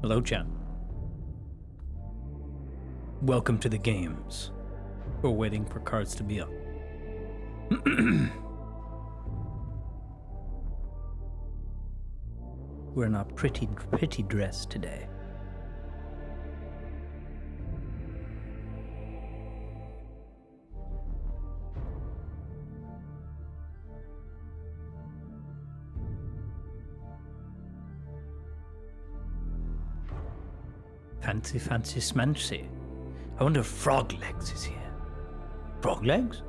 Hello, chat. Welcome to the games. We're waiting for cards to be up. We're in our pretty dress today. Fancy smancy. I wonder if Frog Legs is here. Frog Legs?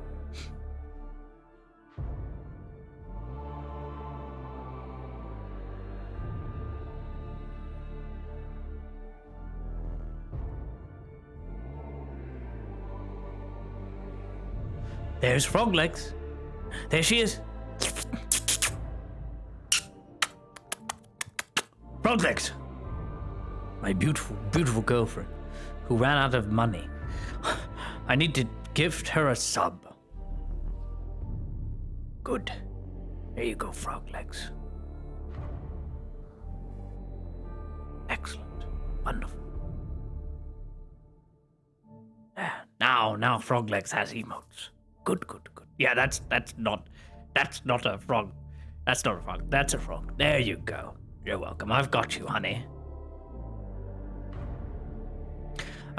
There's Frog Legs. There she is. Frog Legs. My beautiful girlfriend who ran out of money. I need to gift her a sub. Good. There you go, Frog Legs. Excellent. Wonderful. Now Frog Legs has emotes. Good. Yeah, that's not a frog. That's not a frog. That's a frog. There you go. You're welcome. I've got you, honey.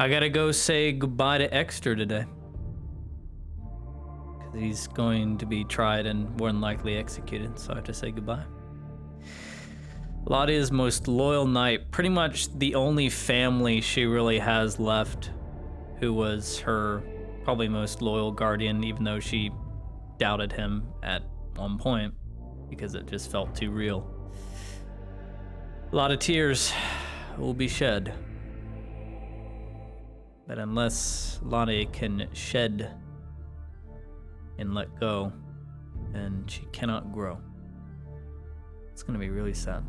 I gotta go say goodbye to Exter today. Because he's going to be tried and more than likely executed, so I have to say goodbye. Latia's most loyal knight, pretty much the only family she really has left, who was her probably most loyal guardian, even though she doubted him at one point because it just felt too real. A lot of tears will be shed. But unless Latia can shed and let go, then she cannot grow. It's gonna be really sad.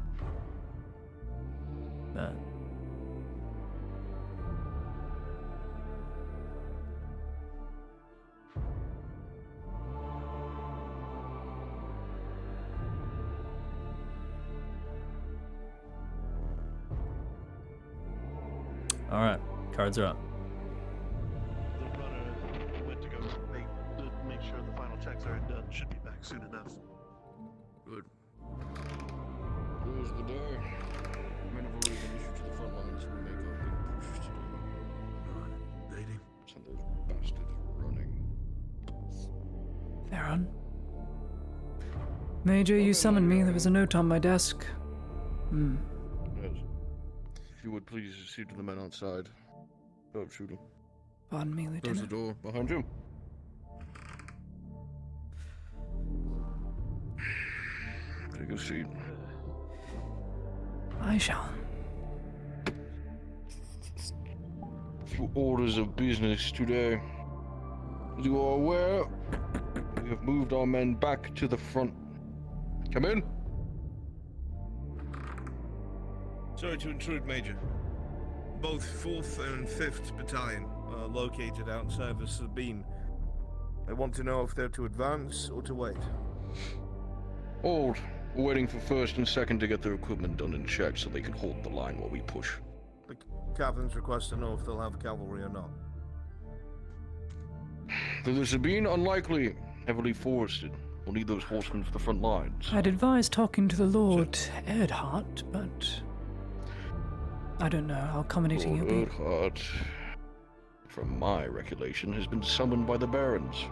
But all right, cards are up. Should be back soon enough. Good. Close the door. Men have already been issued to the front lines. We make our big push today. Lady. Send those bastards running. Theron. Major, you summoned me. There was a note on my desk. Yes. If you would please see to the men outside. Don't shoot them. Pardon me, Lieutenant. Close the door behind you. Take a seat. I shall. A few orders of business today. As you are aware, we have moved our men back to the front. Come in. Sorry to intrude, Major. Both 4th and 5th Battalion are located outside of Sabine. I want to know if they're to advance or to wait. Hold. We're waiting for 1st and 2nd to get their equipment done and checked so they can hold the line while we push. The captain's request to know if they'll have cavalry or not. The Sabine, unlikely. Heavily forested. We'll need those horsemen for the front lines. I'd advise talking to the Lord Erdhart, but I don't know how accommodating he'll Lord be. Erdhart, from my recollection, has been summoned by the barons.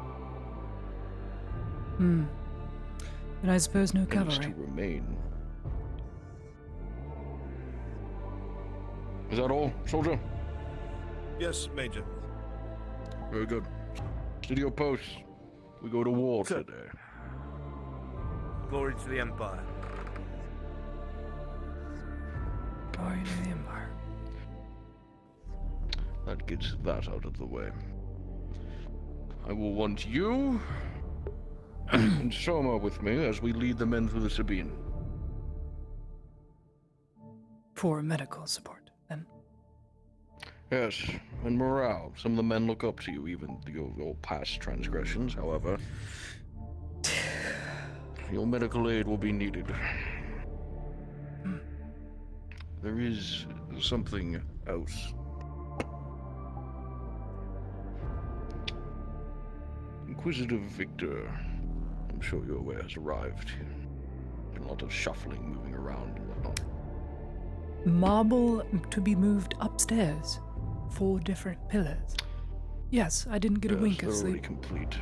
And I suppose no And is cavalry. to remain. Is that all, soldier? Yes, Major. Very good. To your posts. We go to war Sir. today. Glory to the Empire. Glory to the Empire. That gets that out of the way. I will want you and Soma with me as we lead the men through the Sabine. For medical support, then. Yes, and morale. Some of the men look up to you, even your past transgressions, however. Your medical aid will be needed. there is something else. Inquisitive Victor, I'm sure you're aware, has arrived. A lot of shuffling, moving around and whatnot. Marble to be moved upstairs. 4 different pillars. Yes, I didn't get a Yes, wink of they're already sleep. complete.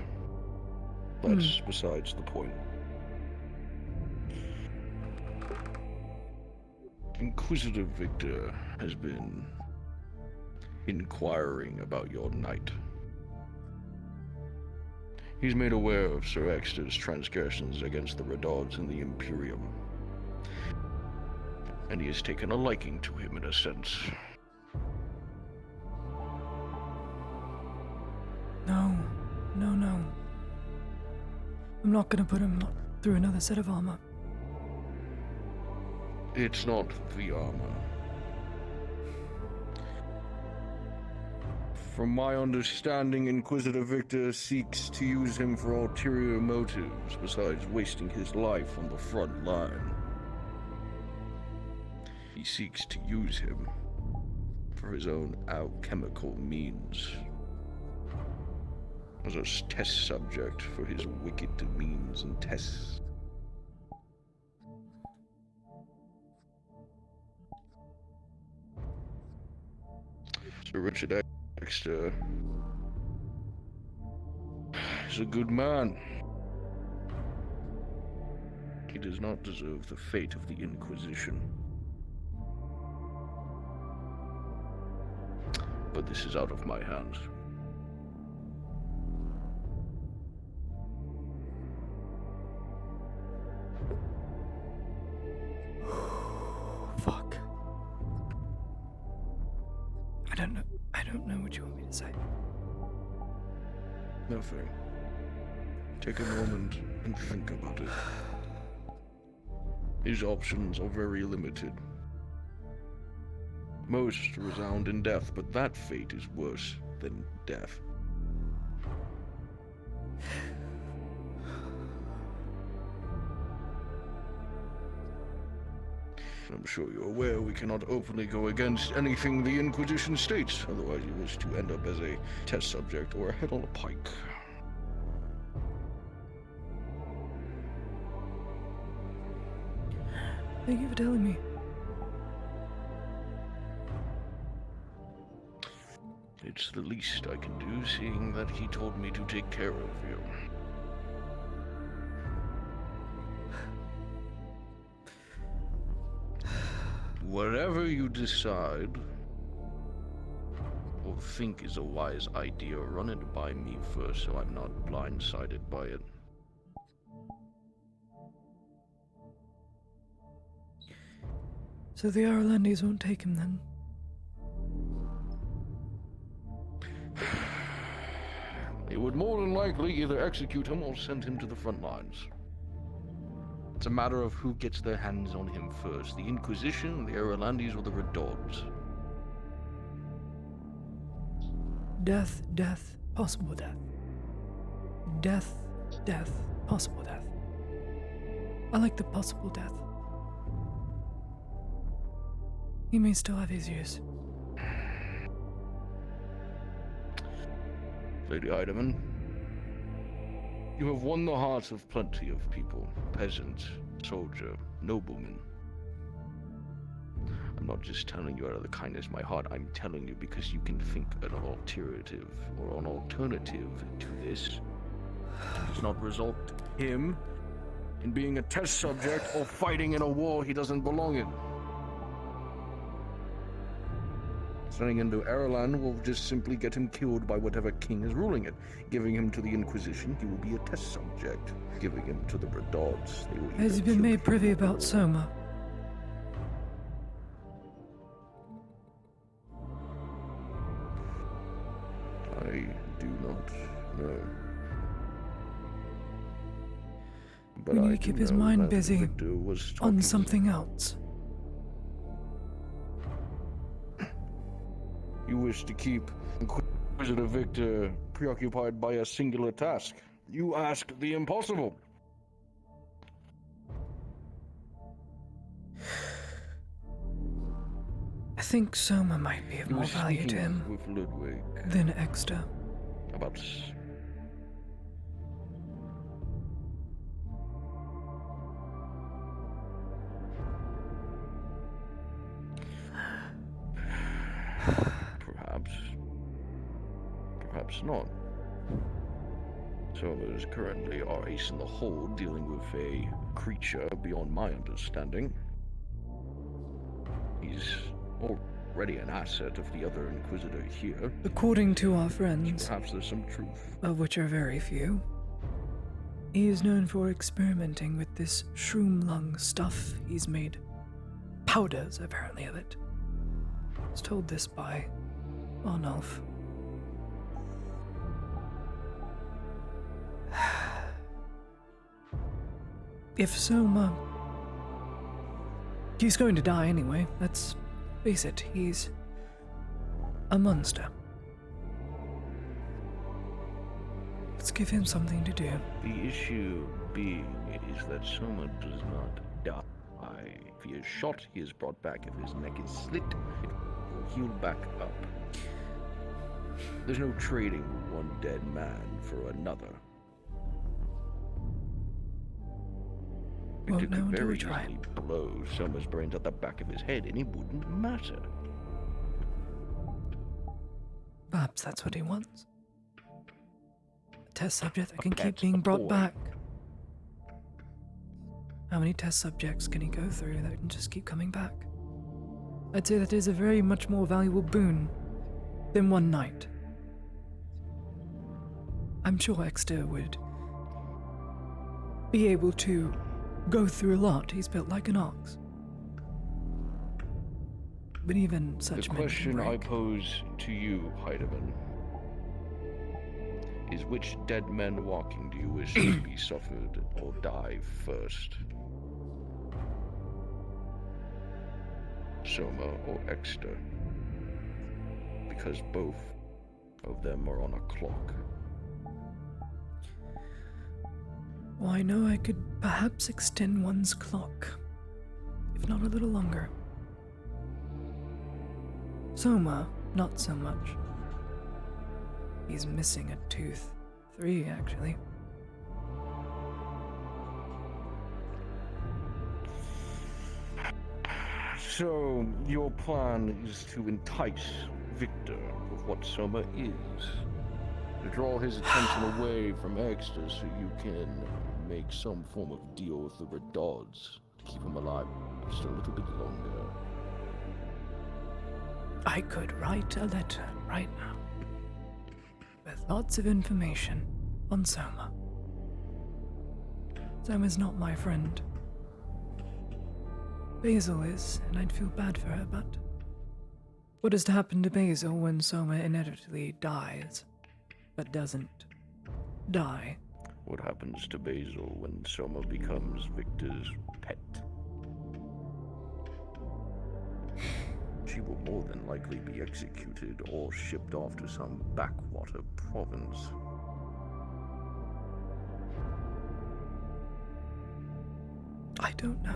That's besides the point. Inquisitive Victor has been inquiring about your knight. He's made aware of Sir Exeter's transgressions against the Redards and the Imperium. And he has taken a liking to him in a sense. No. I'm not gonna put him through another set of armor. It's not the armor. From my understanding, Inquisitor Victor seeks to use him for ulterior motives besides wasting his life on the front line. He seeks to use him for his own alchemical means. As a test subject for his wicked means and tests. Sir Richard Exeter is a good man. He does not deserve the fate of the Inquisition. But this is out of my hands. Fuck. I don't know what you want me to say. Nothing. Take a moment and think about it. His options are very limited. Most resound in death, but that fate is worse than death. I'm sure you're aware we cannot openly go against anything the Inquisition states, otherwise you wish to end up as a test subject or a head on a pike. Thank you for telling me. It's the least I can do, seeing that he told me to take care of you. Whatever you decide or think is a wise idea, run it by me first so I'm not blindsided by it. So the Irelandese won't take him then? They would more than likely either execute him or send him to the front lines. It's a matter of who gets their hands on him first, the Inquisition, the Irelandese, or the Redards. Death, possible death. Death, possible death. I like the possible death. He may still have his use. Lady Heidemann, you have won the hearts of plenty of people. Peasant, soldier, nobleman. I'm not just telling you out of the kindness of my heart, I'm telling you because you can think an alternative or an alternative to this does not result him in being a test subject or fighting in a war he doesn't belong in. Sending him to Ireland will just simply get him killed by whatever king is ruling it. Giving him to the Inquisition, he will be a test subject. Giving him to the Redards, they will either Has he been kill made him privy about Soma? I do not know. But We need I to keep do his know mind that busy Victor was on talking- something else. You wish to keep Inquisitor Victor preoccupied by a singular task. You ask the impossible. think Soma might be of He more was value to speaking him with Ludwig than Exter. about perhaps not. Soma is currently our ace in the hole, dealing with a creature beyond my understanding. He's already an asset of the other Inquisitor here. According to our friends, Perhaps there's some truth. of which are very few, he is known for experimenting with this shroom lung stuff. He's made powders, apparently, of it. I was told this by Arnulf. If Soma... He's going to die anyway, let's face it, he's a monster. Let's give him something to do. The issue being is that Soma does not die. If he is shot, he is brought back. If his neck is slit, it will heal back up. There's no trading one dead man for another. Won't Victor know could until very we try. easily blow Soma's brains at the back of his head, and it wouldn't matter. Perhaps that's what he wants. A test subject that A can keep pet, being a brought toy. back. How many test subjects can he go through that can just keep coming back? I'd say that is a very much more valuable boon than one night. I'm sure Exter would be able to go through a lot. He's built like an ox. But even such The men can question I break. pose to you, Heidemann, is which dead men walking do you wish to be suffered or die first? Soma or Exter? Because both of them are on a clock. Well, I know I could perhaps extend one's clock, if not a little longer. Soma, not so much. He's missing a tooth. 3, actually. So, your plan is to entice Victor with what Soma is, to draw his attention away from Exter so you can make some form of deal with the Redods to keep him alive just a little bit longer. I could write a letter right now with lots of information on Soma. Soma's not my friend. Basil is, and I'd feel bad for her, but what has to happen to Basil when Soma inevitably dies, but doesn't die? What happens to Basil when Soma becomes Victor's pet? She will more than likely be executed or shipped off to some backwater province. I don't know.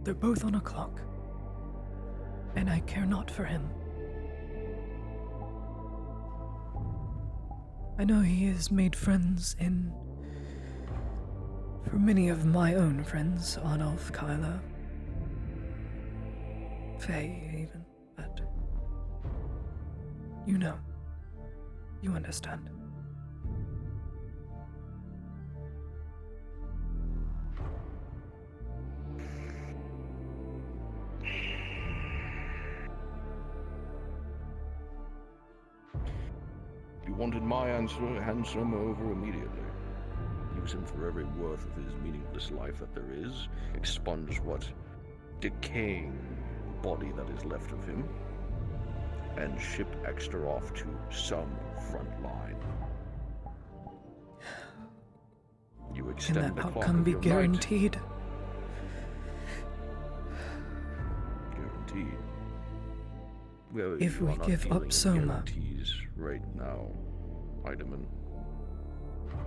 They're both on a clock, and I care not for him. I know he has made friends for many of my own friends, Arnulf, Kyla, Faye even, but you know, you understand. You wanted my answer, hand Soma over immediately. Use him for every worth of his meaningless life that there is, expunge what decaying body that is left of him, and ship Exter off to some front line. You Can extend that the clock outcome of be your guaranteed? night. Guaranteed. Well, If you we are not give up dealing in Soma. guarantees right now, Heidemann.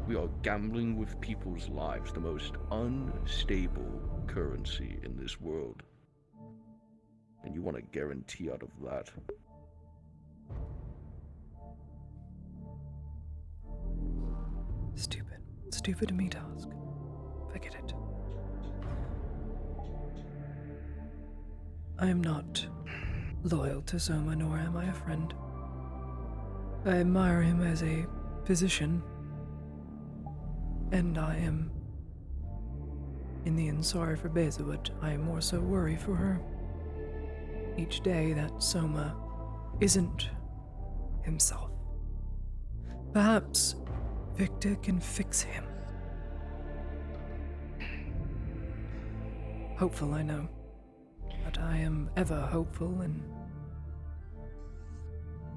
We are gambling with people's lives, the most unstable currency in this world. And you want a guarantee out of that. Stupid. Stupid of me to ask. Forget it. I am not loyal to Soma, nor am I a friend. I admire him as a physician, and I am, in the end, sorry for Beza, but I more so worry for her. Each day that Soma isn't himself. Perhaps Victor can fix him. Hopeful, I know. But I am ever hopeful, and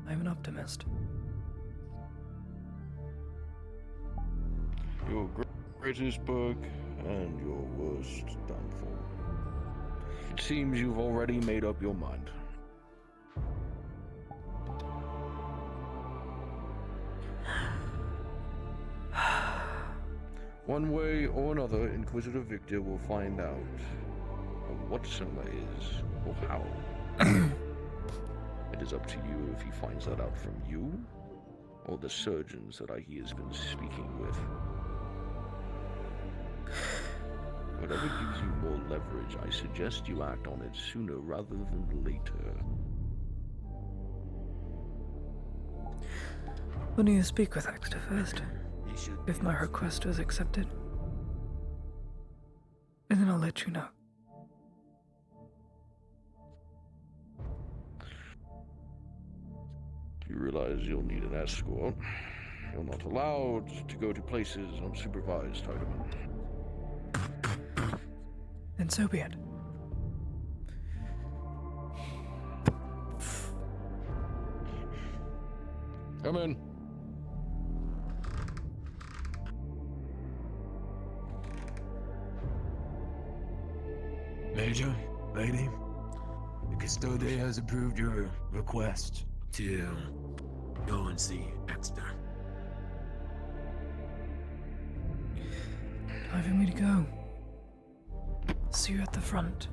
I'm an optimist. Your greatest bug and your worst downfall. It seems you've already made up your mind. One way or another, Inquisitor Victor will find out what Soma is or how. It is up to you if he finds that out from you or the surgeons that he has been speaking with. Whatever gives you more leverage, I suggest you act on it sooner rather than later. We'll need to speak with Hector first, if my request was accepted. And then I'll let you know. You realize you'll need an escort. You're not allowed to go to places unsupervised, Heidemann. Then so be it. Come in. Major, lady, the custodian has approved your request to go and see Hector. Time for me to go. See you at the front.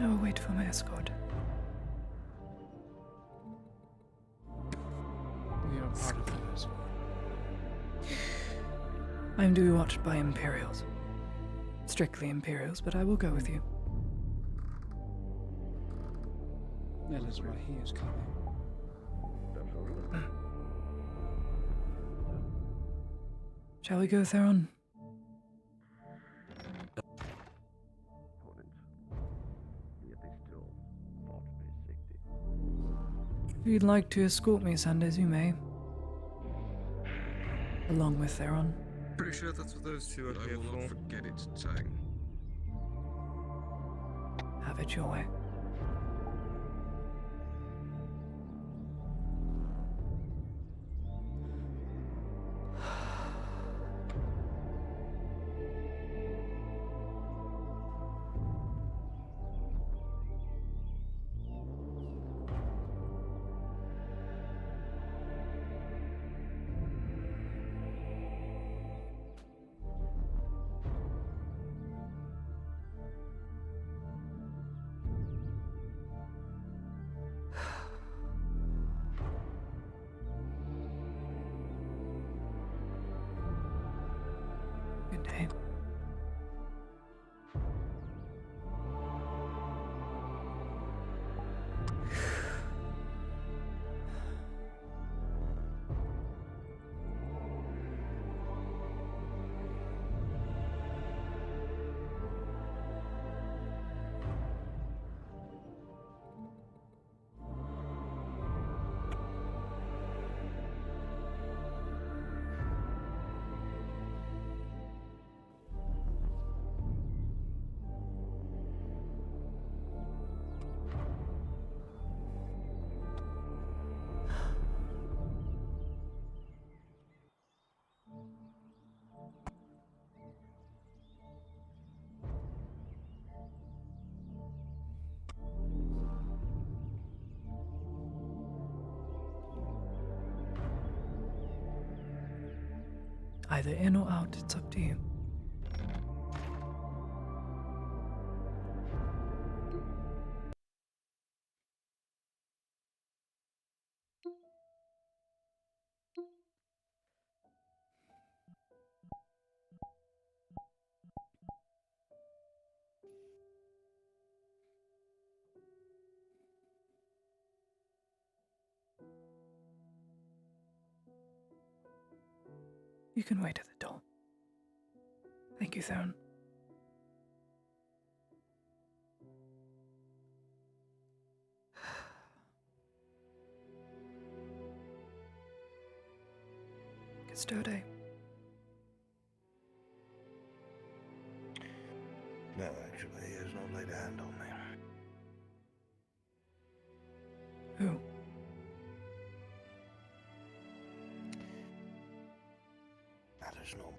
I will wait for my escort. We are part of this. I am to be watched by Imperials. Strictly Imperials, but I will go with you. That is why he is coming. Shall we go, Theron? If you'd like to escort me, Sanders, you may. Along with Theron. Pretty sure that's what those two are I here will not for. forget it, Tang. Have it your way. Either in or out, it's up to you. You can wait at the door. Thank you, Theron. Custode. No, actually, he has not laid a hand on me. Who? That is not.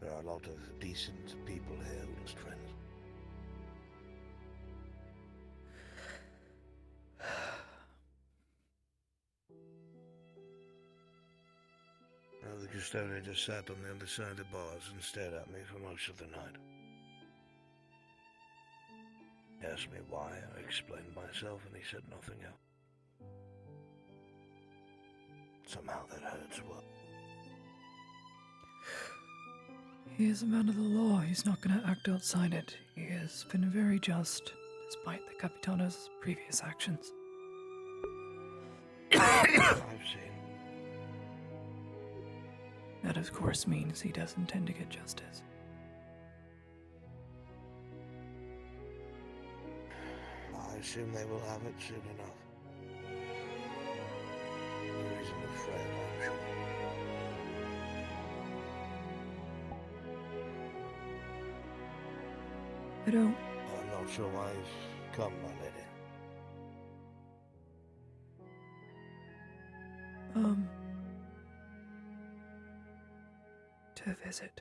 There are a lot of decent people here who lost friends. Well, the custodian just sat on the other side of the bars and stared at me for most of the night. He asked me why, I explained myself, and he said nothing else. Somehow that hurts well. He is a man of the law. He's not going to act outside it. He has been very just, despite the Capitano's previous actions. I've seen. That, of course, means he does intend to get justice. I assume they will have it soon enough. There isn't a afraid, I'm sure. I don't. I'm not sure why you've come, my lady. To visit.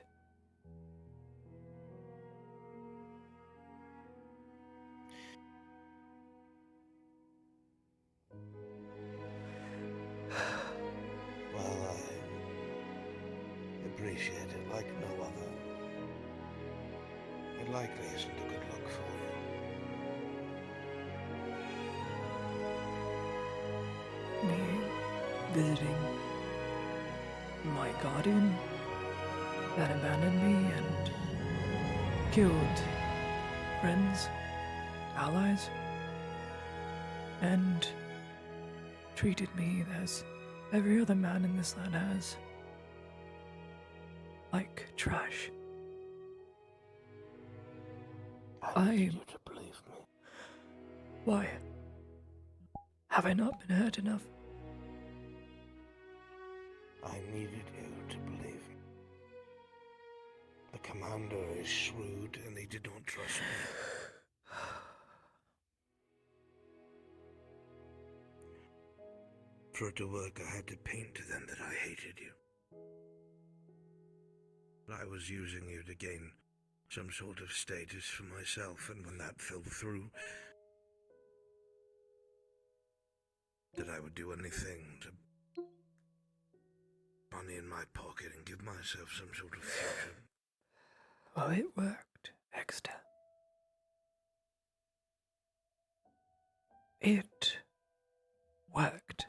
Well, I appreciate it like no other. It likely isn't a good look for you. Me visiting my guardian that abandoned me and killed friends, allies, and treated me as every other man in this land has. Like trash. I need you to believe me. Why? Have I not been hurt enough? I needed you to believe me. The commander is shrewd and he did not trust me. For it to work, I had to paint to them that I hated you. I was using you to gain some sort of status for myself, and when that fell through, that I would do anything to money in my pocket and give myself some sort of future. Well, it worked, Exeter. It worked.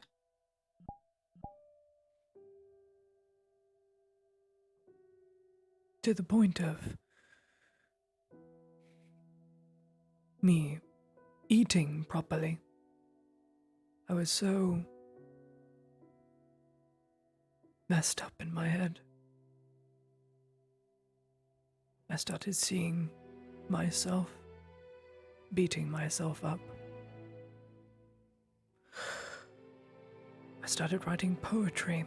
To the point of me eating properly. I was so messed up in my head. I started seeing myself beating myself up. I started writing poetry.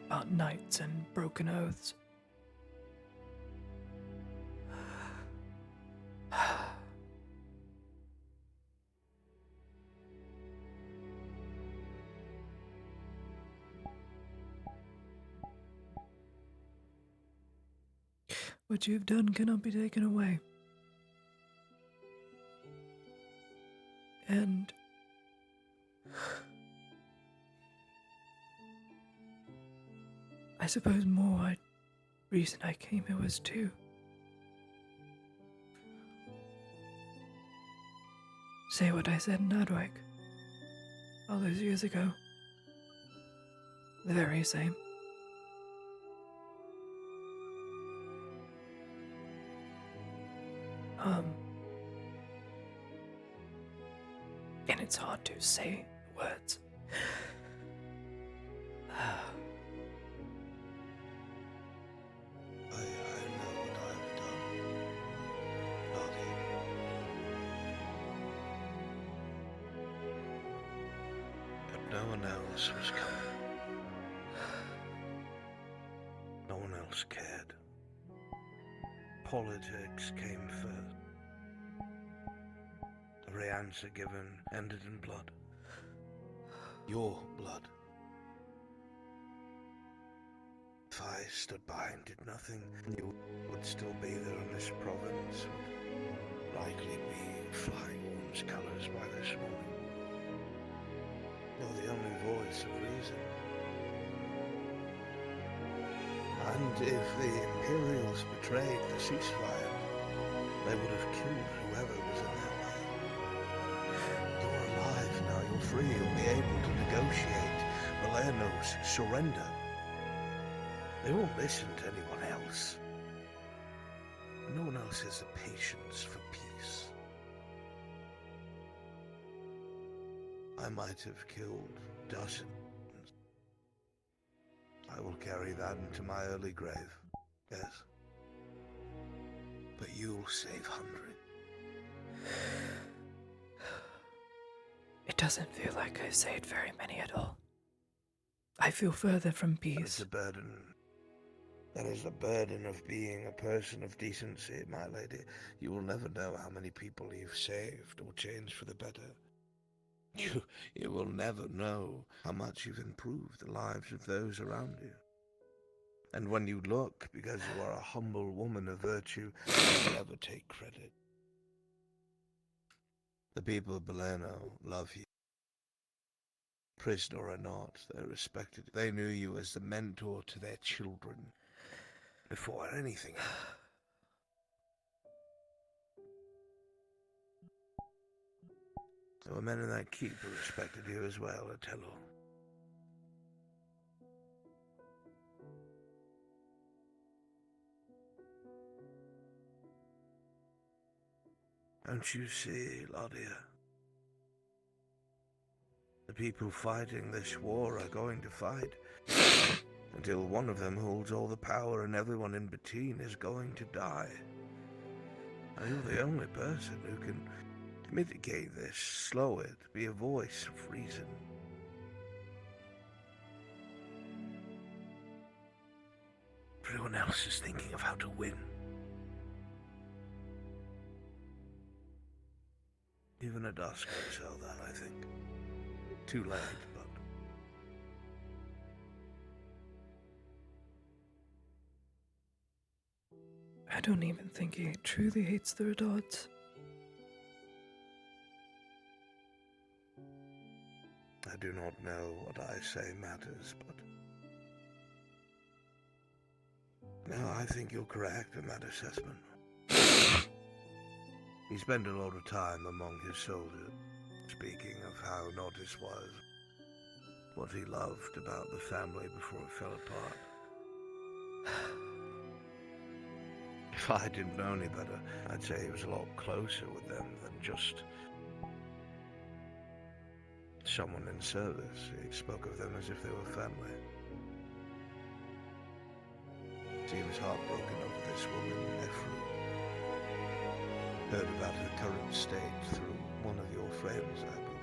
About knights and broken oaths. What you've done cannot be taken away. And I suppose reason I came here was to say what I said in Adwick all those years ago. The very same. And it's hard to say the words. I know what I've done, Lottie. But no one else was coming. No one else cared. Politics came first. Every answer given ended in blood. Your blood. If I stood by and did nothing, you would still be there in this province, would likely be flying orange colours by this morning. You're the only voice of reason. And if the Imperials betrayed the ceasefire, they would have killed whoever was in their way. You're alive now, you're free, you'll be able to negotiate Valerno's surrender. They won't listen to anyone else. No one else has the patience for peace. I might have killed dozens. I will carry that into my early grave, yes. But you'll save hundreds. It doesn't feel like I've saved very many at all. I feel further from peace. That is the burden of being a person of decency, my lady. You will never know how many people you've saved or changed for the better. You will never know how much you've improved the lives of those around you. And when you look, because you are a humble woman of virtue, you never take credit. The people of Beleno love you. Prisoner or not, they respected you. They knew you as the mentor to their children before anything else. There were men in that keep who respected you as well, Otello. Don't you see, Laudia? The people fighting this war are going to fight until one of them holds all the power and everyone in between is going to die. And you're the only person who can mitigate this, slow it, be a voice of reason. Everyone else is thinking of how to win. Even a dusk can tell that, I think. Too late, but... I don't even think he truly hates the Redards. I do not know what I say matters, but... No, I think you're correct in that assessment. He spent a lot of time among his soldiers, speaking of how Nordis was, what he loved about the family before it fell apart. If I didn't know any better, I'd say he was a lot closer with them than just someone in service. He spoke of them as if they were family. Seems heartbroken over this woman, Nefru. Heard about her current state through one of your friends, I believe.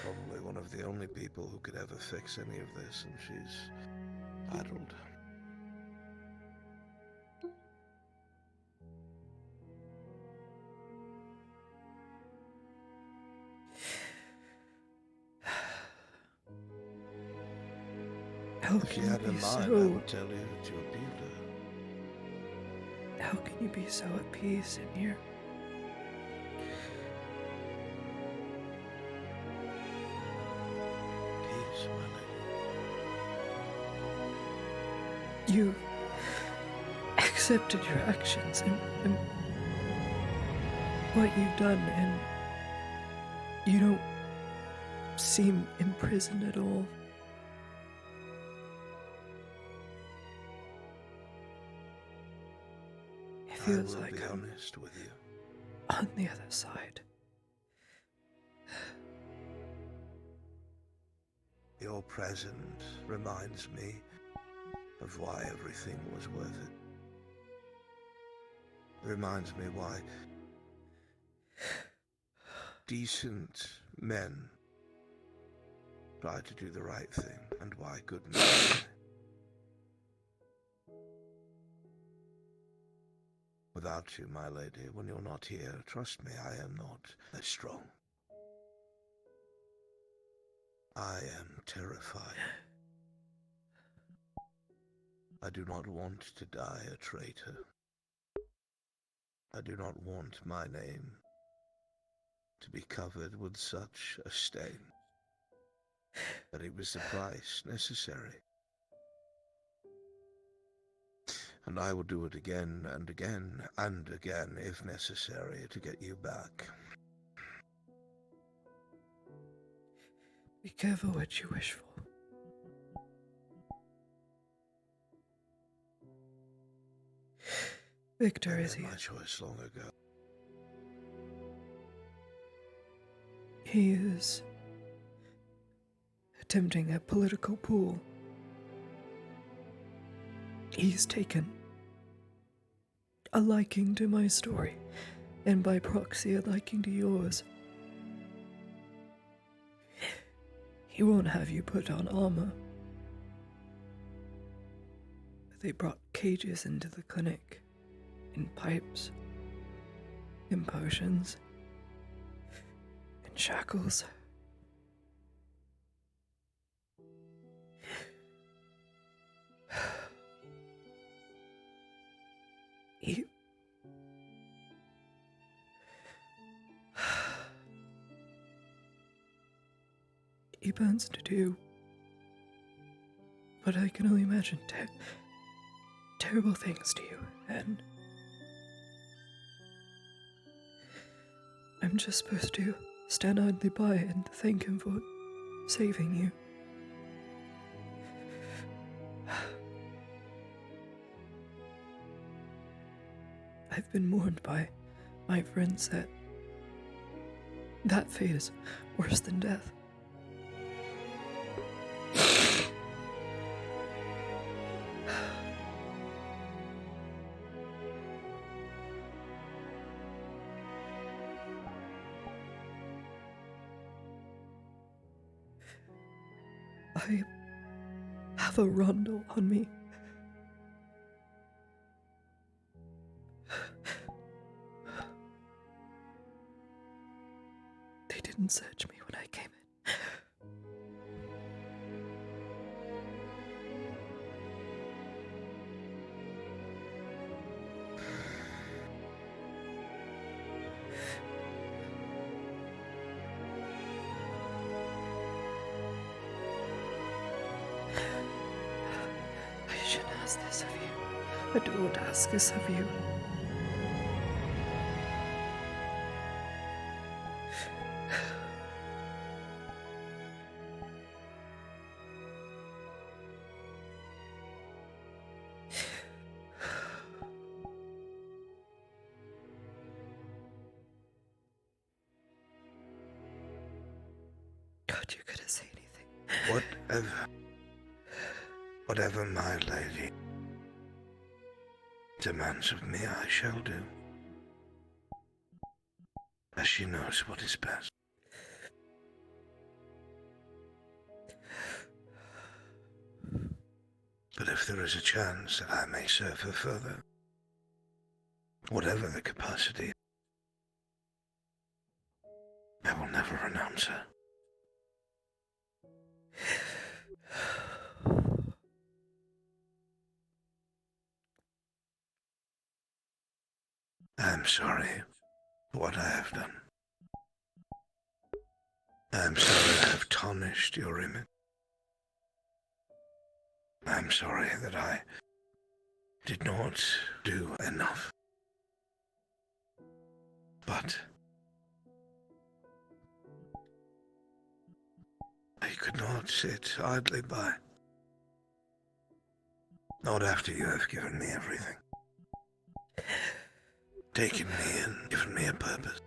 Probably one of the only people who could ever fix any of this, and she's addled. How If she can you had a be mind, I so... would tell you to appeal to her. How can you be so at peace in here? Peace, my lady. You accepted your actions and what you've done, and you don't seem imprisoned at all. It feels I will like be I'm honest with you. on the other side. Your presence reminds me of why everything was worth it. It reminds me why decent men try to do the right thing, and why good men die. Without you, my lady, when you're not here, trust me, I am not as strong. I am terrified. I do not want to die a traitor. I do not want my name to be covered with such a stain. But it was the price necessary. And I will do it again and again and again if necessary to get you back. Be careful what you wish for. Victor I is made here. my choice long ago. He is attempting a political pool. He's taken a liking to my story, and by proxy a liking to yours. He won't have you put on armor. They brought cages into the clinic, in pipes, in potions, in shackles. He plans to do what I can only imagine terrible things to you, and I'm just supposed to stand idly by and thank him for saving you. I've been warned by my friends that fate is worse than death. I have a rondel on me. They didn't search me when I came in. I shouldn't ask this of you. I don't ask this of you. God, you couldn't say anything. Whatever my lady demands of me, I shall do. As she knows what is best. But if there is a chance that I may serve her further, whatever the capacity, I will never renounce her. I'm sorry for what I have done. I'm sorry I have tarnished your image. I'm sorry that I did not do enough. But I could not sit idly by. Not after you have given me everything. Taken me and given me a purpose.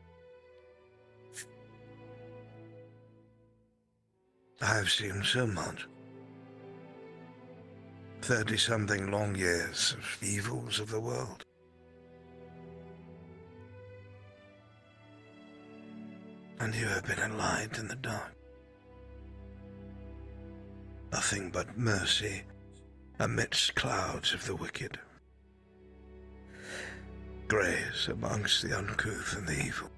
I have seen so much. 30-something long years of evils of the world. And you have been a light in the dark. Nothing but mercy amidst clouds of the wicked. Grace amongst the uncouth and the evil.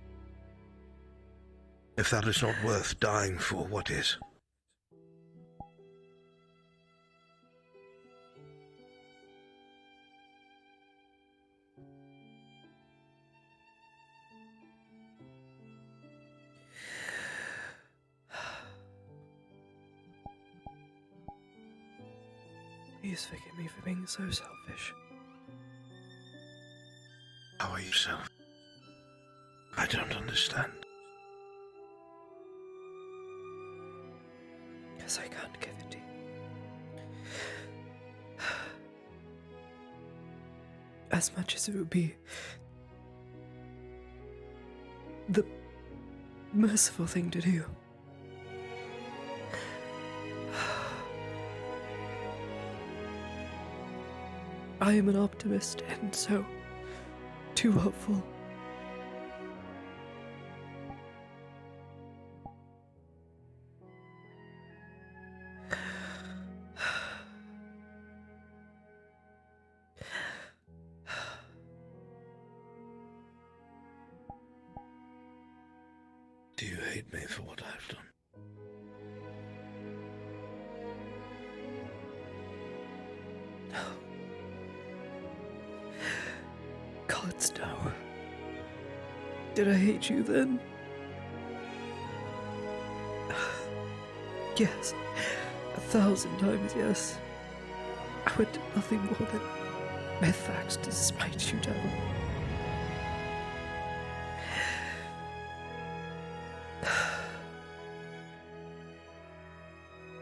If that is not worth dying for, what is? Please forgive me for being so selfish. How are you, self? I don't understand. Because I can't give it to you. As much as it would be the merciful thing to do. I am an optimist, and so too hopeful. Do you hate me for what I've done? No. Gods, no. Did I hate you then? Yes. 1,000 times yes. I would do nothing more than myth acts to smite you down.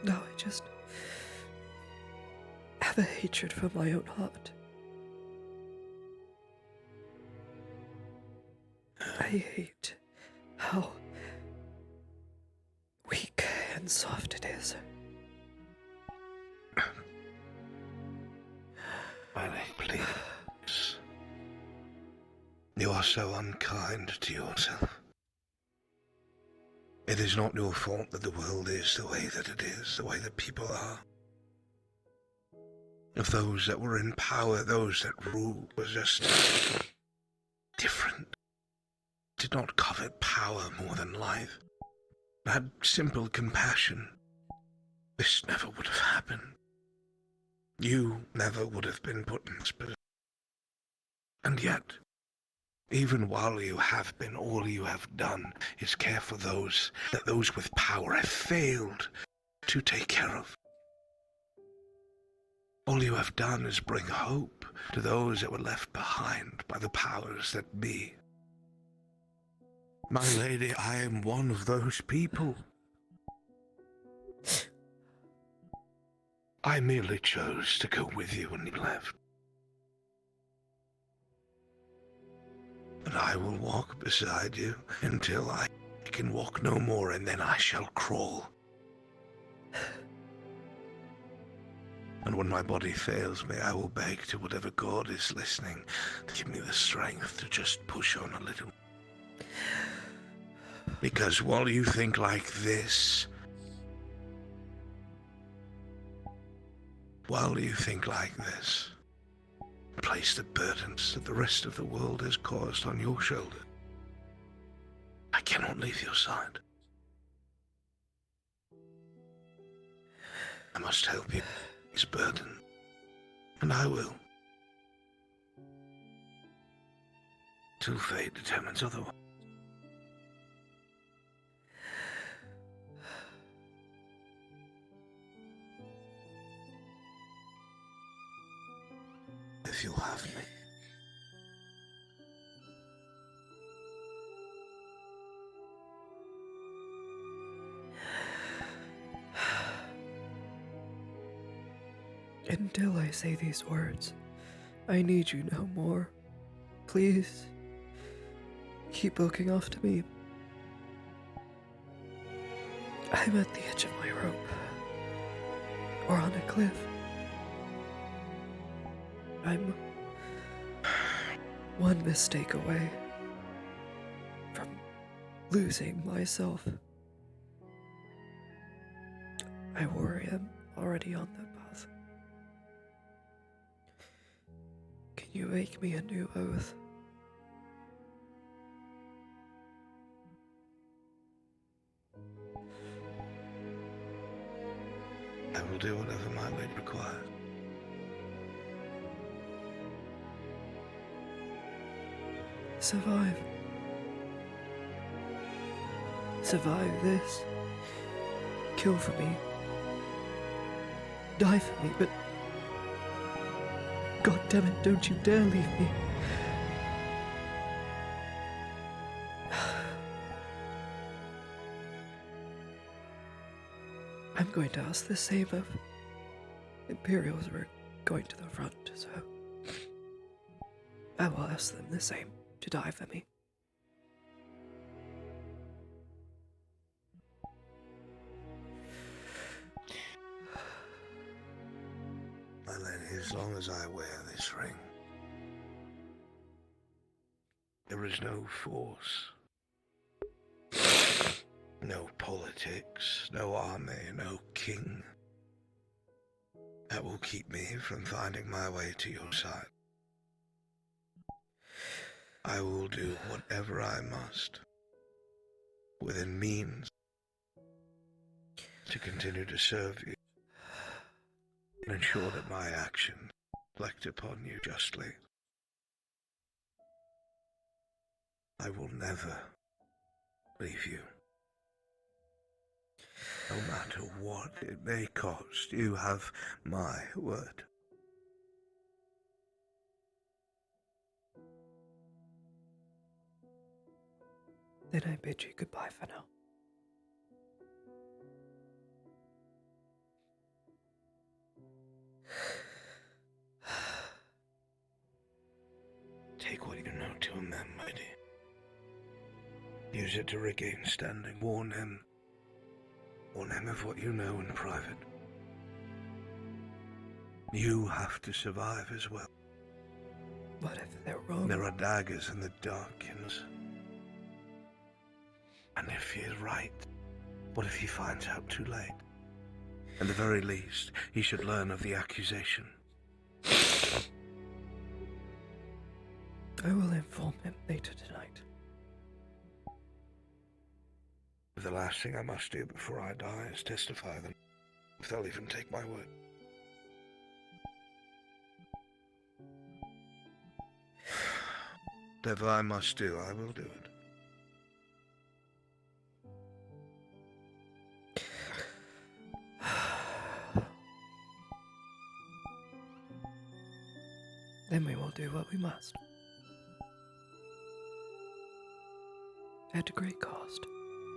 No, I just have a hatred for my own heart. I hate how weak and soft it is. Riley, please. You are so unkind to yourself. It is not your fault that the world is the way that it is, the way that people are. If those that were in power, those that ruled, were just different, did not covet power more than life, had simple compassion, this never would have happened. You never would have been put in this position. And yet, even while you have been, all you have done is care for those that those with power have failed to take care of. All you have done is bring hope to those that were left behind by the powers that be. My lady, I am one of those people. I merely chose to go with you when you left. And I will walk beside you until I can walk no more, and then I shall crawl. And when my body fails me, I will beg to whatever God is listening to give me the strength to just push on a little. Because while you think like this, place the burdens that the rest of the world has caused on your shoulder. I cannot leave your side. I must help you with this burden, and I will. till fate determines otherwise. If you'll have me. Until I say these words, I need you no more. Please, keep looking after me. I'm at the edge of my rope, or on a cliff. I'm one mistake away from losing myself. I worry I'm already on that path. Can you make me a new oath? I will do whatever my weight requires. Survive. Survive this. Kill for me. Die for me, but God damn it, don't you dare leave me. I'm going to ask the same of Imperials who are going to the front, so I will ask them the same to die for me. My lady, as long as I wear this ring, there is no force, no politics, no army, no king that will keep me from finding my way to your side. I will do whatever I must, within means, to continue to serve you and ensure that my actions reflect upon you justly. I will never leave you. No matter what it may cost, you have my word. Then I bid you goodbye for now. Take what you know to him then, lady. Use it to regain standing. Warn him. Warn him of what you know in private. You have to survive as well. What if they're wrong? There are daggers in the darkness. And if he is right, what if he finds out too late? At the very least, he should learn of the accusation. I will inform him later tonight. The last thing I must do before I die is testify them, if they'll even take my word. Whatever I must do, I will do it. Then we will do what we must. At a great cost.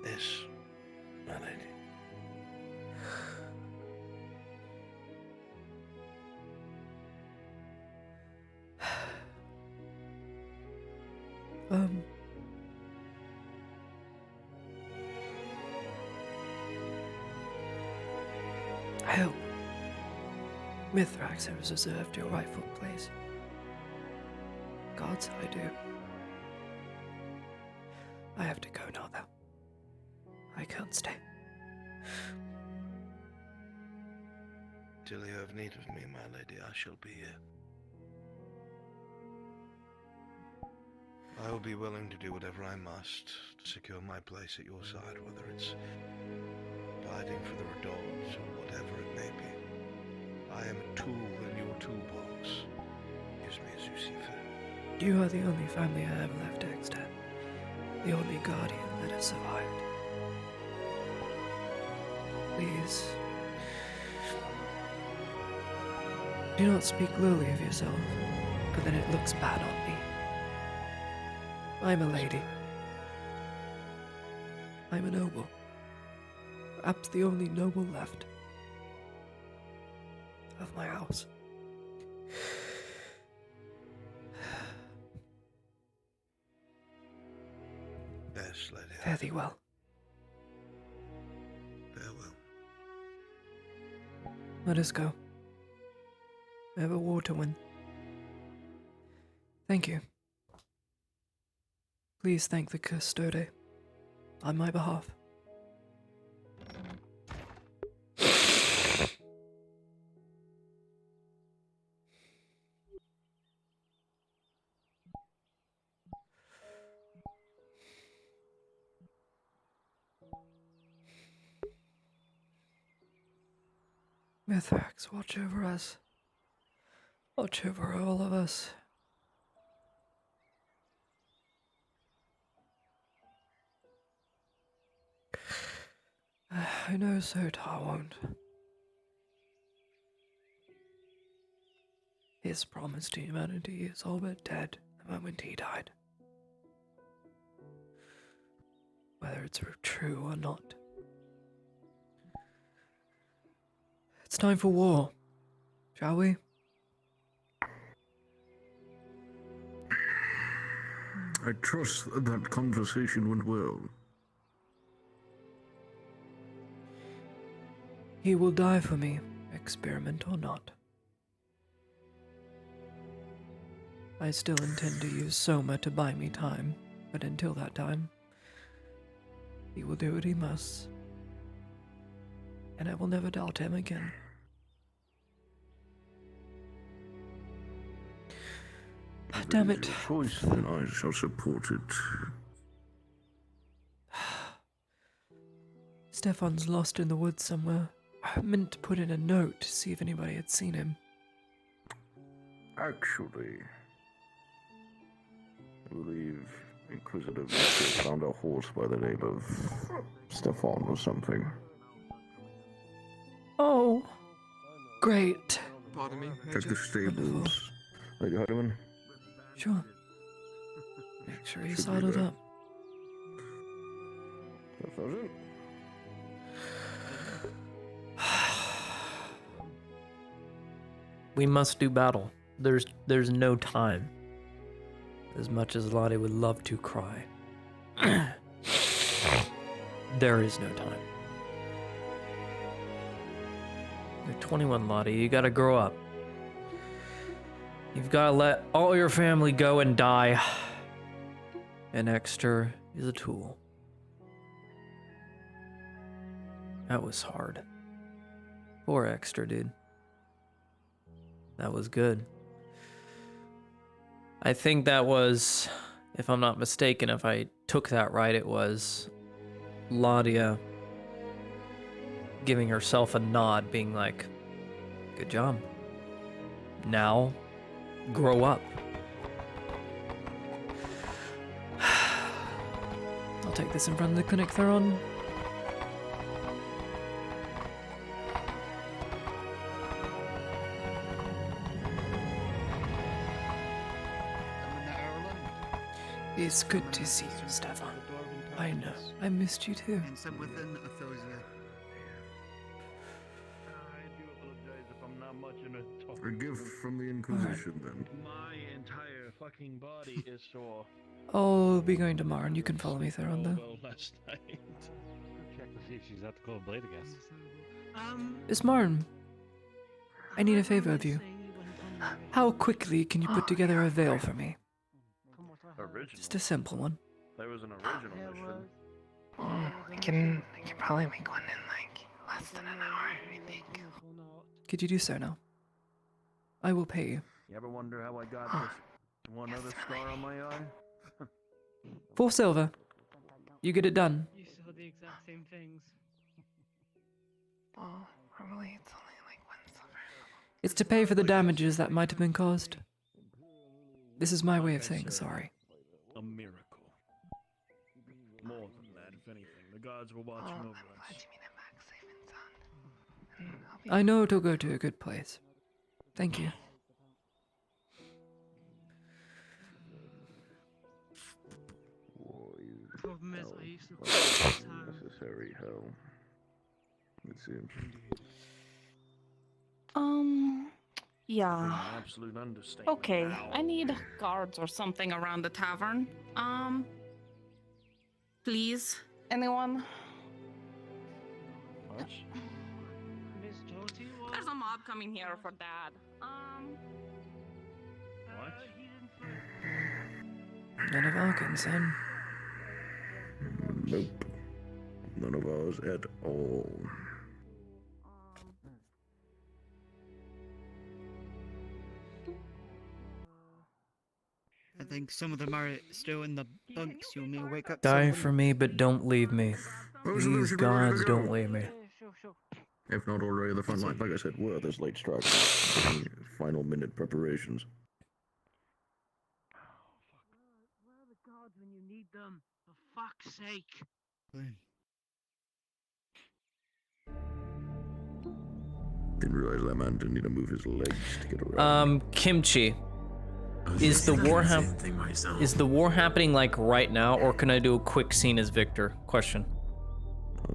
Yes, my lady. I hope Mithrax has reserved your rightful place. Gods, I do. I have to go now, though. I can't stay. Till you have need of me, my lady, I shall be here. I will be willing to do whatever I must to secure my place at your side, whether it's fighting for the Redoubles or whatever it may be. I am a tool in your toolbox. Use me as you see fit. You are the only family I have left, Dexter. The only guardian that has survived. Please, do not speak lowly of yourself, for then it looks bad on me. I'm a lady. I'm a noble. Perhaps the only noble left of my house. Yes, lady. Fare thee well. Farewell. Let us go. I have a war to win. Thank you. Please thank the custode on my behalf. Mithrax, watch over us. Watch over all of us. I know Sotar won't. His promise to humanity is all but dead the moment he died. Whether it's true or not. It's time for war, shall we? I trust that conversation went well. He will die for me, experiment or not. I still intend to use Soma to buy me time, but until that time, he will do what he must. And I will never doubt him again. Damn it. Choice, then I shall support it. Stefan's lost in the woods somewhere. I meant to put in a note to see if anybody had seen him. Actually, I believe Inquisitive found a horse by the name of Stefan or something. Oh, great. Pardon me. Check the stables. Lady Hardiman. Sure. Make sure he's Should be saddled there. up. Sergeant. We must do battle. There's no time. As much as Lottie would love to cry. There is no time. You're 21, Lottie. You gotta grow up. You've gotta let all your family go and die. And Exter is a tool. That was hard. Poor Exter, dude. That was good. I think that was, if I'm not mistaken, if I took that right, it was Ladia giving herself a nod, being like, good job. Now, grow up. I'll take this in front of the clinic, Theron. It's good to see you, Stefan. I know. I missed you too. I do apologize if I'm not much in a talk. A gift from the Inquisition, then. My entire fucking body is sore. I'll be going tomorrow, and you can follow me, Theron, though. Well, last night. Check to see if she's at the cold blade, I guess. Miss Martin, I need a favor of you. How quickly can you put together a veil for me? Original. Just a simple one. There was an original mission. I can probably make one in like less than an hour, I think. Could you do so now? I will pay you. You ever wonder how I got this one other scar on my eye? 4 silver. You get it done. You saw the exact same things. Well, probably it's only like 1 silver. It's to pay for the damages that might have been caused. This is my way of saying sorry. A miracle. More than that, if anything. The gods were watching over us. Glad you made it back safe and sound. And I'll be I know it'll go to a good place. Thank you. Problem is, I used to think Necessary hell. It seems. Yeah. Absolute understatement. Okay, I need guards or something around the tavern. Please, anyone? What? Miss Doty was. There's a mob coming here for Dad. What? He didn't say. None of our concern. Nope. None of ours at all. I think some of them are still in the bunks. You want me to wake up Die somebody? for me, but don't leave me. Please, gods, don't leave me. If not already, the front line, like I said, were this late strike. Final minute preparations. Where are the gods when you need them? For fuck's sake. Didn't realize that man didn't need to move his legs to get around. Kimchi. Is the war happening like right now, or can I do a quick scene as Victor? Question.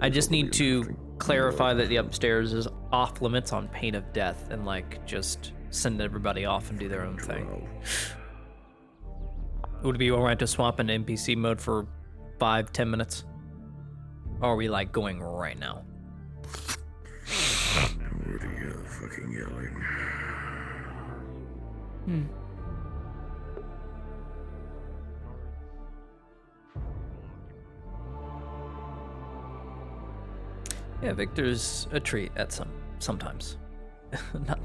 I just need to clarify that the upstairs is off limits on pain of death, and like just send everybody off and do their own thing. Would it be alright to swap into NPC mode for 5-10 minutes? Or are we like going right now? What are you fucking yelling? Yeah, Victor's a treat at sometimes.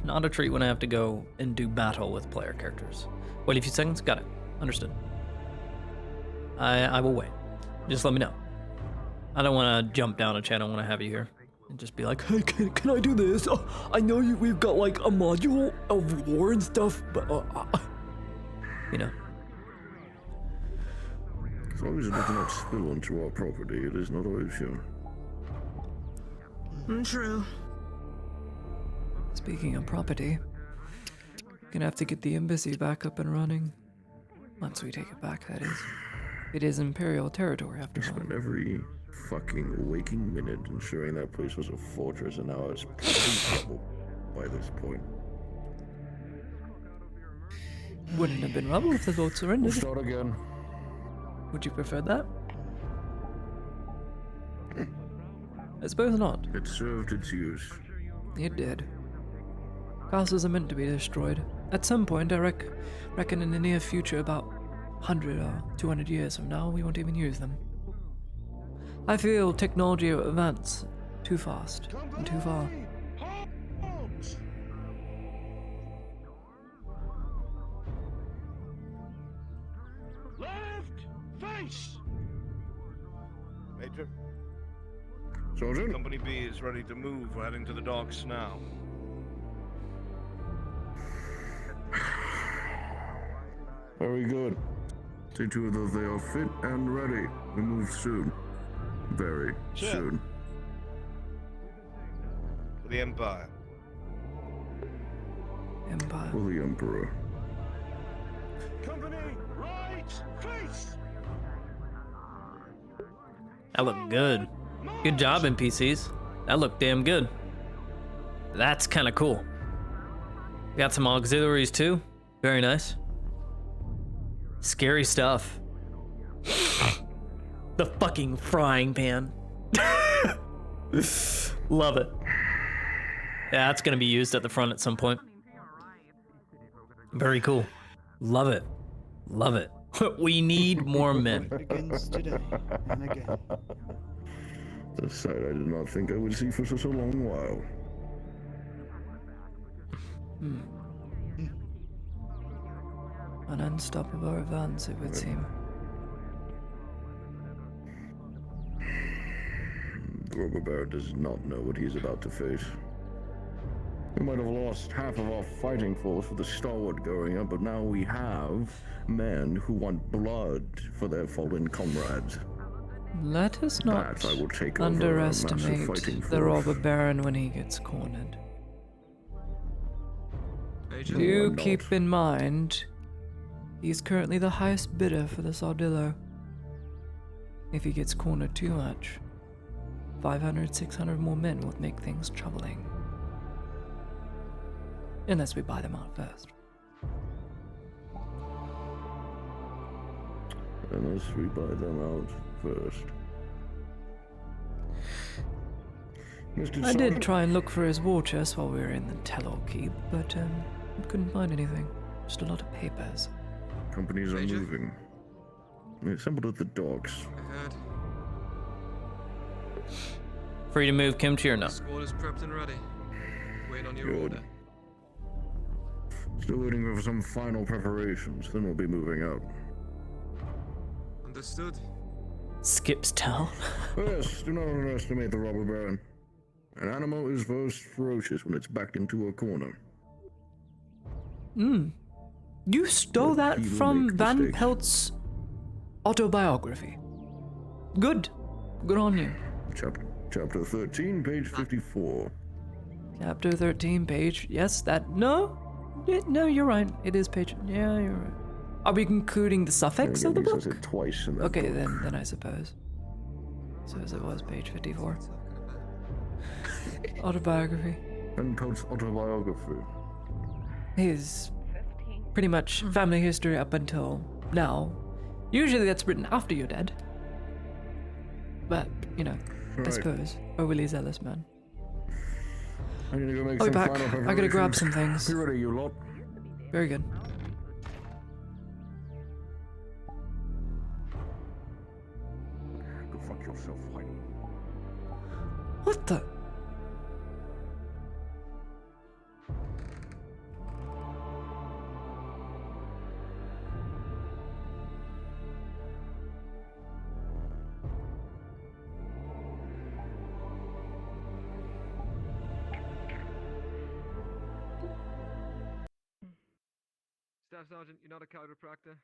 not a treat when I have to go and do battle with player characters. Wait a few seconds. Got it. Understood. I will wait. Just let me know. I don't want to jump down a channel when I have you here and just be like, hey, can I do this? I know we've got like a module of war and stuff, but you know. As long as it does not spill onto our property, it is not our issue. True. Speaking of property, gonna have to get the embassy back up and running. Once we take it back, that is. It is Imperial territory after all. Spent every fucking waking minute ensuring that place was a fortress, and now it's probably trouble by this point. Wouldn't have been rubble if the vote surrendered. We'll start again. Would you prefer that? I suppose not. It served its use. It did. Castles are meant to be destroyed. At some point, I reckon in the near future, about 100 or 200 years from now, we won't even use them. I feel technology will advance too fast and too far. Left face. Major, Sergeant? Company B is ready to move. We're heading to the docks now. Very good. See to it that they are fit and ready. We move soon. Very soon. For the Empire. Empire. For the Emperor. Company right face. That looked good. Good job, NPCs. That looked damn good. That's kind of cool. Got some auxiliaries too. Very nice. Scary stuff. The fucking frying pan. Love it. Yeah, that's gonna be used at the front at some point. Very cool. Love it. Love it. We need more men. Begins today and again. The sight I did not think I would see for such a long while. An unstoppable advance, it would seem. The Robber Baron does not know what he's about to face. We might have lost half of our fighting force with the stalwart going up, but now we have men who want blood for their fallen comrades. Let us not That I will take over a underestimate massive fighting the robber force. baron when he gets cornered. No, Do I'm not. keep in mind, he's currently the highest bidder for this Ardillo. If he gets cornered too much, 500, 600 more men will make things troubling. Unless we buy them out first. Unless we buy them out first. Mr. I did try and look for his war chest while we were in the Tellor Keep, but couldn't find anything. Just a lot of papers. Companies are moving. They assembled at the docks. I heard. Free to move Kimchi or no? Squad is prepped and ready. Wait on your Good. order. Still waiting for some final preparations, then we'll be moving out. Understood. Skips town. Yes, do not underestimate the robber baron. An animal is most ferocious when it's backed into a corner. You stole But that he will from make Van mistakes. Pelt's autobiography. Good. Good on you. Chapter 13, page 54. Chapter 13, page. Yes, that. No, you're right. It is page. Yeah, you're right. Are we including the suffix of the He book? says it twice in that Okay, book. then I suppose. So as it was page 54. Autobiography. Van Pelt's autobiography. His pretty much family history up until now. Usually that's written after you're dead. But, you know, I Right. suppose. Overly zealous man. I need to go make I'll some be back. final preparations. I gotta grab some things. Be ready, you lot. Very good. Go fuck yourself, White. What the? Staff Sergeant, you're not a chiropractor?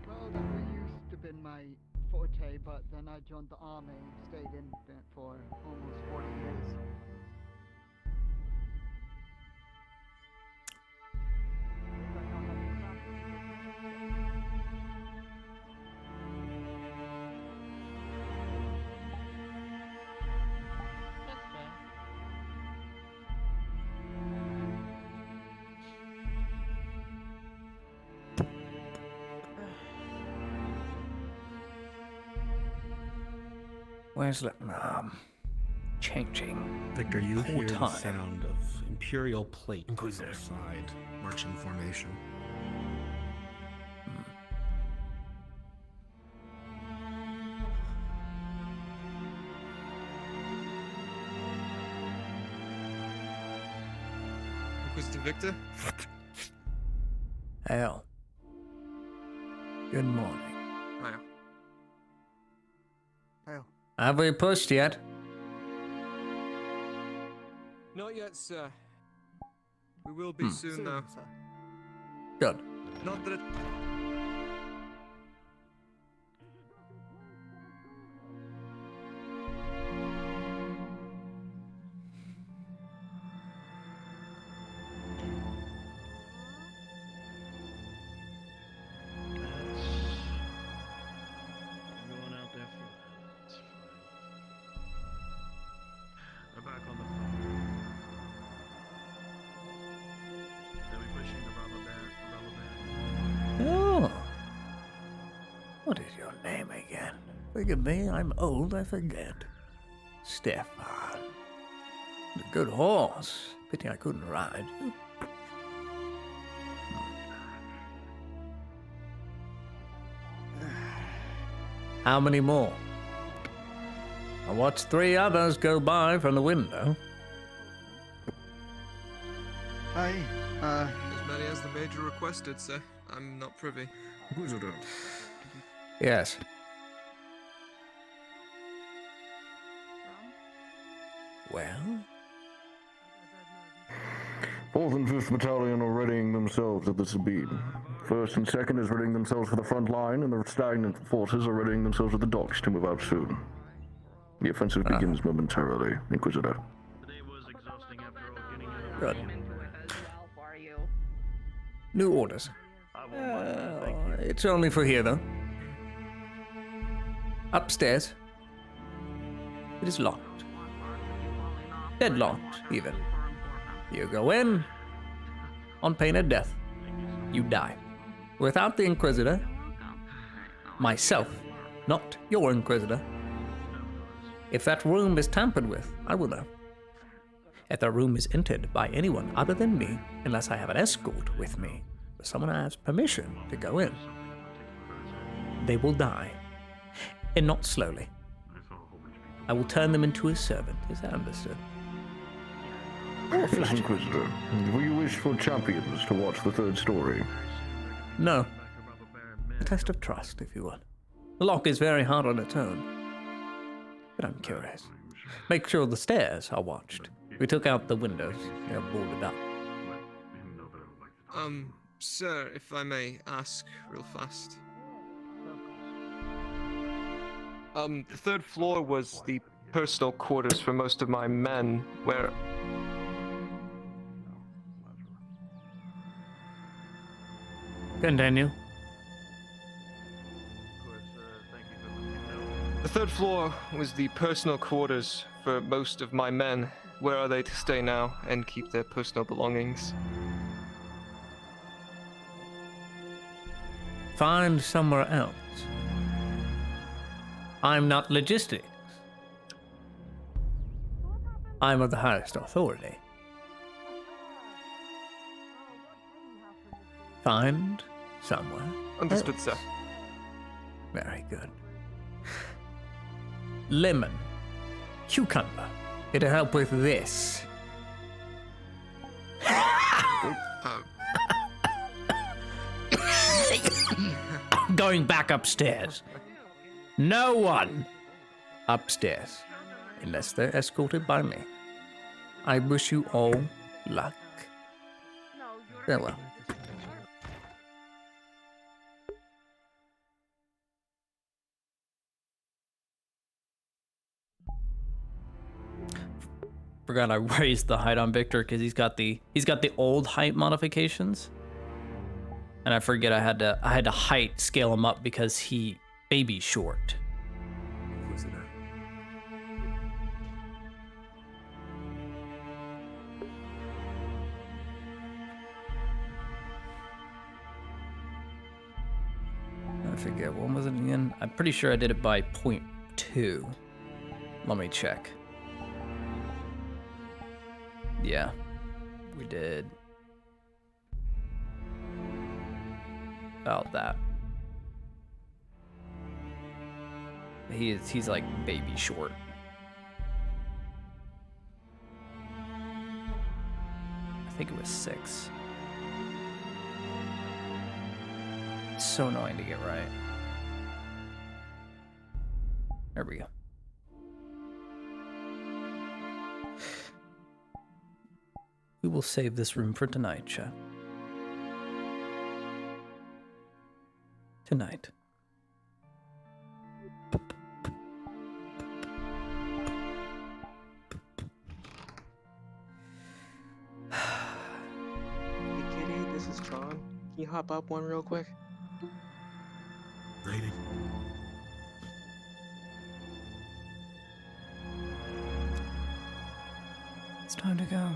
Well, that used to been my forte, but then I joined the army, stayed in it for almost 40 years. Where's the changing? Victor, you Full hear the time. sound of Imperial plate outside, marching formation. Inquisitor Victor? Hell. Good morning. Hiya. Hail. Have we pushed yet? Not yet, sir. We will be soon, though. Sir. Good. Not that it... Everyone out there for that. It's fine. We're back on the phone. They'll be pushing the rubber band. Oh. What is your name again? Forgive me, I'm old, I forget. Stefan. A good horse. Pity I couldn't ride you. How many more? I watched 3 others go by from the window. Aye, As many as the Major requested, sir. I'm not privy. Inquisitor. Yes. Well, 4th and 5th Battalion are readying themselves at the Sabine. 1st and 2nd is readying themselves for the front line, and the stagnant forces are readying themselves at the docks to move out soon. The offensive begins momentarily, Inquisitor. Good. New orders. It's only for here, though. Upstairs. It is locked. Deadlocked, even. You go in, on pain of death. You die. Without the Inquisitor, myself, not your Inquisitor. If that room is tampered with, I will know. If that room is entered by anyone other than me, unless I have an escort with me, or someone has permission to go in, they will die. And not slowly. I will turn them into a servant. Is that understood? Yes, Inquisitor. Will you wish for champions to watch the 3rd story? No. A test of trust, if you would. The lock is very hard on its own. But I'm curious. Make sure the stairs are watched. We took out the windows. They're boarded up. Sir, if I may ask real fast. The 3rd floor was the personal quarters for most of my men, where... Continue. The 3rd floor was the personal quarters for most of my men. Where are they to stay now and keep their personal belongings? Find somewhere else. I'm not logistics. I'm of the highest authority. Find somewhere. Understood, else. sir. Very good. Lemon. Cucumber. It'll help with this. Going back upstairs. No one upstairs, unless they're escorted by me. I wish you all luck. Farewell. Forgot I raised the height on Victor because he's got the old height modifications, and I forget I had to height scale him up because he baby short. I forget, what was it again? I'm pretty sure I did it by 0.2. Let me check. Yeah, we did about that. He's like baby short. I think it was 6. It's so annoying to get right. There we go. We will save this room for tonight, chat. Tonight. Hey kitty, this is John. Can you hop up one real quick? Lady. It's time to go.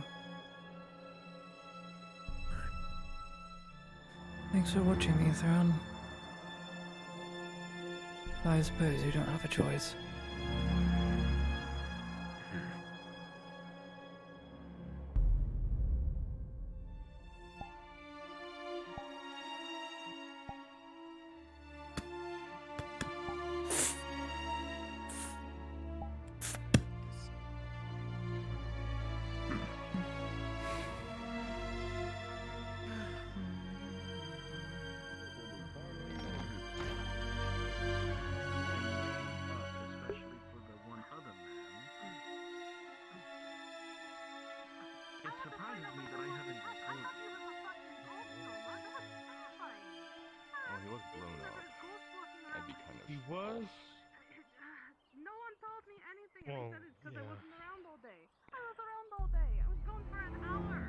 Thanks for watching me, Theron. I suppose you don't have a choice. surprises me that I haven't been told. Oh, he was blown up. I'd be kind of. He was? No one told me anything, and Well, they said it's because I yeah. wasn't around all day. I was around all day. I was gone for an hour.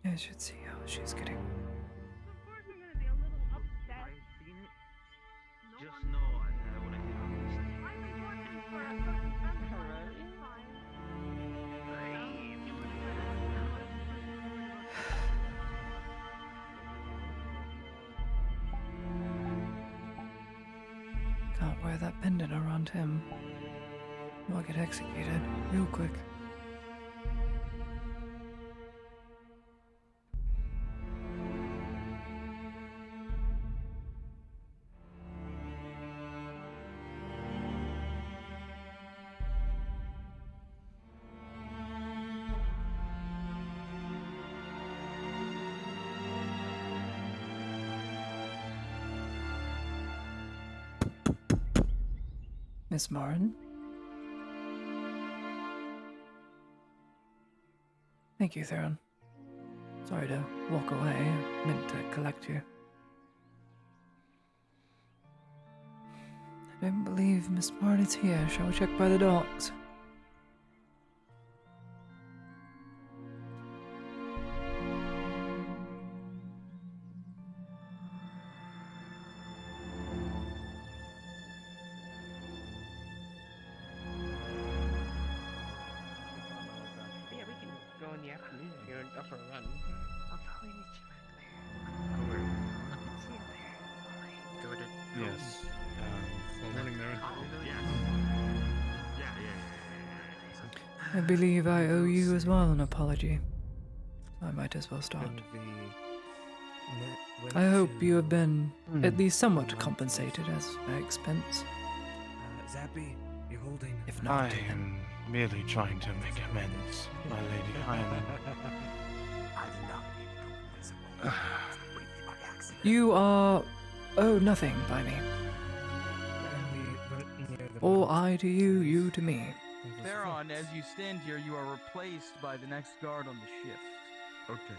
I should see how she's getting. Of course I'm gonna be a little upset. I've seen it. Just know I want to hit on this. I'm important for a certain friend of mine. It's fine. Can't wear that pendant around him. I'll get executed real quick. Miss Marin? Thank you, Theron. Sorry to walk away. I meant to collect you. I don't believe Miss Marin is here. Shall we check by the docks? Yeah, we can go in the afternoon if you're up for a run. I'll probably meet you back there. See you there. Alright. Go to. Yes. Morning, Mary. I believe I owe you as well an apology. I might as well start. I hope you have been at least somewhat compensated as my expense. Zappy, you're holding. If not, I am merely trying to make amends, my lady. I am. you are owe nothing by me. All I to you, you to me. Theron, as you stand here, you are replaced by the next guard on the shift. Okay.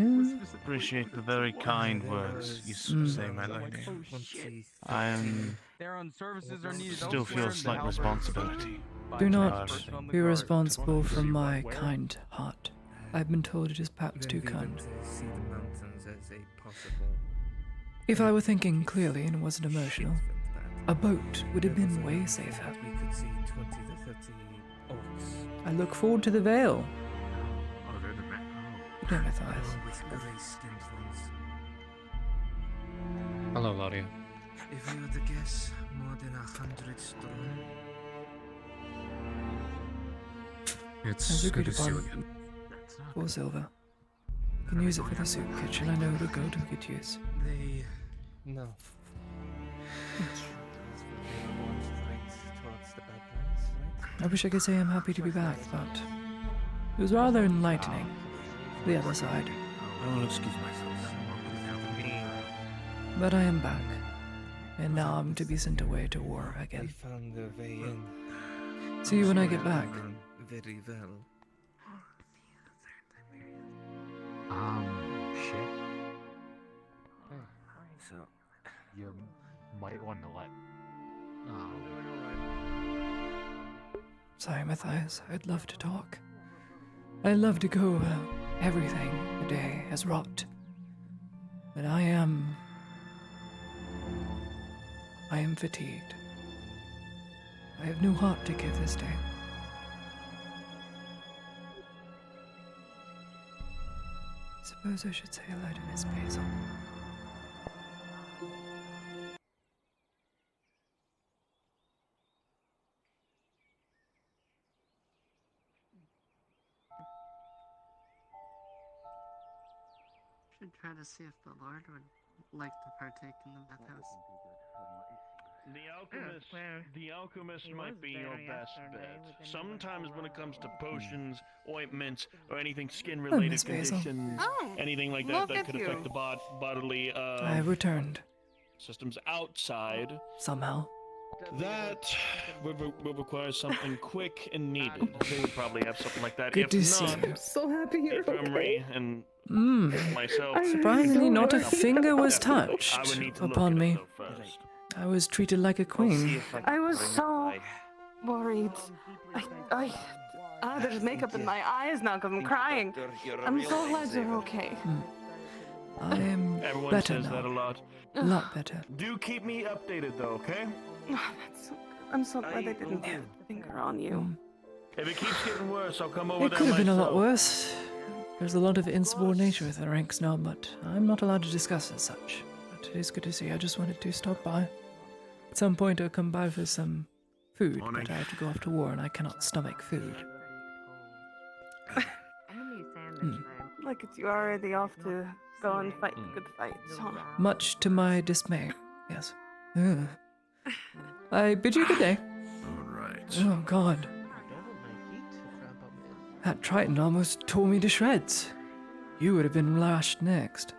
I appreciate the very kind words you say, my lady. I am. Theron, services are needed Still feel a elsewhere in the slight Halberd. responsibility. Do not Personal be responsible for my kind heart. I've been told it is perhaps too kind. See the mountains as a possible. If I were thinking clearly and wasn't emotional, a boat would have been way safer. We could see 20 to 30 orcs. I look forward to the Vale. Oh, they're the man. Good day, Matthias. With gray-skinned ones. Hello, Laudia. If you were to guess, more than 100 strong. As agreed upon, 4 silver. You can use it for the soup kitchen. I know it'll go to good use. They. No. I wish I could say I'm happy to be back, but it was rather enlightening. The other side. I will excuse myself. But I am back, and now I'm to be sent away to war again. Found their way in. See you when I get back. Very well. Shit. So, you might want to let. Sorry, Matthias. I'd love to talk. I'd love to go over everything the day has wrought. But I am fatigued. I have no heart to give this day. Suppose I should say hello to Miss Basil. Should try to see if the Lord would like to partake in the bathhouse. The alchemist might be your best bet. Sometimes when it comes to potions, ointments, or anything skin-related Miss Basil. conditions, Oh, anything like that look that at could you. affect the bodily I have returned. systems outside. Somehow. That will require something quick and needed. They would probably have something like that. Good if to not, see you. So happy you're if Emery and myself. Surprisingly, not a finger was I would touched need to look upon at me. it, though, first. I was treated like a queen. I was so worried. There's makeup in my eyes now because I'm crying. I'm so glad you're okay. I am Everyone better says now. that a lot. A lot better. Do keep me updated, though, okay? I'm so glad they didn't put the finger on you. If it keeps getting worse, I'll come over It there could have been a myself. lot worse. There's a lot of insubordination within the ranks now, but I'm not allowed to discuss as such. But it is good to see. I just wanted to stop by. At some point, I'll come by for some food, but I have to go off to war, and I cannot stomach food. Like it's you already off to go and fight the good fights, huh? Much to my dismay, yes. Ugh. I bid you good day. Alright. Oh, God. That Triton almost tore me to shreds. You would have been lashed next.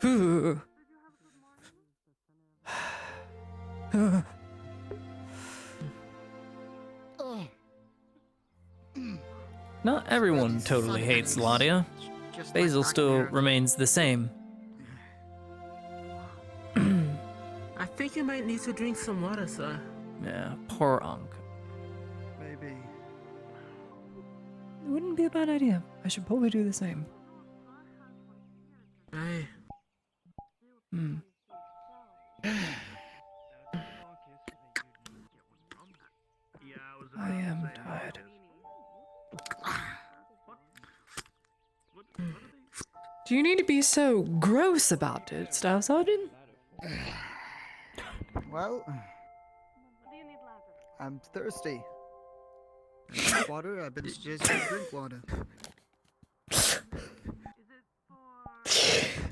Whew. Not everyone totally hates Ladia. Basil still remains the same. I think you might need to drink some water, sir. Yeah, poor Unc. Maybe. It wouldn't be a bad idea. I should probably do the same. Aye. I am tired. Do you need to be so gross about it, Staff Sergeant? Well, I'm thirsty. Water? I've been suggesting drink water.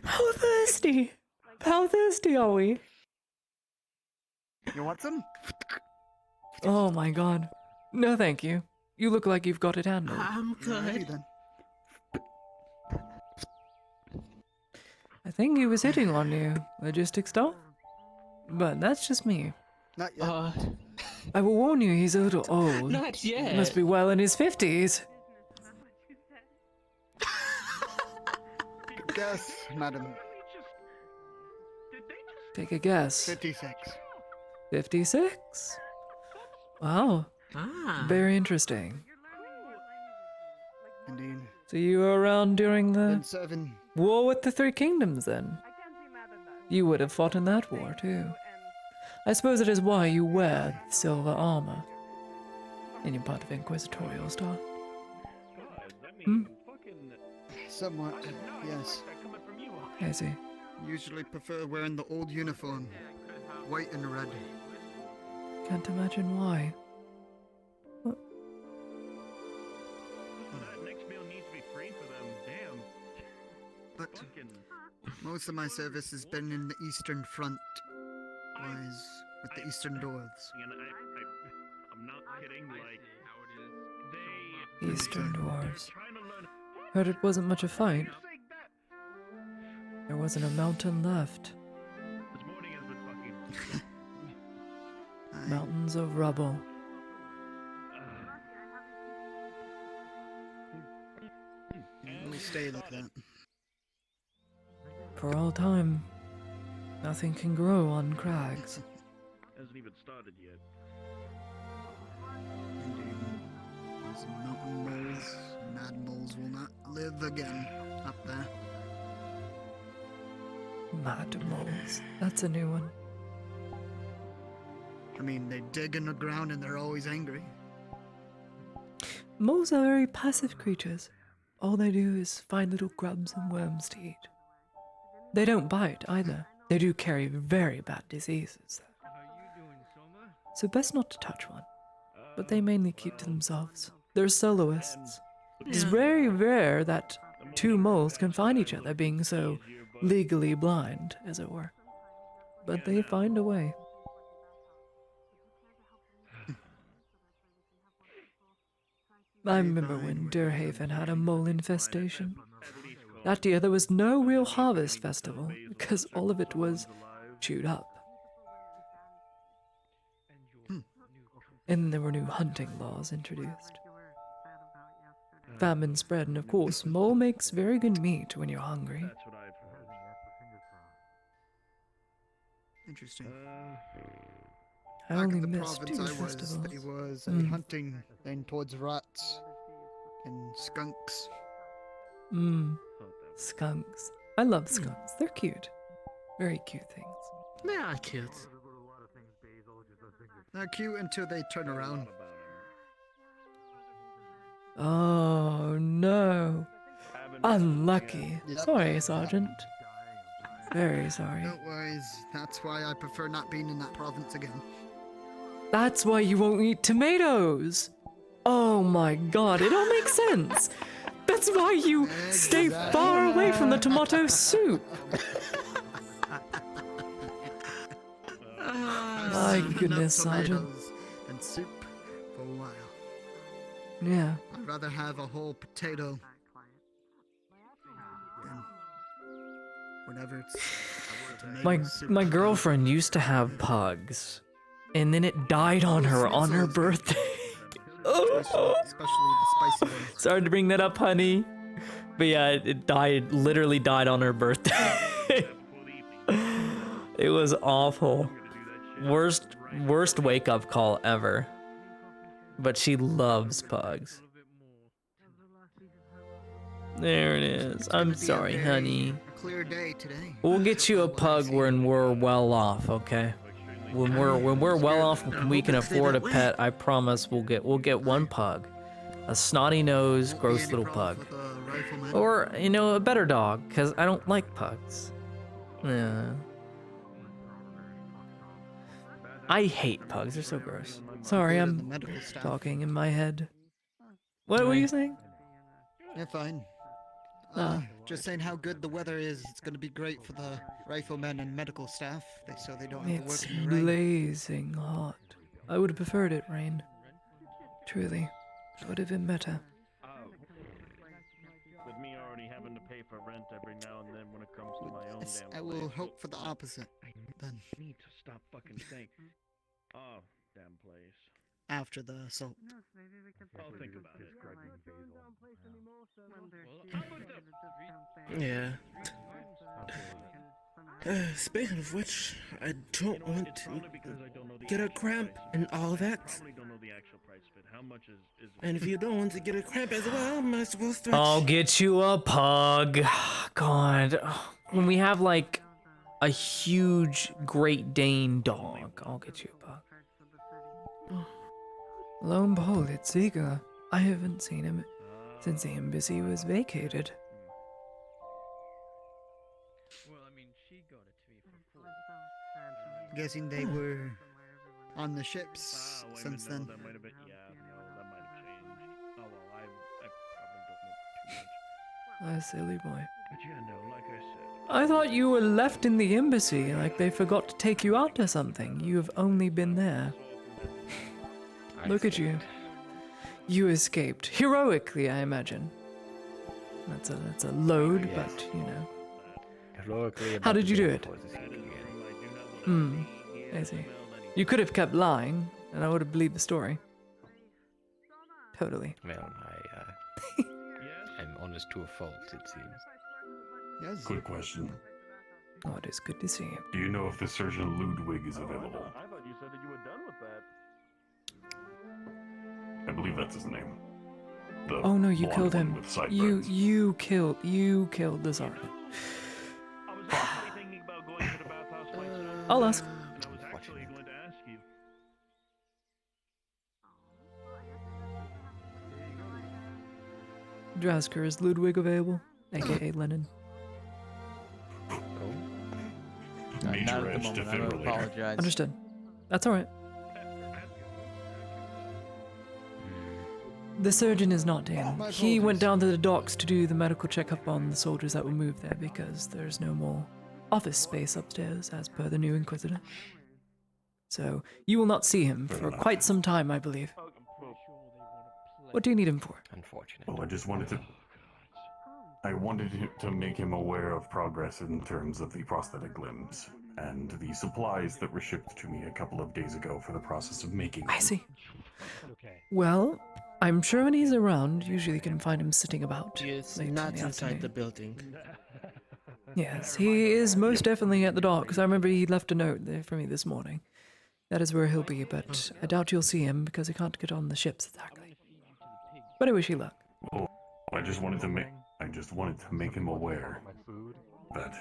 How thirsty? How thirsty are we? You want some? Oh my god. No thank you. You look like you've got it handled. I'm good. Then. I think he was hitting on you, logistic stuff. But that's just me. Not yet. I will warn you, he's a little old. Not yet. He must be well in his 50s. Guess, madam. Take a guess. 56. 56? Wow. Very interesting. Indeed. So you were around during the Been serving. War with the Three Kingdoms, then? You would have fought in that war, too. I suppose it is why you wear silver armor. In your part of Inquisitorial stuff. Somewhat, yes. I see. Usually prefer wearing the old uniform. White and red. Can't imagine why. That next meal needs to be free for them. Damn. But most of my service has been in the Eastern Front. Wise, with the Eastern Dwarves. I'm not kidding. Like Eastern Dwarves. Heard it wasn't much a fight. There wasn't a mountain left. this morning has been fucking. Mountains of rubble. It will stay like that. For all time, nothing can grow on crags. Hasn't even started yet. Those mountain moles, mad moles will not live again up there. Mad moles. That's a new one. I mean, they dig in the ground and they're always angry. Moles are very passive creatures. All they do is find little grubs and worms to eat. They don't bite either. They do carry very bad diseases, though. So best not to touch one. But they mainly keep to themselves. They're soloists. It's very rare that two moles can find each other, being so legally blind, as it were. But they find a way. I remember when Durhaven had a mole infestation. That year there was no real harvest festival because all of it was chewed up And there were new hunting laws introduced. Famine spread, and of course, mole makes very good meat when you're hungry. That's what I've heard. Interesting. I Back only at the missed province 2 I was, festivals. there was a Mm. hunting thing towards rats and skunks. Skunks. I love skunks. They're cute. Very cute things. They are cute. They're cute until they turn around. Oh no. Unlucky. Yep. Sorry, Sergeant. Very sorry. Don't worry, that's why I prefer not being in that province again. That's why you won't eat tomatoes. Oh my god, it all makes sense. That's why you stay far away from the tomato soup. My goodness, Sergeant. And soup for a while. Yeah. I'd rather have a whole potato than whatever it's. My girlfriend used to have pugs, and then it died on her birthday. Especially the spicy ones. Sorry to bring that up, honey. But yeah, it literally died on her birthday. It was awful. Worst wake up call ever. But she loves pugs. There it is. I'm sorry, honey. Clear day today. We'll get you a pug when we're well off, okay? When we're well off and we can afford a pet, I promise we'll get one pug. A snotty-nosed, gross little pug. Or, you know, a better dog, because I don't like pugs. Yeah. I hate pugs, they're so gross. Sorry, I'm talking in my head. What were you saying? Yeah, fine. Just saying how good the weather is. It's going to be great for the riflemen and medical staff, so they don't have to It's work in the rain. blazing hot. I would have preferred it rain. Truly, it would have been better. With me already having to pay for rent every now and then when it comes to my own Yes, damn I will hope for the opposite. Then, I need to stop fucking saying. Oh, damn place. after the assault. I'll think about it. Yeah. Speaking of which, I don't want to get a cramp and all that. And if you don't want to get a cramp as well, might as well stretch. I'll get you a pug. God. When we have like a huge Great Dane dog, I'll get you a pug. Lo and behold, it's Ziegler. I haven't seen him since the embassy was vacated. Guessing they were on the ships since then. That might have been, yeah, no, that might have changed. Oh well, I probably don't know too much. Silly boy. But yeah, no, like I said. I thought you were left in the embassy, like they forgot to take you out to something. You have only been there. Look at you. You escaped. Heroically, I imagine. That's a load, but you know. Heroically. How did you do it? I see. You could have kept lying, and I would have believed the story. Totally. Well, I'm honest to a fault, it seems. Yes. Quick question. Oh, it is good to see you. Do you know if the Surgeon Ludwig is available? I thought you said that you were done with that. I believe that's his name. The Oh no, you blonde killed one him. with sideburns. You killed the sergeant. I was actually thinking about going to the bathhouse myself. I'll ask. And I was actually going to ask you. Drasker, is Ludwig available? AKA Lenin. Major not at the edge moment. I defibrillator. apologize. Understood. That's alright. The surgeon is not in. My He went apologies. down to the docks to do the medical checkup on the soldiers that were moved there because there's no more office space upstairs, as per the new Inquisitor. So, you will not see him for quite some time, I believe. What do you need him for? Unfortunate. Well, I wanted to make him aware of progress in terms of the prosthetic limbs. and the supplies that were shipped to me a couple of days ago for the process of making them. I see. Well, I'm sure when he's around, usually you can find him sitting about. He is late in not the inside the afternoon. building. Yes, he is most definitely at the docks. I remember he left a note there for me this morning. That is where he'll be, but I doubt you'll see him because he can't get on the ships exactly. But I wish you luck. Well, I just wanted to make him aware that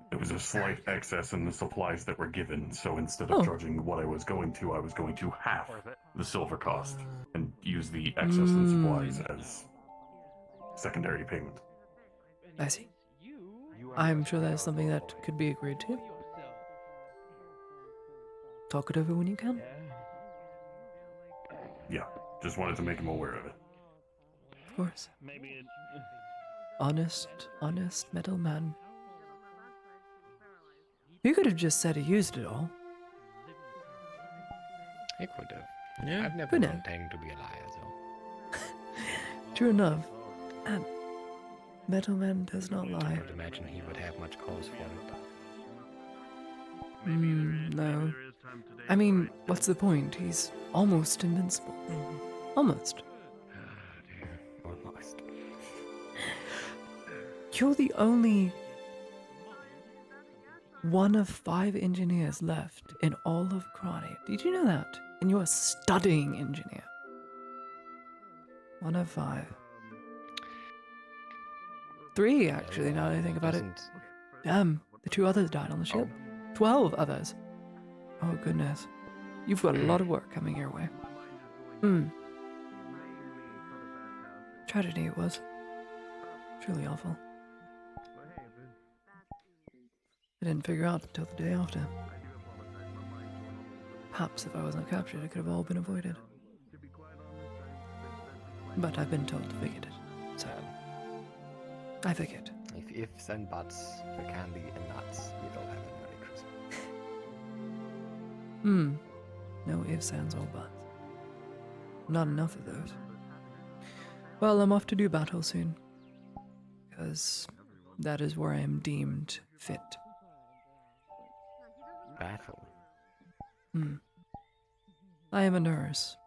there was a slight excess in the supplies that were given, so instead of charging what I was going to half the silver cost and use the excess in supplies as secondary payment. I see. I'm sure that is something that could be agreed to. Talk it over when you can. Yeah, just wanted to make him aware of it. Of course. Maybe it. Honest metal man. You could have just said he used it all. He could have. Yeah, I've never could known have. Tang to be a liar, though. True enough. And metal man does not I lie. don't imagine he would have much cause for it. No. I mean, what's the point? He's almost invincible. Almost. Almost. You're the only one of 5 engineers left in all of Crony. Did you know that? And you're a studying engineer. 1 of 5. 3, actually, now that I think about it. Damn, the 2 others died on the ship. 12 others. Oh, goodness. You've got a lot of work coming your way. Tragedy it was. Truly awful. I didn't figure out until the day after. Perhaps if I wasn't captured, it could have all been avoided. But I've been told to forget it, so I forget. If ifs and buts for candy and nuts, we don't have a Merry Christmas. No ifs, ands, or buts. Not enough of those. Well, I'm off to do battle soon. Because that is where I am deemed fit. Battle? I am a nurse.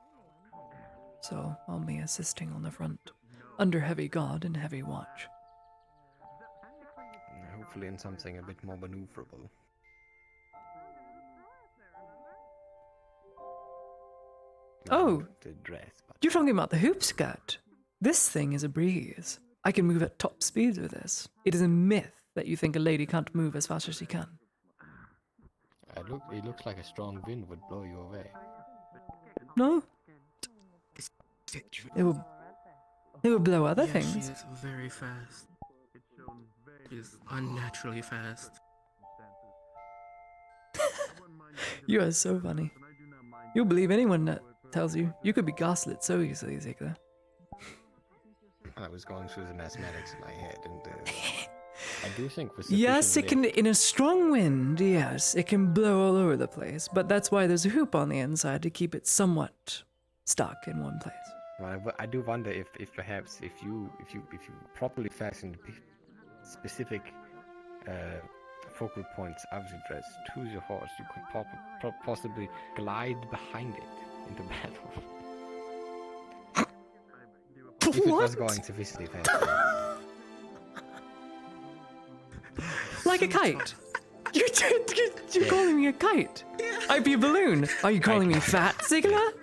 So I'll be assisting on the front. Under heavy guard and heavy watch. Hopefully in something a bit more maneuverable. Oh! The dress, but You're talking about the hoop skirt. This thing is a breeze. I can move at top speeds with this. It is a myth that you think a lady can't move as fast as she can. it looks like a strong wind would blow you away. No? It would blow other things. She is very fast. She is unnaturally fast. You are so funny. You'll believe anyone that tells you. You could be gaslit so easily, Ziegler. I was going through the mathematics in my head, and I do think with Yes, it sufficient can, in a strong wind, yes, it can blow all over the place, but that's why there's a hoop on the inside to keep it somewhat stuck in one place. Well, I do wonder if perhaps if you properly fasten specific focal points of the dress to the horse, you could possibly glide behind it into battle. If it was going sufficiently fast. Like a kite. You're calling me a kite. I'd be a balloon. Are you calling me fat, Ziegler?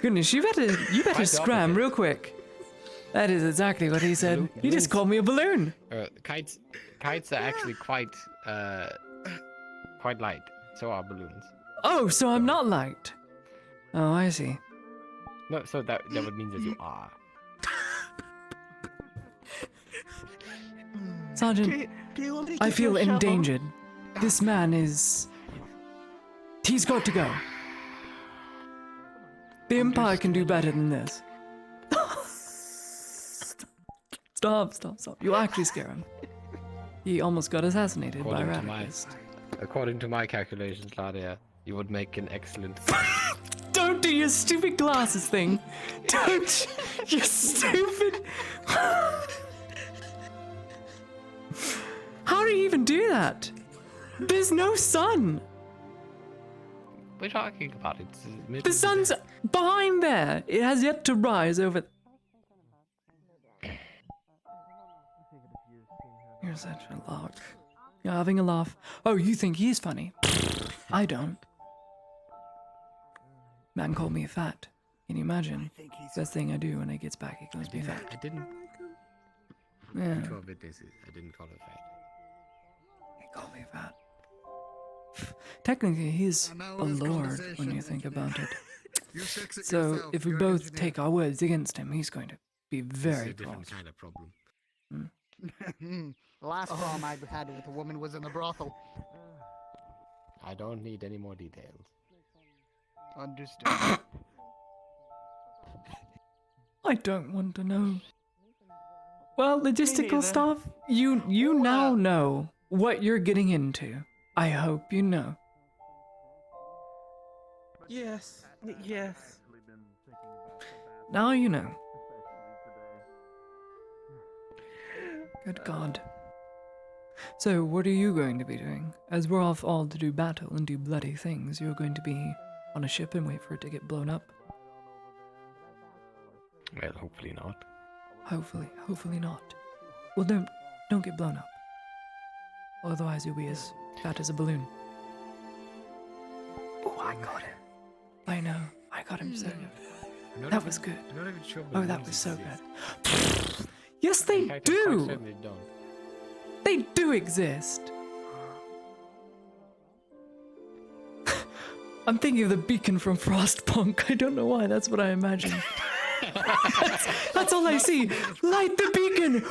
Goodness, you better Quite scram real quick. That is exactly what he said. He just called me a balloon. Kites are actually quite light. So are balloons. Oh, so I'm not light. Oh, I see. No, so that would mean that you are. Sergeant, I feel endangered. This man is... He's got to go. The Empire can do better than this. Stop. You'll actually scare him. He almost got assassinated by a radicalist. According to my calculations, Ladia, you would make an excellent... Don't do your stupid glasses thing. Don't. You stupid... How do you even do that. There's no sun. We're talking about it. The sun's behind there. It has yet to rise over. You're such a lark. You're having a laugh. Oh, you think he's funny? I don't. Man called me fat. Can you imagine? Best thing I do when I gets back, he calls me fat. I didn't. Yeah. Which of it is it? I didn't call it fat. He called me fat. Technically, he's a lord when you think about it. So if we both take our words against him, he's going to be very It's a different cross. kind of problem. Last problem I had with a woman was in the brothel. I don't need any more details. Understood. I don't want to know. Well, logistical stuff, you now know what you're getting into. I hope you know. Yes. Yes. Now you know. Good God. So, what are you going to be doing? As we're off all to do battle and do bloody things, you're going to be on a ship and wait for it to get blown up? Well, hopefully not. Hopefully not. Well, don't get blown up. Otherwise you'll be as fat as a balloon. Oh, I got it. I know. I got him so good. That was good. I'm not even sure. Oh, that was so good. Yes, they do. Certainly don't. They do exist. I'm thinking of the beacon from Frostpunk. I don't know why. That's what I imagine. That's all I see. Light the beacon.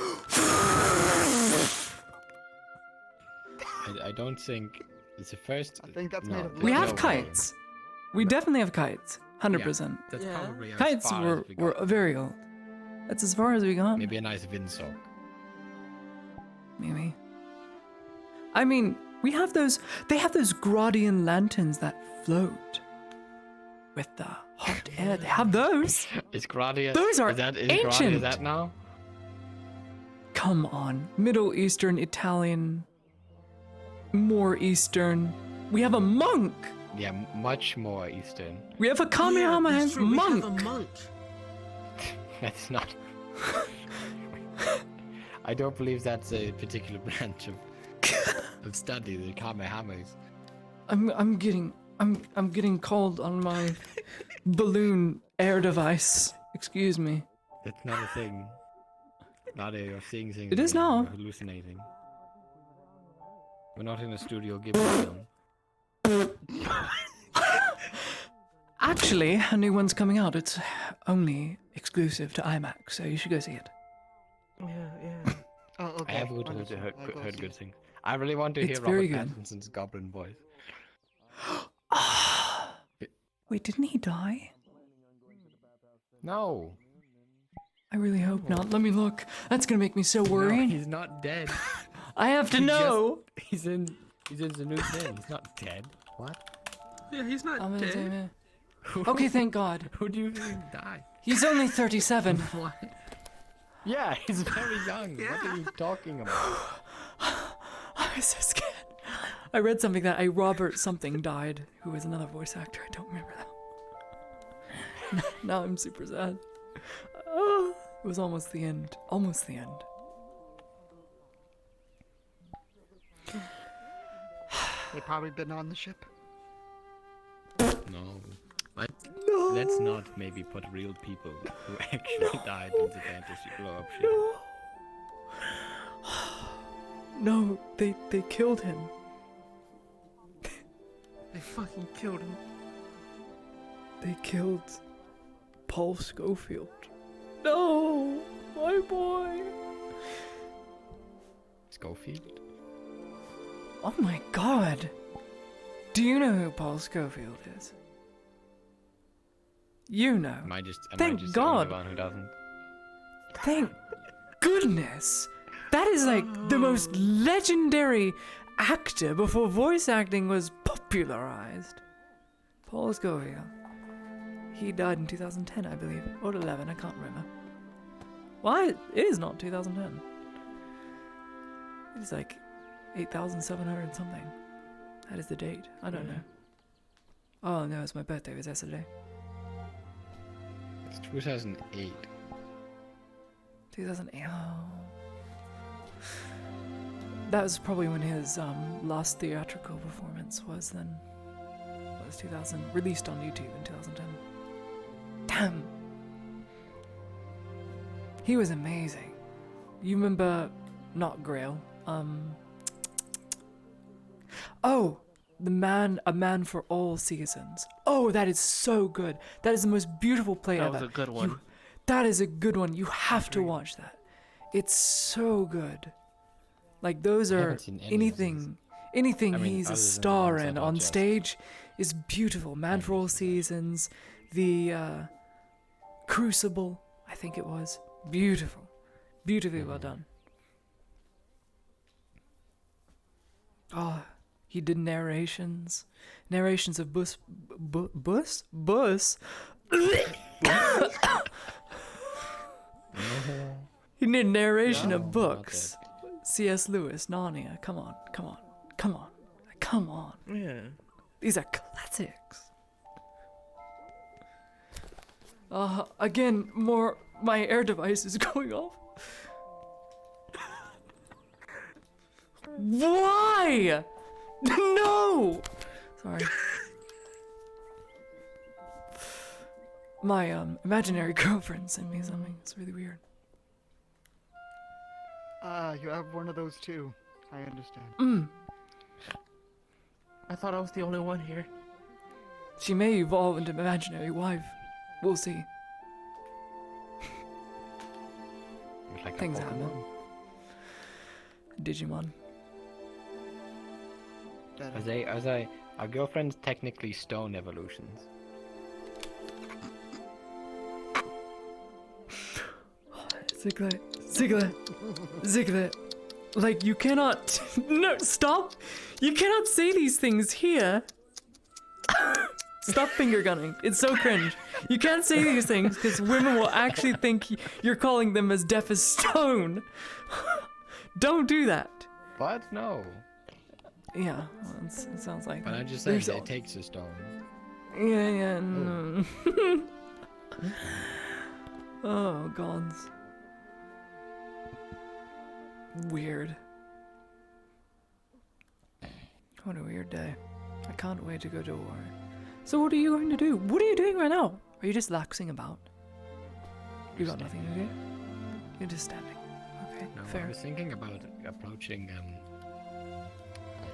I don't think it's the first. I think that's made of We wood. have kites. We definitely have kites. 100%. That's probably as Kites far were as we got. very old. That's as far as we got. Maybe a nice windsock. Maybe. I mean, we have those. They have those Gradian lanterns that float with the hot air. They have those. Is Gradia? Those are is Gradia ancient. that now? Come on, Middle Eastern, Italian, more Eastern. We have a monk. Yeah, much more Eastern. We have a Kamehameha monk. We have a monk. That's not. I don't believe that's a particular branch of study. The Kamehamehas. I'm getting called on my balloon air device. Excuse me. That's not a thing. Not a you're seeing things. It is and now. you're hallucinating. We're not in a studio giving film. Actually, a new one's coming out. It's only exclusive to IMAX, so you should go see it. Yeah. Oh, okay. I have heard good things. I really want to It's hear very Robert good. Pattinson's Goblin voice. Wait, didn't he die? No. I really hope not. Let me look. That's gonna make me so worried. No, he's not dead. I have to know. He's in the new thing. He's not dead. What? Yeah, he's not I'm gonna dead. say that. Okay, thank God. Who do you think died? He's only 37. What? Yeah, he's very young. What are you talking about? I was so scared. I read something that Robert something died, who was another voice actor. I don't remember that. Now I'm super sad. It was almost the end. Almost the end. They've probably been on the ship. No. Let's not maybe put real people who actually died in the fantasy blow-up ship. No, they killed him. They fucking killed him. They killed Paul Schofield. No, my boy. Schofield? Oh my God. Do you know who Paul Schofield is? You know. Am I just Thank the God. only one who doesn't? Thank goodness. That is like the most legendary actor before voice acting was popularized. Paul Schofield. He died in 2010, I believe. Or 11, I can't remember. Why? It is not 2010. It's like 8,700 something. That is the date. I don't know. Oh no, it's my birthday. It was yesterday. It's 2008. 2008. Oh. That was probably when his last theatrical performance was then. Was 2000. Released on YouTube in 2010. Damn! He was amazing. You remember... Not Grail. Oh! A Man for All Seasons. Oh, that is so good. That is the most beautiful play That ever. was a good one. That is a good one. You have to watch that. It's so good. Like those are anything he's a star in on stage is beautiful. Man for All Seasons, the Crucible, I think it was. Beautiful. Beautifully well done. Oh, he did narrations of Bus. He did narration of books. C.S. Lewis, Narnia. Come on. Yeah. These are classics. Again, my air device is going off. Why? No! Sorry. My imaginary girlfriend sent me something. It's really weird. You have one of those too. I understand. I thought I was the only one here. She may evolve into an imaginary wife. We'll see. Like Things happen. Digimon. Are girlfriends technically stone evolutions? Ziggler. Like, you cannot... No, stop! You cannot say these things here! Stop finger gunning. It's so cringe. You can't say these things because women will actually think you're calling them as deaf as stone. Don't do that. What? No. Yeah, well, it sounds like... But I just said it takes a stone. Yeah, no. Oh, gods. Weird. What a weird day. I can't wait to go to war. So what are you going to do? What are you doing right now? Are you just laxing about? You got nothing to do? You're just standing. Okay, No, fair. I was thinking about approaching my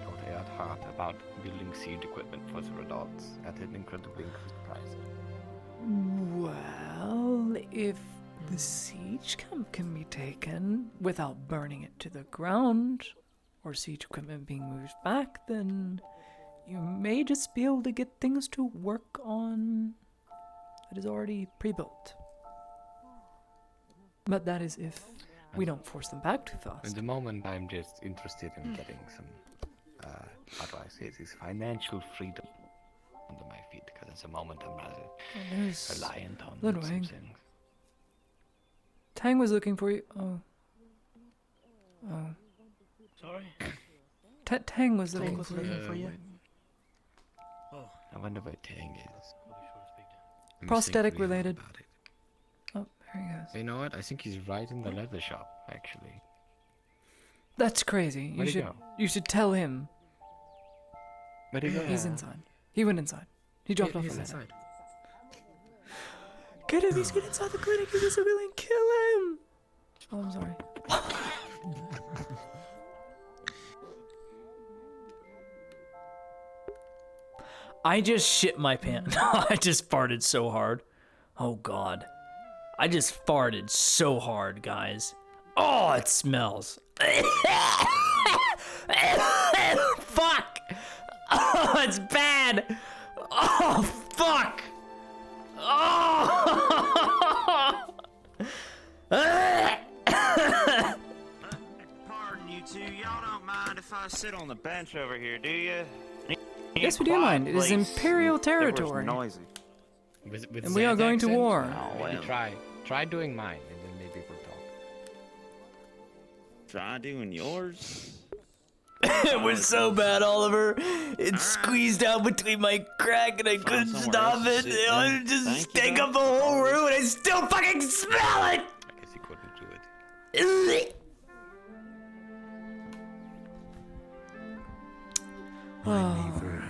daughter at heart about building siege equipment for the adults at an incredibly increased price. Well, if the siege camp can be taken without burning it to the ground, or siege equipment being moved back, then you may just be able to get things to work on that is already pre-built. But that is if we don't force them back too fast. At the moment, I'm just interested in getting some, how do I say this, financial freedom under my feet, because at the moment I'm rather reliant on some Ludwig. things. Tang was looking for you. Oh. Sorry? Tang was Tang looking was for looking you. for you. Oh. I wonder where Tang is. I'm Prosthetic thinking related. about it. Oh, there he goes. You know what? I think he's right in the leather shop, actually. That's crazy. Where'd he go? You should tell him. Where'd he go? He's inside. He went inside. He dropped off He's a letter. inside. Get him! He's getting inside the clinic. He's a civilian. Kill him! Oh, I'm sorry. I just shit my pants. I just farted so hard. Oh god. I just farted so hard, guys. Oh, it smells. Fuck! Oh, it's bad! Oh, fuck! Oh! Pardon you two, y'all don't mind if I sit on the bench over here, do you? Yes, we do mind. It is Imperial territory. And we are going to war. Maybe try doing mine, and then maybe we'll talk. Try doing yours? It was so bad, Oliver. It squeezed out between my crack and I couldn't stop it. It wanted to just stink up the whole room and I still fucking smell it! I guess he couldn't do it. My neighbor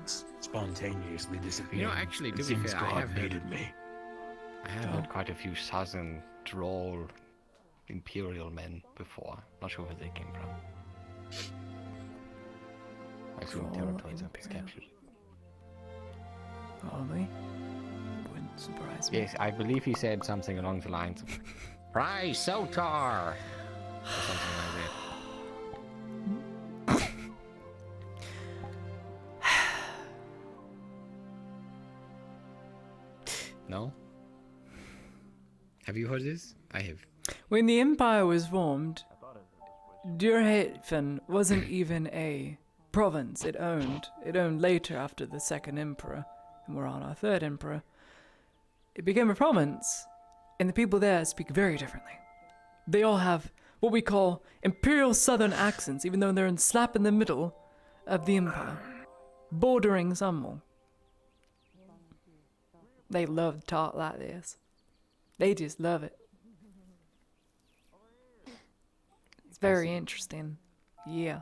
spontaneously disappeared. You know, actually, to be Seems fair, I God have heard hated me. I have heard quite a few southern drawl imperial men before. Not sure where they came from. I assume territories have been captured. Probably. Wouldn't surprise me. Yes, I believe he said something along the lines of Fry Sotar! Or something like that. No? Have you heard this? I have. When the Empire was formed, Durhaven wasn't even a province it owned. It owned later after the second emperor, and we're on our third emperor. It became a province, and the people there speak very differently. They all have what we call imperial southern accents, even though they're slap in the middle of the empire, bordering somewhere. They love to talk like this. They just love it. It's very interesting. Yeah.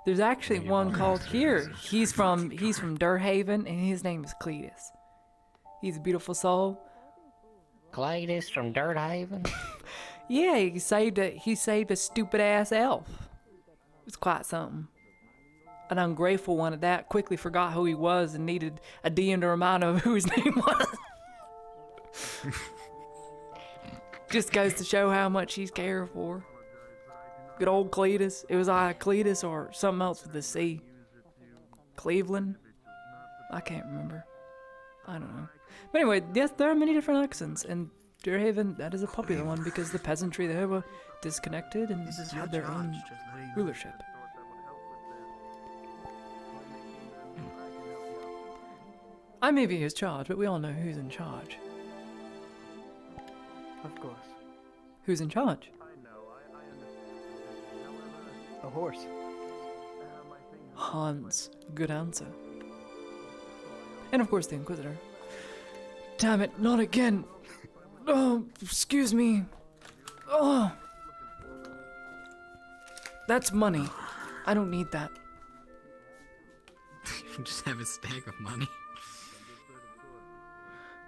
There's actually one called here. He's from Durhaven, and his name is Cletus. He's a beautiful soul. Cletus from Durhaven? Yeah, he saved a stupid ass elf. It was quite something. An ungrateful one at that. Quickly forgot who he was and needed a DM to remind him of who his name was. Just goes to show how much he's cared for. Good old Cletus. It was either Cletus or something else with a C. Cleveland? I can't remember. I don't know. But anyway, yes, there are many different accents, and Durhaven, that is a popular one because the peasantry there were disconnected and had their own rulership. I may be his charge, but we all know who's in charge. Of course. Who's in charge? A horse. Hans. Good answer. And of course the Inquisitor. Damn it, not again! Oh, excuse me. Oh! That's money. I don't need that. Just have a stack of money.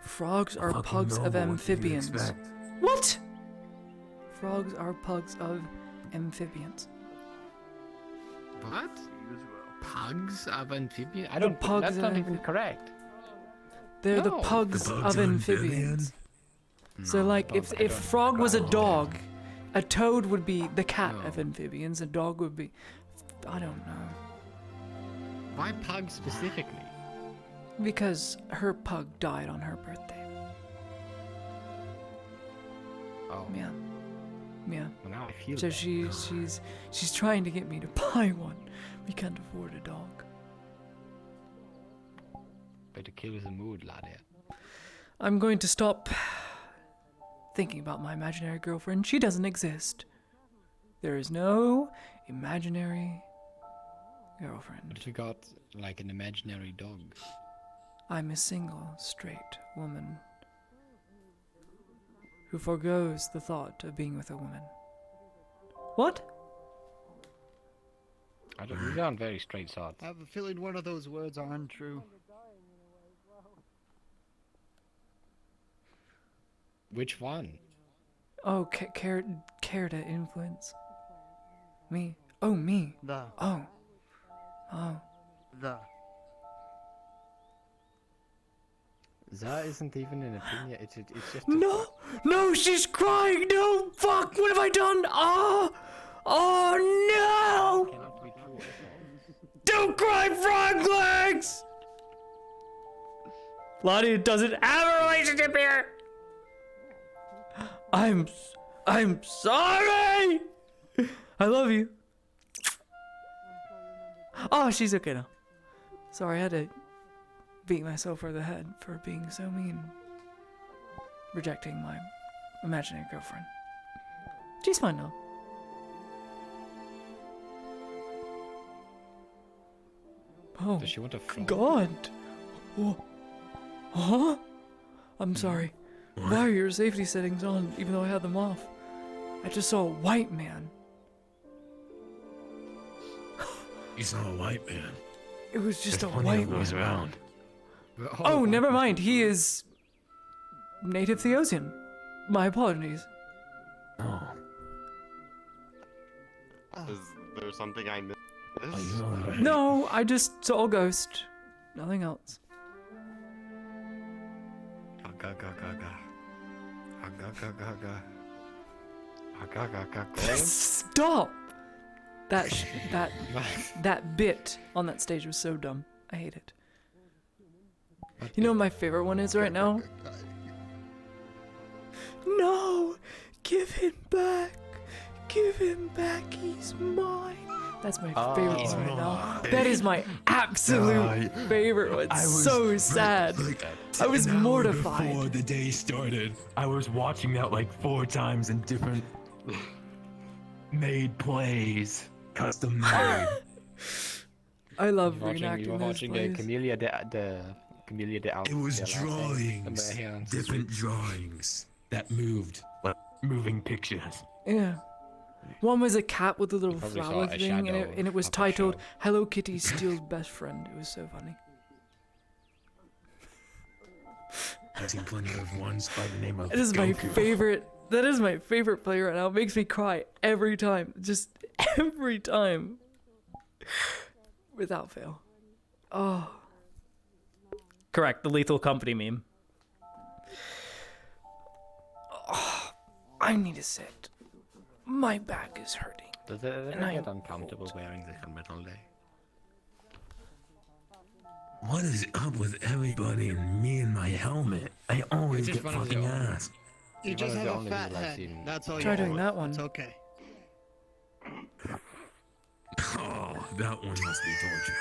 Frogs are Fucking pugs of noble, what did you amphibians. expect? What? Frogs are pugs of amphibians. What? Pugs of amphibians? I The don't. pugs That's of not even correct. They're the No. pugs The of pugs of amphibians. So like if frog was a dog, a toad would be the cat of amphibians, a dog would be, I don't know. Why pugs specifically? Because her pug died on her birthday. Oh. Yeah. Yeah. Well, now I feel So bad. she's trying to get me to buy one. We can't afford a dog. Better kill the mood, laddie. I'm going to stop thinking about my imaginary girlfriend. She doesn't exist. There is no imaginary girlfriend. But if you got like an imaginary dog. I'm a single, straight woman who forgoes the thought of being with a woman. What? I don't. These aren't very straight thoughts. I have a feeling one of those words are untrue. Which one? Oh, care to influence me? Oh, me. The. Oh. Oh. The. That isn't even an opinion. It's just. No! No, she's crying! No! Fuck! What have I done? Oh! Oh no! Don't cry, frog legs! Lottie doesn't have a relationship here! I'm sorry! I love you. Oh, she's okay now. Sorry, I had to beat myself over the head for being so mean. Rejecting my imaginary girlfriend. She's fine now. Oh, Does she want a frog? God. Oh. Huh? I'm sorry. Why are your safety settings on, even though I had them off? I just saw a white man. You saw a white man. It was just There's a plenty white of those man. around. Oh, never mind. He is native Theosian. My apologies. Oh. Is there something I missed? No, I just saw a ghost. Nothing else. Stop! That bit on that stage was so dumb. I hate it. You know what my favorite one is right now? No! Give him back! Give him back, he's mine! That's my favorite one right now. That is my absolute favorite one. It's so sad. I was mortified. Before the day started, I was watching that like 4 times in different made plays, custom made. I love You reenacting were those watching plays. Camellia the It was drawings, different drawings that moved, like moving pictures. Yeah. One was a cat with a little probably flower saw a thing, shadow and it was of a titled shadow. Hello Kitty Steele's Best Friend. It was so funny. I've seen plenty of ones by the name of It is my Goku. favorite. That is my favorite play right now. It makes me cry every time. Just every time. Without fail. Oh. Correct, the Lethal Company meme. Oh, I need to sit. My back is hurting. Does it ever And I get am uncomfortable wearing the helmet all day? What is up with everybody and me and my helmet? I always It's get just one of fucking the- asked. You One just of have the a only fat people I've head. seen. That's all Try you doing have. that one. It's okay. Oh, that one must be torture.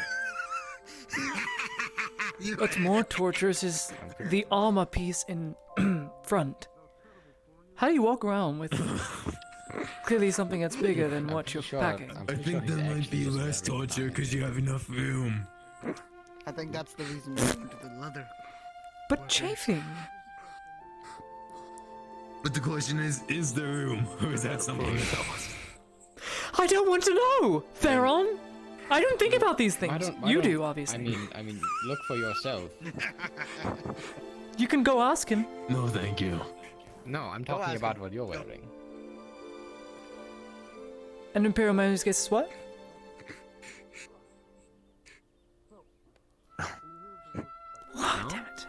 What's more torturous is the armor piece in front. How do you walk around with clearly something that's bigger than what you're packing? I think that might be less torture because you have enough room. I think that's the reason you went to the leather. But chafing. But the question is there room? Or is that something else? I don't want to know, Theron. I don't think about these things. You do, obviously. I mean, look for yourself. You can go ask him. No, thank you. No, I'm talking about what you're wearing. An Imperial Manus guesses what? Oh, damn it.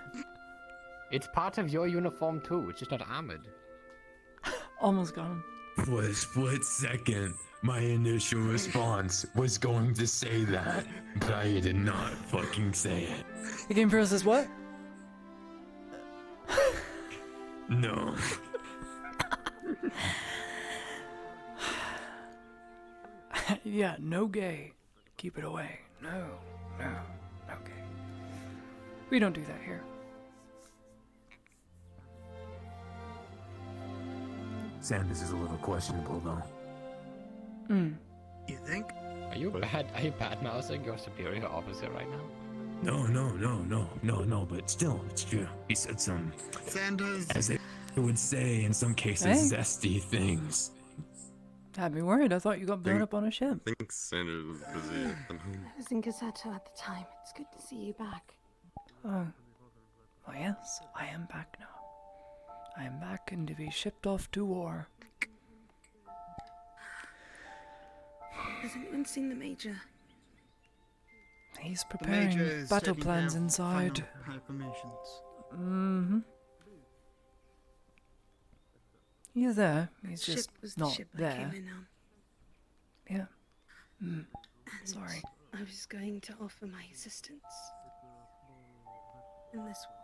It's part of your uniform too. It's just not armored. Almost got him. For a split second, my initial response was going to say that, but I did not fucking say it. The Game Pro says what? No. Yeah, no gay. Keep it away. No gay. We don't do that here. Sanders is a little questionable, though. You think? Are you bad mouthing your superior officer right now? No, but still, it's true. He said some, Sanders. as they would say in some cases, Hey. zesty things. Had me worried. I thought you got blown up on a ship. I think Sanders was busy at home. I was in Gazzetto at the time. It's good to see you back. Oh. Well, yes, I am back now. I am back and to be shipped off to war. Has anyone seen the Major? He's The Major preparing is battle setting plans down inside. final proclamations. Mm-hmm. He's there. He's Ship just was the not ship I there. came in on. Yeah. And Sorry. I was going to offer my assistance in this war.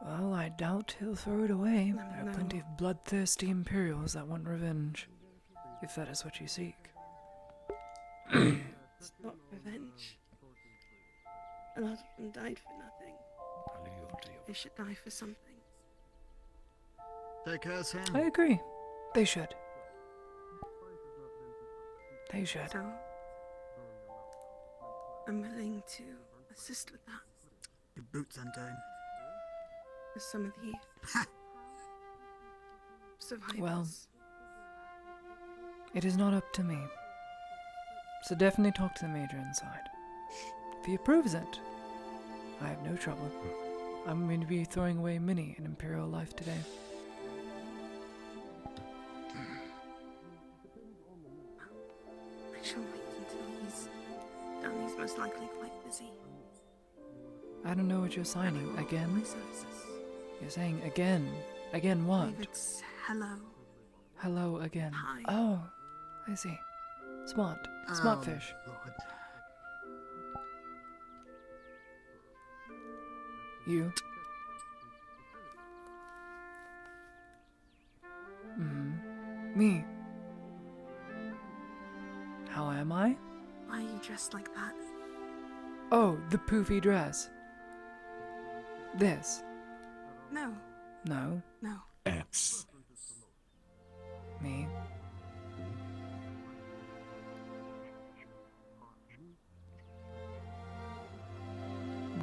Well, I doubt he'll throw it away. No, There are no. plenty of bloodthirsty Imperials that want revenge, if that is what you seek. It's not revenge. A lot of them died for nothing. They should die for something. Take care, Sam. I agree. They should. They should. So, I'm willing to assist with that. Your boots undone. With some of the survivors. Well, it is not up to me. So definitely talk to the Major inside. If he approves it, I have no trouble. I'm going to be throwing away many an Imperial life today. I shall wait until he's done. He's most likely quite busy. I don't know what you're signing. Again? My services. You're saying again. Again what? I believe it's hello. Hello again. Hi. Oh, I see. Smart. Smart fish. Lord. You? Me? How am I? Why are you dressed like that? Oh, the poofy dress. This? No. No. No. X. Me?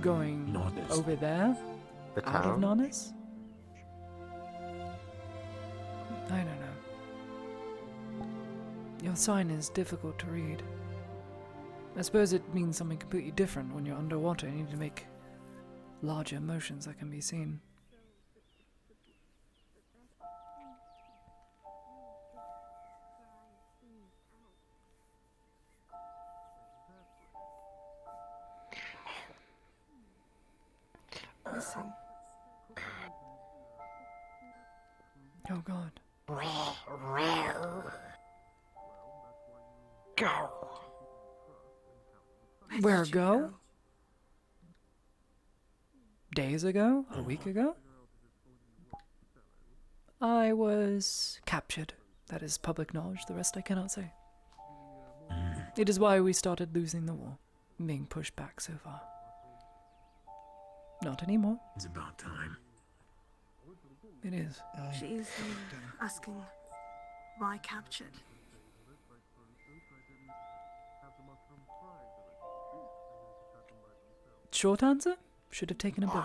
Going Nonus. over there? The Out of town? Nonus? I don't know. Your sign is difficult to read. I suppose it means something completely different when you're underwater. You need to make larger motions that can be seen. Listen. Oh God. Go. Where go? Days ago? A week ago? I was captured. That is public knowledge. The rest I cannot say. It is why we started losing the war. Being pushed back so far. Not anymore. It's about time. It is. She's asking why captured. Short answer? Should have taken a boat.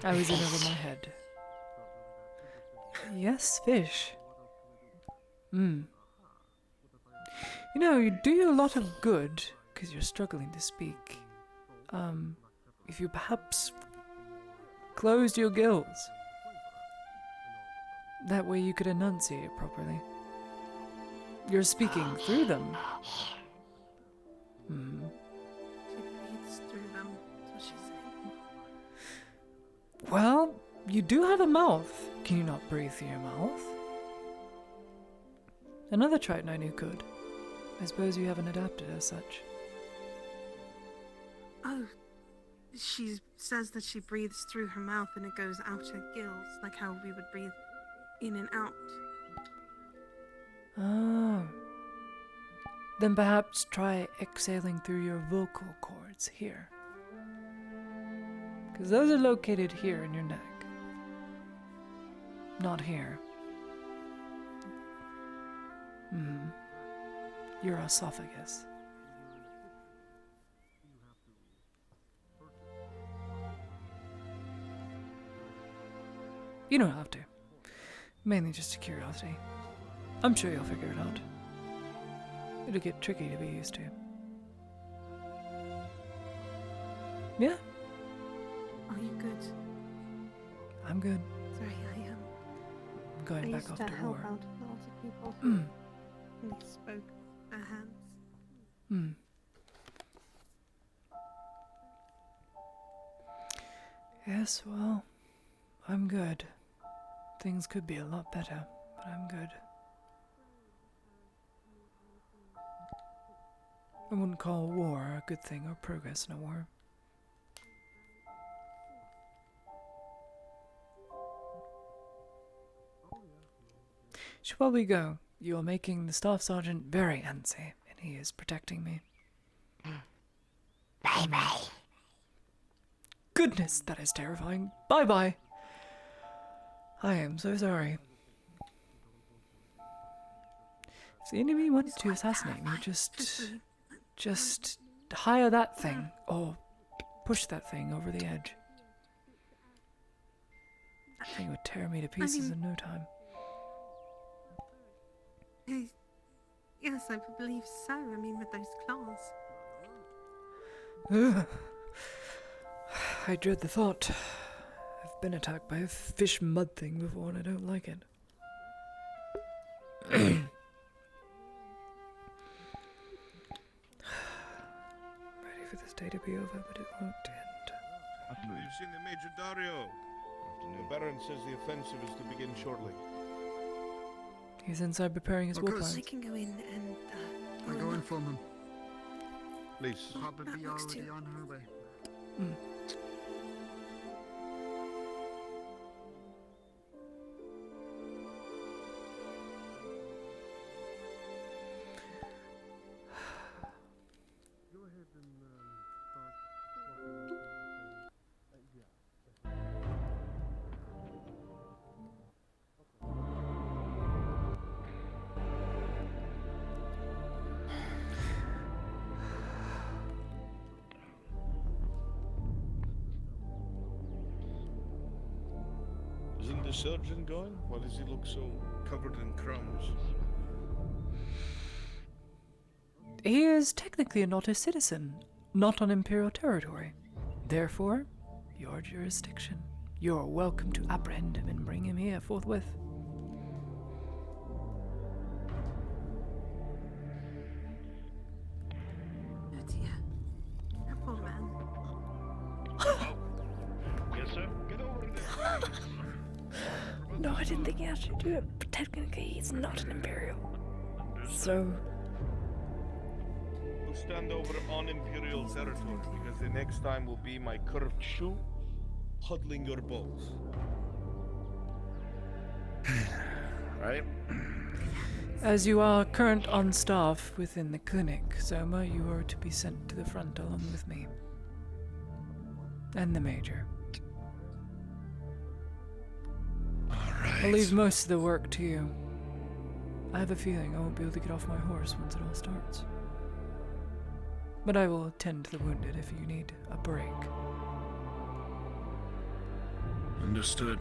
I was in over my head. Yes, fish. You know, you do you a lot of good, because you're struggling to speak. If you perhaps closed your gills. That way you could enunciate properly. You're speaking through them. She breathes through them. That's what she's saying. Well, you do have a mouth. Can you not breathe through your mouth? Another Triton I knew could. I suppose you haven't adapted as such. Oh, she says that she breathes through her mouth and it goes out her gills, like how we would breathe in and out. Oh. Then perhaps try exhaling through your vocal cords here. Because those are located here in your neck. Not here. Your esophagus. You don't have to. Mainly just a curiosity. I'm sure you'll figure it out. It'll get tricky to be used to. Yeah? Are you good? I'm good. Sorry, I am. I'm going I back used off to to help war. out a lot of people. And they spoke their hands. Yes, well, I'm good. Things could be a lot better, but I'm good. I wouldn't call war a good thing or progress in a war. Should probably go. You are making the staff sergeant very antsy, and he is protecting me. Bye-bye. Goodness, that is terrifying. Bye-bye. I am so sorry. If the enemy wants to assassinate me, just hire that thing, or push that thing over the edge. That thing would tear me to pieces in no time. Yes, I believe so. I mean, with those claws. Ugh. I dread the thought. I've been attacked by a fish mud thing before and I don't like it. Ready for this day to be over, but it won't end. You've seen the Major Dario. The Baron says the offensive is to begin shortly. He's inside preparing his war plans. I can go in and. I'll go inform him. Please. Probably already on her way. Isn't the surgeon going? Why does he look so covered in crumbs? He is technically not a citizen, not on Imperial territory. Therefore, your jurisdiction. You're welcome to apprehend him and bring him here forthwith. Oh dear. That poor man. Yes, sir? Get over there. No, I didn't think he actually do it, but technically he's not an Imperial. So... We'll stand over on Imperial territory, because the next time will be my curved shoe huddling your balls. Right? As you are current on staff within the clinic, Soma, you are to be sent to the front along with me. And the Major. Alright. I'll leave most of the work to you. I have a feeling I won't be able to get off my horse once it all starts. But I will attend to the wounded if you need a break. Understood.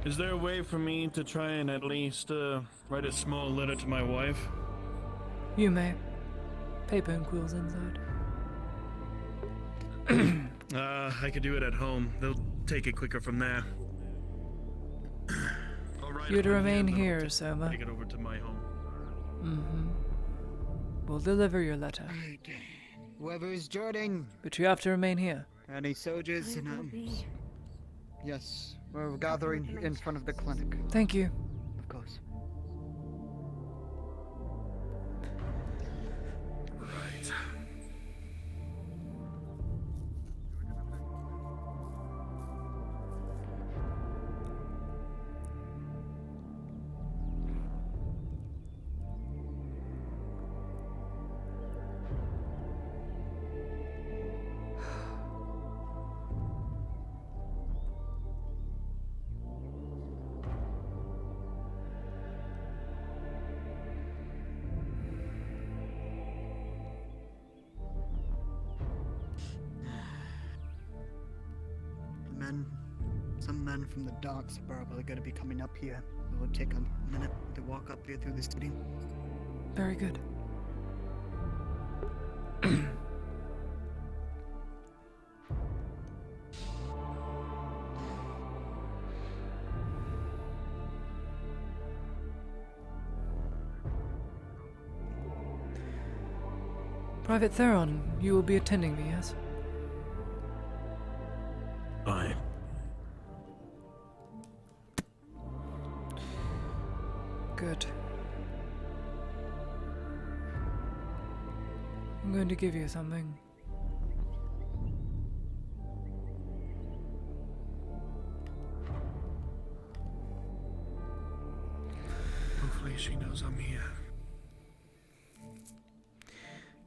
Is there a way for me to try and at least write a small letter to my wife? You may. Paper and quills inside. I could do it at home. They'll take it quicker from there. You're to remain here, Soma. Take it over to my home. Mm-hmm. We'll deliver your letter. Whoever is journeying. But you have to remain here. Any soldiers in arms? Yes, we're gathering in front of the clinic. Thank you. Of course. Right. Some men from the docks are probably going to be coming up here. It will take a minute to walk up here through the city. Very good. Private Theron, you will be attending me, yes? Aye. Good. I'm going to give you something. Hopefully she knows I'm here.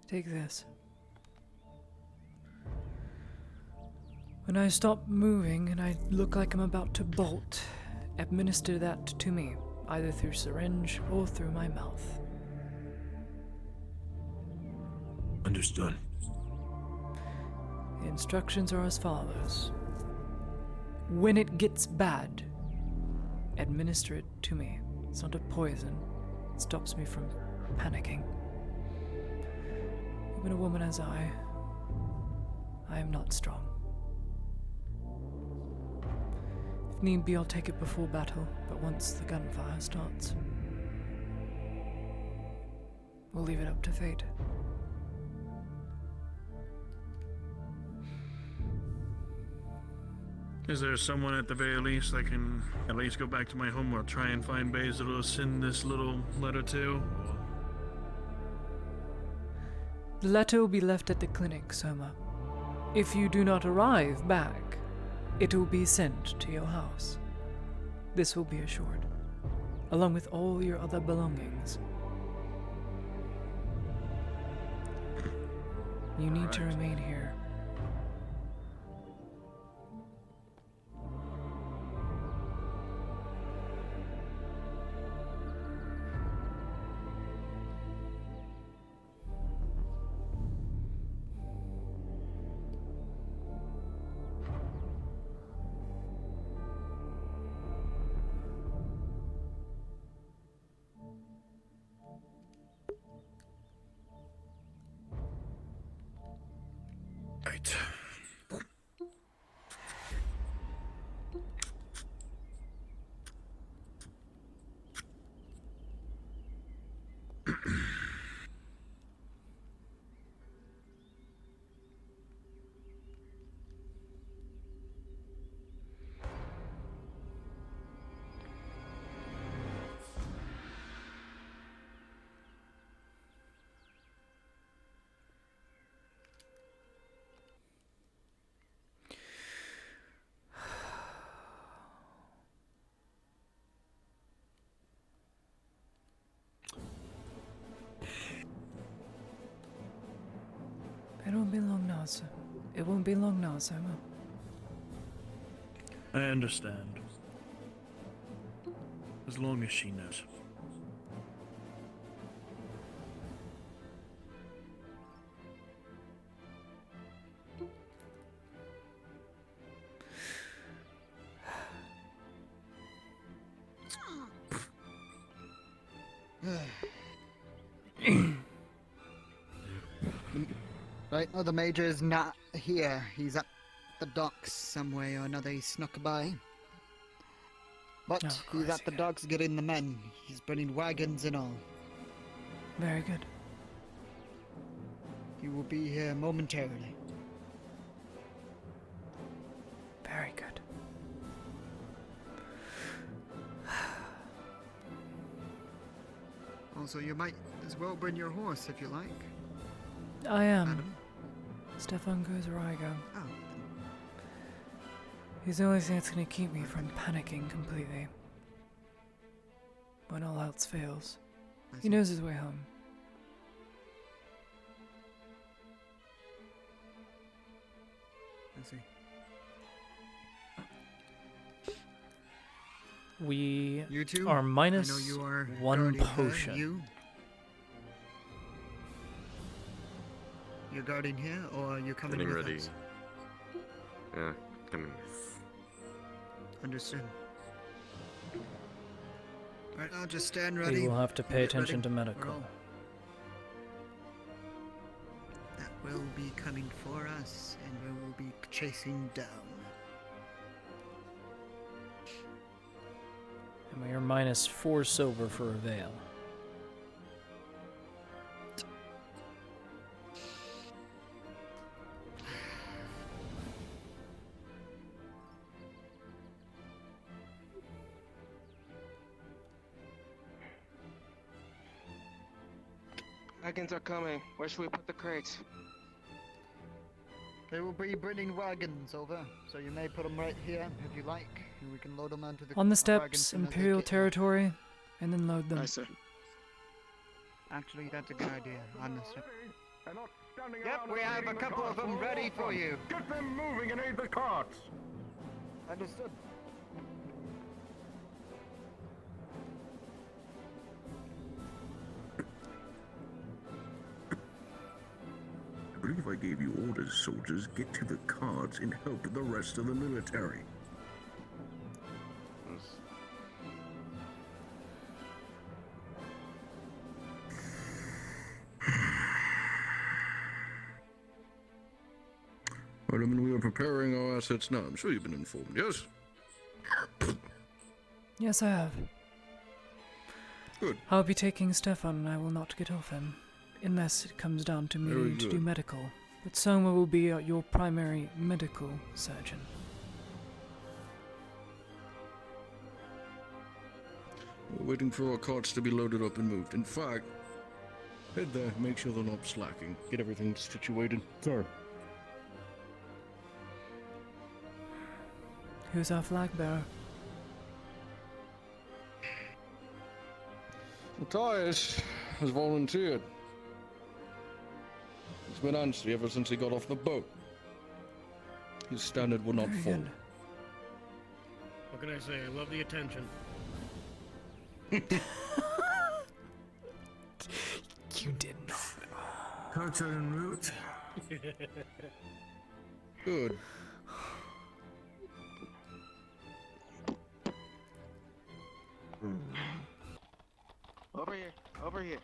Take this. When I stop moving and I look like I'm about to bolt, administer that to me, either through syringe or through my mouth. Understood. The instructions are as follows. When it gets bad, administer it to me. It's not a poison. It stops me from panicking. Even a woman as I am not strong. If need be, I'll take it before battle, but once the gunfire starts, we'll leave it up to fate. Is there someone at the very least I can at least go back to my home or try and find Basil to send this little letter to? The letter will be left at the clinic, Soma. If you do not arrive back, it will be sent to your house. This will be assured, along with all your other belongings. You need to remain here. Right. It won't be long now, sir. It won't be long now, Soma. I understand. As long as she knows. Right, no, the Major is not here. He's at the docks some way or another. He snuck by. But he's at the docks getting the men. He's bringing wagons and all. Very good. He will be here momentarily. Very good. Also, you might as well bring your horse if you like. I am. Madam? Stefan goes where I go. Oh. He's the only thing that's going to keep me from panicking completely. When all else fails. He knows his way home. I see. We You two? are minus I know you are one guarding her. potion. You're guarding here, or you're coming Getting with ready. us? Yeah, coming. Understood. Right, I'll just stand ready. We will have to pay Get attention ready. to medical. We're all- That will be coming for us, and we will be chasing down. And we are minus 4 silver for a veil. Wagons are coming. Where should we put the crates? They will be bringing wagons over, so you may put them right here if you like, and we can load them onto the On the wagons steps, soon as they Imperial get here. territory, and then load them. Aye, sir. Actually, that's a good idea. On the step. and not standing Yep, around we have a couple of them ready for you. Get them moving and aid the carts! Understood. I believe I gave you orders, soldiers. Get to the carts and help the rest of the military. Well, I mean, we are preparing our assets now. I'm sure you've been informed, yes? Yes, I have. Good. I'll be taking Stefan and I will not get off him. Unless it comes down to me Very needing to do good. medical. But Soma will be your primary medical surgeon. We're waiting for our carts to be loaded up and moved. In fact, head there, make sure they're not slacking. Get everything situated. Sir. Who's our flag bearer? Matthias has volunteered. He's been antsy ever since he got off the boat. His standard will not fall. What can I say? I love the attention. You did not. Carts are en route. Good. Over here, over here.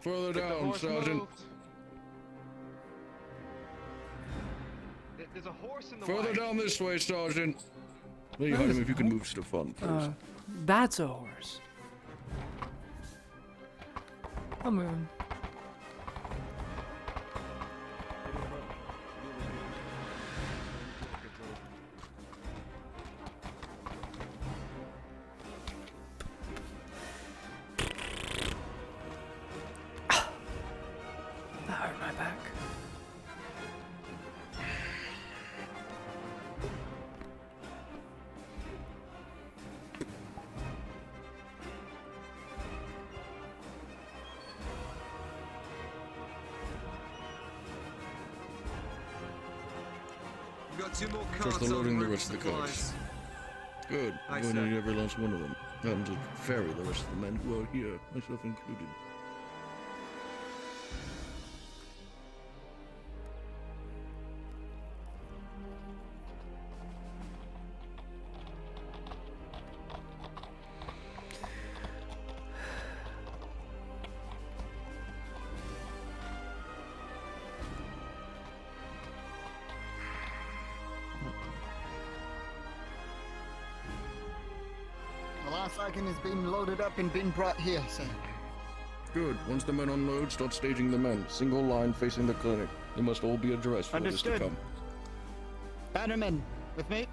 Further Get the down, horse Sergeant. moved. There's a horse in the Further way. down this way, Sergeant. Lee, hide him if you can move Stefan first. That's a horse. I'm moving. That hurt my back. We've got 2 more First, carts they're loading on the route rest of the carts. supplies. Good. Aye, I'm going sir. to need every last one of them. And to ferry the rest of the men who are here, myself included. The last wagon has been loaded up and been brought here, sir. Good. Once the men unload, start staging the men. Single line facing the clinic. They must all be addressed for what is to Understood. come. Bannerman, with me?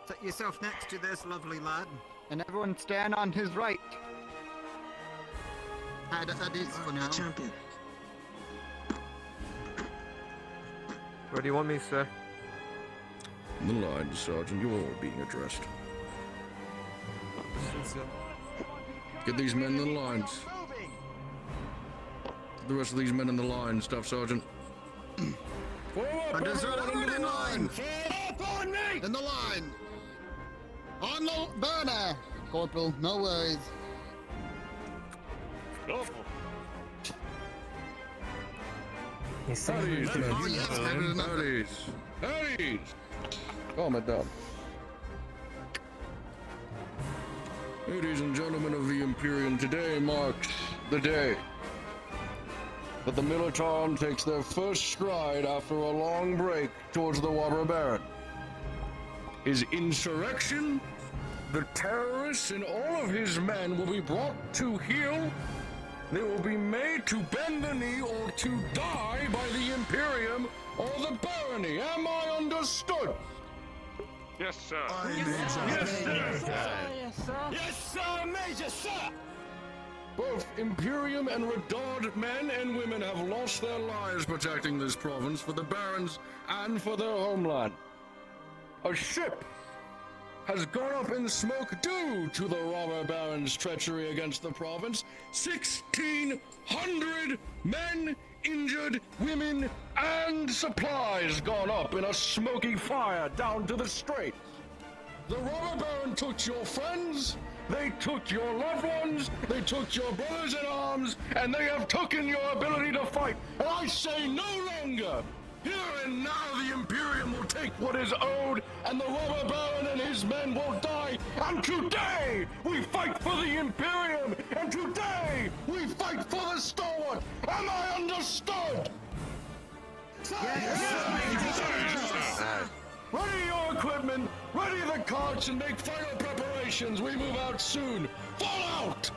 Set yourself next to this lovely lad, and everyone stand on his right. At ease for now. Champion. Where do you want me, sir? In the line, Sergeant. You're all being addressed. Get these men in the lines. Get the rest of these men in the line, Staff Sergeant. Understood. In line. Up on me. In the line. On the burner. Corporal, no worries. Howdies, men. Oh, yes, I remember. Howdies. Howdies. Calm it down. Ladies and gentlemen of the Imperium, today marks the day that the Militon takes their first stride after a long break towards the Water Baron. His insurrection, the terrorists, and all of his men will be brought to heel. They will be made to bend the knee or to die by the Imperium or the Barony. Am I understood? Yes, sir. Yes, sir. Yes, sir. Yes, sir, Major, sir! Both Imperium and Redard men and women have lost their lives protecting this province for the Barons and for their homeland. A ship has gone up in smoke due to the robber baron's treachery against the province. 1,600 men injured, women, and supplies gone up in a smoky fire down to the strait. The robber baron took your friends, they took your loved ones, they took your brothers in arms, and they have taken your ability to fight. And I say no longer. Here and now the Imperium will take what is owed, and the robber baron and his men will die. And today we fight for the Imperium, and today we fight for the stalwart. Am I understood? Ready your equipment, ready the carts, and make final preparations. We move out soon. Fall out!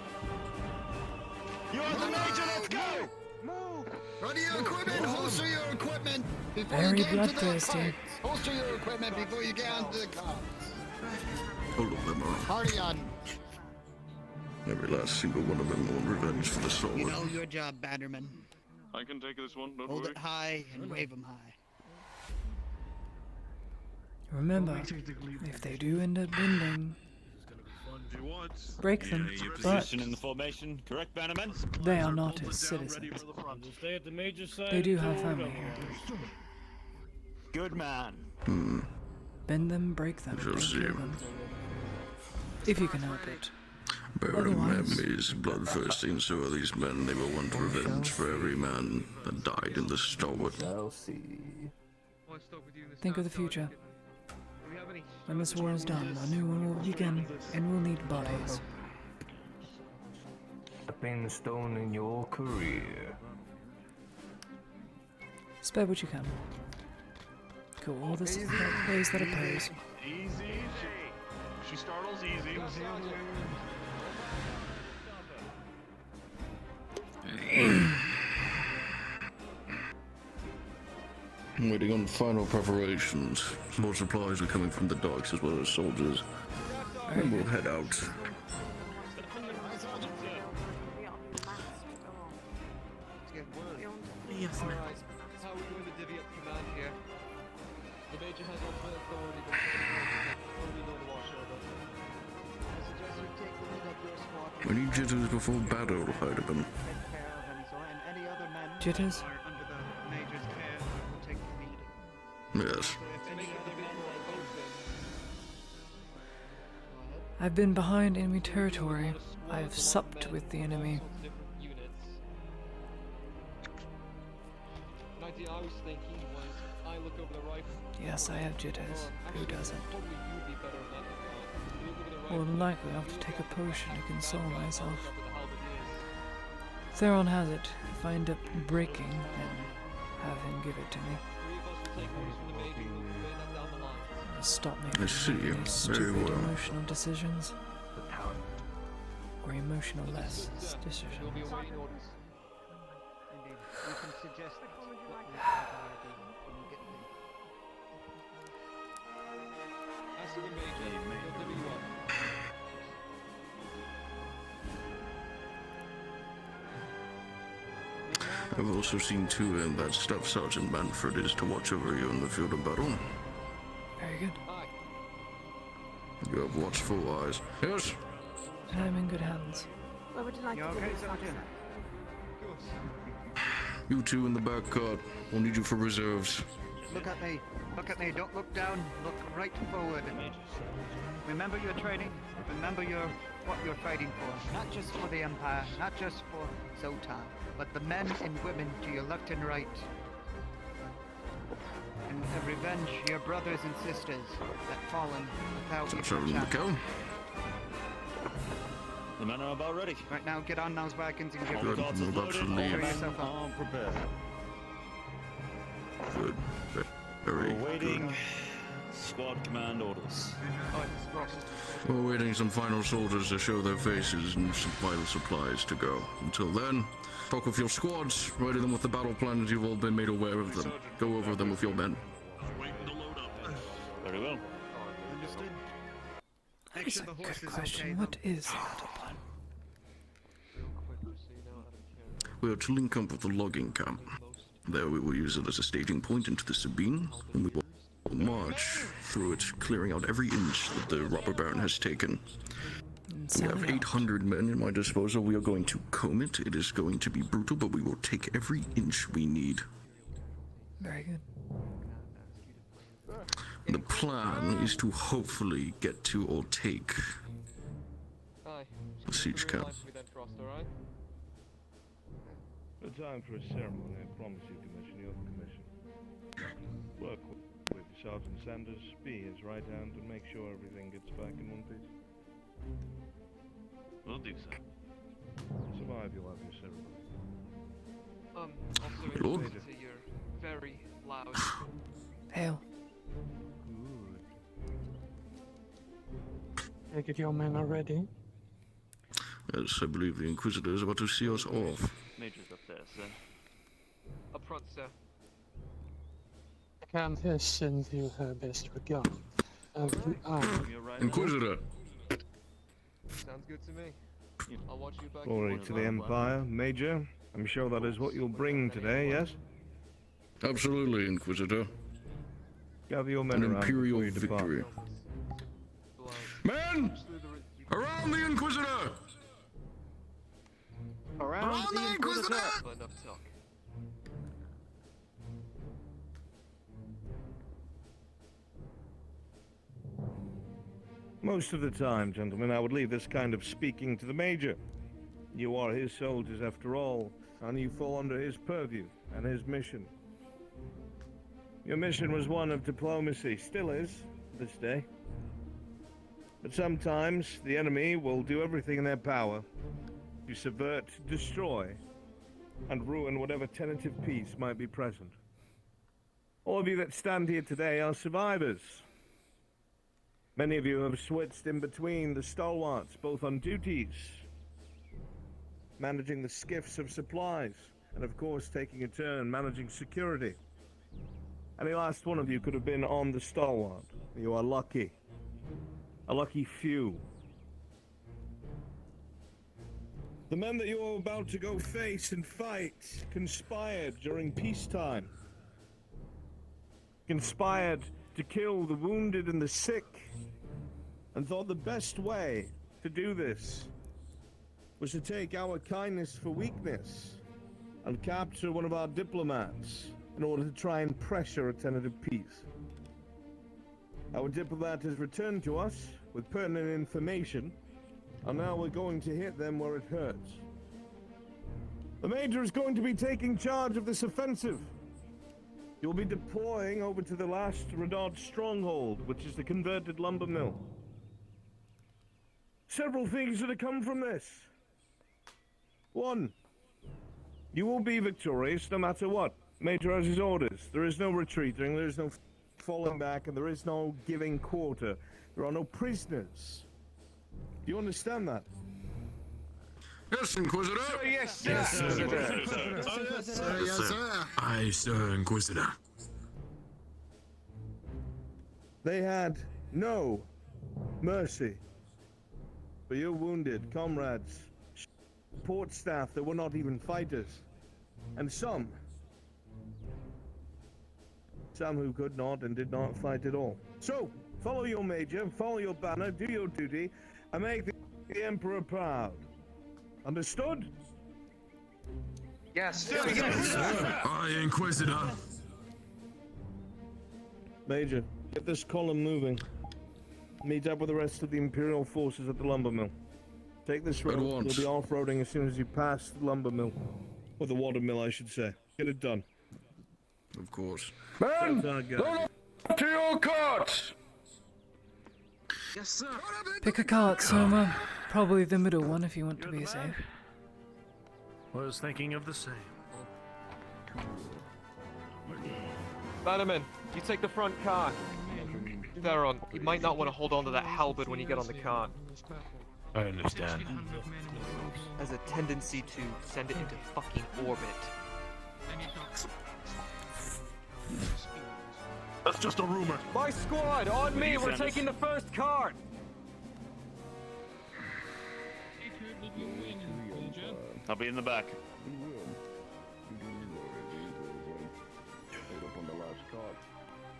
You are the major, let's go! Move! Ready your equipment, holster your equipment before Very you get into the bloodthirsty. carts. Holster your equipment before you get onto the carts. All of them are. Party on. Every last single one of them want revenge for the stalwart. You know your job, Bannerman. I can take this one, don't Hold worry. it high and wave them high. Remember, if they do end up bending, break them, Your but position in the formation, correct, Bannerman? they are not his citizens. Stay at the major side. They do have family here. Good man. Bend them, break them, Shall and see. kill them. If you can help it. Baron Otherwise- Mem is bloodthirsty, and so are these men. They will want revenge for every man that died in the stalwart. Think of the future. When this war is done, a new one will begin, and we'll need bodies. Stepping stone in your career. Spare what you can. Kill all those that oppose. Easy. She startles easy. I'm waiting on final preparations. More supplies are coming from the docks as well as soldiers. And we'll head out. Yes, ma'am. How are we going to divvy up command here? The Major has ultimate authority, but what do we know the washover? I suggest you take the lead of your squad. We need jitters before battle, Heidemann. Any other men Jitters? are under the major's care will take the lead. Yes. I've been behind enemy territory. I have supped with the enemy. An idea I was thinking was I look over the rifle. Yes, I have jitters. Who doesn't? Probably you'd be better at that than I. You look over the rifle. More than likely, I'll have to take a potion to console myself. Theron has it. If I end up breaking, then have him give it to me. It'll stop me I from see. making any Very stupid well. emotional decisions. Or emotional-less decisions. Indeed. You can suggest what you think when you get there. As to the Major, he'll divvy you up. I've also seen to it that Staff Sergeant Manfred is to watch over you in the field of battle. Very good. You have watchful eyes. Yes? And I'm in good hands. Where would you like You to okay, do this, Sergeant? You two in the back cart. We'll need you for reserves. Look at me. Look at me. Don't look down. Look right forward. Remember your training. Remember what you're fighting for. Not just for the Empire. Not just for Zotan. But the men and women to your left and right. And revenge your brothers and sisters that fallen without Staff equal Sergeant chance. McCall. The men are about ready. Right now, get on those wagons and give Good. them. I'm about to Cover leave. yourself up. Prepare. Good. Very We're waiting. good. Squad command orders. We're waiting some final soldiers to show their faces and some vital supplies to go. Until then, talk with your squads, ready them with the battle plans. You've all been made aware of them. Go over them with your men. Very well. Understood. That is a good question. What is the battle plan? We are to link up with the logging camp. There we will use it as a staging point into the Sabine, and we will march through it, clearing out every inch that the robber baron has taken. We have 800 men in my disposal. We are going to comb it. It is going to be brutal, but we will take every inch we need. Very good. The plan is to hopefully get to or take the siege camp. No time for a ceremony, I promise you, Commissioner. You have a commission. Work with Sergeant Sanders, be his right hand, and make sure everything gets back in one piece. We'll do so. Survive, you'll have your ceremony. Officer, Lord. you're very loud. Hail. Take it your men are ready. Yes, I believe the Inquisitor is about to see us off. Major's up there, sir. Up front, sir. Countess sends you her best regards. And you are... Inquisitor! Sounds good to me. I'll watch you back. Glory to the Empire, Major. I'm sure that is what you'll bring today, yes? Absolutely, Inquisitor. Gather your men An around imperial before you depart. victory. Men! Around the Inquisitor! Around the Inquisitor! Enough talk. Most of the time, gentlemen, I would leave this kind of speaking to the Major. You are his soldiers after all, and you fall under his purview and his mission. Your mission was one of diplomacy, still is, to this day. But sometimes the enemy will do everything in their power to subvert, destroy, and ruin whatever tentative peace might be present. All of you that stand here today are survivors. Many of you have switched in between the stalwarts, both on duties, managing the skiffs of supplies, and of course taking a turn managing security. Any last one of you could have been on the stalwart. You are lucky. A lucky few. The men that you are about to go face and fight conspired during peacetime. Conspired to kill the wounded and the sick, and thought the best way to do this was to take our kindness for weakness and capture one of our diplomats in order to try and pressure a tentative peace. Our diplomat has returned to us with pertinent information, and now we're going to hit them where it hurts. The Major is going to be taking charge of this offensive. You'll be deploying over to the last Redod stronghold, which is the converted lumber mill. Several things that have come from this. One, you will be victorious no matter what. Major has his orders. There is no retreating, there is no falling back, and there is no giving quarter. There are no prisoners. Do you understand that? Yes, Inquisitor! Yes, sir! Yes, sir. Yes, sir! Aye, sir, Inquisitor. They had no mercy for your wounded comrades, support staff that were not even fighters, and some who could not and did not fight at all. So, follow your major, follow your banner, do your duty, and make the Emperor proud. Understood? Yes, sir. Aye, Inquisitor. Major, get this column moving. Meet up with the rest of the Imperial forces at the lumber mill. Take this road. You'll be off-roading as soon as you pass the lumber mill. Or the water mill, I should say. Get it done. Of course. Men, load up to your carts! Yes, sir. Pick a cart, Soma. Probably the middle one if you want to be safe. Was thinking of the same. Bannerman, you take the front car. Theron, you might not want to hold on to that halberd when you get on the cart. I understand. Has a tendency to send it into fucking orbit. That's just a rumor. My squad, on me, we're taking the first cart! I'll be in the back.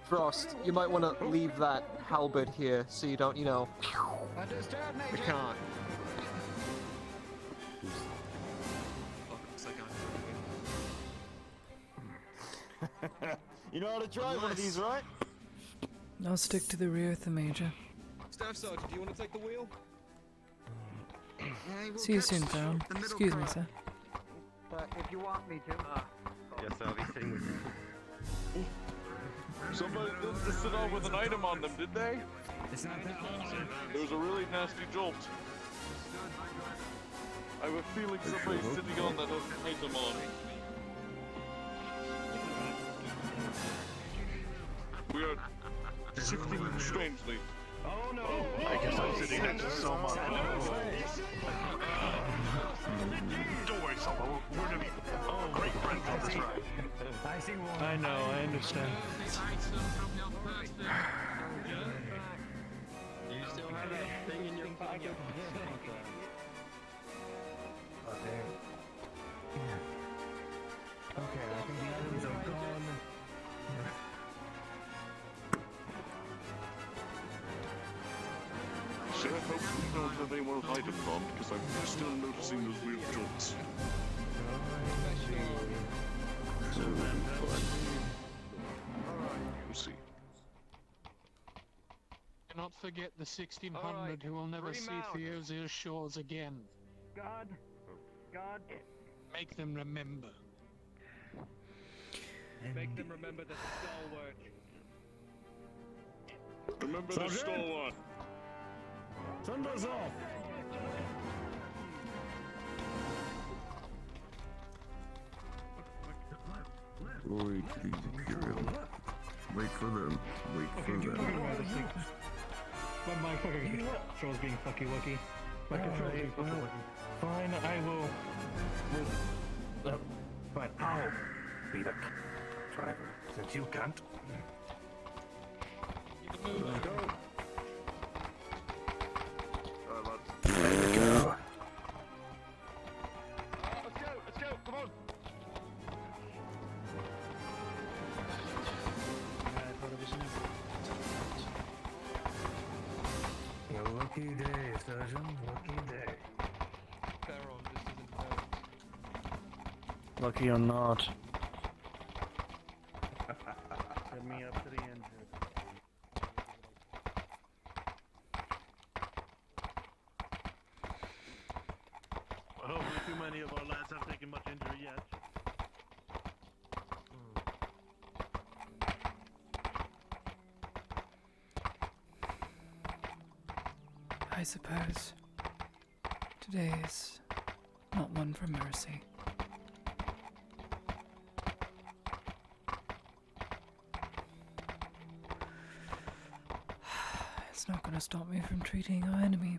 Frost, you might want to leave that halberd here so you don't, you know. Understand, Major? We can't. You know how to drive one of these, right? I'll stick to the rear with the Major. Staff Sergeant, do you want to take the wheel? See you soon, Brown. Excuse me, sir. But if you want me to. Yes, I'll be sitting with you. Somebody did just sit on with an item on them, did they? There was a really nasty jolt. I have a feeling somebody's sitting on that item on. We are shifting strangely. Oh no! I guess I'm sitting next to someone. Don't worry, Solo. We're gonna be great friends on this ride. I know, I understand. You still have that thing in your pocket? Okay, I think the items are gone. Should I hope we don't have any more items on, because I'm still noticing those weird jolts. We'll see. Do not forget the 1600 who will never see Theosia's shores again. God. Make them remember. Make them remember the stalwart. Remember the Sergeant? stalwart. Send us off. Glory to the Imperial. Wait for them. Wait for them. My motherfucker controls being fucky wucky. My controls being fucky wucky. Fine, I will. Fine, I'll be the driver since you can't. Let's go. Let's go, come on! A lucky day, Sergeant. Lucky day. Baron, this isn't fair. Lucky or not. Send me up to the engine. Hopefully too many of our lads have taken much injury yet. I suppose today is not one for mercy. It's not gonna stop me from treating our enemy.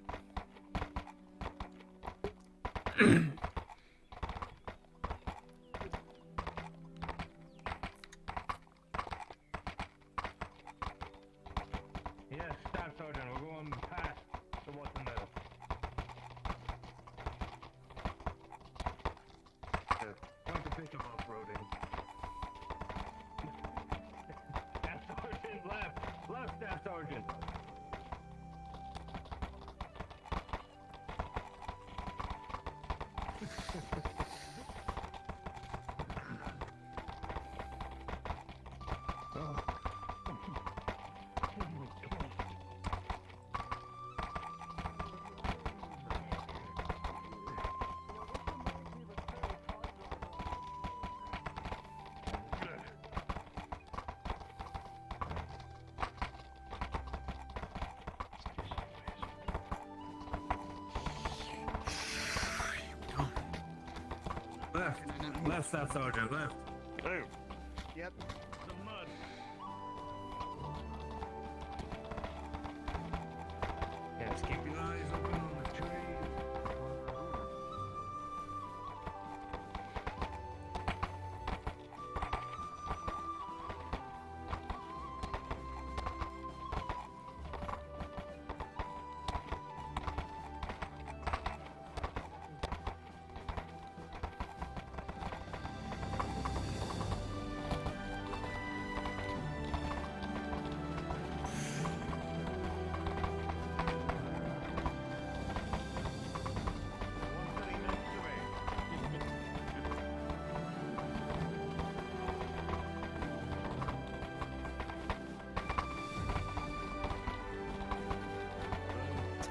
Yes, Staff Sergeant, we're going past the Watson Mill. Point to pick up off-roading. Staff Sergeant, left! Left, Staff Sergeant! Left. Left, Staff Sergeant, left. Hey. Yep. Some mud. Yes, keep your eyes open on the tree.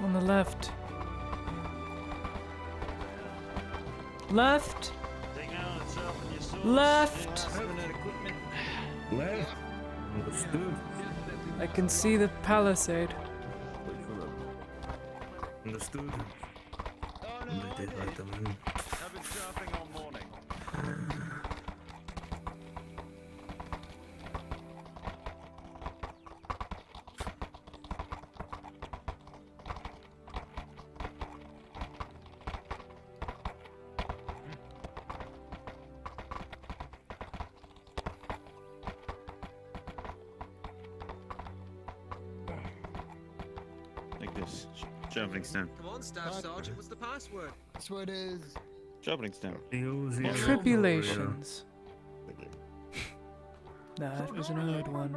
On the left. Left. Left. Left. Understood. I can see the palisade. Understood. They did like them. I've been shopping all morning. Like this. Jumping stone. Come on, Staff Sergeant, what's the password? Password is Jumping stone. Tribulations. That was an old one.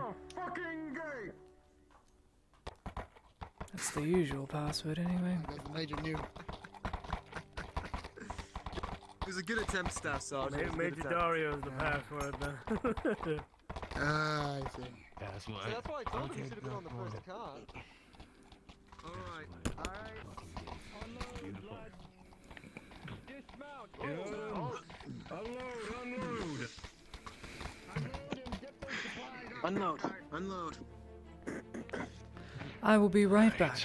That's the usual password anyway. the major new. It was a good attempt, Staff Sergeant. It was a good Major attempt. Dario's the password then. Ah, I see. Yeah, that's why. See, that's why I told him he should have been on the first card. Alright. Unload. Unload. I will be right back.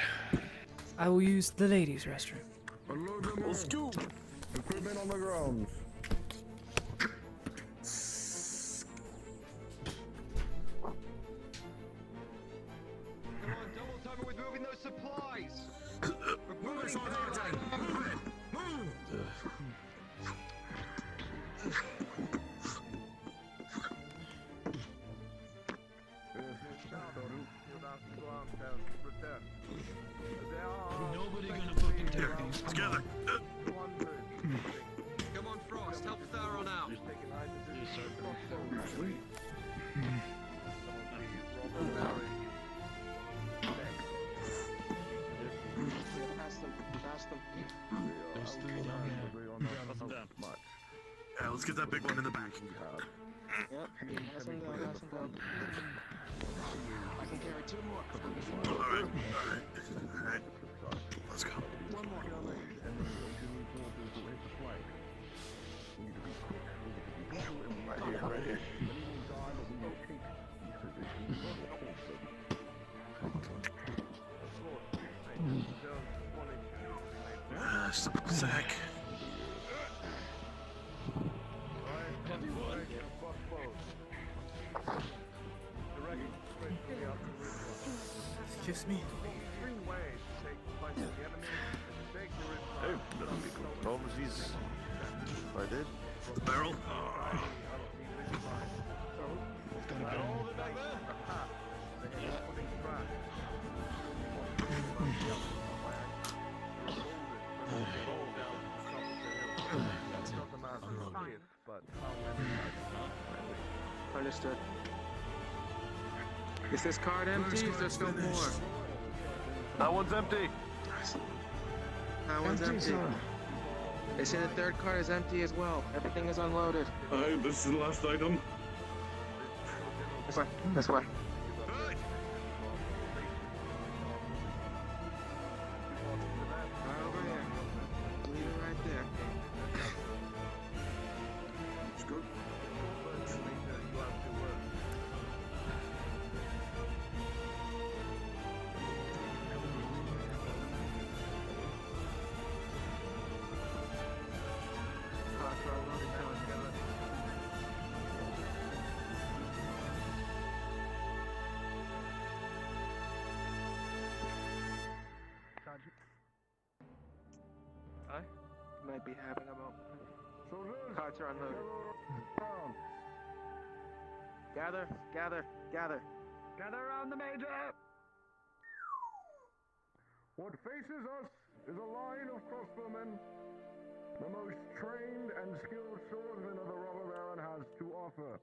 I will use the ladies' restroom. Unload them all. Equipment on the ground. Come on, double time it with moving those supplies. Move it, Sergeant. Move it. Move. Nobody gonna fucking take these. Together. Come on, Frost, help Theron out. Yeah, let's get that big one in the back. Yep, pass him down, pass him down. I can carry two more. Alright. Let's go. One more. Right here. Zach. Excuse me. Hey, problems he's. I did. The barrel. Understood. Is this card empty? Is there still more? That one's empty. That one's empty. They say the third card is empty as well. Everything is unloaded. Alright, this is the last item. This way. This way. Right over here. Leave it right there. It's good. I might be having a moment. Cards are unloaded. Gather, gather, gather. Gather around the major! What faces us is a line of crossbowmen, the most trained and skilled swordsmen of the robber baron has to offer.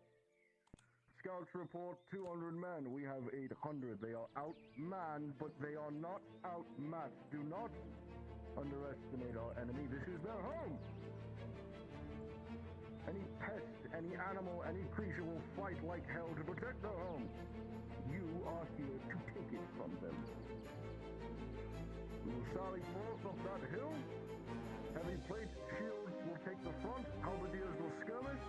Scouts report 200 men. We have 800. They are outmanned, but they are not outmatched. Do not underestimate our enemy. This is their home. Any pest, any animal, any creature will fight like hell to protect their home. You are here to take it from them. We will sally forth up that hill. Heavy plate shields will take the front. Halberdiers will skirmish.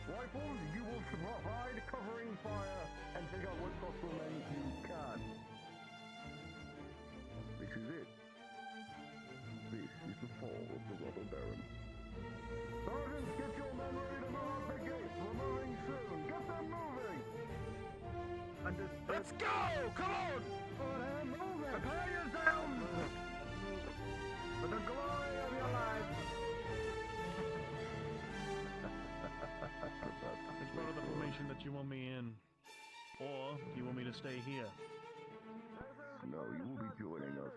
Rifles, you will provide covering fire and take out what possible men you can. This is it. This is the fall of the Robber Baron. Sergeants, get your men ready to move up the gate. We're moving soon. Get them moving. Let's go! Come on! Move it! Prepare yourselves! For the glory of your lives! Which part of the formation that you want me in? Or do you want me to stay here? No, you will be joining us.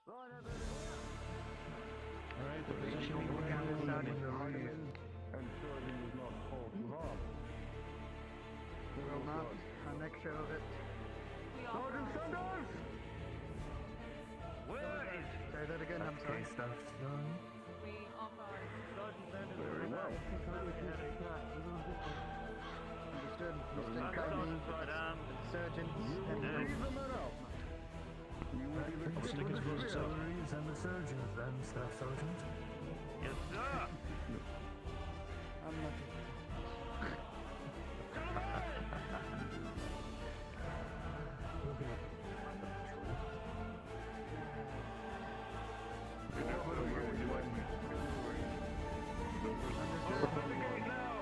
Alright, the position we And serving is not called to harm. Will not. I'll make sure of it. Sergeant Sanders! Say that again, I'm sorry. Very well. Understood. Mr. Cuddy, surgeons, and Leave the men out. You will be the stickers for the salaries and the surgeons, then, Staff Sergeant. Yes, sir! I'm not.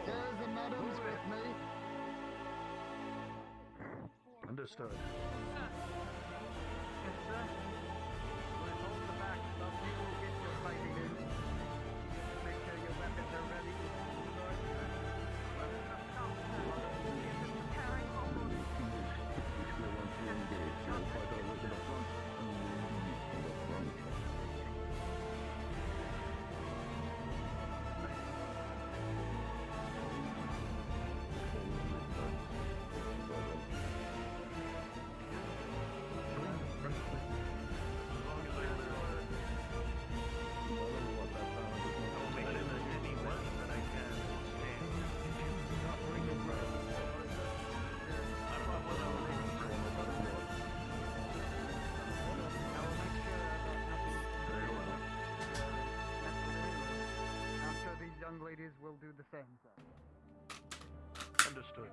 Sirs and madams with me. Understood. Yes, sir. We'll hold the back, some people will get your fighting in. Make sure your weapons are ready. I'm sure these young ladies will do the same, sir. Understood.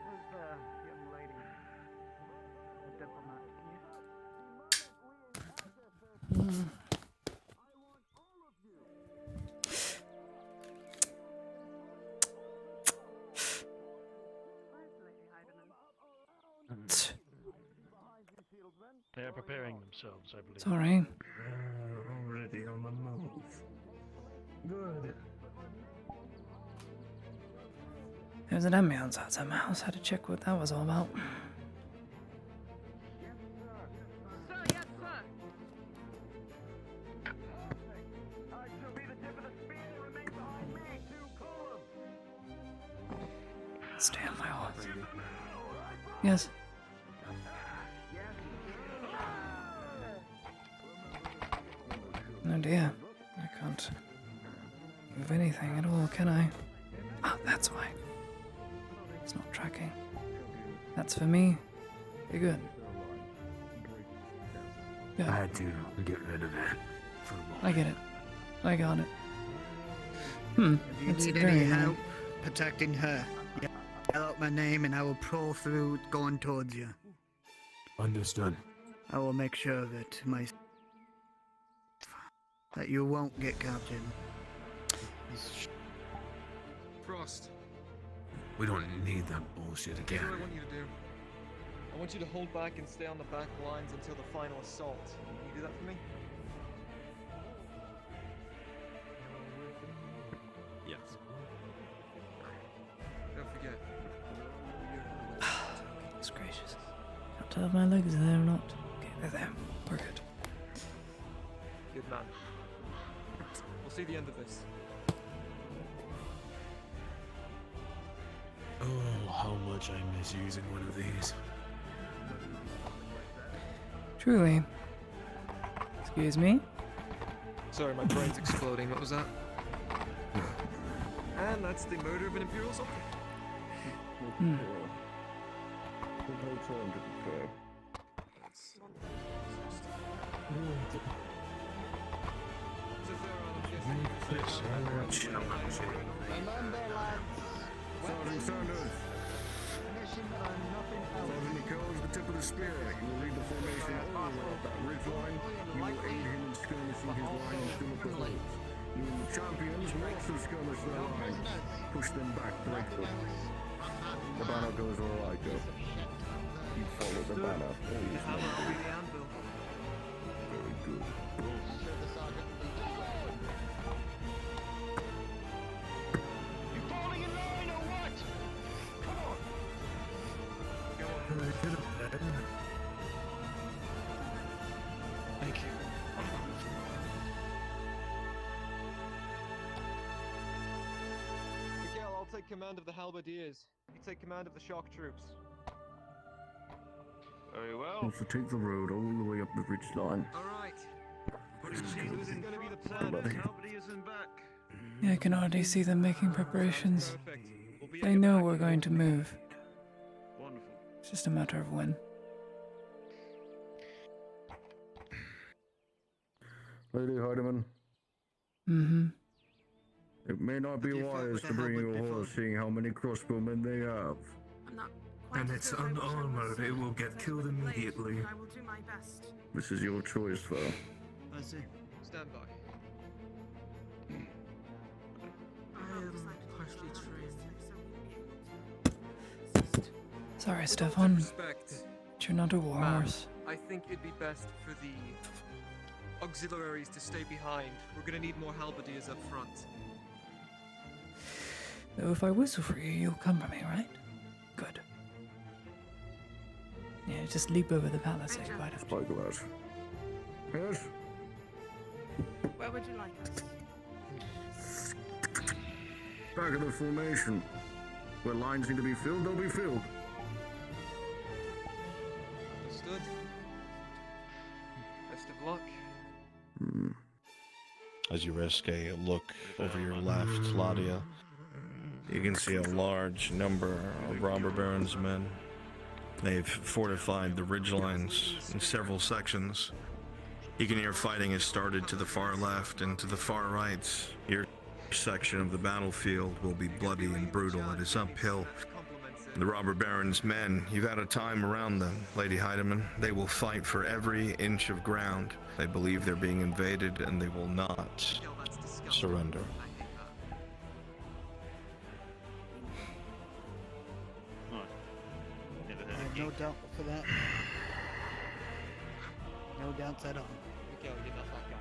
Who's the young lady? The diplomat, They are preparing themselves, I believe. Sorry. Already on the move. Good. There's an ambulance outside my house. Had to check what that was all about. Sir, yes, sir! I shall be the tip of the spear. Remain behind me. Stay on my horse. Yes. Oh dear. I can't move anything at all, can I? Ah, that's why. It's not tracking. That's for me. Very good. Good. I had to get rid of it for a moment. I get it. I got it. If you That's need very any annoying. help protecting her, yell out my name and I will pull through going towards you. Understood. I will make sure that that you won't get captured. Frost, We don't need that bullshit here's again. what I want you to do. I want you to hold back and stay on the back lines until the final assault. Can you do that for me? Yes. Don't forget. Goodness gracious. Can't tell if my legs are there or not. Okay, they're there. We're good. Good man. We'll see the end of this. Oh, how much I miss using one of these. Truly. Excuse me? Sorry, my brain's exploding. What was that? And that's the murder of an Imperial soldier. Hmm. There's no time to prepare. Remember, lads. Sergeant Sanders. Sergeant Nicole is the tip of the spear. You will lead the formation all around that ridge line. You will aid him in skirmishing his line and fill up the holes. You and the champions will also skirmish their lines. Push them back, break them. The banner goes where I go. You follow the banner. Always number. Very good. You falling in line or what? Come on. Thank you. Miguel, I'll take command of the halberdiers. You take command of the shock troops. Very well. Wants to take the road all the way up the ridge line. Alright. This is going to be the plan. Halberdiers and back. Yeah, I can already see them making preparations. They know we're going to move. Wonderful. It's just a matter of when. Lady Hardiman. Mm-hmm. It may not be wise to bring you a horse seeing how many crossbowmen they have. I'm not quite And it's sure I wish I was unarmored, it will get killed immediately. but I will do my best. This is your choice, though. I see. Stand by. I am partially trained. Sorry, With all Stefan. due respect, But you're not a war ma'am, horse. I think it'd be best for the auxiliaries to stay behind. We're gonna need more halberdiers up front. Though if I whistle for you, you'll come for me, right? Good. Yeah, just leap over the palisade, why don't you? Spyglass. Yes? Where would you like us? Back of the formation. Where lines need to be filled, they'll be filled. Understood. Best of luck. As you risk a look over your left, Ladia, you can see a large number of robber barons' men. They've fortified the ridge lines in several sections. You can hear fighting has started to the far left and to the far right. Your section of the battlefield will be bloody and brutal. It is uphill. The robber baron's men, you've had a time around them, Lady Heidemann. They will fight for every inch of ground. They believe they're being invaded and they will not surrender. I have no doubt for that. No doubts at all. Miguel, you're not that guy.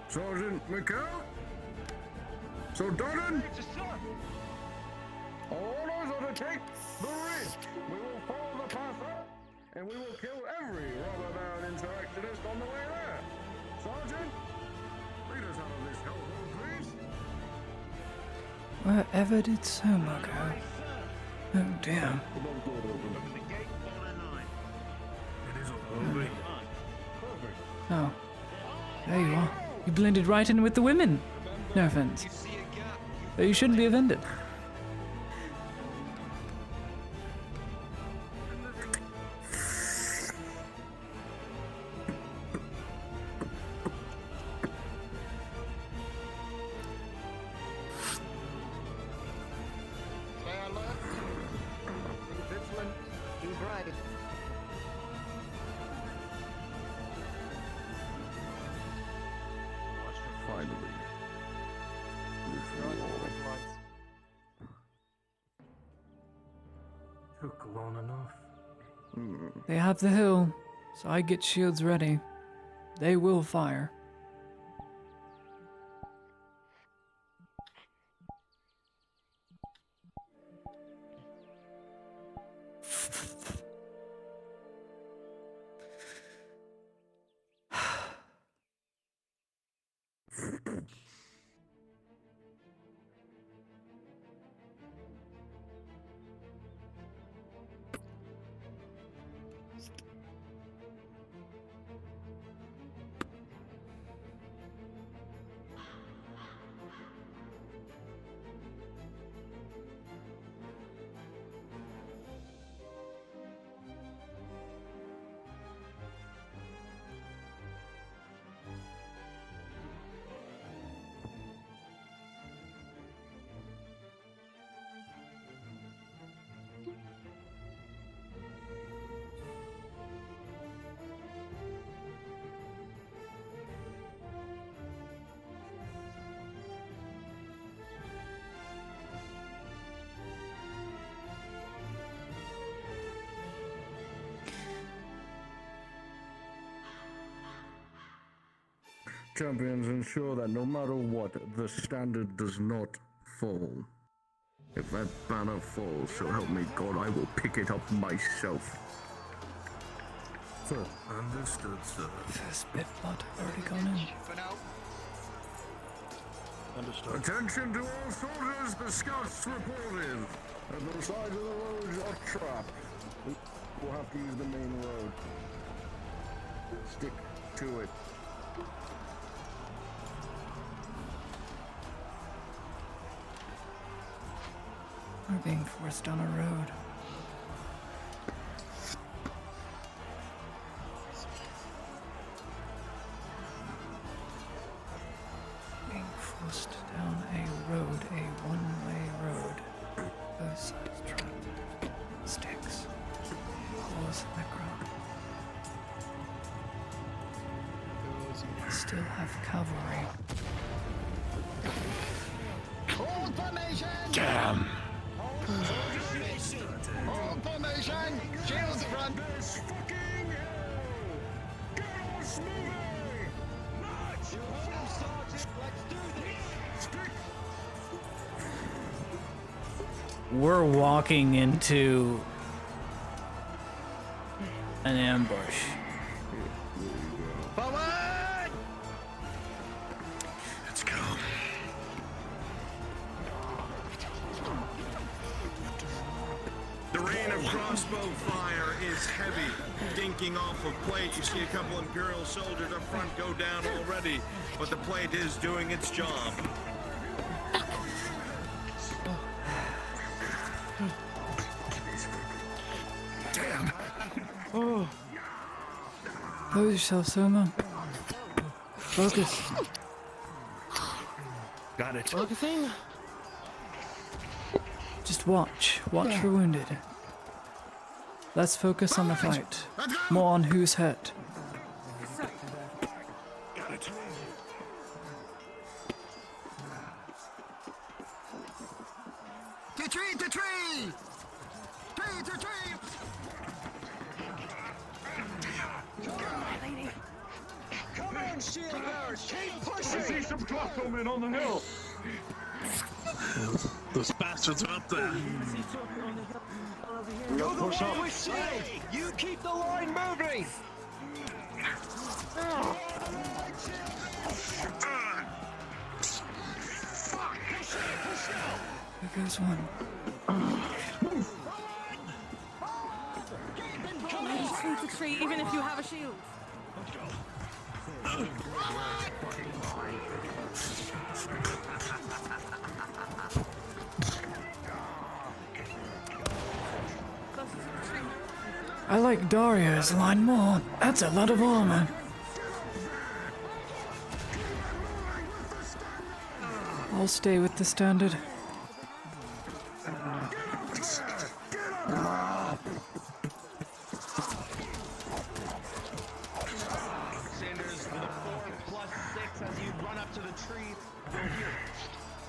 Sergeant Mikkel? So Dodden? All orders are to take the ridge. We will follow the path up, and we will kill every robber baron insurrectionist on the way there. Sergeant, lead us out of this hellhole, please. Wherever did Soma go? Oh dear. Oh. There you are. You blended right in with the women. No offense. Though you shouldn't be offended. Stay alert. Be vigilant. Be brave. Finally. Took long enough. They have the hill, so I get shields ready. They will fire. champions ensure that no matter what, the standard does not fall. If that banner falls, so help me God, I will pick it up myself. Sir, understood, sir. First bit blood already gone in. For now. Understood. Attention to all soldiers, the scouts reported. At the side of the roads are trapped. We'll have to use the main road. Stick to it. We're being forced down a road. Being forced down a road, a one-way road. Both sides trapped. Sticks. Holes in the ground. We still have cavalry. Hold formation! Damn! Hold formation! Shields front! This fucking hell! Get us moving! March! Sergeant, let's do this! Stick! We're walking into an ambush. Forward! Let's go. The rain of crossbow fire is heavy, dinking off of plate. You see a couple of Imperial soldiers up front go down already, but the plate is doing its job. Damn. Oh. Pose yourself, Soma. Focus. Got it. Focusing. Just watch. Watch for wounded. Let's focus on the fight. More on who's hurt. Got it. To tree! To tree! Tree to tree! Come on, shield bearers! Keep pushing! I see some Klockmen on the hill! Those bastards are up there. Go the way with shield! You keep the line moving! There goes one. Tree to tree, even if you have a shield. I like Dario's line more. That's a lot of armor. I'll stay with the standard. Sanders with a 4+6 as you run up to the tree. You'll hear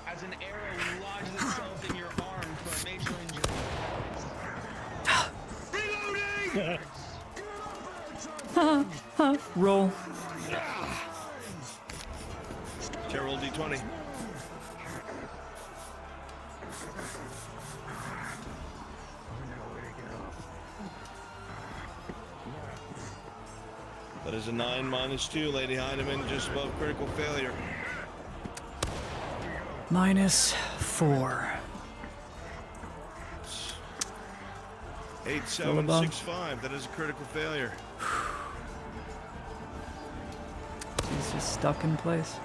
as an arrow lodges itself in your arm for a major injury. Reloading! Roll. Roll D20. That is a 9 -2, Lady Heinemann, just above critical failure. -4. 8765, that is a critical failure. He's just stuck in place.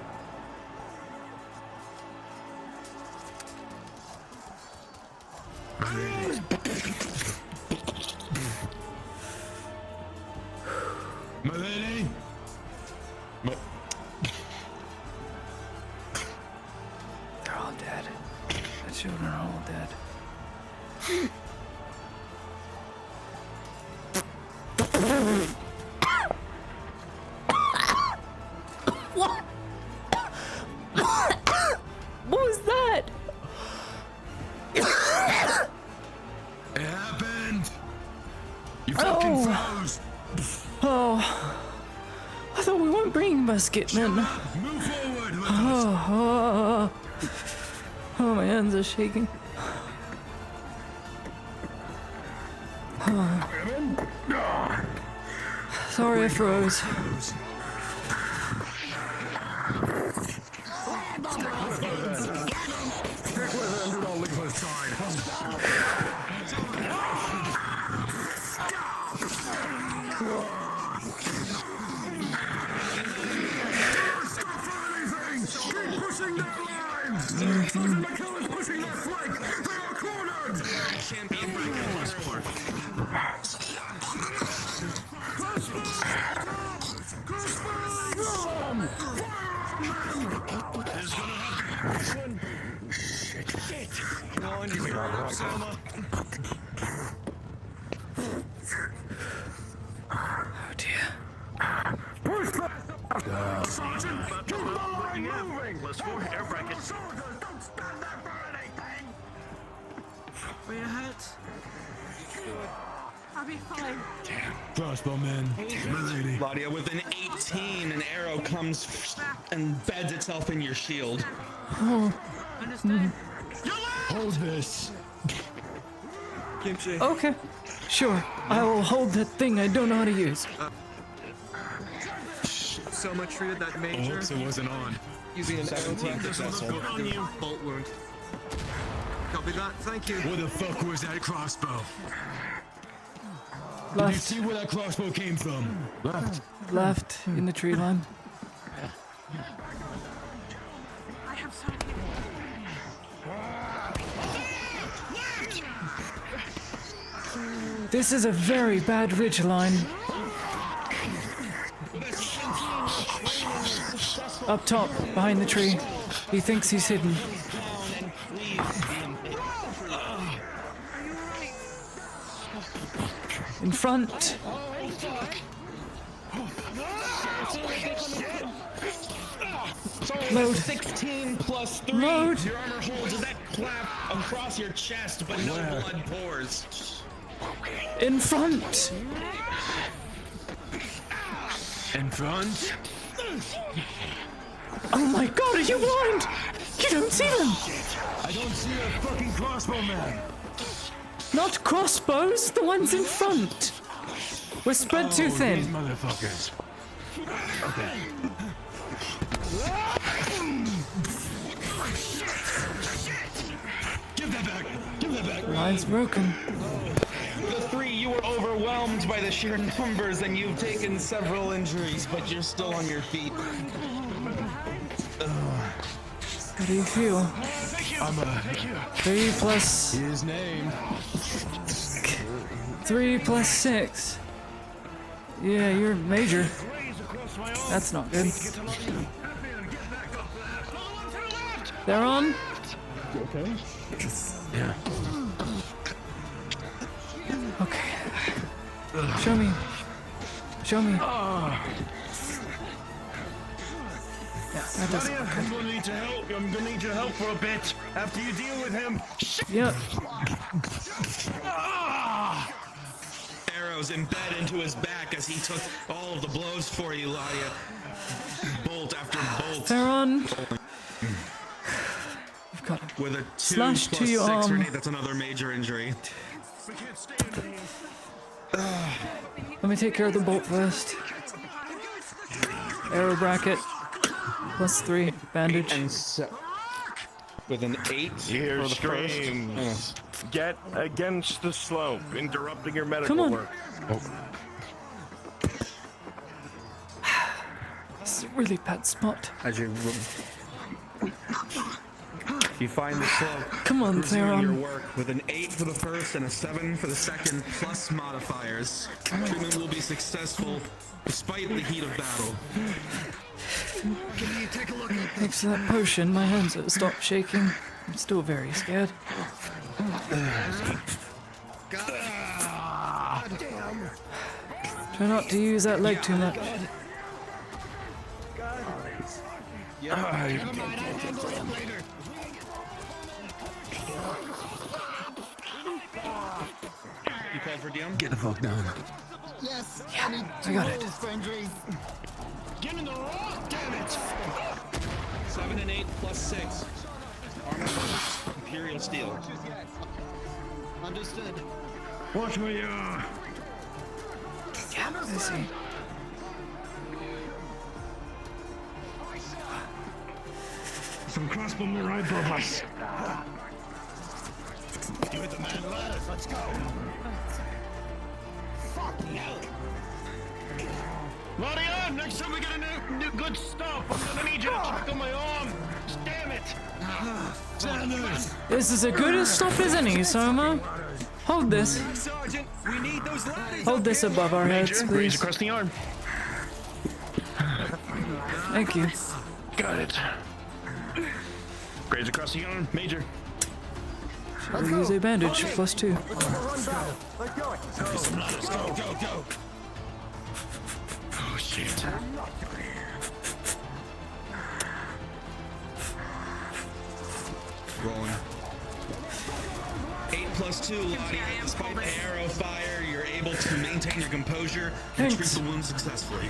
My lady! They're all dead. The children are all dead. What? What was that? It happened! You fucking froze! Oh. I thought we went bring musket, men. Move forward with us. Oh, my hands are shaking. Sorry I froze. Don't leave us side. Keep pushing their lines! Sergeant McKellar's pushing their flank! They are cornered! Champion breaking plus 4. Shit. Go on, you Selma. Oh dear. Sergeant, keep the line moving! Plus 4 air bracket. Soldiers, don't stand there for anything! Were you hurt? I'll be fine. Crossbowmen, my lady. Claudia, with an 18, an arrow comes and beds itself in your shield. Oh. Understand? Hold this. Kimchi. Okay. Sure. I will hold that thing I don't know how to use. Selma treated that major. Oops, it wasn't on. Using an 17 successful. Bolt wound. Copy that, thank you. Where the fuck was that crossbow? Left. Did you see where that crossbow came from? Left. Left in the tree line. I have something. This is a very bad ridge line. Up top, behind the tree. He thinks he's hidden. In front. Load. 16 plus 3. Load. Your armor holds that clap across your chest, but no blood pours. In front. In front. Oh my god, are you blind? You don't see them. I don't see a fucking crossbow man. Not crossbows, the ones in front. We're spread too thin. These motherfuckers. Okay. Give that back. Give that back. Line's broken. The 3, you were overwhelmed by the sheer numbers and you've taken several injuries, but you're still on your feet. How do you feel? I'm 3 plus... His name. 3 plus 6. Yeah, you're major. That's not good. They're on? Okay. Yeah. Okay. Show me. Show me. Yeah, that doesn't Nadia, look I'm good. gonna need your help. I'm gonna need your help for a bit after you deal with him. Yep. Arrows embed into his back as he took all of the blows for you, Ladia. Bolt after bolt. Theron. You've got him. With a 2 Slash to plus your 6 arm. grenade, that's another major injury. Let me take care of the bolt first. Arrow bracket. Plus 3. Bandage. With an 8 Here for the screams. Get against the slope, interrupting your medical Come on. work. This is a really bad spot. As you find the slope. Come on, resuming your Theron. work with an 8 for the first and a 7 for the second, plus modifiers. Treatment will be successful despite the heat of battle. Thanks to that potion, my hands have stopped shaking. I'm still very scared. Try not to use that leg too much. You call for DM? Get the fuck down. Yes, Yeah, I need I got it. rolls for injuries. Get in the rock, damn it! 7 and 8 plus 6. Armor bonus, Imperial Steel. Understood. Watch me, Yeah, I see. Some crossbow right above us. Give it the man ladders, let's go. Fucking hell. Ladia, next time we get a new good stuff, I'm gonna need you to check on my arm. Damn it! Sanders! This is as good a stuff as any, Soma. Hold this. Sergeant, we need those ladders. Hold this above our heads, Graze please. across the arm. Thank you. Got it. Graze across the arm, Major. Shall we use a bandage? +2. Let's go. Some ladders, go. Oh shit. Rolling. 8 plus 2, Lottie. Despite the arrow fire, you're able to maintain your composure and treat the wound successfully.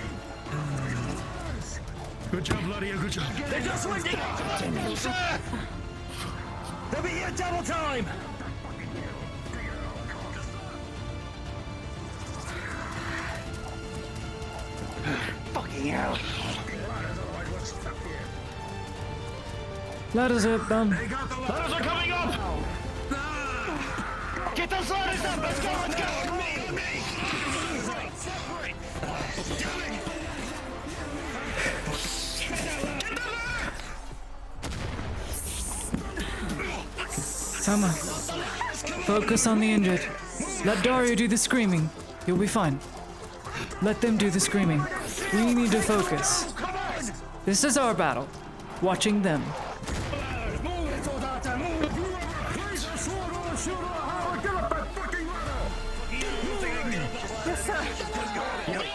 Good job, Ladia, good job. They're just winding! They'll be here double time! Fucking hell! Ladders are done. Ladders are coming up! Get those ladders up! Let's go! Soma, focus on the injured. Let Dario do the screaming. You'll be fine. Let them do the screaming. We need to focus. This is our battle. Watching them.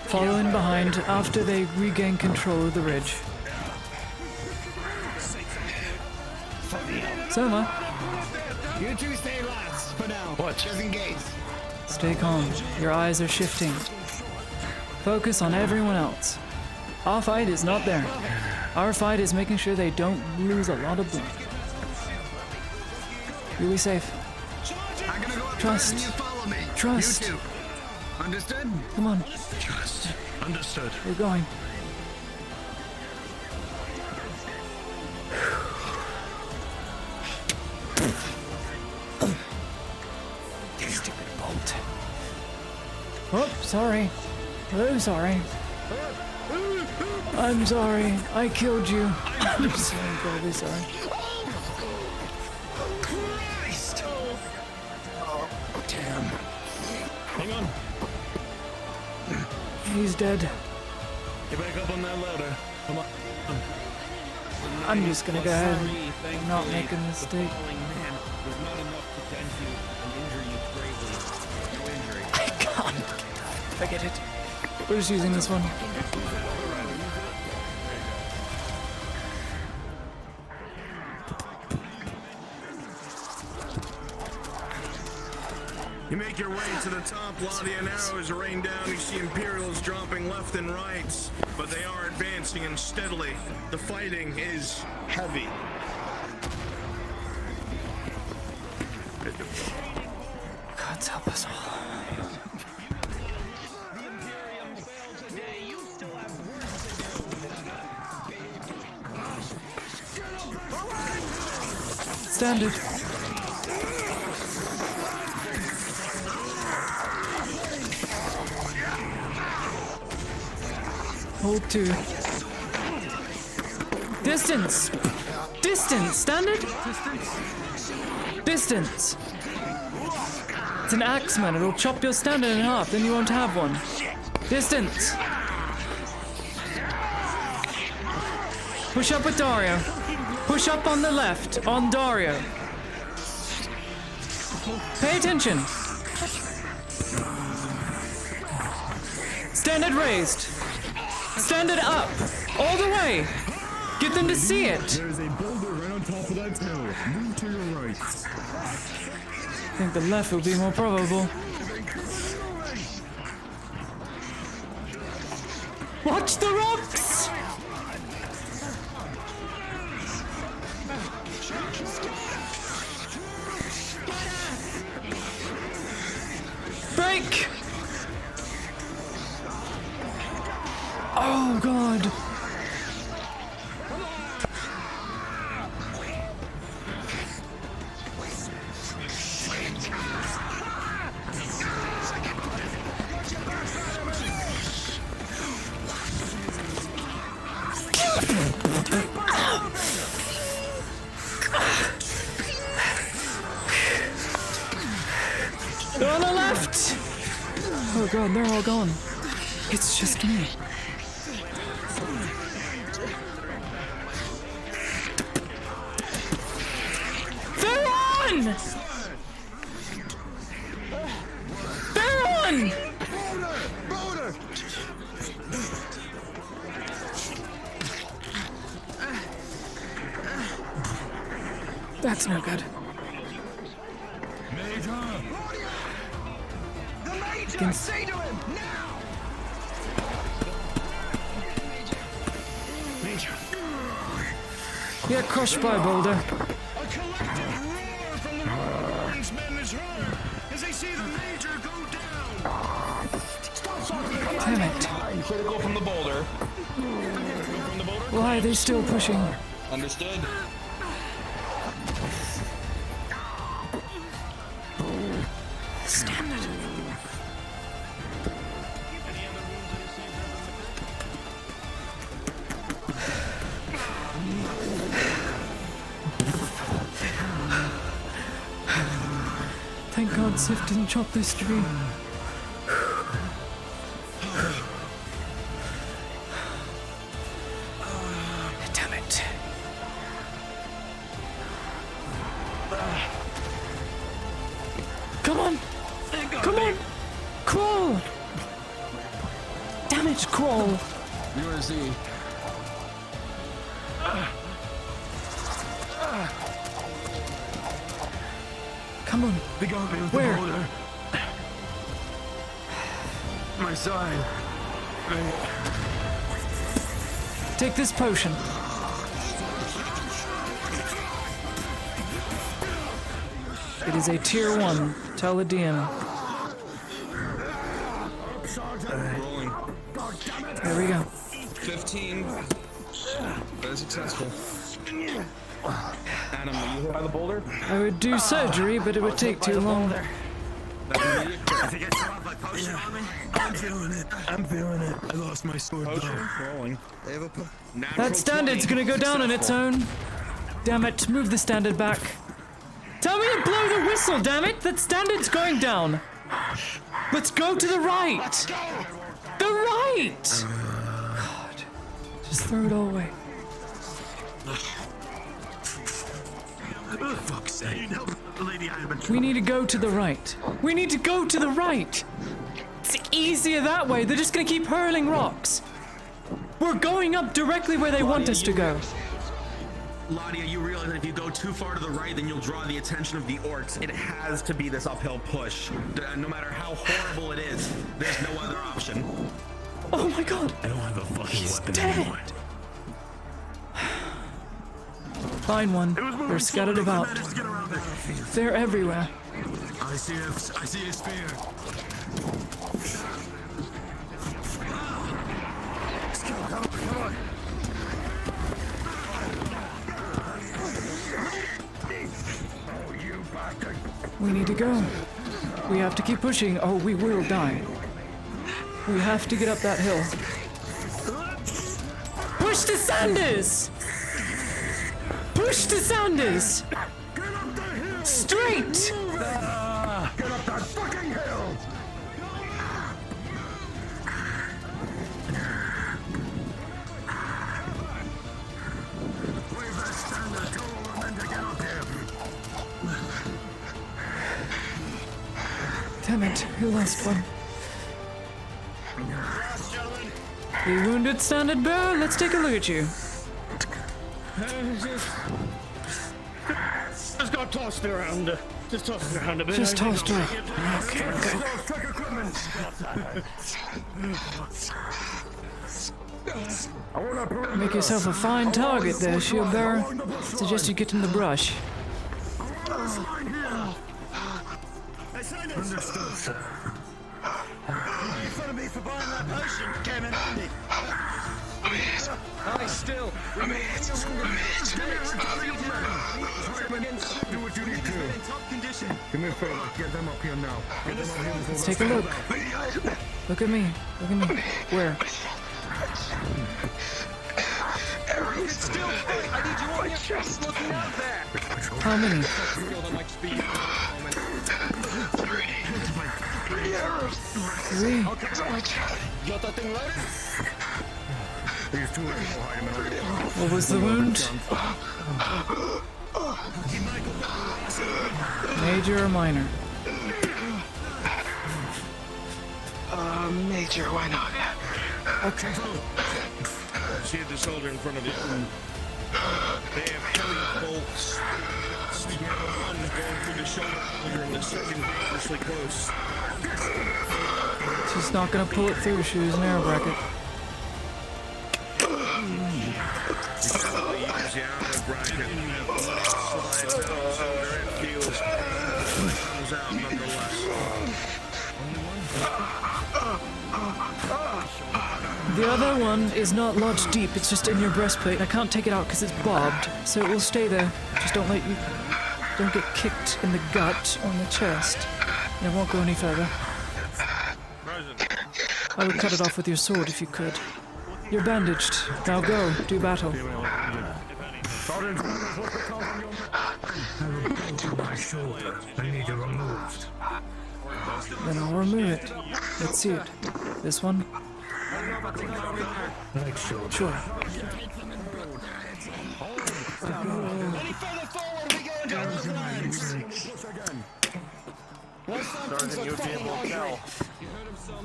Follow in behind after they regain control of the ridge. Soma, You two stay last for now. What? Just in case. stay calm. Your eyes are shifting. Focus on everyone else. Our fight is not there. Our fight is making sure they don't lose a lot of blood. You'll be safe. I'm gonna go up Trust. and you follow me. Trust. You two. Understood? Come on, Just understood. we're going. Stupid bolt. Oh, sorry. Oh, sorry. I'm sorry. I killed you. I'm so incredibly sorry. Christ! Oh, damn. Hang on. He's dead. Get back up on that ladder. Come on. I'm just gonna go ahead and not make a mistake. Was not enough to dent you and injure you gravely. No injury. I can't. Forget it. We're just using this one. You make your way to the top, Lottie, and arrows rain down. You see Imperials dropping left and right, but they are advancing and steadily. The fighting is heavy. God's help us all. Standard. Hold 2. Distance! Distance! Standard? Distance! It's an axeman. It'll chop your standard in half, then you won't have one. Distance! Push up with Dario. Push up on the left, on Dario. Pay attention. Standard raised. Standard up. All the way. Get them to see it. There's a boulder right on top of that hill. Move to your right. I think the left will be more probable. Watch the rocks! Oh god. On the left! Oh god, they're all gone. It's just me. They're on! They're on! That's no good. Against... Yeah, crushed by Boulder. A collective roar from the Roman's men is heard as they see the Major go down. Damn it. Critical from the boulder. From the boulder. Why are they still pushing? Understood. Stand it. Thank God Sif didn't chop this tree. Damn it. Come on! Come on! Crawl! Damn it, crawl! USC. Come on. They got me with Where? the boulder. My side. Take this potion. It is a tier 1. Tell the DM. Rolling. There we go. 15. Very successful. Adam, are you hit by the boulder? I would do surgery, but it would take too long. I'm feeling it. I'm feeling it. I lost my sword. Rolling. That standard's gonna go down on its own. Damn it, move the standard back. Tell me to blow the whistle, damn it! That standard's going down. Let's go to the right. The right! God. Just throw it all away. Fuck's sake. We need to go to the right. We need to go to the right. It's easier that way. They're just gonna keep hurling rocks. We're going up directly where they want us to go. Ladia, you realize that if you go too far to the right, then you'll draw the attention of the orcs. It has to be this uphill push. No matter how horrible it is, there's no other option. Oh my god. I don't have a fucking weapon dead. anymore. Find one. They're scattered about. They're everywhere. I see a spear. Let's go, come on. We need to go. We have to keep pushing. Oh, we will die. We have to get up that hill. Push to Sanders! Push to Sanders! Straight! Get up that fucking hill! Wave that standard, tell all the men to get up here. Damn it, who lost one? The wounded standard bearer, let's take a look at you. Just got tossed around. Just tossed around a bit. Just tossed her. Okay, good. Make yourself a fine target there, shield bearer. Suggest you get in the brush. Understood, sir. fun of me for buying that potion. Came in handy. Lie still. Do what you need to. Do me a favor. Get them up here now. Get them up here before Let's take a look. Look at me. Look at me. Where? You can still fit. I need you on your chest looking out there. How many? Feel them like speed. Three arrows. 3? Okay, got that thing loaded? These two What was the wound? Major or minor? Major, why not? Okay. See the shoulder in front of you. They have heavy bolts. You have one going through the shoulder and the second dangerously close. She's not gonna pull it through. She was an arrow bracket. Use the arrow bracket. Slides out so it feels comes out nonetheless. The other one is not lodged deep. It's just in your breastplate. I can't take it out because it's bobbed, so it will stay there. Just don't get kicked in the gut or in the chest. And it won't go any further. I would cut it off with your sword if you could. You're bandaged. Now go. Do battle. My shoulder. I need it removed. Then I'll remove it. Let's see it. This one? Like shoulder. Sure. Any further forward, we go into our lines. Sergeant, you'll be able to tell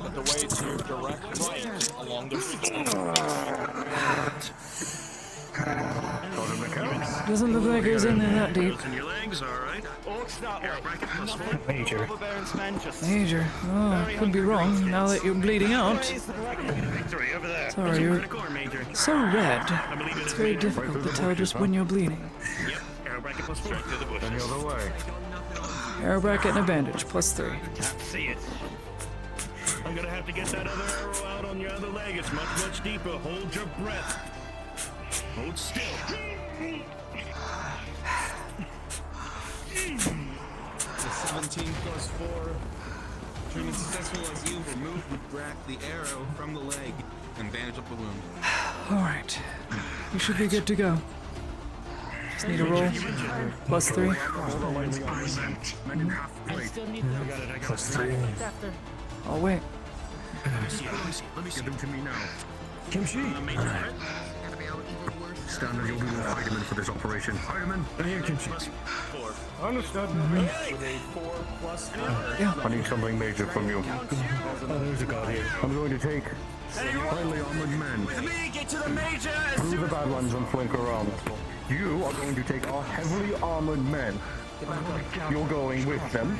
that the way to your direct right along the Doesn't look like it was in there that deep. Your legs, all right. Major. Major. Oh, could be wrong now that you're bleeding out. Sorry, you're so red. It's very difficult to tell just when you're bleeding. Any other way? Arrow bracket and a bandage, +3. See it. I'm gonna have to get that other arrow out on your other leg. It's much, much deeper. Hold your breath. Hold still. The 17 plus 4. Training successful as you remove the arrow from the leg and bandage up the wound. Alright. You should be good to go. Just need a roll. +3. +3. I'll wait. Give them to me now. Kimchi. Standard, you'll be with Heidemann for this operation. Heidemann, I hear Kimchi. Understood. With a 4 plus 4. Yeah. I need something major from you. Oh, there's a guardian. I'm going to take highly armored men With me, get to the major! through the Badlands and flank around. You are going to take our heavily armored men. You're going with them.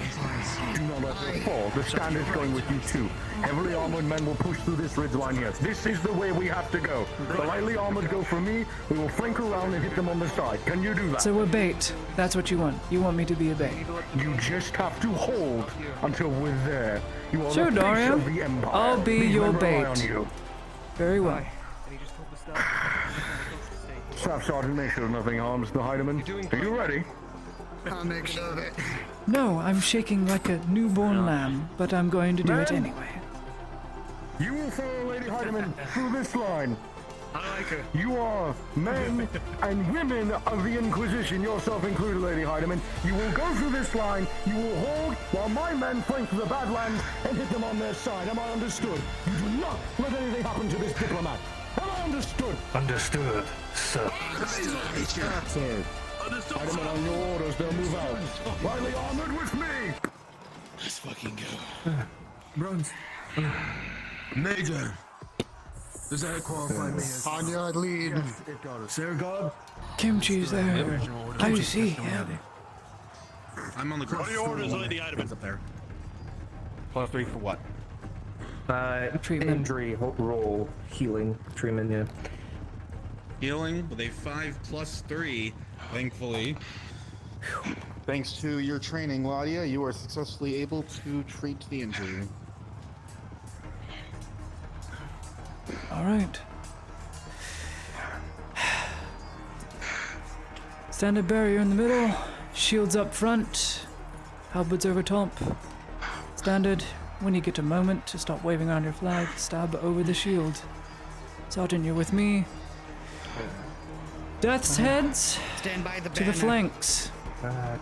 Do not let them fall. The standard's going with you too. Heavily armored men will push through this ridge line here. This is the way we have to go. The lightly armored go for me. We will flank around and hit them on the side. Can you do that? So we're bait. That's what you want. You want me to be a bait. You just have to hold until we're there. You are Sure, the face Dario. of the Empire. I'll be These your men rely bait. on you. Very well. Staff Sergeant, make sure nothing harms the Heidemann. Are you ready? I'll make sure of it. No, I'm shaking like a newborn lamb, but I'm going to do it Ma'am? anyway. You will follow Lady Heidemann through this line. I like her. You are men and women of the Inquisition, yourself included, Lady Heidemann. You will go through this line, you will hold, while my men flank through the Badlands and hit them on their side. Am I understood? You do not let anything happen to this diplomat. Am I understood? Understood, sir. Sir. Heidemann, on your orders, they'll move out. Lightly armored with me! Let's fucking go. Bronze. Major. Does that qualify me as... On your lead. Yes, it does. Sir God? Kimchi's there. I see him. I'm on the ground. What are your orders, Lady Heidemann? Up there. +3 for what? Treatment. Injury, roll, healing, treatment, yeah. Healing with a 5 plus 3, thankfully. Thanks to your training, Ladia, you are successfully able to treat the injury. All right. Standard barrier in the middle, shields up front, halberds over top. Standard, when you get a moment to stop waving around your flag, stab over the shield. Sergeant, you're with me. Death's heads Stand by the to the banner. flanks.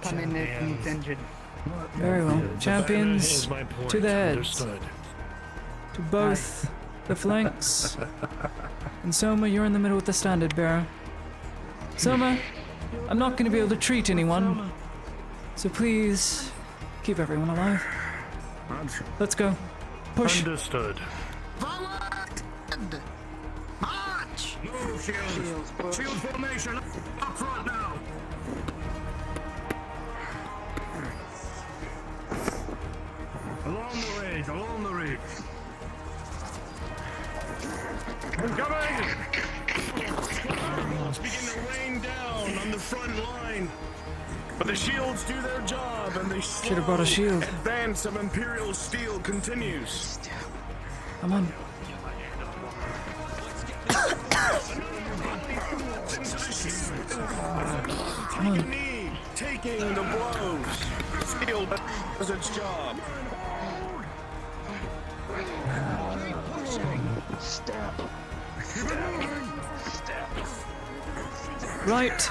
Come in if needs injured. Very well. Champions is my point. to the heads. Understood. To both the flanks. And Soma, you're in the middle with the standard bearer. Soma, I'm not going to be able to treat anyone, so please keep everyone alive. Let's go. Push. Understood. March! Move, shields. Shield formation. Up front now. Along the ridge, along the ridge. Coming! It's begin to rain down on the front line. But the shields do their job, and the Should have brought a shield. advance of Imperial steel continues. Come on. Come on. Taking the blows. Steel does its job. Right.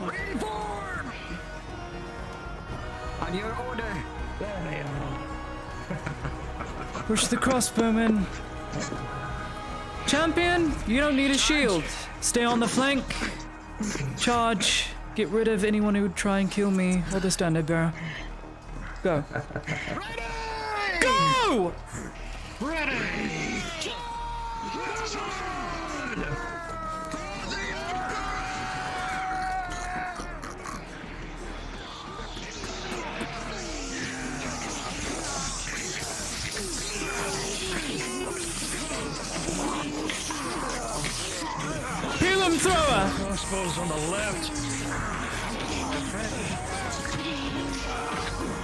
Reform! On your order. Push the crossbowmen. Champion, you don't need a shield. Stay on the flank. Charge. Get rid of anyone who would try and kill me or the standard bearer. Go. Go! Helium thrower! Crossbows on the left.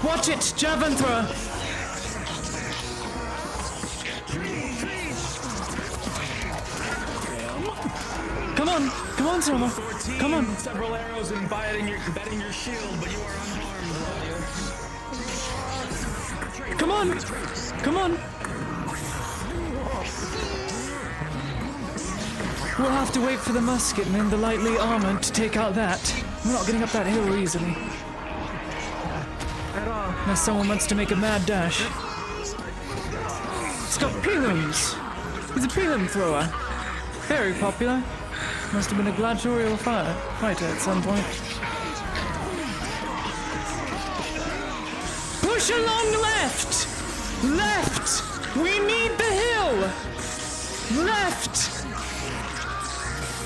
Watch it, javelin thrower! Come on, come on, Selma. Come on. Several arrows embedding your shield, but you are unharmed, Claudia. Come on, come on. We'll have to wait for the musketmen, the lightly armored, to take out that. We're not getting up that hill easily. Unless someone wants to make a mad dash. It's got pilums. He's a pilum thrower. Very popular. Must have been a gladiatorial fighter at some point. Push along left! Left! We need the hill! Left!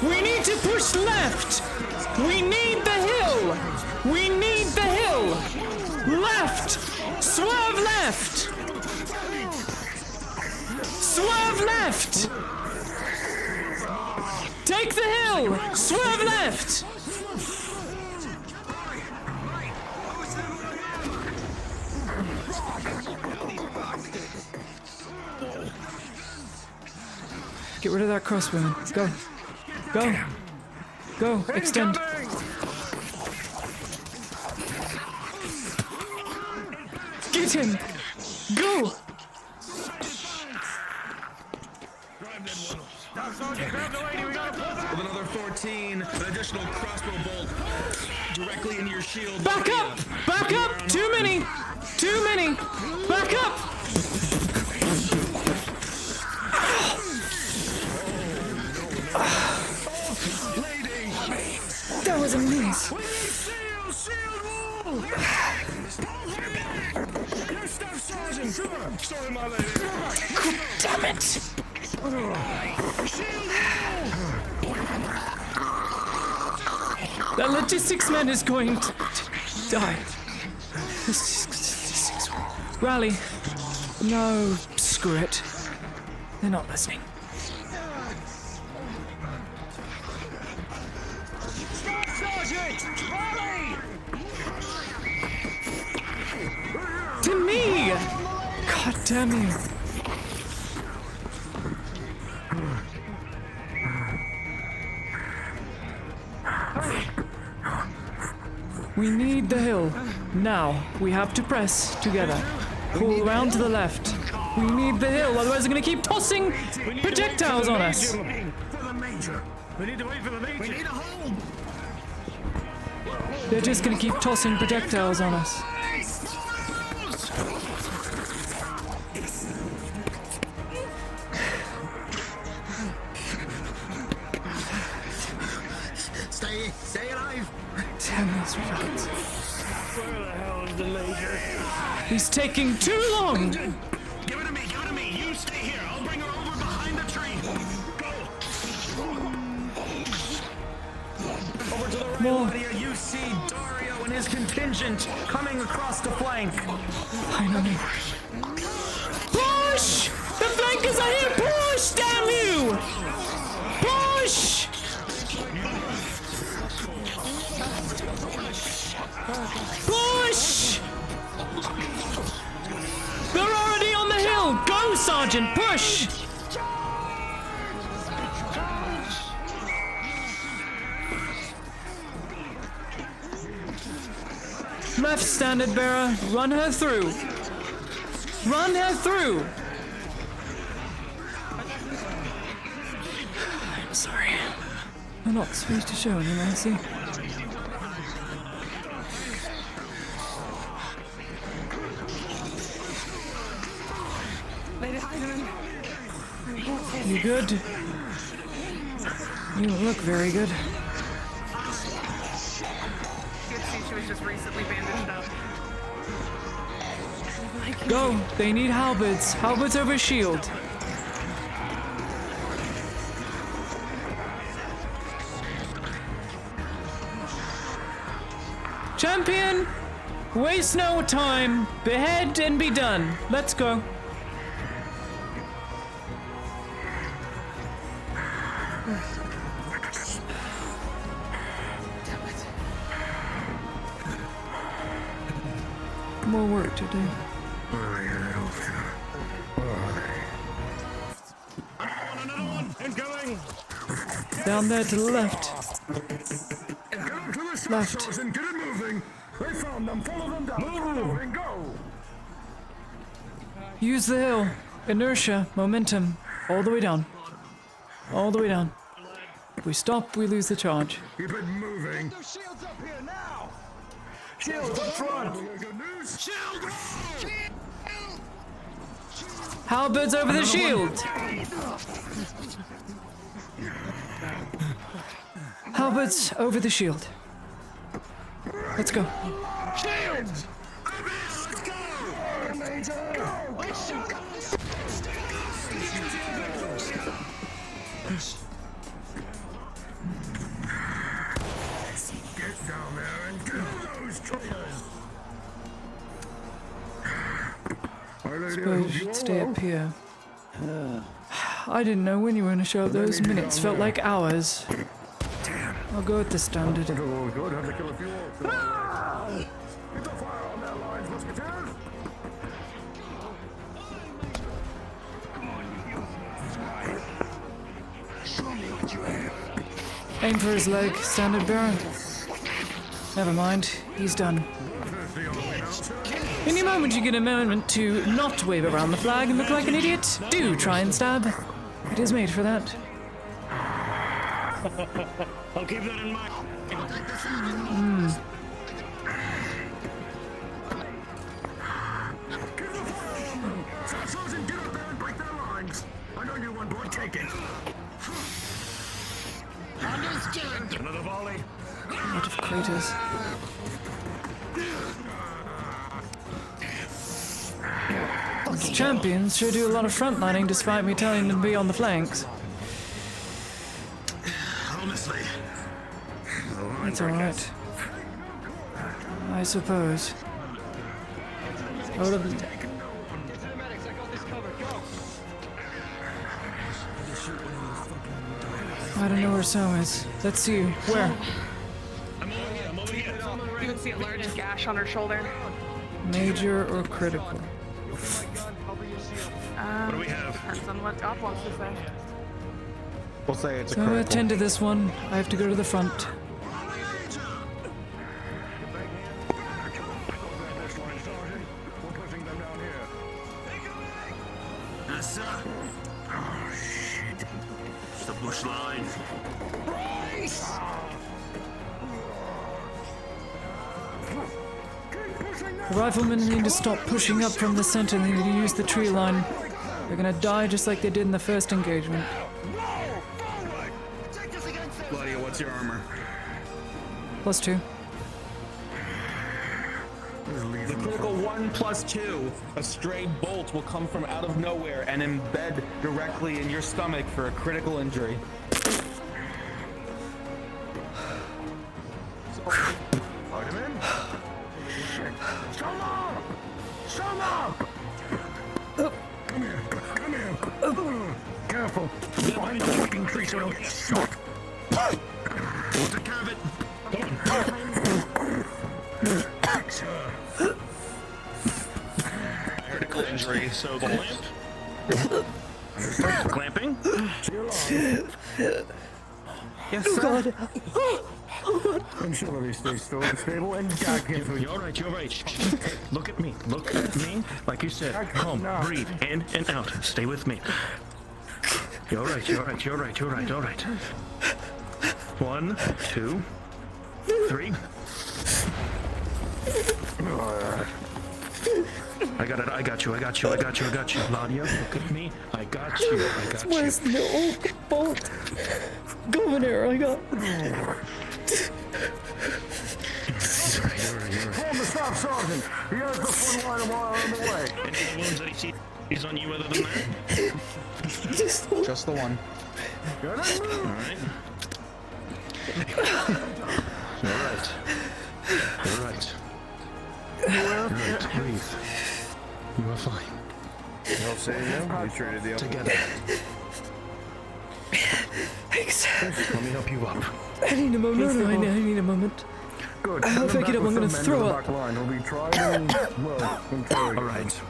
We need to push left! We need the hill! We need the hill! Left! Swerve left! Swerve left! Take the hill! Swerve left! Get rid of that crossbowman. Go. Go. Go. Extend. Get him! Go! With another 14, an additional crossbow bolt directly into your shield. Back up! Back up! Too many! Too many! Back up! That was a miss. Sorry, my lady. Damn it! That logistics man is going to die. Rally. No, screw it. They're not listening. Sergeant! Rally! Damn you. We need the hill. Now, we have to press together. Pull around to the left. We need the hill, otherwise they're gonna keep tossing projectiles on us. For the major. We need to wait for the major. We need a hold. They're just gonna keep tossing projectiles on us. Stay alive. Damn these rats. Where the hell is the major? He's taking too long. Give it to me, give it to me. You stay here. I'll bring her over behind the tree. Go. Over to the right, More. Lydia. You see Dario and his contingent coming across the flank. Finally. Push! The flankers are here! Push! Damn you! Push! Push! They're already on the hill! Go, Sergeant! Push! Left, standard bearer. Run her through. Run her through! I'm sorry. I'm not supposed to show any mercy. You good? You don't look very good. Good to see she was just recently bandaged up. Go! They need halberds. Halberds over shield. Champion! Waste no time. Behead and be done. Let's go. More work to do. Another one. Incoming. Down there to the left. Get up to the Left. stars and get it moving. They found them. Follow them down. Move and go. Use the hill. Inertia, momentum. All the way down. All the way down. If we stop, we lose the charge. Keep it moving. Shields up here now. Shields up front. Good news. Shield. Halberds over the shield. Halberds over the shield. Let's go. Shields. Let's go. Major. Go. Get down there and kill those traitors. Suppose you should stay up here. I didn't know when you were going to show up. Those minutes felt like hours. I'll go with the standard. Oh, good. Have to kill a few orcs. Get the fire on their lines, musketeers. Show me what you have. Aim for his leg, standard bearer. Never mind, he's done. Any moment you get a moment to not wave around the flag and look like an idiot, do try and stab. It is made for that. I'll keep that in mind. Sergeant, get up there and break their lines. I know you one boy. Take it. Understood. Another volley. A lot of craters. These champions sure do a lot of frontlining despite me telling them to be on the flanks. Honestly. It's alright. I suppose. I would have... I don't know where Sam is. Let's see. Where? You can see a large gash on her shoulder. Major or critical? What do we have? Depends on what God wants to say. We'll say it's a So critical. attend to this one. I have to go to the front. Yes, sir. Oh, shit. It's the bush line. The riflemen need to stop pushing up from the center. They need to use the tree line. They're gonna die just like they did in the first engagement. Claudia, what's your armor? +2. The critical 1+2. A stray bolt will come from out of nowhere and embed directly in your stomach for a critical injury. Vitamin? Shut up! Shut up! Come here. Come here. Careful. Find the fucking tree so I don't get shot. Take care of it. Fix her. Critical injury, so clamp. Clamping? Yes, Oh, sir. God. Ensure they stay still and stable and gag him. You're right, you're right. Shh. Look at me. Look at me. Like you said. Calm. Breathe. In and out. Stay with me. You're right, you're right, you're right, you're right, all right. 1, 2, 3. I got it, I got you, I got you, I got you, I got you. Ladia, look at me. I got you, I got It's you. worse than the old bolt. Governor, I got. Form the staff sergeant. He has the front line a mile on the way. Any wounds that he's on you other than that? Just the one. Get it? Alright. You're right. You're right. You're right. Breathe. You are fine. I'll say no. You traded the Together. Thanks. Let me help you up. I need a moment. I need a moment. Good. If I get up, I'm gonna throw up. Line will be tried and, well, interrogated. All right.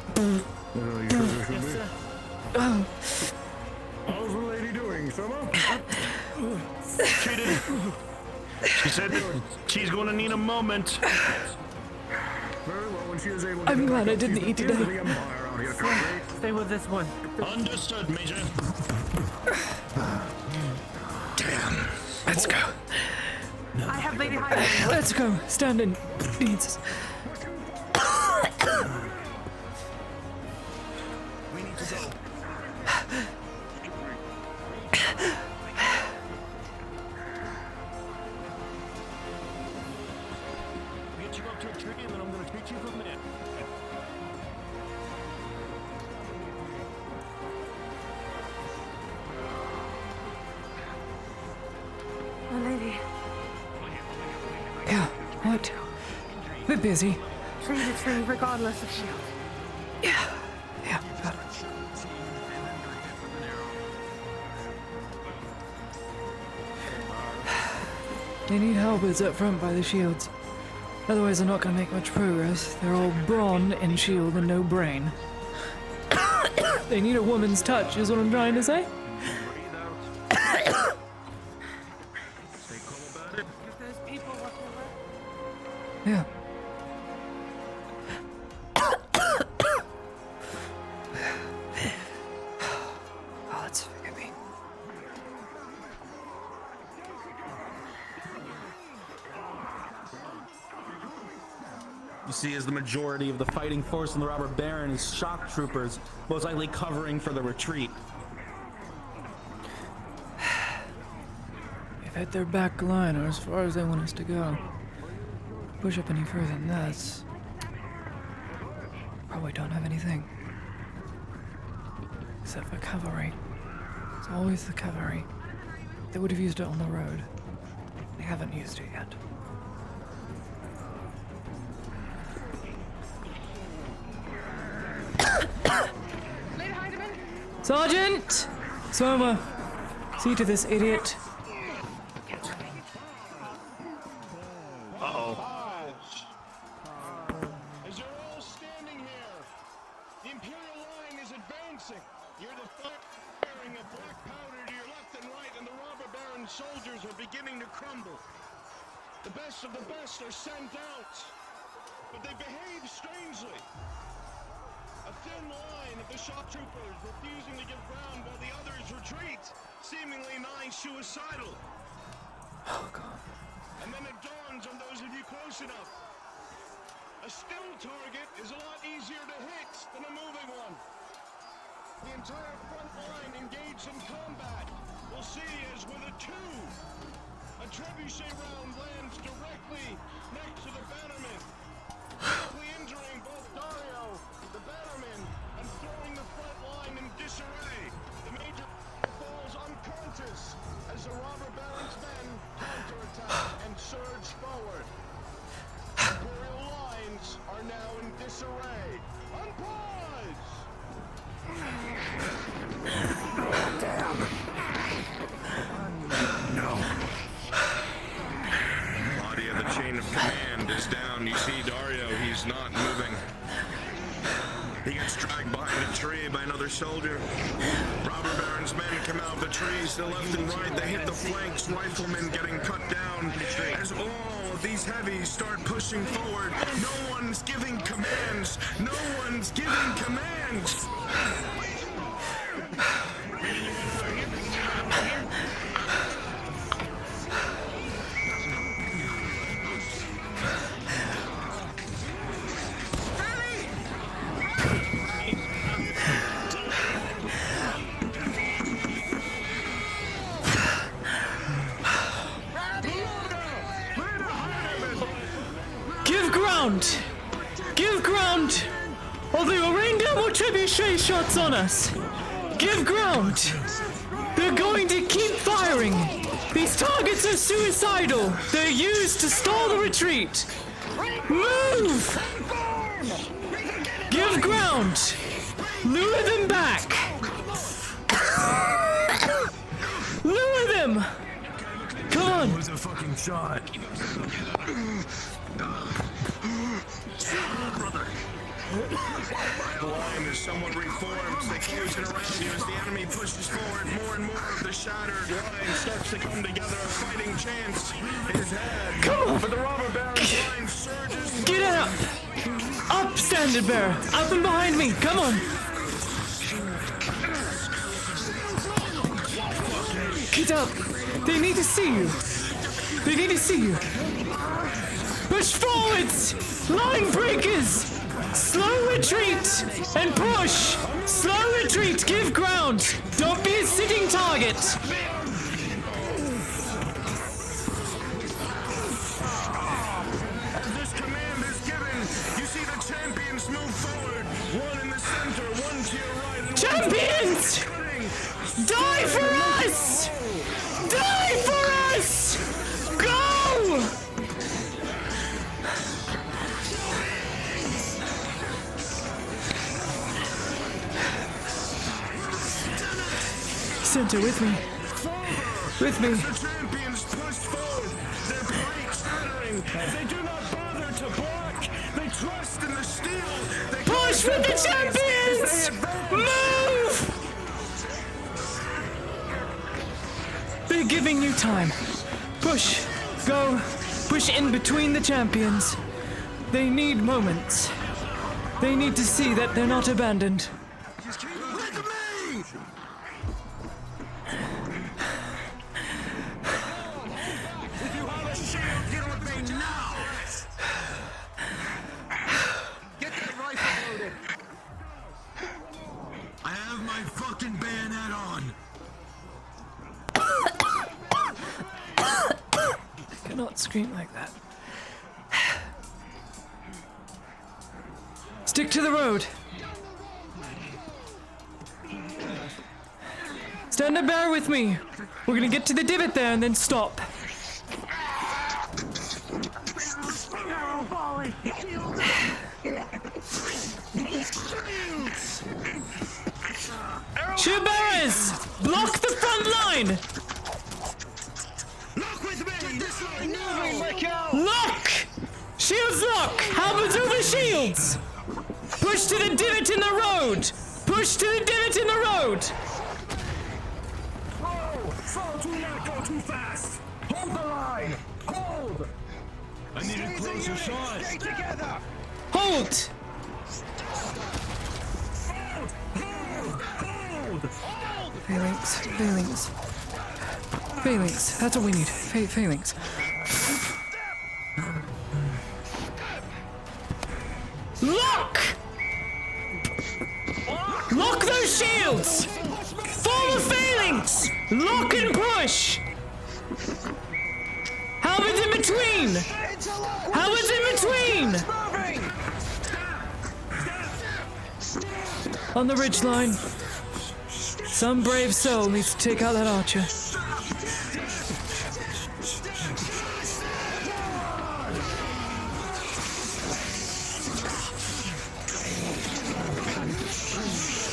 Oh. How's the lady doing, Summer? She said that she's going to need a moment. Very well, when she is able to I'm get glad back I up, didn't she's eat the today. king of the empire out here, Trey. Stay with this one. Understood, Major. Damn. Let's go. I have Lady Hyde. Let's go. Stand in. Beats. We need to go. Get you up to a tree and then I'm going to treat you from there. The lady. Yeah. What? Bit busy. Tree to tree, regardless of shield. Yeah. Yeah. Got it. They need helpers up front by the shields. Otherwise, they're not going to make much progress. They're all brawn and shield and no brain. They need a woman's touch, is what I'm trying to say. If those people what they were. Yeah. Oh, let's forgive me. You see, as the majority of the fighting force in the robber baron is shock troopers, most likely covering for the retreat. We've hit their back line, or as far as they want us to go. Push up any further than this. Probably don't have anything. Except for cavalry. It's always the cavalry. They would have used it on the road. They haven't used it yet. Sergeant! Soma! See to this idiot. Uh-oh. As you're all standing here, the Imperial line is advancing. have black powder to your left and right, and the robber baron soldiers are beginning to crumble. The best of the best are sent out, but they behave strangely. A thin line of the shock troopers refusing to give ground while the others retreat, seemingly nigh suicidal. Oh, God. And then it dawns on those of you close enough. A still target is a lot easier to hit than a moving one. The entire front line engaged in combat will see as with a 2, a trebuchet round lands directly next to the bannerman, critically injuring both Dario, the bannerman, and throwing the front line in disarray. The major falls unconscious as the robber baron's men counterattack and surge forward. Imperial lines are now in disarray. Unpause! Damn. No. Body of the chain of command is down. You see Dario, he's not moving. He gets dragged behind a tree by another soldier. Robber baron's men come out of the trees to the left and right. They hit the flanks, riflemen getting cut down. As all of these heavies start pushing forward, no one's giving commands. No one's giving commands. Give ground! Give ground! Or they will rain down more trebuchet shots on us! Give ground! They're going to keep firing! These targets are suicidal! They're used to stall the retreat! Move! Give ground! Lure them back! Lure them! Come on! It was a fucking shot. The line is somewhat reformed. They close in around you as the enemy pushes forward. More and more of the shattered line starts to come together. A fighting chance is had. Come on! But the robber baron's line surges. Get up! Up, Standard Bearer! Up and behind me! Come on! Get up! They need to see you! They need to see you! Push forwards! Line breakers! Slow retreat! And push! Slow retreat! Give ground! Don't be a sitting target! As this command is given, you see the champions move forward. One in the center, one to your right, and Champions! Die for us! Die for us! Go! Center, with me. With me. The champions push forward. Their brakes shattering. They do not bother to block. They trust in the steel. They Push with the champions! Move! They're giving you time. Push. Go. Push in between the champions. They need moments. They need to see that they're not abandoned. I have my fucking bayonet on. Cannot scream like that. Stick to the road. Stand and bear with me. We're gonna get to the divot there and then stop. Shield bearers! Block the front line! Lock with me! This line now! Lock! Shields lock! Halberds over shields! Push to the divot in the road! Push to the divot in the road! go too fast! Hold the line! Hold! I need a closer shot! Stay together! Hold! Phalanx. That's what we need. Phalanx. Lock! Lock those shields! Form a phalanx! Lock and push! Halberds in between! Halberds in between! On the ridge line. Some brave soul needs to take out that archer.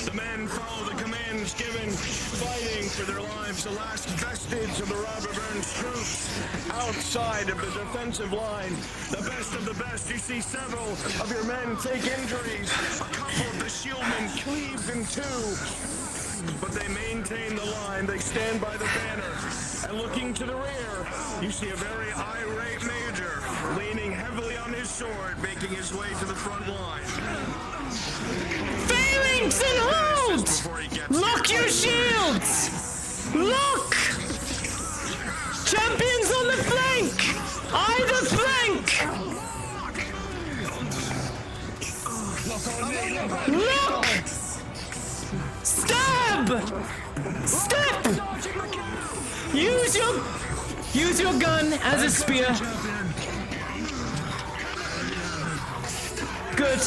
The men follow the commands given, fighting for their lives, the last vestige of the robber baron's troops. Outside of the defensive line, the best of the best, you see several of your men take injuries. A couple of the shieldmen cleaved in two. But they maintain the line, they stand by the banner. And looking to the rear, you see a very irate major, leaning heavily on his sword, making his way to the front line. Phalanx and hold! Lock your shields! Lock! Champions on the flank! Either flank! Look! Stab! Step! Use your gun as a spear. Good.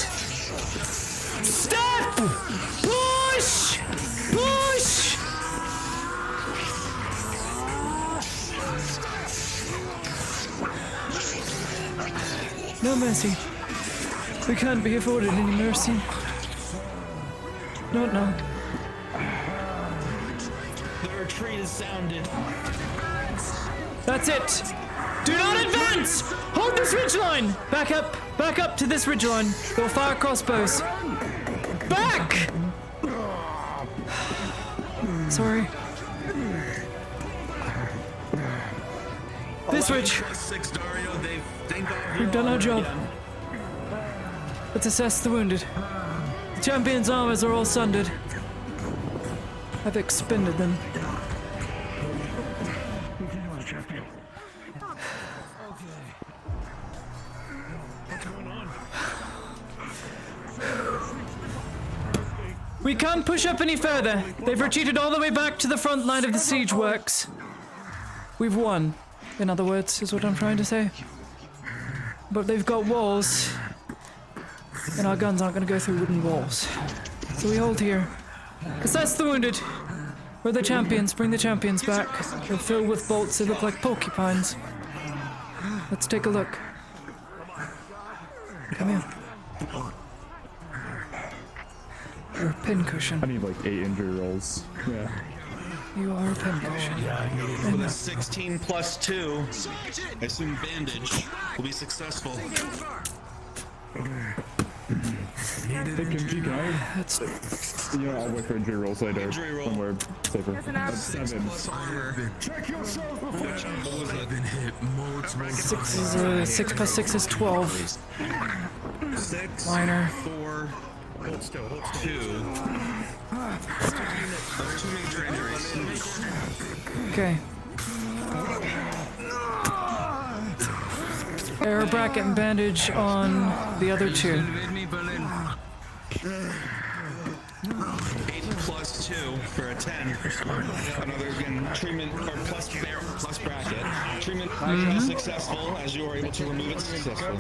Step! Push! Push! No mercy. We can't be afforded any mercy. Not now. The retreat is sounded. That's it. Do not advance! Hold this ridgeline! Back up to this ridgeline. They'll fire crossbows. Back! Sorry. This ridge. We've done our job. Let's assess the wounded. The champion's armors are all sundered. I've expended them. We can't push up any further. They've retreated all the way back to the front line of the siege works. We've won, in other words, is what I'm trying to say. But they've got walls, and our guns aren't going to go through wooden walls. So we hold here. Assess the wounded. We're the champions. Bring the champions back. They're filled with bolts. They look like porcupines. Let's take a look. Come here. You're a pincushion. I need like 8 injury rolls. Yeah. You are a pincushion. With a 16 plus 2, I assume bandage will be successful. Hey, Kimchi, can I? That's... You know, I'll wait for injury rolls later. Injury roll. Somewhere safer. That's 7. Check yourself before you... I've been hit multiple 6 plus 6 is 12. 6, Liner. 4, hold still, 2. 2 major injuries. Okay. Air bracket and bandage on the other 2. 8 plus 2 for a 10. Another again treatment or plus bracket. Treatment is successful as you are able to remove it successfully.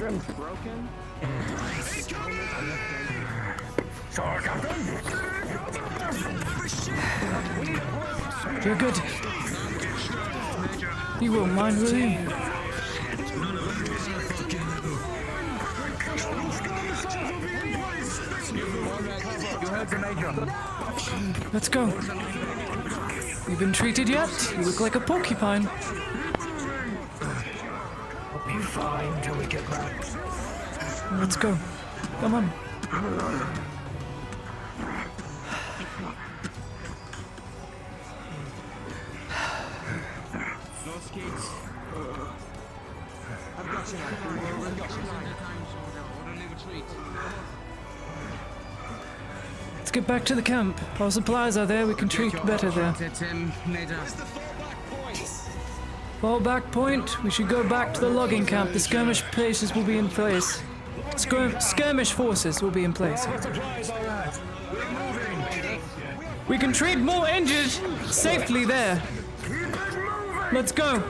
You're good. You won't mind, will you? Let's go. You been treated yet? You look like a porcupine. We'll be fine till we get back. Let's go. Come on. kids. I've got you now. I've got you. Orderly retreat. Let's get back to the camp. Our supplies are there. We can treat better there. Fallback point. We should go back to the logging camp. The skirmish places will be in place. Skirmish forces will be in place. We can treat more injured safely there. Let's go.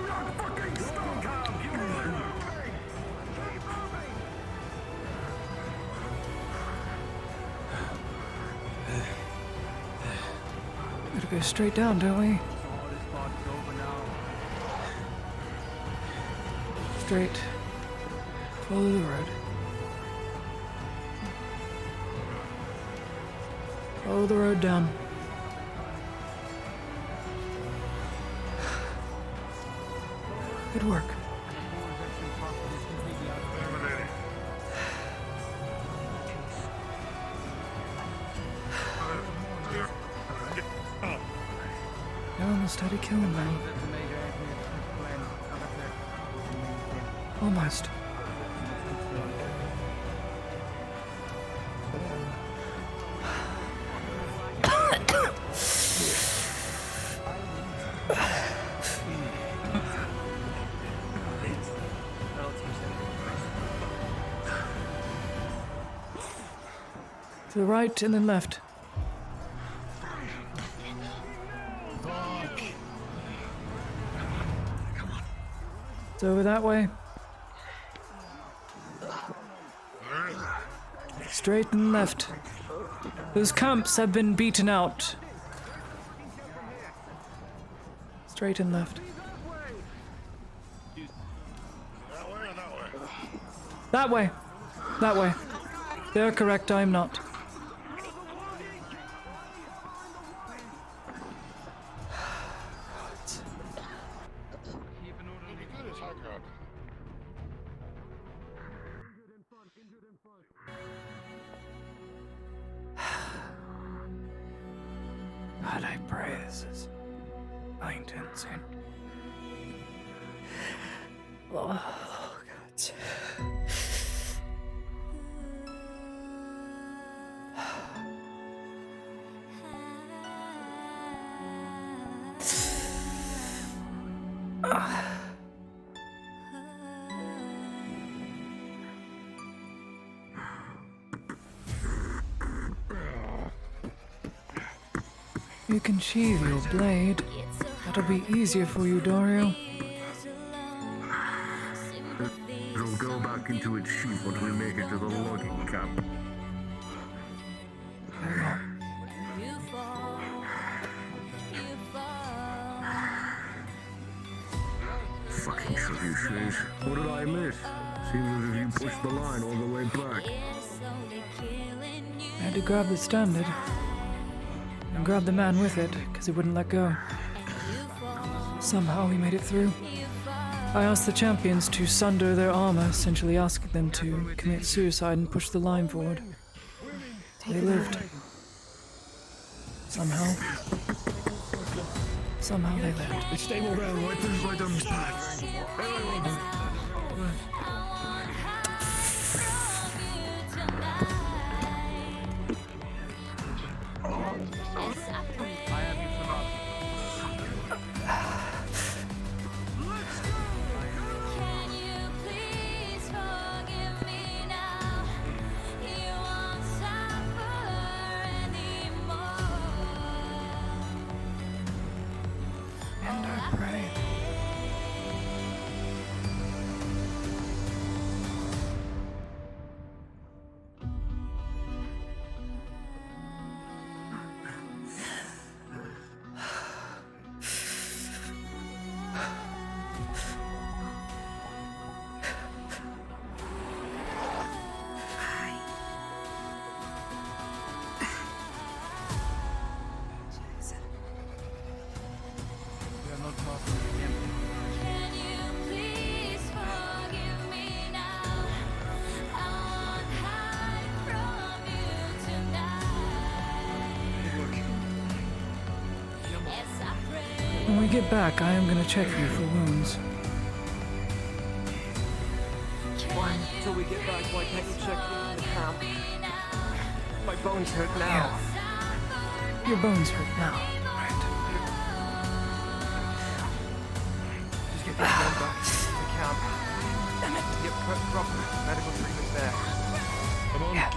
Gotta go straight down, don't we? Straight. Follow the road. Follow the road down. Good work. You're almost had a kill him, man. Almost. To the right and then left. It's over that way. Straight and left. Those camps have been beaten out. Straight and left. That way. That way. They're correct, I am not. God, I pray this is going to end soon. Oh, God. You can sheathe your blade. That'll be easier for you, Dario. It'll go back into its sheath once we make it to the logging camp. Fucking trebuchets. What did I miss? Seems as if you pushed the line all the way back. I had to grab the standard. And grab the man with it, because he wouldn't let go. Somehow he made it through. I asked the champions to sunder their armor, essentially asking them to commit suicide and push the line forward. They lived. Somehow. Somehow they lived. It's stable ground right down this path. And I pray. we get back, I am gonna check you for wounds. Why, until we get back, why can't you check me in the camp? My bones hurt now. Yeah. Your bones hurt now. Right. Just get your men back to the camp. Get proper medical treatment there. Come on. Yeah.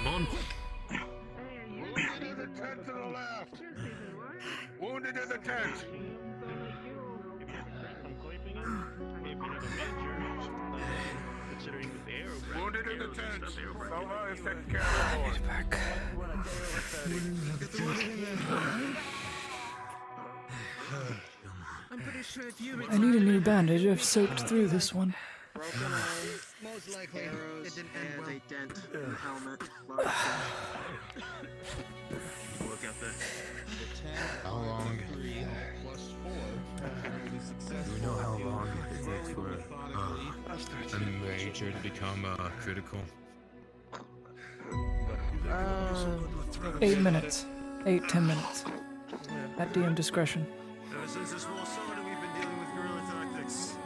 Come on. Wounded in the tent to the left. Wounded in the tent. Wounded in the tent. Sova is taking care of the back. I'm pretty sure if you I need a new bandage. I've soaked through this one. Broken line. Most likely. Arrows It didn't end and well. a dent in the helmet. Large dent. Look at this. How long? Do we know how long it takes for a major to become critical? 8 minutes. 8-10 minutes. At DM discretion. Ever since this war started, we've been dealing with guerrilla tactics.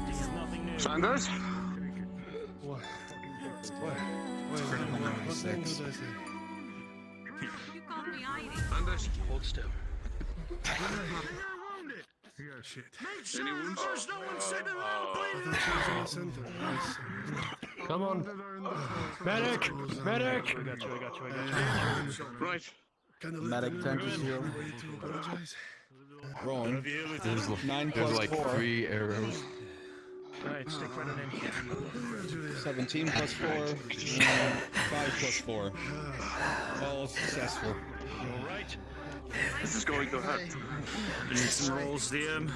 This is nothing new. Sanders? What? It's critical 96. You called me Heidi. Sanders, hold still. Shit. Make sure there's no one sitting around bleeding. Come on. Medic! Medic! I got you. Right. Medic tank is here. Rolling. There's 9 there's plus like 4. 3 arrows. Alright, stick right in. 17 plus 4. 5 plus 4. All successful. Alright. This is going to hurt. You need some rolls, DM.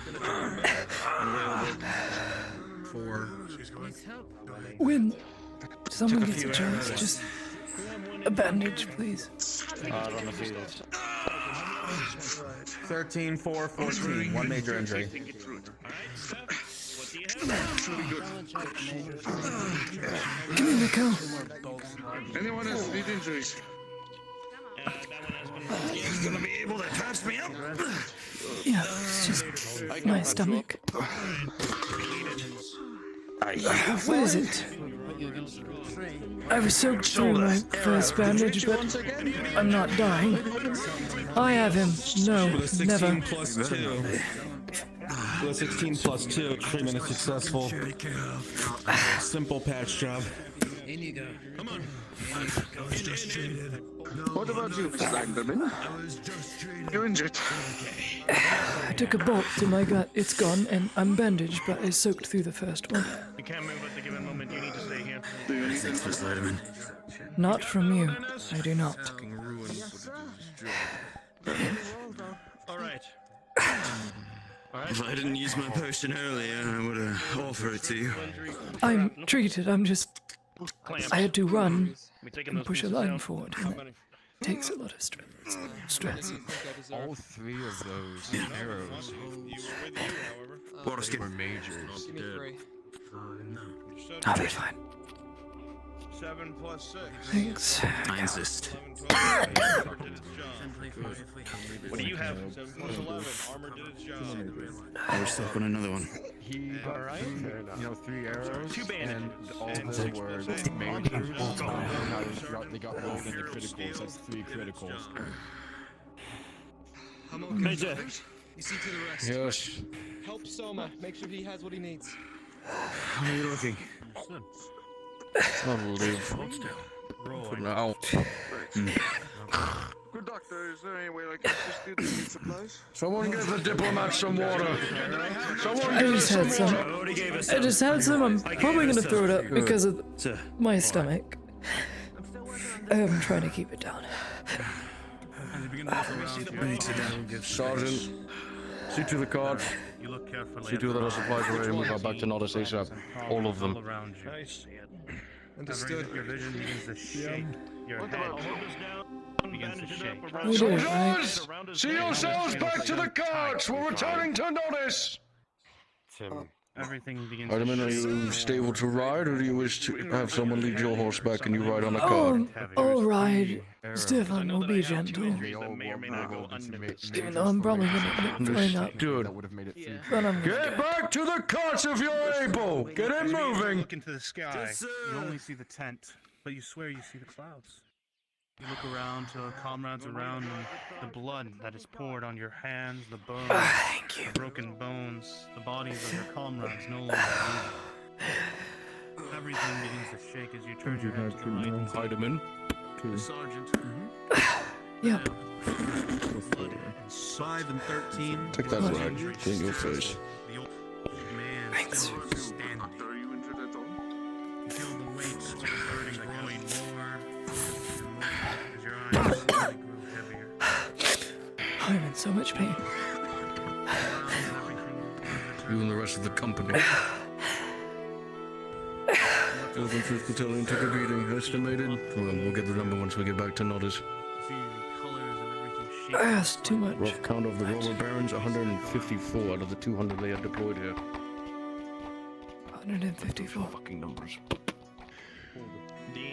4. When someone gets a chance, just a bandage, please. Out on the field. 13, 4, 14. 1 major injury. Give me the count. Anyone else need injuries? He's gonna be able to touch me up. Yeah, it's just my stomach. What is it? I was soaked through my first bandage, but I'm not dying. I have him. No, never. Plus 2. With a 16 plus 2, treatment is successful. Simple patch job. In you go. Come on. What about you, Slenderman? You're injured. I took a bolt to my gut. It's gone, and I'm bandaged, but I soaked through the first one. You can't move at the given moment. You need to stay here. Thanks for Sliderman. Not from you. I do not. Alright. If I didn't use my potion earlier, I would have offered it to you. I'm treated. I'm just... I had to run and push a line forward, and it takes a lot of stress. All 3 of those arrows were majors. I'll be fine. 7 plus 6. Thanks. I insist. What do you have? 7 plus 11. Armor did its job. We're stuck on another one. He got 3 arrows, 2 bandages. and all of them were majors. They got rolled into criticals. That's 3 criticals. Major. You see to the rest. Yes. Help Soma. Make sure he has what he needs. How are you looking? I'll live for now. Good doctor, is there any way I can assist you to need supplies? Someone give the diplomat some water. Someone I just had some. I just had some. I'm probably gonna throw it up because of my stomach. I'm trying to keep it down. Sergeant, see to the cards. See to that our supplies are ready and we got back to Nodus ASAP. All of them. Understood. Your vision begins to shake. Your head begins to shake. We did it, right? Soldiers! See yourselves back to the cards! We're returning to Nodus! Tim, Everything begins Artemin, to are shake. you stable to ride, or do you wish to have someone lead your horse back and you ride on a Oh, cart? all right. Stefan will be gentle. Even though I'm probably gonna end up throwing up. Understood. But I'm Get back to the carts if you're able! Get it As you moving! look into the sky, you only see the tent, but you swear you see the clouds. You look around to comrades around and the blood that is poured on your hands, the bones, the broken bones, the bodies of your comrades no longer breathing. Everything begins to shake as you turn your head to the right and see Heidemann. the sergeant. Yeah. 5 and 13. Take that ride. In your face. The old man Thanks. still standing. Are you injured at all? You feel the weight of your burden growing more and more as your eyes slowly grow heavier. I'm in so much pain. You and the rest of the company. 11th Battalion took a beating. Estimated. Well, we'll get the number once we get back to Nodders. That's too much. Rough count of the Roller Barons, 154 out of the 200 they had deployed here. 154. Fucking numbers.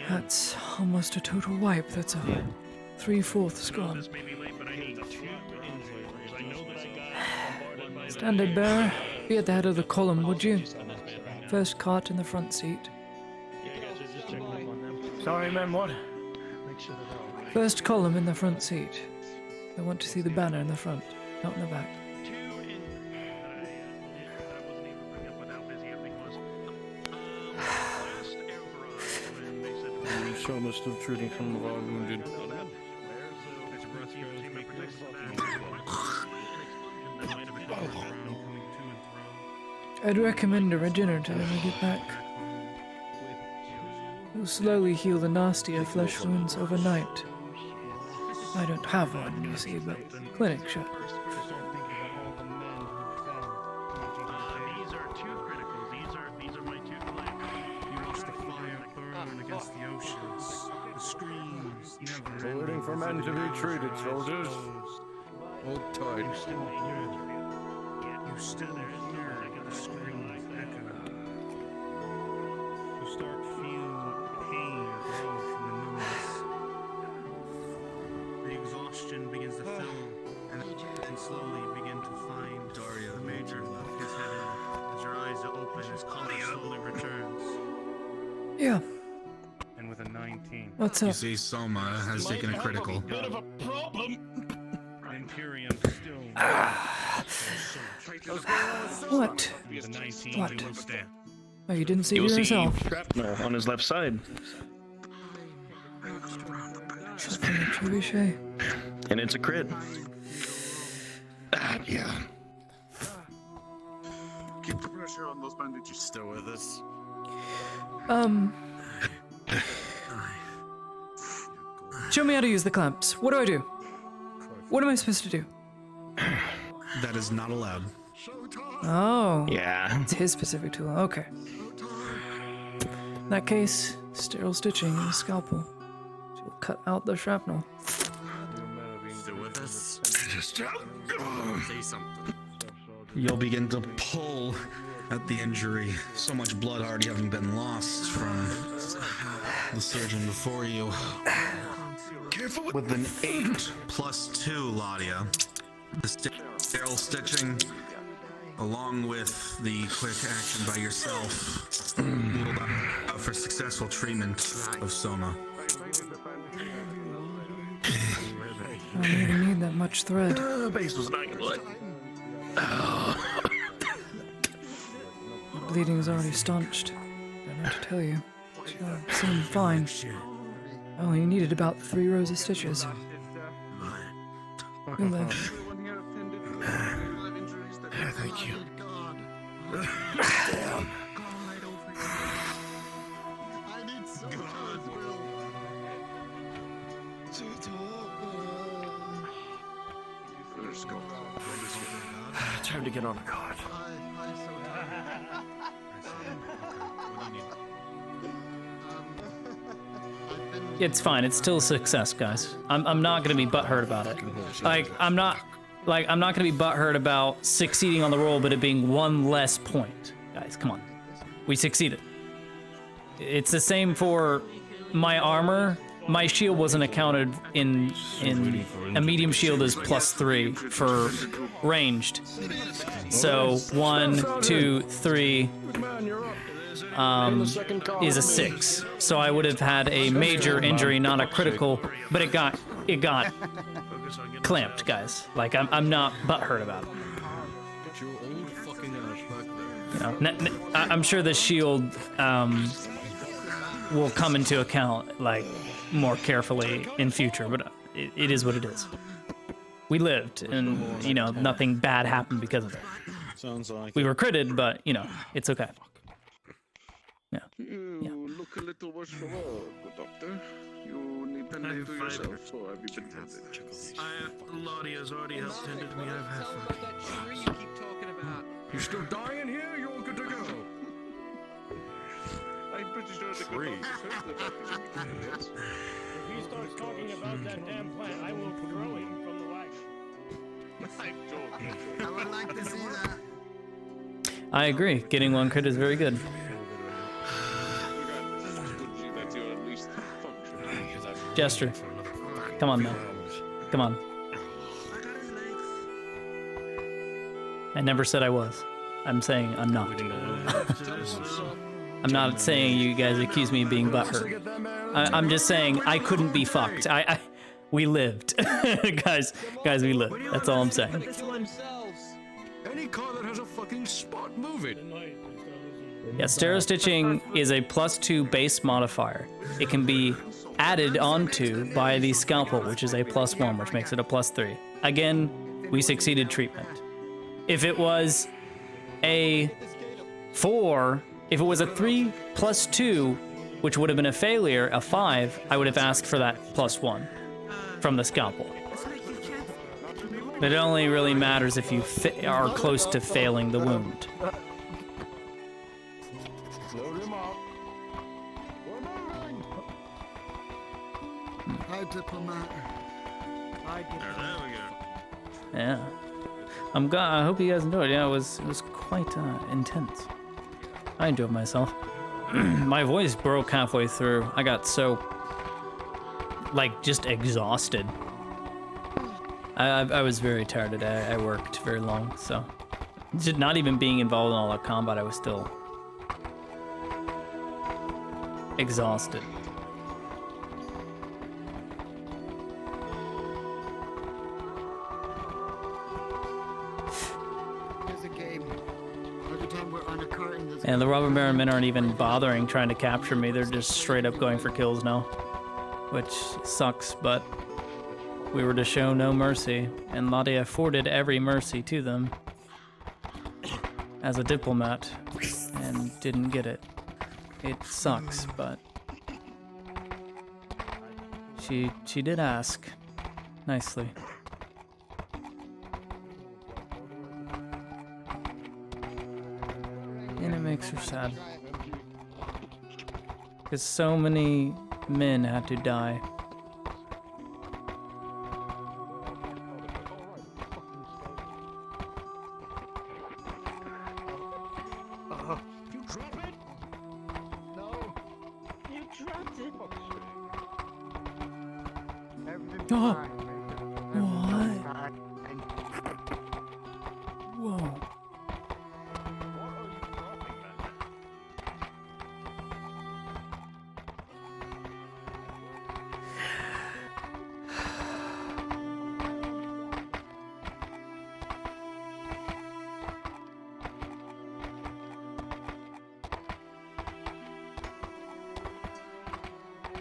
That's almost a total wipe. That's a 3/4 squad. Standard bearer, be at the head of the column, would you? First cart in the front seat. Sorry, man, what? First column in the front seat. I want to see the banner in the front, not in the back. Shown us still treating some of our wounded. I'd recommend a regenerator when we get back. It'll slowly heal the nastier flesh wounds overnight. I don't have one, you see, but clinic should. We're waiting for men to be treated, soldiers. Hold tight. You still hear the screams echo. You start feeling pain grow from the numbness. The exhaustion begins to fill, and slowly begin to find Daria. The major lift his head in as your eyes open as color slowly returns. Yeah. And with a 19. What's You up? see, Soma has taken a critical. Bit of a problem. Imperium still. What? With a 19, What? you will stand. Oh, you didn't see You'll it see yourself. shrapnel on his left side. Something a trebuchet. And it's a crit. Yeah. Keep the pressure on those bandages. Still with us? Show me how to use the clamps. What do I do? What am I supposed to do? That is not allowed. Oh. Yeah. It's his specific tool. Okay. In that case, sterile stitching and a scalpel. She'll cut out the shrapnel. Still with us? Just say something. You'll begin to pull at the injury. So much blood already having been lost from the surgeon before you. With an 8 plus 2, Ladia. The sterile stitching, along with the quick action by yourself, will allow for successful treatment of Soma. I don't even need that much thread. Base was not blood. The bleeding is already staunched. Don't know what to tell you. She'll seem fine. I only needed about 3 rows of stitches. You'll live. Thank you. Time to get on a cart. It's fine. It's still a success, guys. I'm not gonna be butthurt about it. I'm not gonna be butthurt about succeeding on the roll, but it being 1 less point, guys. guys, come on. We succeeded. It's the same for my armor. My shield wasn't accounted in a medium shield is +3 for ranged. So 1, 2, 3 is a 6. So I would have had a major injury, not a critical, but it got clamped, guys. Like I'm not butthurt about it. You know, I'm sure the shield will come into account like more carefully in future, but it is what it is. We lived, and you know, nothing bad happened because of it. Sounds like we were critted, but you know, it's okay. Yeah. You look a little worse for wear, good doctor. You need tending to yourself, or have you been tended? Lottie has already helped tended me. I've had fun. That tree you keep talking about. You're still dying here? You're good to go. I'm pretty sure the Tree. If he starts talking about that damn plant, I will throw him from the wagon. I'm joking. I would like to see that. I agree. Getting one crit is very good. Jester, come on now. Come on. I never said I was. I'm saying I'm not. I'm not saying you guys accuse me of being butthurt. I'm just saying I couldn't be fucked. We lived. guys, we lived. That's all I'm saying. Any car that has a fucking spot, move it. Yeah, Stero Stitching is a +2 base modifier. It can be added onto by the Scalpel, which is a +1, which makes it a +3. Again, we succeeded treatment. If it was a 4, if it was a 3 +2, which would have been a failure, a 5, I would have asked for that +1 from the Scalpel. But it only really matters if you are close to failing the wound. Hi, diplomat. Yeah. I hope you guys enjoyed it. Yeah, it was quite intense. I enjoyed myself. My voice broke halfway through. I got so like just exhausted. I was very tired today. I worked very long, so just not even being involved in all that combat, I was still exhausted. Here's a game. Every time we're on a curtain, there's And the Robber Baron men aren't even bothering trying to capture me. They're just straight up going for kills now, which sucks, but we were to show no mercy, and Lottie afforded every mercy to them as a diplomat, and didn't get it. It sucks, but she did ask nicely. And it makes her sad. Because so many men had to die. You drop it? No. You dropped it. Oh. What? Whoa.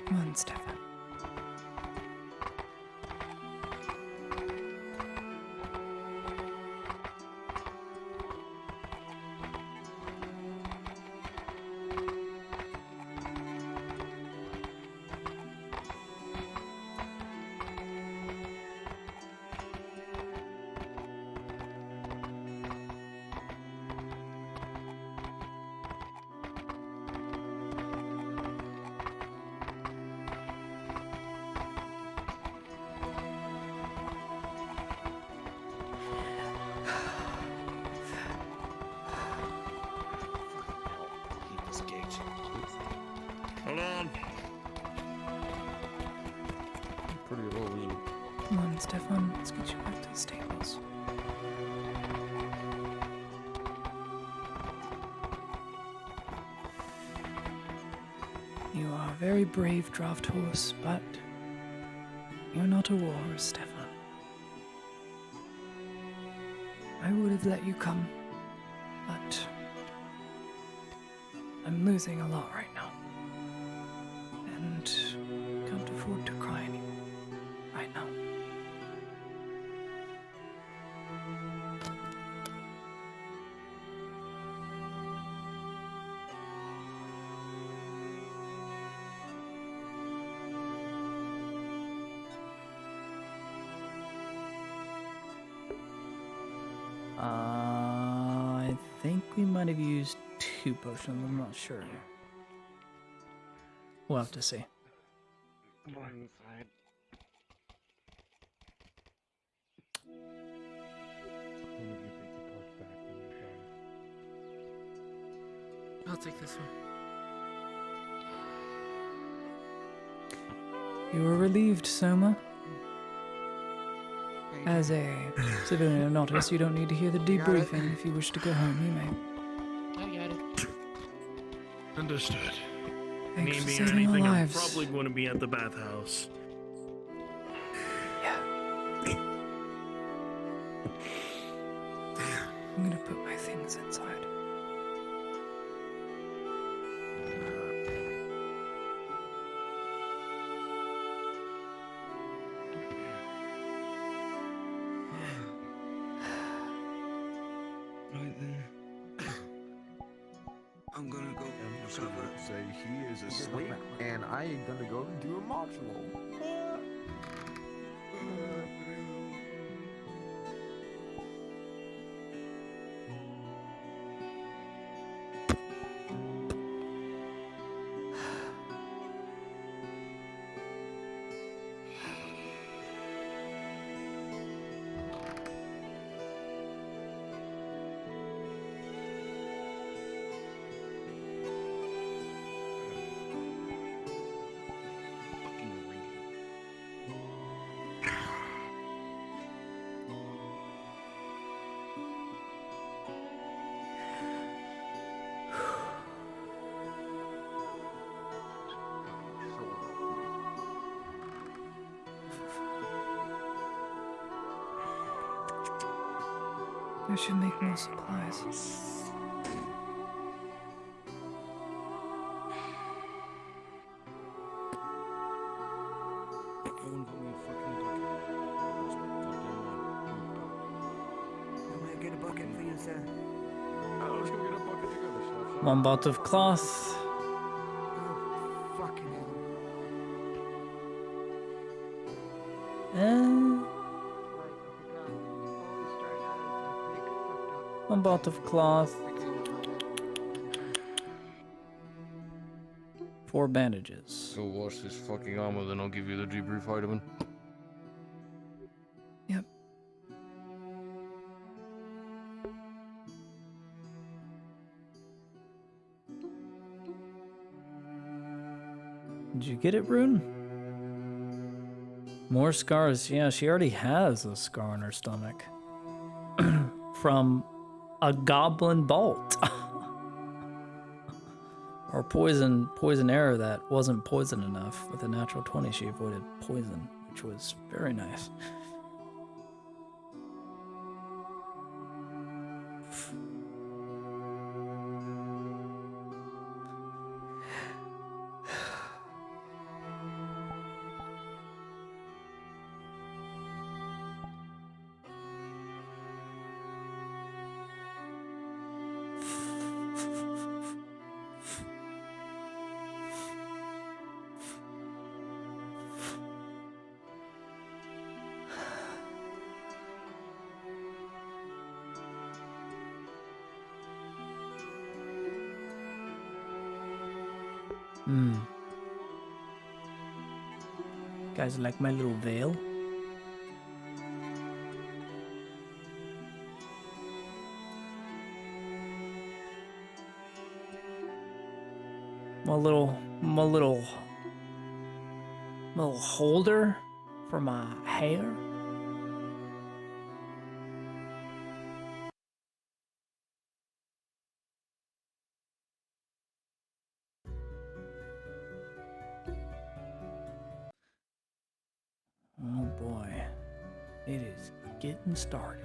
Come on, Stefan. on. Pretty low, isn't it? Come on, Stefan, let's get you back to the stables. You are a very brave draft horse, but you're not a warhorse, Stefan. I would have let you come, but I'm losing a lot right now. And can't afford to cry anymore right now. I think we might have used 2 potions, I'm not sure. We'll have to see. Come on inside. I'll take this one. You were relieved, Soma. As a civilian notice, you don't need to hear the debriefing. If you wish to go home, you may. I got it. Understood. Thanks Need for me or saving our anything, I'm lives. probably going to be at the bathhouse. I'm gonna put my things inside. Right then. I'm gonna go. I'm just gonna say he is asleep, and I ain't gonna go do a module. I should make more supplies. I'm gonna get a bucket for you, sir. Let's go get a bucket together, Steph. 1 bolt of cloth. Fucking hell. And 1 bolt of cloth. 4 bandages. Go wash this fucking armor, then I'll give you the debrief vitamin. Yep. Did you get it, Rune? More scars. Yeah, she already has a scar on her stomach. From a goblin bolt. Or poison arrow that wasn't poison enough. With a natural 20, she avoided poison, which was very nice. Guys like my little veil? My little my little holder for my hair. Oh boy, it is getting started.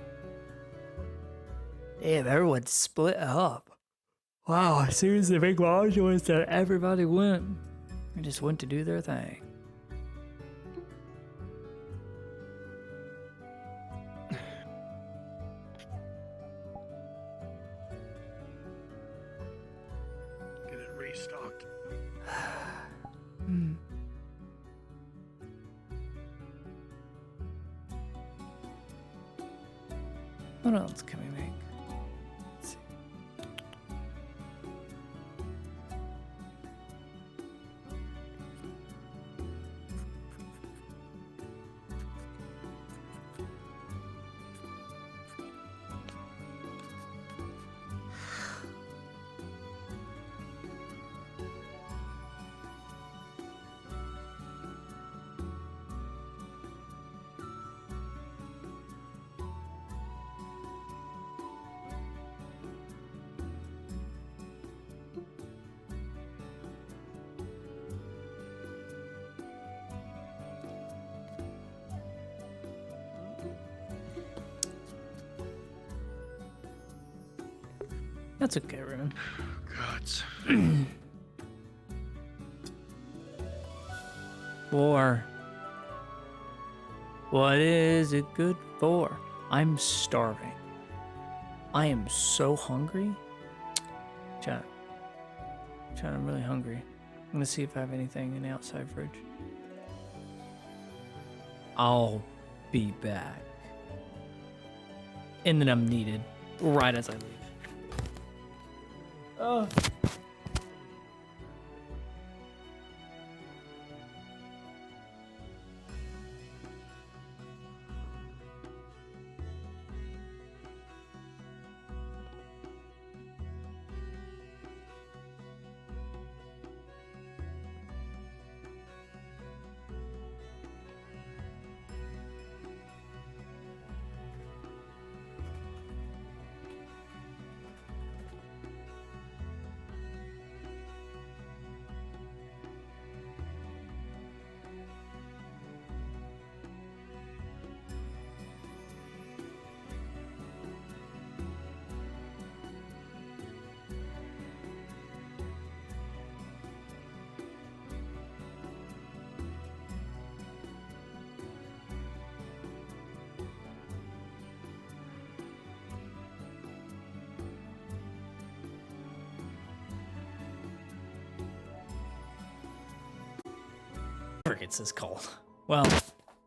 Damn, everyone's split up. Wow, as soon as the big launch was that everybody went. They just went to do their thing. Get it restocked. Hmm. What else can we make? Let's see. That's okay, Ruin. Gods. For what is it good for? I'm starving. I am so hungry. Chat, I'm really hungry. I'm gonna see if I have anything in the outside fridge. I'll be back. And then I'm needed right as I leave. Oh. Never gets this cold. Well,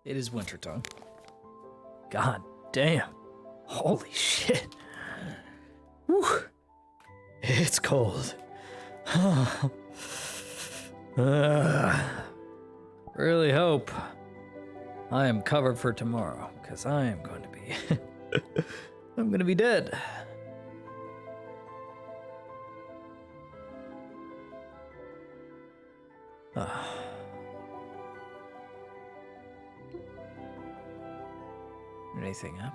it is wintertime. God damn. Holy shit. Whew. It's cold. Really hope I am covered for tomorrow, because I am going to be I'm going to be dead. Anything up?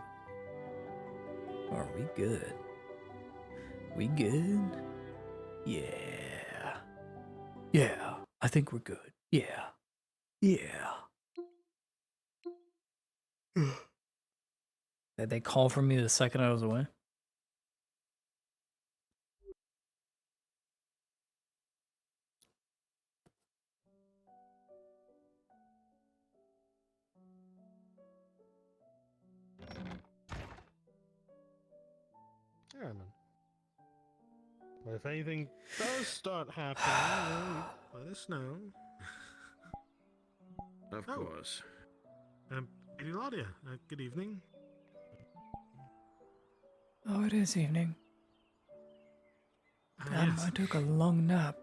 Are we good? We good? Yeah. Yeah, I think we're good. Yeah. Yeah. Did they call for me the second I was away? Yeah, man. But if anything does start happening, let us know. Of course. Lady Laudia, good evening. Oh, it is evening. Yes. I took a long nap.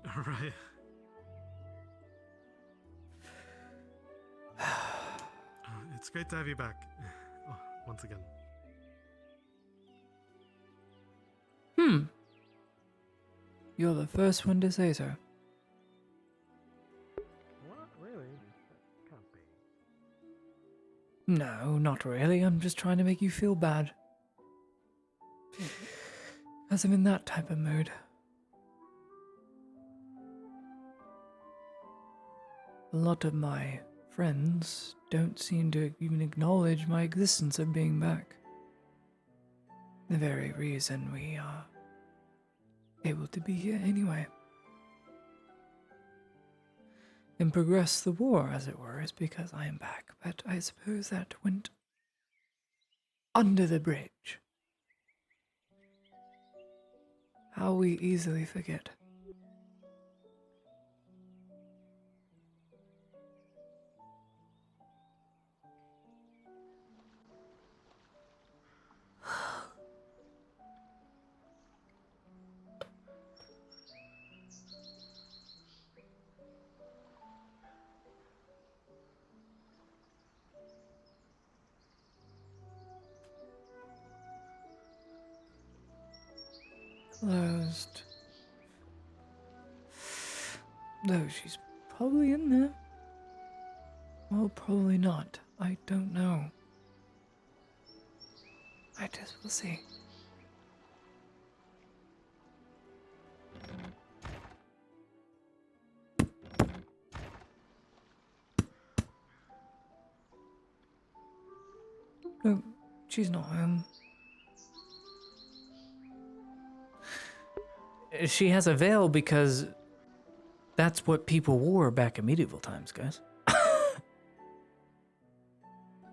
All right. It's great to have you back. Once again. You're the first one to say so. What? Really? Can't be. No, not really. I'm just trying to make you feel bad. As I'm in that type of mood. A lot of my friends don't seem to even acknowledge my existence of being back. The very reason we are able to be here anyway. And progress the war, as it were, is because I am back. But I suppose that went under the bridge. How we easily forget. Closed. Though she's probably in there. Well, probably not. I don't know. I just will see. No, she's not home. She has a veil because that's what people wore back in medieval times, guys.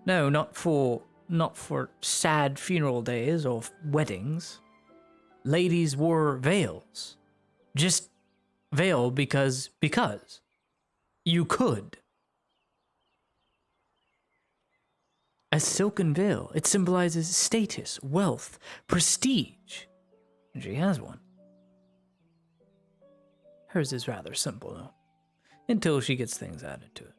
No, not for sad funeral days or weddings. Ladies wore veils. Just veil because you could. A silken veil. It symbolizes status, wealth, prestige. And she has one. Hers is rather simple, though. Until she gets things added to it.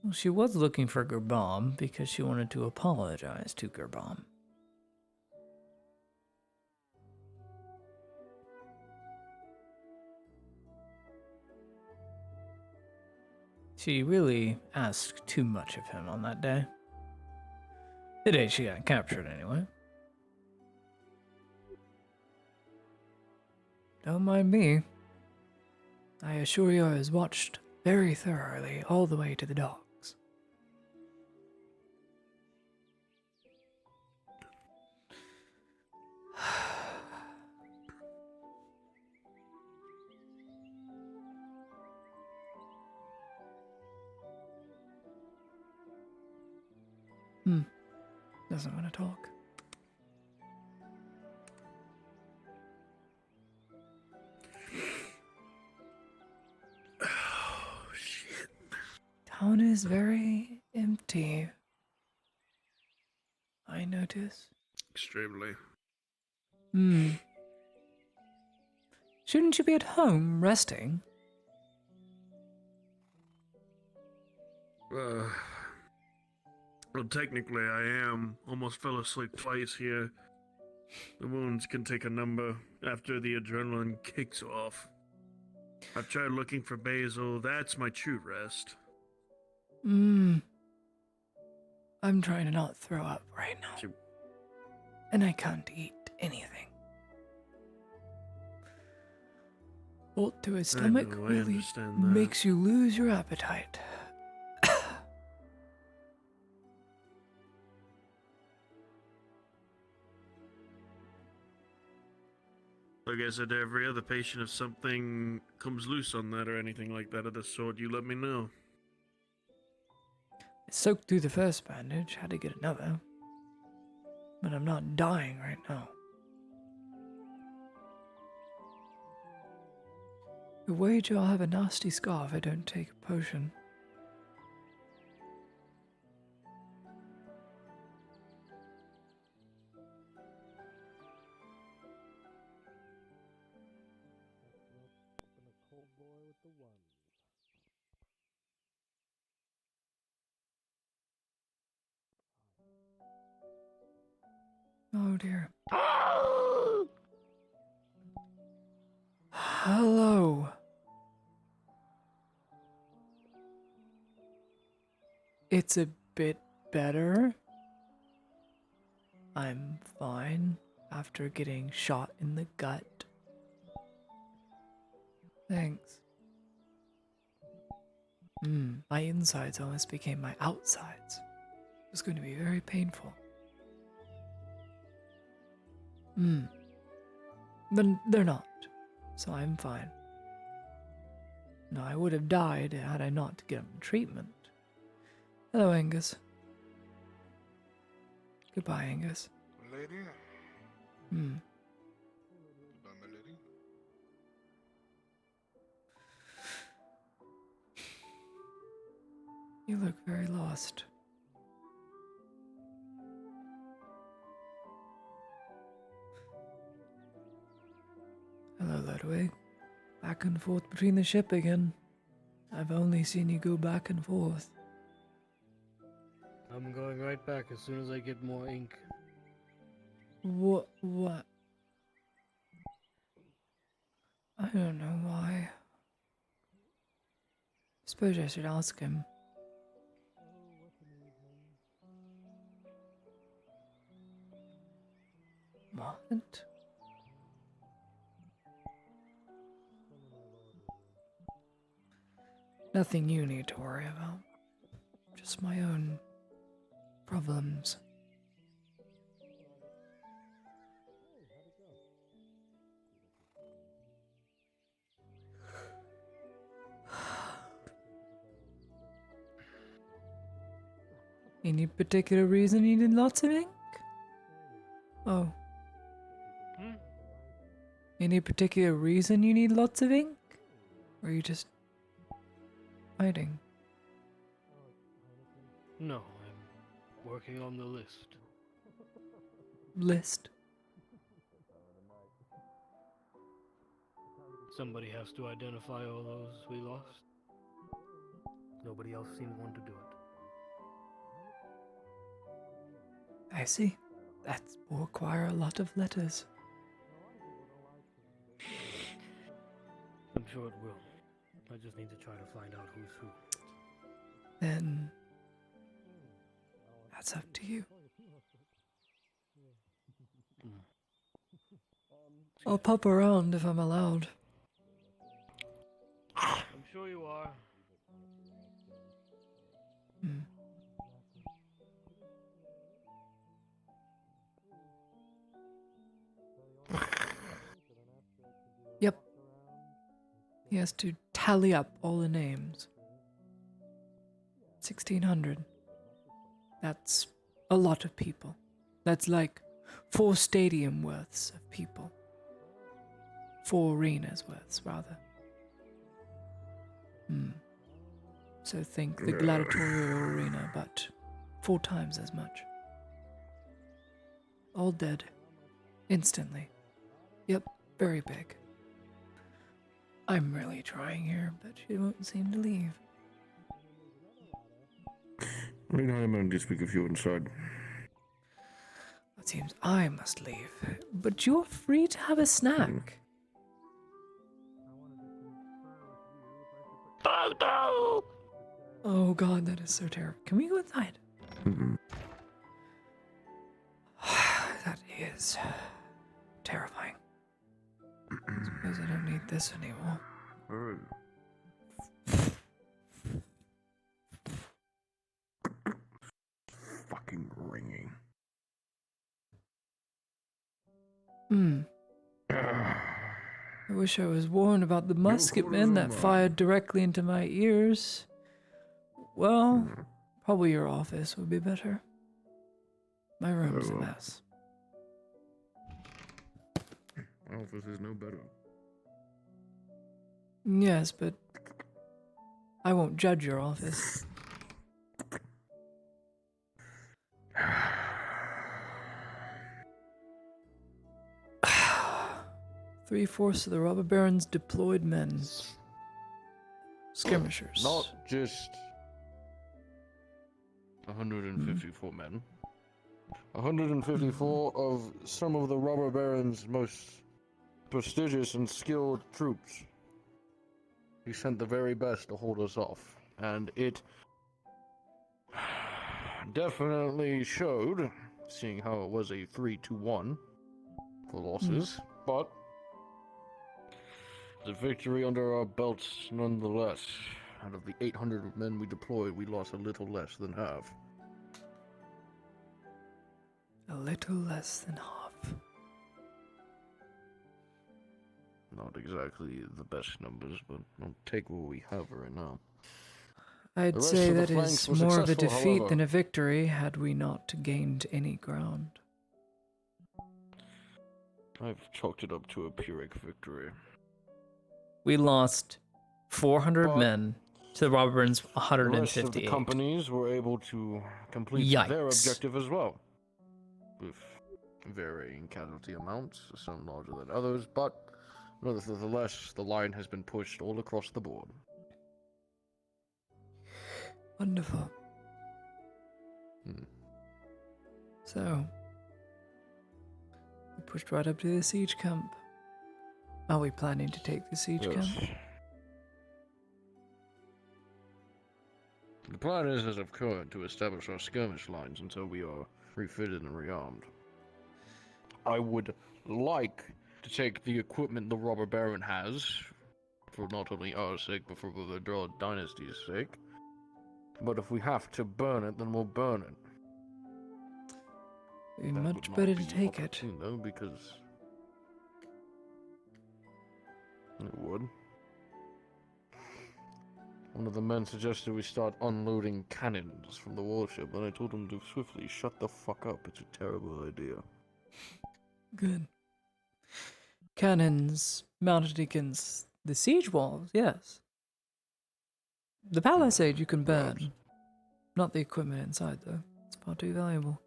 Well, she was looking for Gerbam because she wanted to apologize to Gerbam. She really asked too much of him on that day. The day she got captured, anyway. Don't mind me. I assure you I was watched very thoroughly all the way to the dogs. Doesn't want to talk. Oh, shit. Town is very empty. I notice. Extremely. Shouldn't you be at home resting? Well, technically I am. Almost fell asleep twice here. The wounds can take a number after the adrenaline kicks off. I've tried looking for basil. That's my true rest. I'm trying to not throw up right now. And I can't eat anything. Bolt to his stomach I really understand that. makes you lose your appetite. Like I said to every other patient, if something comes loose on that or anything like that of the sort, you let me know. I soaked through the first bandage, had to get another. But I'm not dying right now. I wager I'll have a nasty scar if I don't take a potion. Oh dear. Hello. It's a bit better. I'm fine after getting shot in the gut. Thanks. My insides almost became my outsides. It was going to be very painful. But they're not, so I'm fine. No, I would have died had I not given treatment. Hello, Angus. Goodbye, Angus. Lady? Hmm. Goodbye, my lady. You look very lost. Hello, Ludwig. Back and forth between the ship again. I've only seen you go back and forth. I'm going right back as soon as I get more ink. What? I don't know why. Suppose I should ask him. What? Nothing you need to worry about. Just my own problems. Any particular reason you need lots of ink? Oh. Any particular reason you need lots of ink? Or are you just hiding? No, I'm working on the list. List? Somebody has to identify all those we lost. Nobody else seemed to want to do it. I see. That will require a lot of letters. I'm sure it will. I just need to try to find out who's who. Then that's up to you. I'll pop around if I'm allowed. I'm sure you are. Yep. He has to tally up all the names. 1,600. That's a lot of people. That's like 4 stadium worths of people. 4 arenas worths, rather. So think the gladiatorial arena, but 4 times as much. All dead. Instantly. Yep, very big. I'm really trying here, but she won't seem to leave. I mean, I'm only speak if you're inside. It seems I must leave, but you're free to have a snack. Oh god, that is so terrible. Can we go inside? That is terrifying. Suppose I don't need this anymore. Fucking ringing. I wish I was warned about the musket men that fired directly into my ears. Well, probably your office would be better. My room's a mess. My office is no better. Yes, but I won't judge your office. Three-fourths of the robber baron's deployed men. Skirmishers. Not just 154 men, 154 of some of the robber baron's most prestigious and skilled troops. He sent the very best to hold us off, and it definitely showed, seeing how it was a 3-1 for losses, but the victory under our belts nonetheless. Out of the 800 men we deployed, we lost a little less than half. A little less than half. Not exactly the best numbers, but I'll take what we have right now. I'd The rest say of the that flanks is were more of a successful, defeat however. than a victory had we not gained any ground. I've chalked it up to a Pyrrhic victory. We lost 400 men to the robber baron's The rest of the 158. companies were able to complete their Yikes. objective as well, with varying casualty amounts, some larger than others, but nevertheless, the line has been pushed all across the board. Wonderful. Hmm. So, we pushed right up to the siege camp. Are we planning to take the siege Yes. camp? The plan is, as of current, to establish our skirmish lines until we are refitted and rearmed. I would like to take the equipment the robber baron has, for not only our sake, but for the Drow dynasty's sake. But if we have to burn it, then we'll burn it. It'd be That much would not better be to take it. opportune, though, because it would. One of the men suggested we start unloading cannons from the warship, and I told him to swiftly shut the fuck up. It's a terrible idea. Good. Cannons mounted against the siege walls, yes. The palisade you can burn. Not the equipment inside, though. It's far too valuable.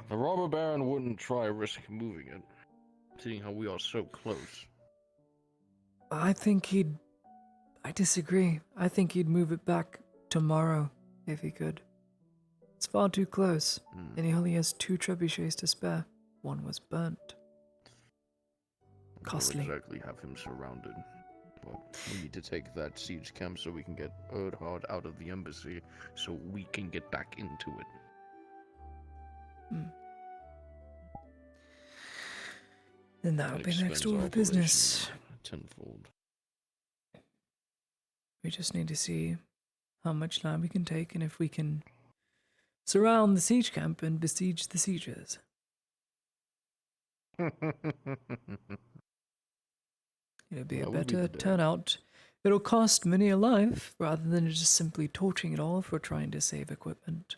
The robber baron wouldn't try risk moving it, seeing how we are so close. I disagree. I think he'd move it back tomorrow, if he could. It's far too close, and he only has 2 trebuchets to spare. One was burnt. Costly. We'll exactly have him surrounded. But we need to take that siege camp so we can get Erdhard out of the embassy, so we can get back into it. Then that'll be next order of business. Tenfold. We just need to see how much land we can take and if we can surround the siege camp and besiege the siegers. It'll be a better turnout. It'll cost many a life rather than just simply torching it all for trying to save equipment.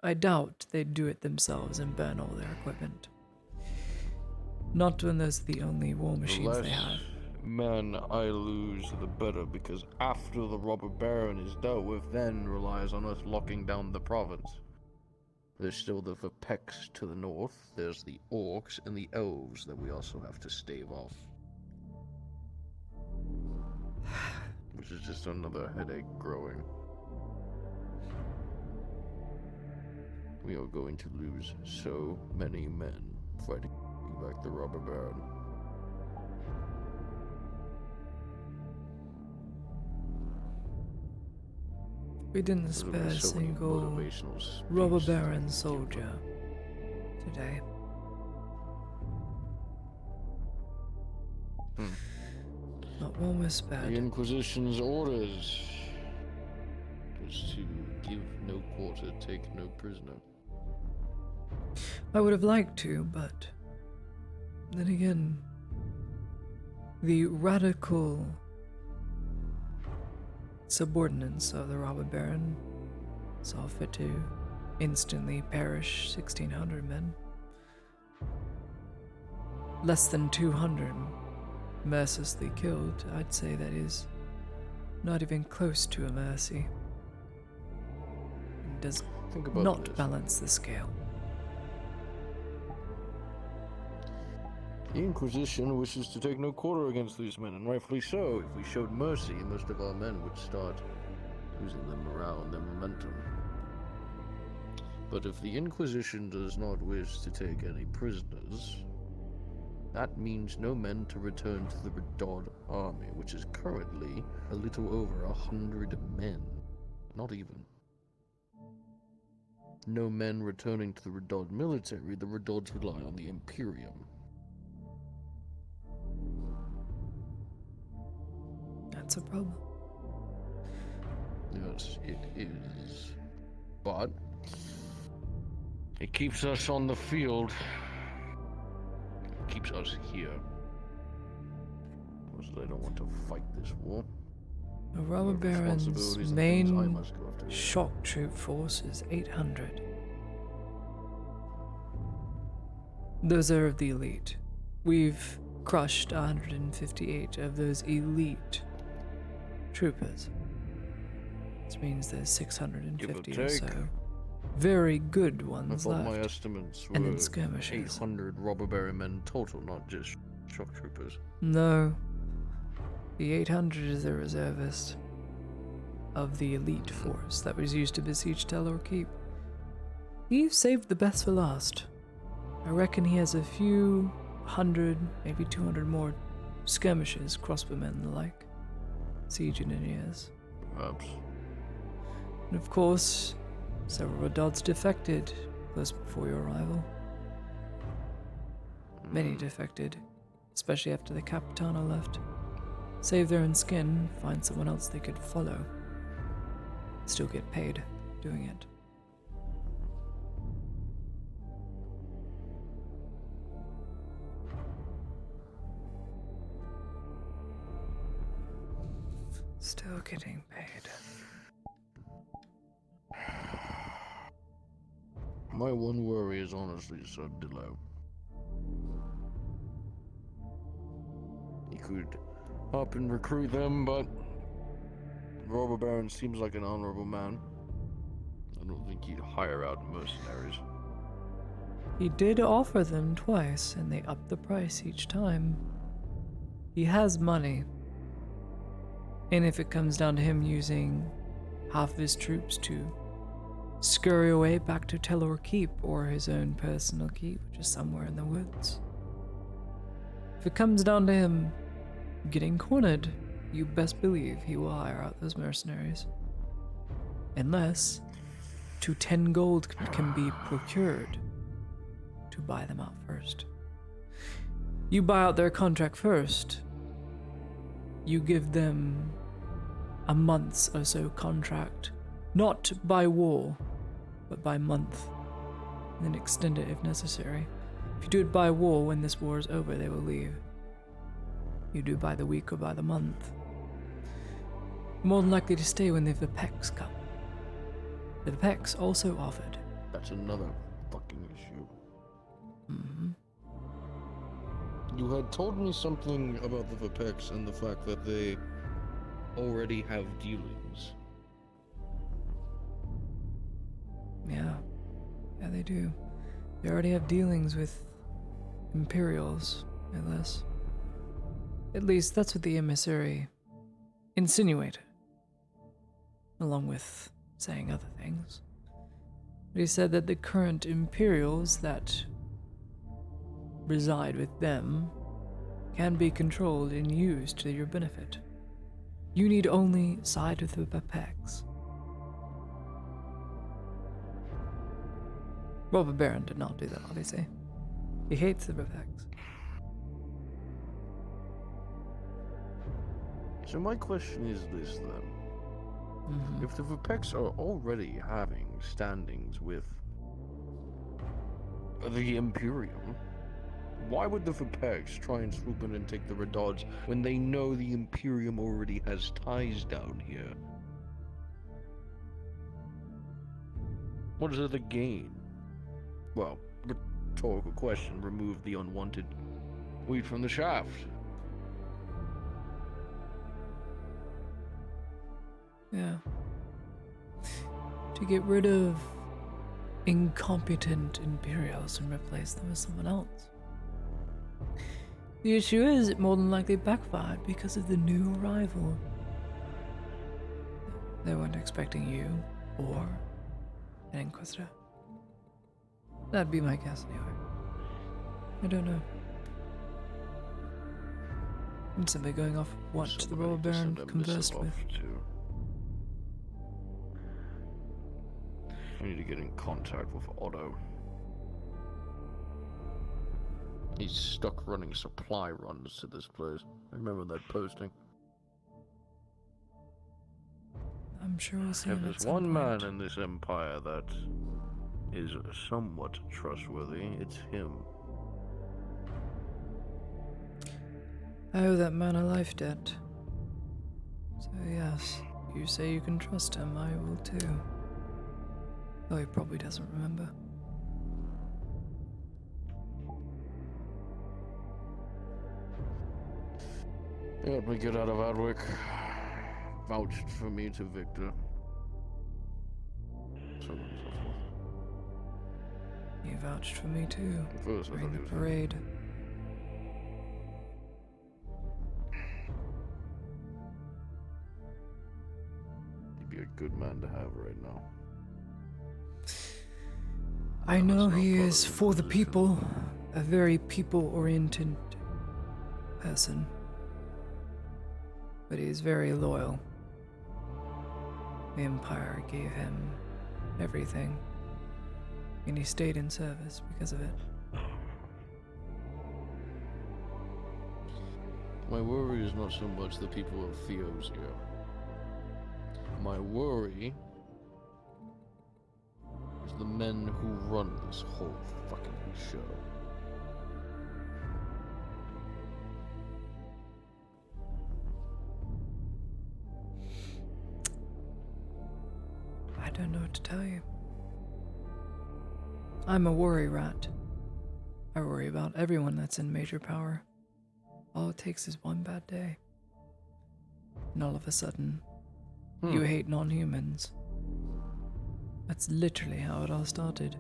I doubt they'd do it themselves and burn all their equipment. Not when those are the only war machines they have. Men I lose, the better, because after the robber baron is dealt with, then relies on us locking down the province. There's still the Vepex to the north, there's the orcs and the elves that we also have to stave off. Which is just another headache growing. We are going to lose so many men fighting back the robber baron. We didn't spare a single robber baron soldier today. Not one was spared. The Inquisition's orders was to give no quarter, take no prisoner. I would have liked to, but then again, the radical subordinates of the robber baron saw fit to instantly perish 1,600 men. Less than 200 mercilessly killed. I'd say that is not even close to a mercy. It does not balance the scale. The Inquisition wishes to take no quarter against these men, and rightfully so. If we showed mercy, most of our men would start losing their morale and their momentum. But if the Inquisition does not wish to take any prisoners, that means no men to return to the Redod army, which is currently a little over 100 men. Not even. No men returning to the Redod military, the Redods rely on the Imperium. That's a problem. Yes, it is. But it keeps us on the field. It keeps us here. Because they don't want to fight this war. The Robber Baron's Responsibilities and things I main must go after. shock troop force is 800. Those are of the elite. We've crushed 158 of those elite troopers. This means there's 650 or so very good ones I thought left. my estimates and were then skirmishers. 800 robber baron men total, not just shock troopers. No. The 800 is the reservist of the elite force that was used to besiege Telor Keep. He's saved the best for last. I reckon he has a few hundred, maybe 200 more skirmishers, crossbowmen and the like. Siege engineers. Perhaps. And of course, several Redods defected close before your arrival. Many defected, especially after the Capitano left. Save their own skin, find someone else they could follow. Still get paid doing it. Still getting paid. My one worry is honestly Sir Dillo. He could up and recruit them, but Robber Baron seems like an honorable man. I don't think he'd hire out mercenaries. He did offer them twice, and they upped the price each time. He has money. And if it comes down to him using half of his troops to scurry away back to Telor Keep or his own personal keep, which is somewhere in the woods. If it comes down to him getting cornered, you best believe he will hire out those mercenaries. Unless 210 gold can be procured to buy them out first. You buy out their contract first. You give them a month's or so contract, not by war, but by month, and then extend it if necessary. If you do it by war, when this war is over, they will leave. You do it by the week or by the month. More than likely to stay when the Vipex come. The Vipex also offered. That's another fucking issue. Mm-hmm. You had told me something about the Vipex and the fact that they already have dealings. Yeah, they do. They already have dealings with Imperials, at least that's what the emissary insinuated, along with saying other things. But he said that the current Imperials that reside with them can be controlled and used to your benefit. You need only side with the Vipex. Robber Baron did not do that, obviously. He hates the Vipex. So my question is this then. If the Vipex are already having standings with the Imperium, why would the Vipex try and swoop in and take the Redods when they know the Imperium already has ties down here? What is the gain? Well, rhetorical question, remove the unwanted wheat from the shaft. Yeah. To get rid of incompetent Imperials and replace them with someone else. The issue is it more than likely backfired because of the new arrival. They weren't expecting you or an Inquisitor. That'd be my guess anyway. I don't know. I'm simply going off what the robber baron conversed with. I need to get in contact with Otto. He's stuck running supply runs to this place. I remember that posting. I'm sure we'll see him If at there's some one point. man in this empire that is somewhat trustworthy, it's him. I owe that man a life debt. So yes, you say you can trust him, I will too. Though he probably doesn't remember. Help me get out of Adwick. Vouched for me to Victor. So on and so forth. You vouched for me too. First, I during thought the he was parade. He'd be a good man to have right now. I know he is for the people, a very people-oriented person. But he is very loyal. The Empire gave him everything, and he stayed in service because of it. My worry is not so much the people of Theosia. My worry is the men who run this whole fucking show. I don't know what to tell you. I'm a worry rat. I worry about everyone that's in major power. All it takes is one bad day. And all of a sudden, you hate non-humans. That's literally how it all started.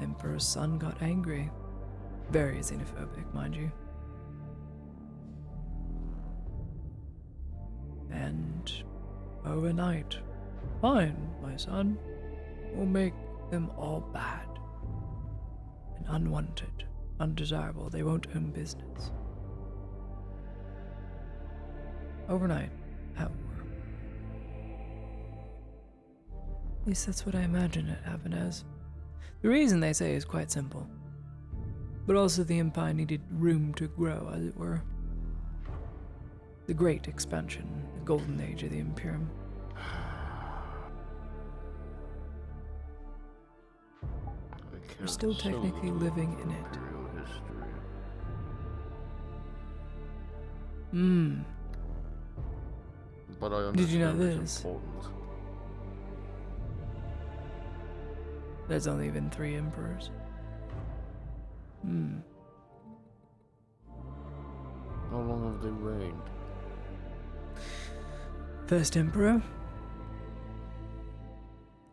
Emperor's son got angry. Very xenophobic, mind you. And overnight, fine, my son, we'll make them all bad and unwanted, undesirable. They won't own business. Overnight, at war. At least that's what I imagine it happened as. The reason they say is quite simple. But also the Empire needed room to grow, as it were. The Great Expansion, the Golden Age of the Imperium. We're still technically living in it. But I understand Did you know it's this? important. There's only been 3 emperors. How long have they reigned? First emperor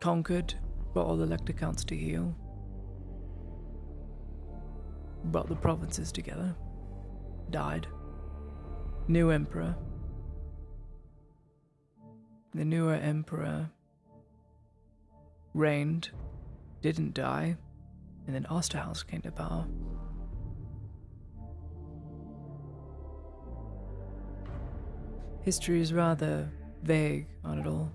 conquered, brought all the elector counts to heel, brought the provinces together, died. New emperor. The newer emperor reigned, didn't die, and then Osterhaus came to power. History is rather vague on it all.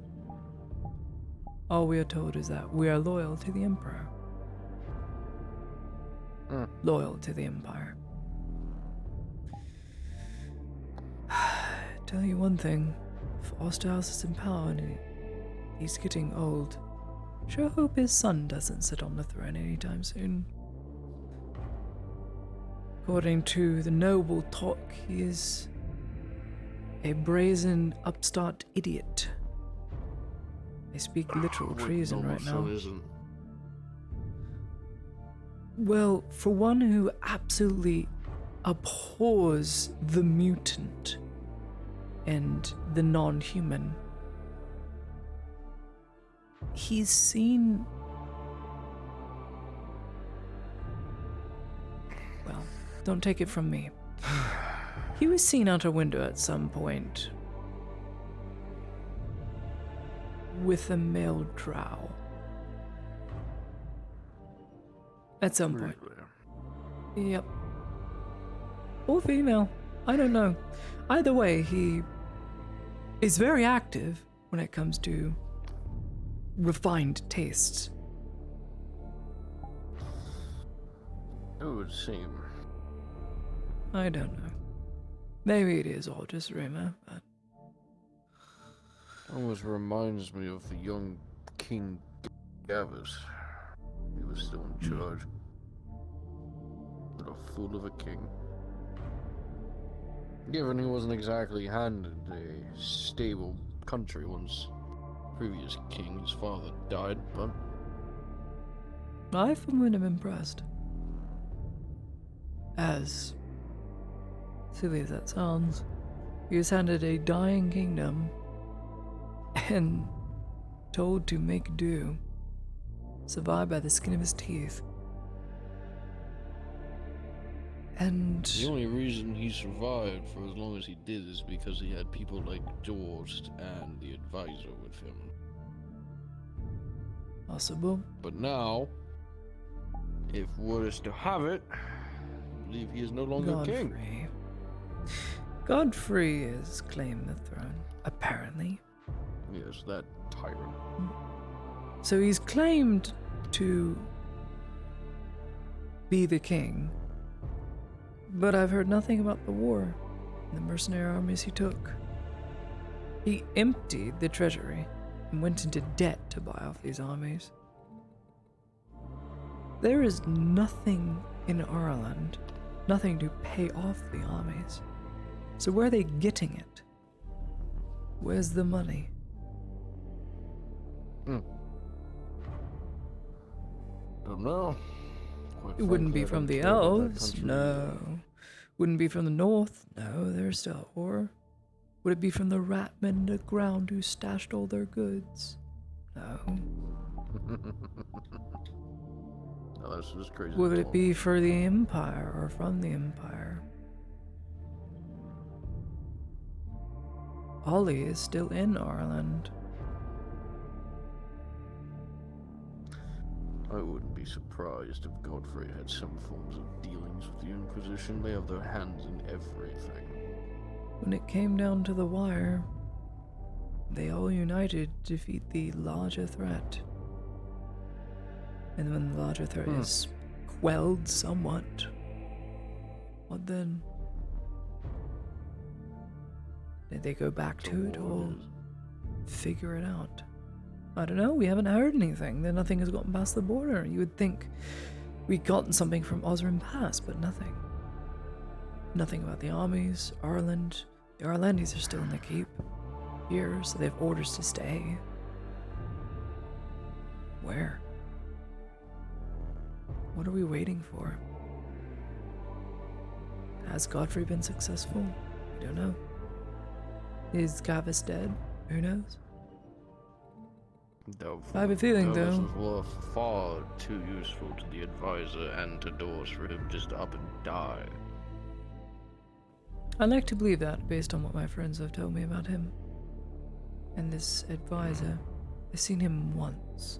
All we are told is that we are loyal to the Emperor. Loyal to the Empire. Tell you one thing, if Osterhaus is in power and he's getting old, sure hope his son doesn't sit on the throne anytime soon. According to the noble talk, he is a brazen upstart idiot. I speak literal treason right now. Well, for one who absolutely abhors the mutant and the non-human, he's seen... Well, don't take it from me. He was seen out a window at some point with a male drow. At some point. Yep. Or female. I don't know. Either way, he is very active when it comes to refined tastes. It would seem. I don't know. Maybe it is all just rumor, but... Almost reminds me of the young King Gavus. He was still in charge. What a fool of a king. Given he wasn't exactly handed a stable country once previous king, his father, died, but... I for one am impressed. As silly as that sounds, he was handed a dying kingdom and told to make do, survive by the skin of his teeth. And the only reason he survived for as long as he did is because he had people like Dorst and the advisor with him. Possible. But now, if word is to have it, I believe he is no longer king. Godfrey has claimed the throne, apparently. Yes, that tyrant. So he's claimed to be the king, but I've heard nothing about the war and the mercenary armies he took. He emptied the treasury and went into debt to buy off these armies. There is nothing in Ireland, nothing to pay off the armies. So where are they getting it? Where's the money? Don't know. It wouldn't be from the elves, no. Wouldn't be from the north, no, they're still at war. Would it be from the ratmen underground who stashed all their goods? No. No, this is crazy. Would it be for the Empire or from the Empire? Ollie is still in Ireland. I wouldn't be surprised if Godfrey had some forms of dealings with the Inquisition. They have their hands in everything. When it came down to the wire, they all united to defeat the larger threat. And when the larger threat is quelled somewhat, what then? Did they go back to it or figure it out? I don't know, we haven't heard anything. Then nothing has gotten past the border. You would think we'd gotten something from Osram Pass, but nothing. Nothing about the armies, Ireland. The Irelandis are still in the keep here, so they have orders to stay. Where? What are we waiting for? Has Godfrey been successful? We don't know. Is Gavus dead? Who knows? Doubtful. I have a feeling, Gavus though. was far too useful to the advisor and to Doors for him just to up and die. I like to believe that, based on what my friends have told me about him. And this advisor, I've seen him once,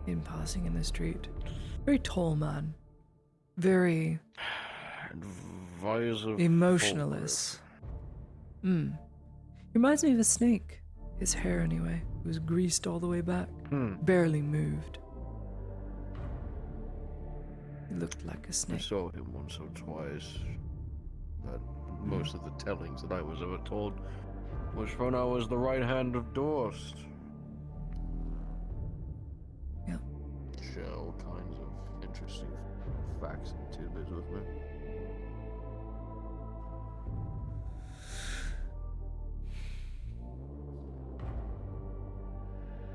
in passing in the street. Very tall man. Very... Advisor emotionless. Reminds me of a snake. His hair, anyway. It was greased all the way back. Barely moved. He looked like a I snake. saw him once or twice, but most of the tellings that I was ever told was when I was the right hand of Dorst. Yeah. Share all kinds of interesting facts and tidbits with me.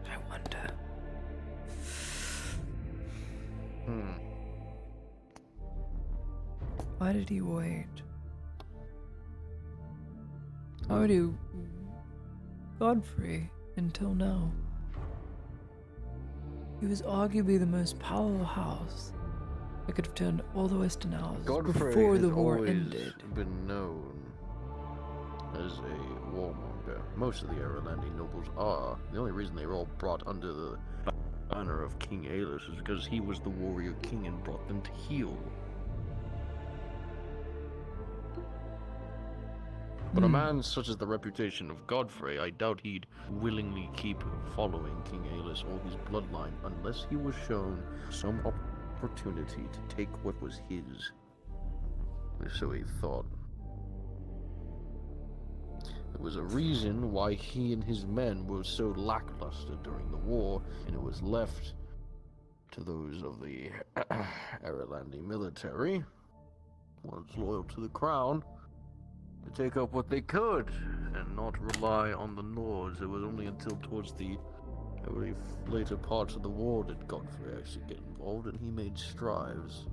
I wonder. Why did he wait? Why do Godfrey until now? He was arguably the most powerful house that could have turned all the Western Isles Godfrey before the has war always ended. been known as a warmonger. Most of the Aralandi nobles are. The only reason they were all brought under the banner of King Aelus is because he was the warrior king and brought them to heal. But a man such as the reputation of Godfrey, I doubt he'd willingly keep following King Aelus or his bloodline unless he was shown some opportunity to take what was his. So he thought. There was a reason why he and his men were so lackluster during the war, and it was left to those of the Aralandi military, ones loyal to the crown, to take up what they could and not rely on the Nords. It was only until towards the very later parts of the war did Godfrey actually get involved, and he made strides.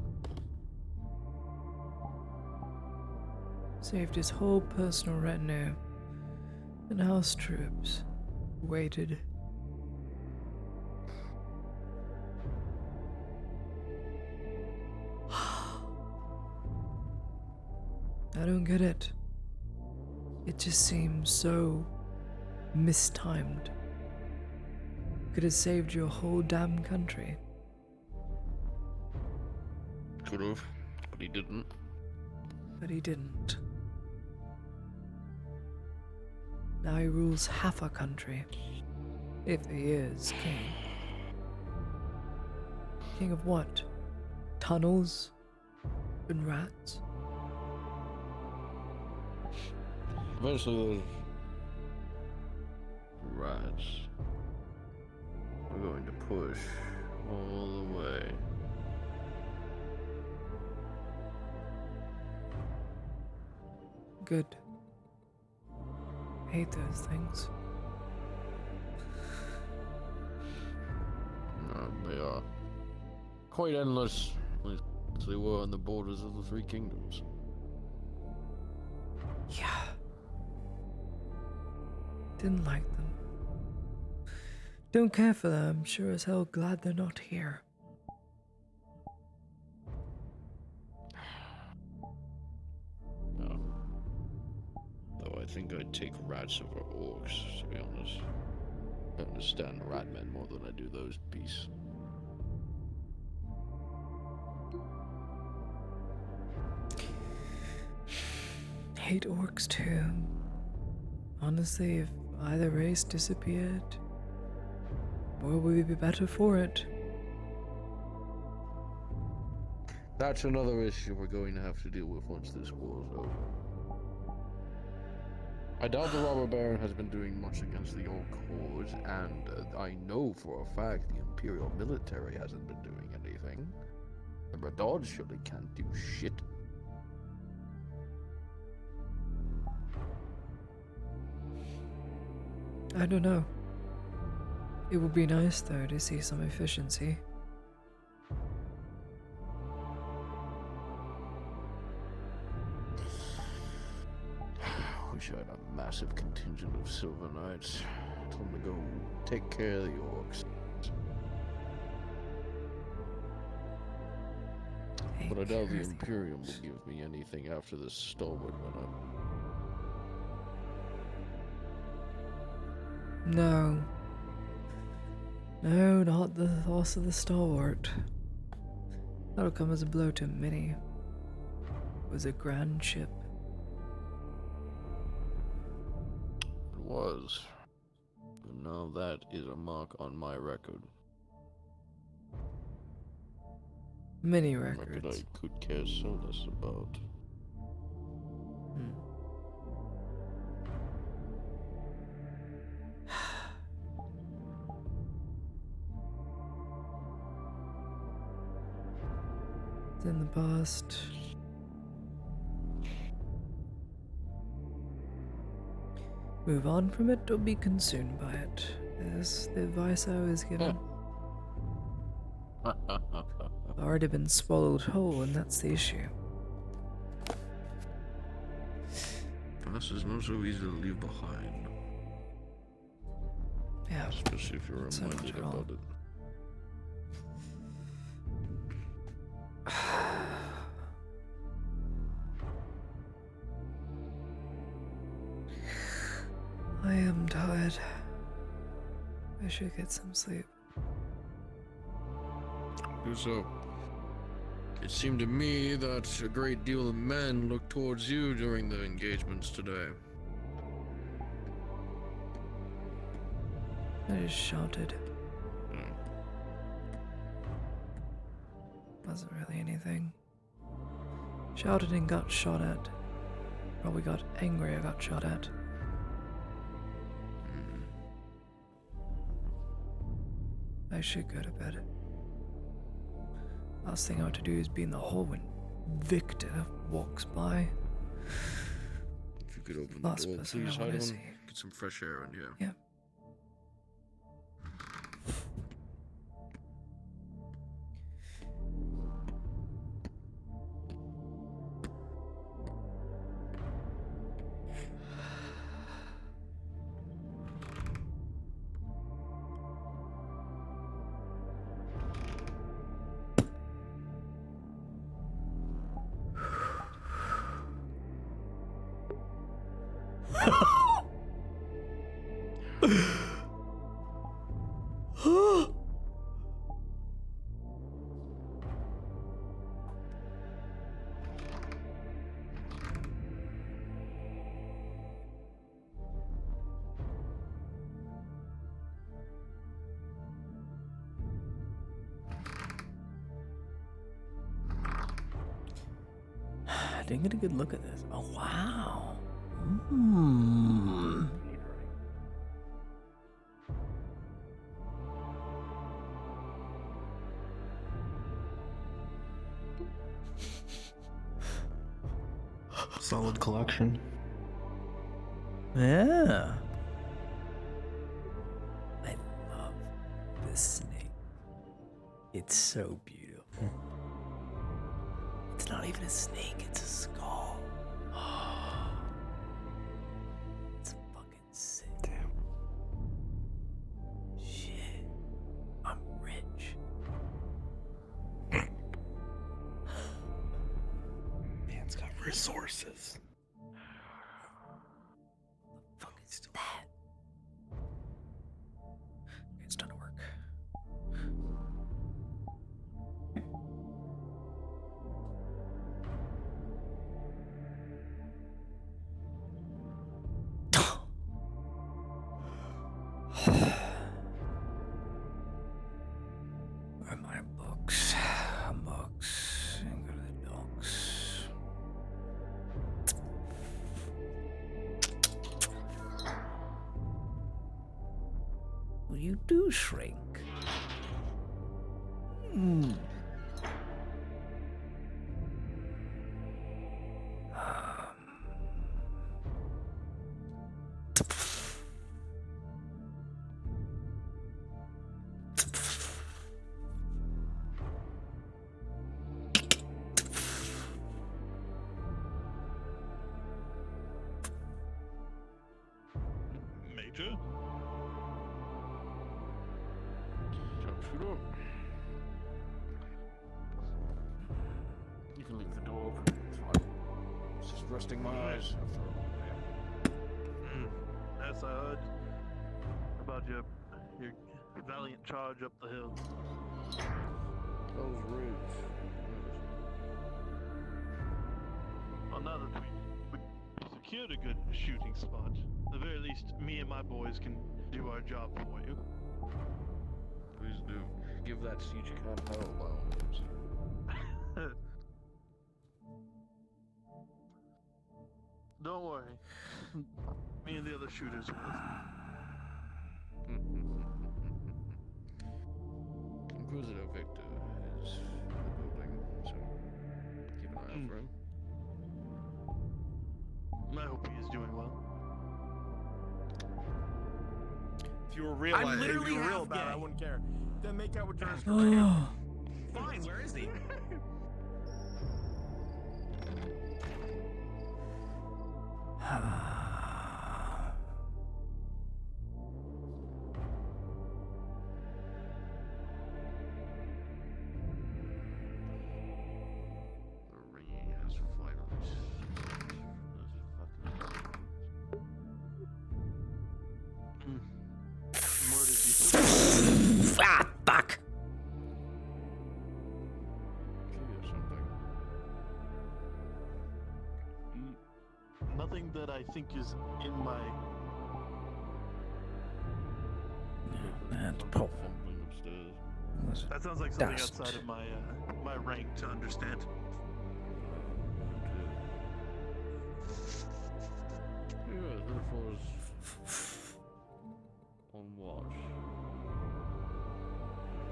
Saved his whole personal retinue, and house troops waited. I don't get it. It just seems so mistimed. Could have saved your whole damn country. Could have, but he didn't. But he didn't. Now he rules half a country. If he is king. King of what? Tunnels? And rats? Eventually those rats are going to push all the way. Good. Hate those things. No, they are quite endless, as they were on the borders of the Three Kingdoms. Yeah. Didn't like them. Don't care for them. Sure as hell glad they're not here. No. Though I think I'd take rats over orcs, to be honest. I understand ratmen more than I do those beasts. Hate orcs too. Honestly, if either race disappeared, world would be better for it. That's another issue we're going to have to deal with once this war is over. I doubt the robber baron has been doing much against the orc hordes, and I know for a fact the imperial military hasn't been doing anything. The Radod surely can't do shit. I don't know. It would be nice though to see some efficiency. Wish I had a massive contingent of Silver Knights. Tell them to go take care of the orcs. But I doubt the Imperium will give me anything after this stalwart went up. No. No, not the loss of the stalwart. That'll come as a blow to many. It was a grand ship. It was. But now that is a mark on my record. Many A records. record I could care so less about. It's in the past. Move on from it or be consumed by it. Is the advice I was given. I've already been swallowed whole, and that's the issue. Past is not so easy to leave behind. Yeah. Especially if you're So much reminded wrong. about it. I am tired. I should get some sleep. Do so. It seemed to me that a great deal of men looked towards you during the engagements today. I just shouted. Wasn't really anything. Shouted and got shot at. Probably got angry I got shot at. I should go to bed. Last thing I want to do is be in the hall when Victor walks by. If you could open Last the door, person I please, wanna Heidelin. see. Get some fresh air in here. Yeah. I didn't get a good look at this. Oh, wow. Mm. Solid collection. Yeah. I love this snake. It's so beautiful. It's not even a snake, it's a skull. It's fucking sick. Damn. Shit. I'm rich. Man's got resources. The fuck is that? It's done to work. Where are my books? Books. And go to the dogs. Well, you do shrink. Hmm. Major? Sure. You can leave the door open. It's fine. It's just resting my eyes after a long day. As I heard about your valiant charge up the hill. Those ribs. Well, now that we secured a good shooting spot, at the very least, me and my boys can do our job for you. Please do. Give that siege camp hell by all means. Don't worry. Me and the other shooters will. Inquisitor Victor is in the building, so keep an eye out for him. I hope he is doing well. If you were real, I'm literally if you were real half about it, I gay. wouldn't care. Then make out with Jonas. Fine, where is he? The ringing has finally stopped. Those fucking Ah, fuck. Nothing that I think is in my. That's probably. That sounds like something outside of my my rank to understand. Yeah, therefore is on watch.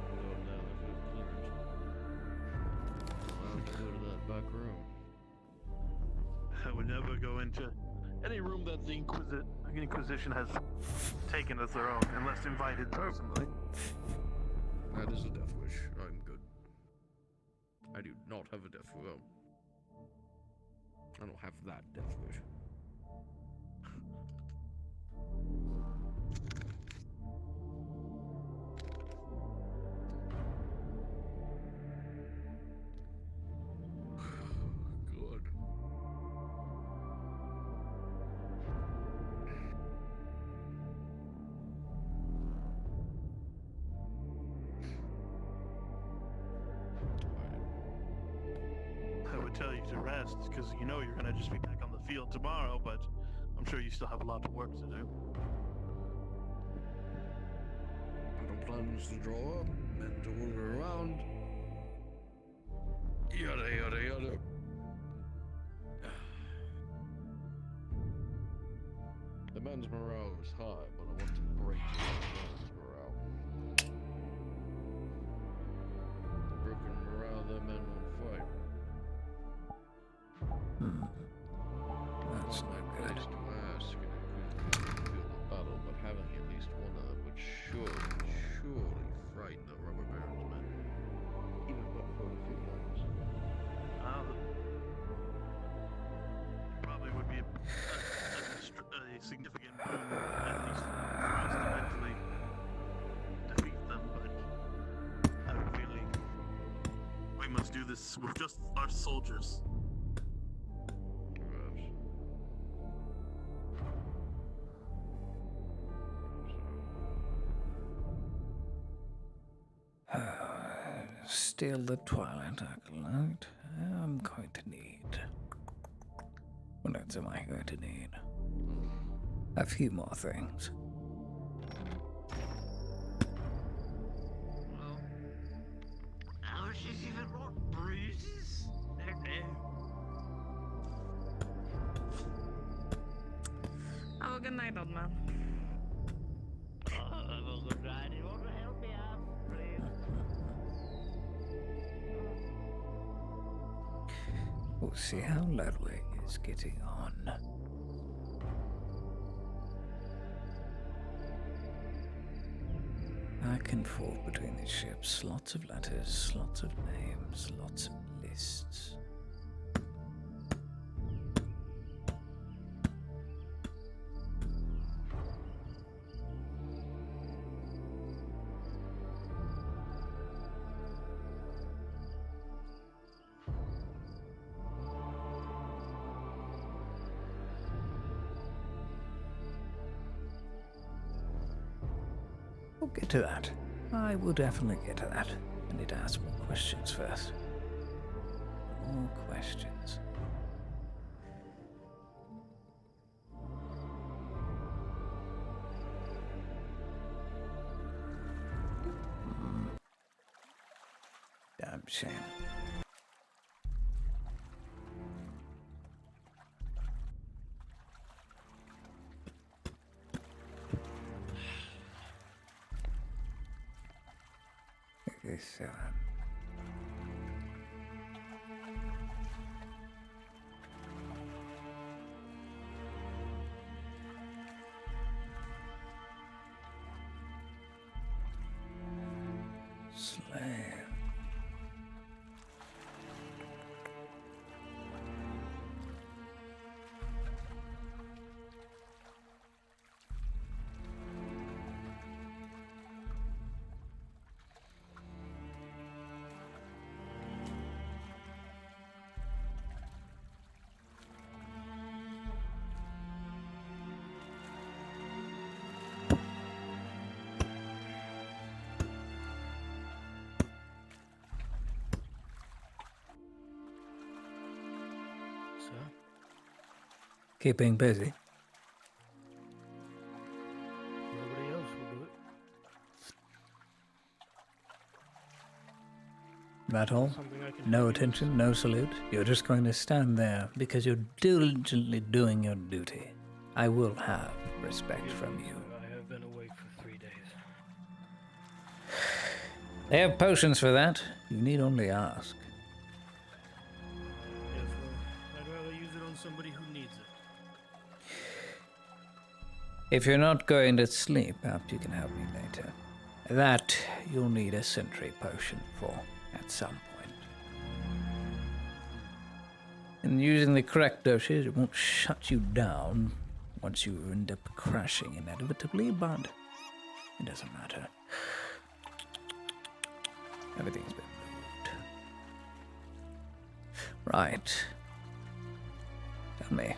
Go now if you have clearance. Allowed to go to that back room. I would never go into any room that the Inquisition has taken as their own, unless invited personally. That is a death wish. I'm good. I do not have a death wish. I don't have that death wish. Good. I would tell you to rest, because you know you're going to just be back on the field tomorrow, but I'm sure you still have a lot of work to do. Battle plans to draw up, men to order around. Yada yada yada. The men's morale is high, but I want to break the men's morale. The broken morale, the men won't fight. That's not not my place to ask an Inquisitor to field a battle, but having at least one of them would surely frighten the Rubber Baron's men. Even but for a few moments. Probably would be a significant boon, at least for us to mentally defeat them, but I have a feeling we must do this with just our soldiers. Still the Twilight Acolyte. I'm going to need. What else am I going to need? A few more things. Oh, she's even got bruises? No. Have a good night, old man. Have a good night. You want to help me out, please? We'll see how Ludwig is getting on. Back and forth between the ships, lots of letters, lots of names, lots of lists. We'll get to that. I will definitely get to that. I need to ask more questions first. More questions. Damn shame. Okay, so slave. Keeping busy. Nobody else will do it. That all? Something I can No do. attention, no salute. You're just going to stand there because you're diligently doing your duty. I will have respect from you. I have been awake for 3 days. They have potions for that. You need only ask. Yes, well, I'd rather use it on somebody who needs it. If you're not going to sleep, perhaps you can help me later. That you'll need a sentry potion for at some point. And using the correct dosage, it won't shut you down once you end up crashing inevitably, but it doesn't matter. Everything's been moved. Right. Tell me.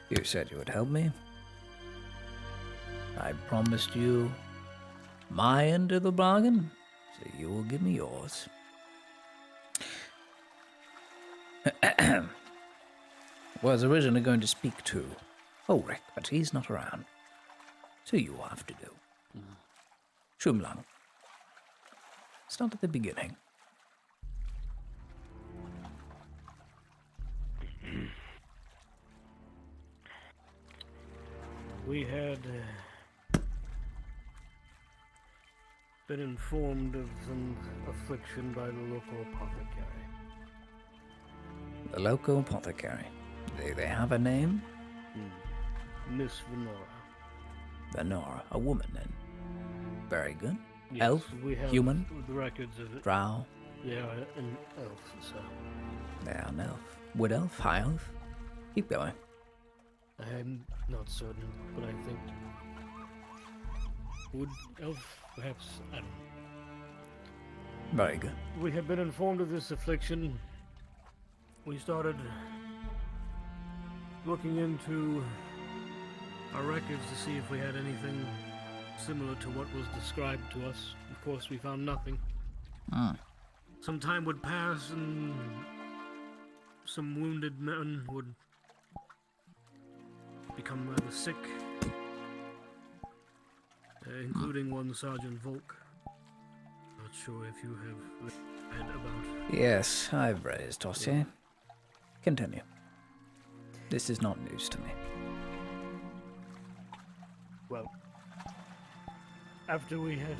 You said you would help me. I promised you my end of the bargain, so you will give me yours. Was originally going to speak to Ulrich, but he's not around. So you will have to do. Shumlang. Start at the beginning. We had been informed of some affliction by the local apothecary. The local apothecary. Do they have a name? Miss Venora. Venora, a woman then. Very good. Yes, Elf? we have Human? the records of it. Drow? They are an elf, sir. They are an elf. Wood elf? High elf? Keep going. I'm not certain, but I think wood elf, perhaps. I don't know. Very good. We had been informed of this affliction. We started looking into our records to see if we had anything similar to what was described to us. Of course, we found nothing. Some time would pass and some wounded men would become rather sick, including one Sergeant Volk. Not sure if you have read about. Yes, I've read his dossier. Continue. This is not news to me. Well, after we had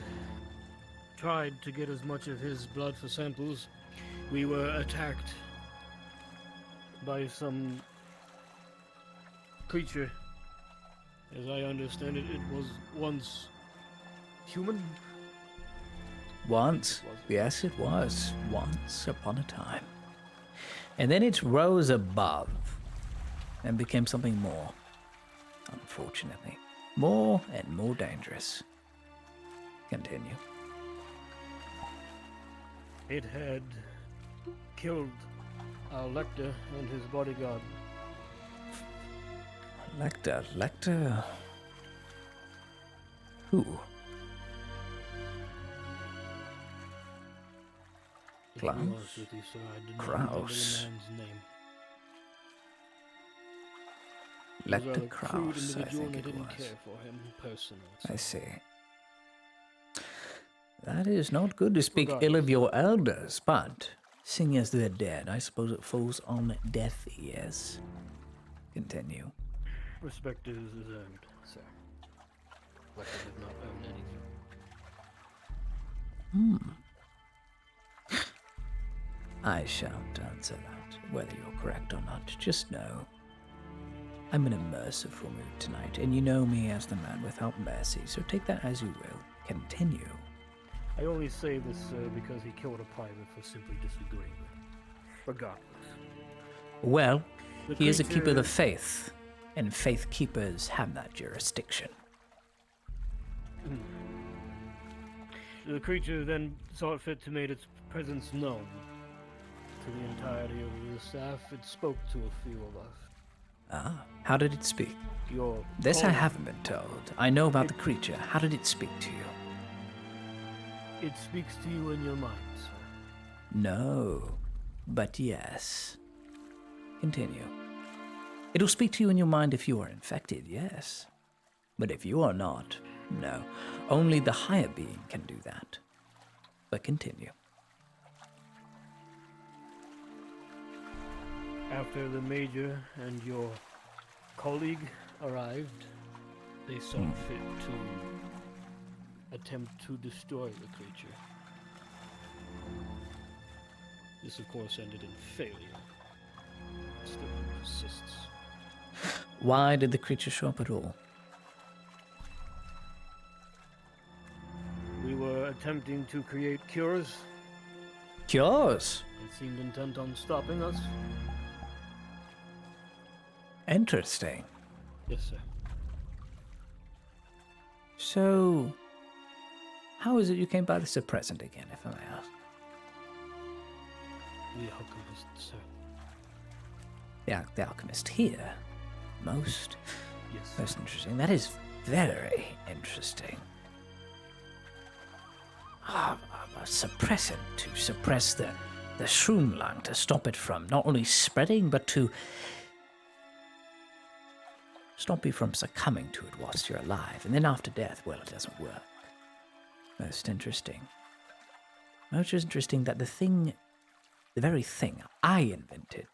tried to get as much of his blood for samples, we were attacked by some creature. As I understand it, it was once human. Once? Yes, it was. Once upon a time. And then it rose above and became something more. Unfortunately. More and more dangerous. Continue. It had killed our Lecter and his bodyguard. Lecter. Who? To be honest with you, sir, I did not remember the Kraus. man's name. He was Lecter rather crude Kraus, I individual and think I it didn't was. care for him personally. I see. That is not good to speak ill of your elders, but seeing as they're dead, I suppose it falls on deaf ears. Continue. Respect is earned, sir. Lecter did not earn anything. I shan't answer that, whether you're correct or not. Just know I'm in a merciful mood tonight, and you know me as the man without mercy, so take that as you will. Continue. I only say this, sir, because he killed a private for simply disagreeing. Regardless. Well, The he is a keeper of the creature- faith, and faith keepers have that jurisdiction. The creature then saw it fit to make its presence known to the entirety of the staff. It spoke to a few of us. Ah, how did it speak? Your This I call- haven't been told. I know about the creature. How did it speak to you? It speaks to you in your mind, sir. No. But yes. Continue. It'll speak to you in your mind if you are infected, yes. But if you are not, no. Only the higher being can do that. But continue. After the Major and your colleague arrived, they saw fit to attempt to destroy the creature. This, of course, ended in failure. It still persists. Why did the creature show up at all? We were attempting to create cures. Cures? It seemed intent on stopping us. Interesting. Yes, sir. So, how is it you came by the suppressant again, if I may ask? The alchemist, sir. The alchemist here? Most interesting. That is very interesting. A suppressant to suppress the shroom lung, to stop it from not only spreading, but to stop you from succumbing to it whilst you're alive. And then after death, well, it doesn't work. Most interesting. Most interesting that the very thing I invented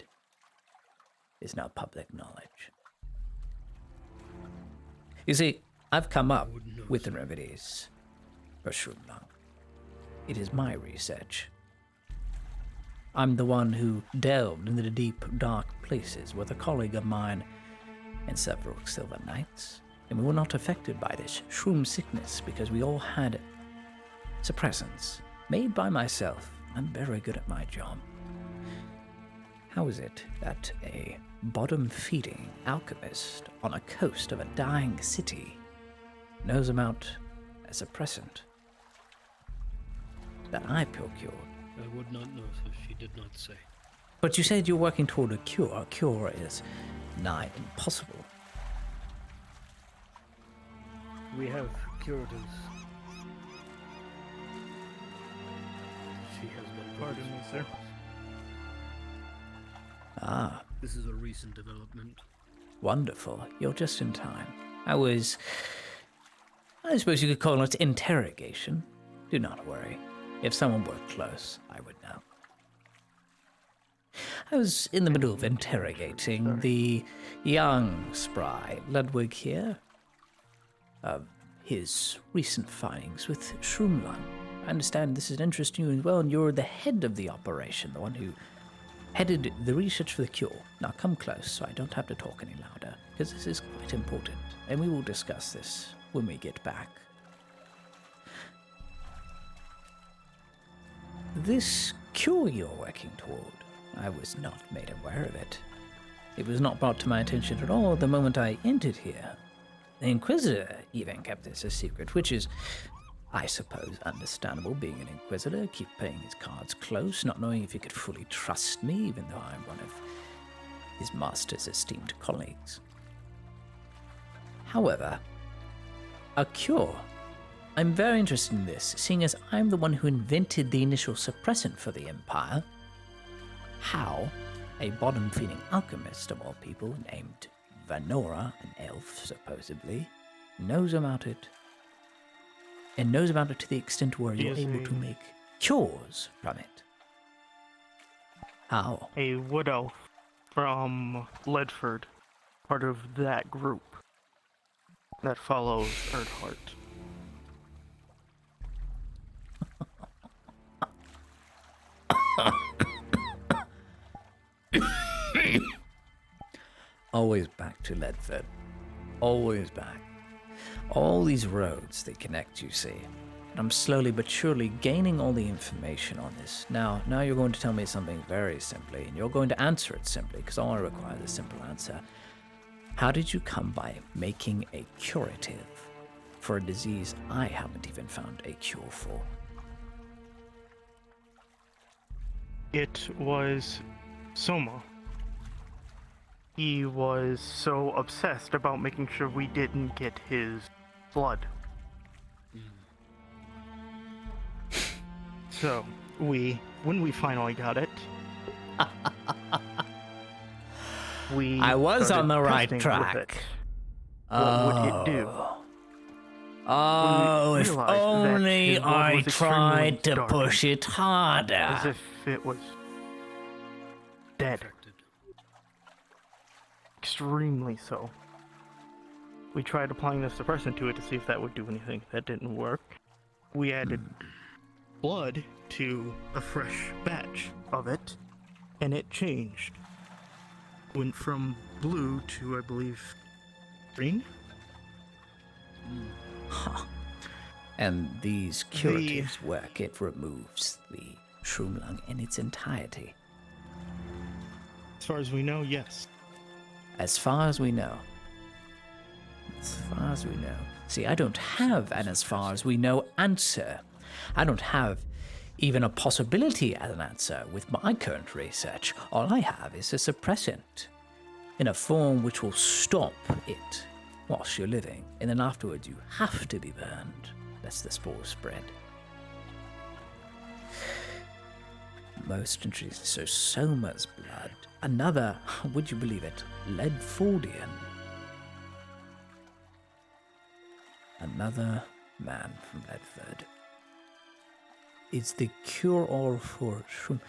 is now public knowledge. You see, I've come up with the remedies for shroom lung. It is my research. I'm the one who delved into the deep, dark places with a colleague of mine and several Silver Knights, and we were not affected by this shroom sickness because we all had suppressants made by myself. I'm very good at my job. How is it that a bottom-feeding alchemist on a coast of a dying city knows about a suppressant that I procured? I would not know, so she did not say. But you said you're working toward a cure. A cure is nigh impossible. We have curatives. She has been. Pardon me, sir. Ah. This is a recent development. Wonderful. You're just in time. I suppose you could call it interrogation. Do not worry. If someone were close, I would know. I was in the middle of interrogating the young, spry Ludwig here of his recent findings with shroom lung. I understand this is interesting to you as well, and you're the head of the operation, the one who headed the research for the cure. Now come close so I don't have to talk any louder, because this is quite important, and we will discuss this when we get back. This cure you're working toward, I was not made aware of it. It was not brought to my attention at all the moment I entered here. The Inquisitor even kept this a secret, which is, I suppose, understandable, being an Inquisitor, keep playing his cards close, not knowing if he could fully trust me, even though I'm one of his master's esteemed colleagues. However, a cure. I'm very interested in this, seeing as I'm the one who invented the initial suppressant for the Empire. How a bottom-feeding alchemist, of all people, named Vanora, an elf, supposedly, knows about it, and knows about it to the extent where you're able to make cures from it. How? A wood elf from Ledford, part of that group that follows Erdhart. Always back to Ledford. Always back. All these roads, they connect, you see. And I'm slowly but surely gaining all the information on this. Now you're going to tell me something very simply, and you're going to answer it simply, because all I require is a simple answer. How did you come by making a curative for a disease I haven't even found a cure for? It was Soma. He was so obsessed about making sure we didn't get his blood. So, when we finally got it, I was started on the right testing with track. it. What would it do? Oh, We if realized that only his blood I was extremely tried to dark, push it harder. as if it was dead. Extremely so. We tried applying the suppressant to it to see if that would do anything. That didn't work. We added blood to a fresh batch of it, and it changed. Went from blue to, I believe, green? Huh. And these curatives work. It removes the shroom lung in its entirety. As far as we know, yes. As far as we know. As far as we know. See, I don't have an as far as we know answer. I don't have even a possibility as an answer with my current research. All I have is a suppressant in a form which will stop it whilst you're living, and then afterwards you have to be burned, lest the spores spread. Most interesting, so Soma's blood. Another, would you believe it, Ledfordian. Another man from Ledford. It's the cure-all for shroom.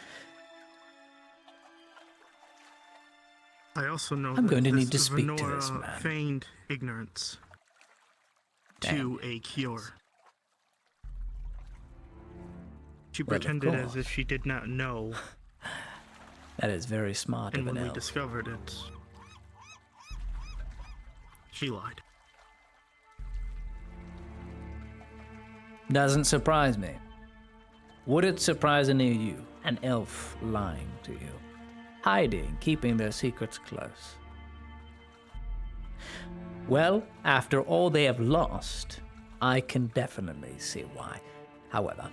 I also know I'm that going to this need to speak to Venora this man. feigned ignorance to a cure. She Well, of pretended as course. if she did not know, That is very smart and of when an we elf. discovered it, she lied. Doesn't surprise me. Would it surprise any of you? An elf lying to you. Hiding, keeping their secrets close. Well, after all they have lost, I can definitely see why. However,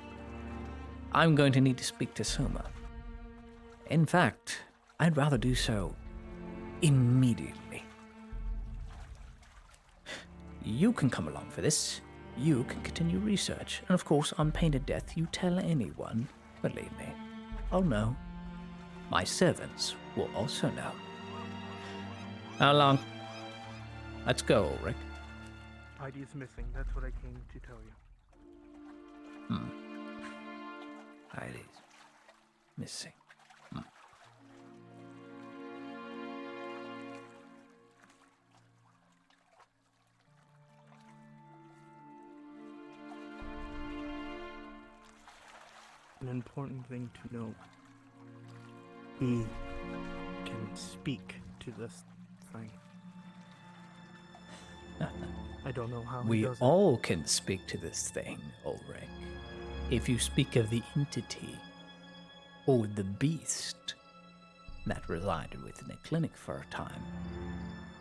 I'm going to need to speak to Soma. In fact, I'd rather do so immediately. You can come along for this. You can continue research. And of course, on pain of death, you tell anyone, believe me. Oh no. My servants will also know. How long? Let's go, Ulrich. ID is missing. That's what I came to tell you. IDs. Missing. An important thing to note. He can speak to this thing. I don't know how he We does it. all can speak to this thing, Ulrich. If you speak of the entity, or the beast, that resided within a clinic for a time.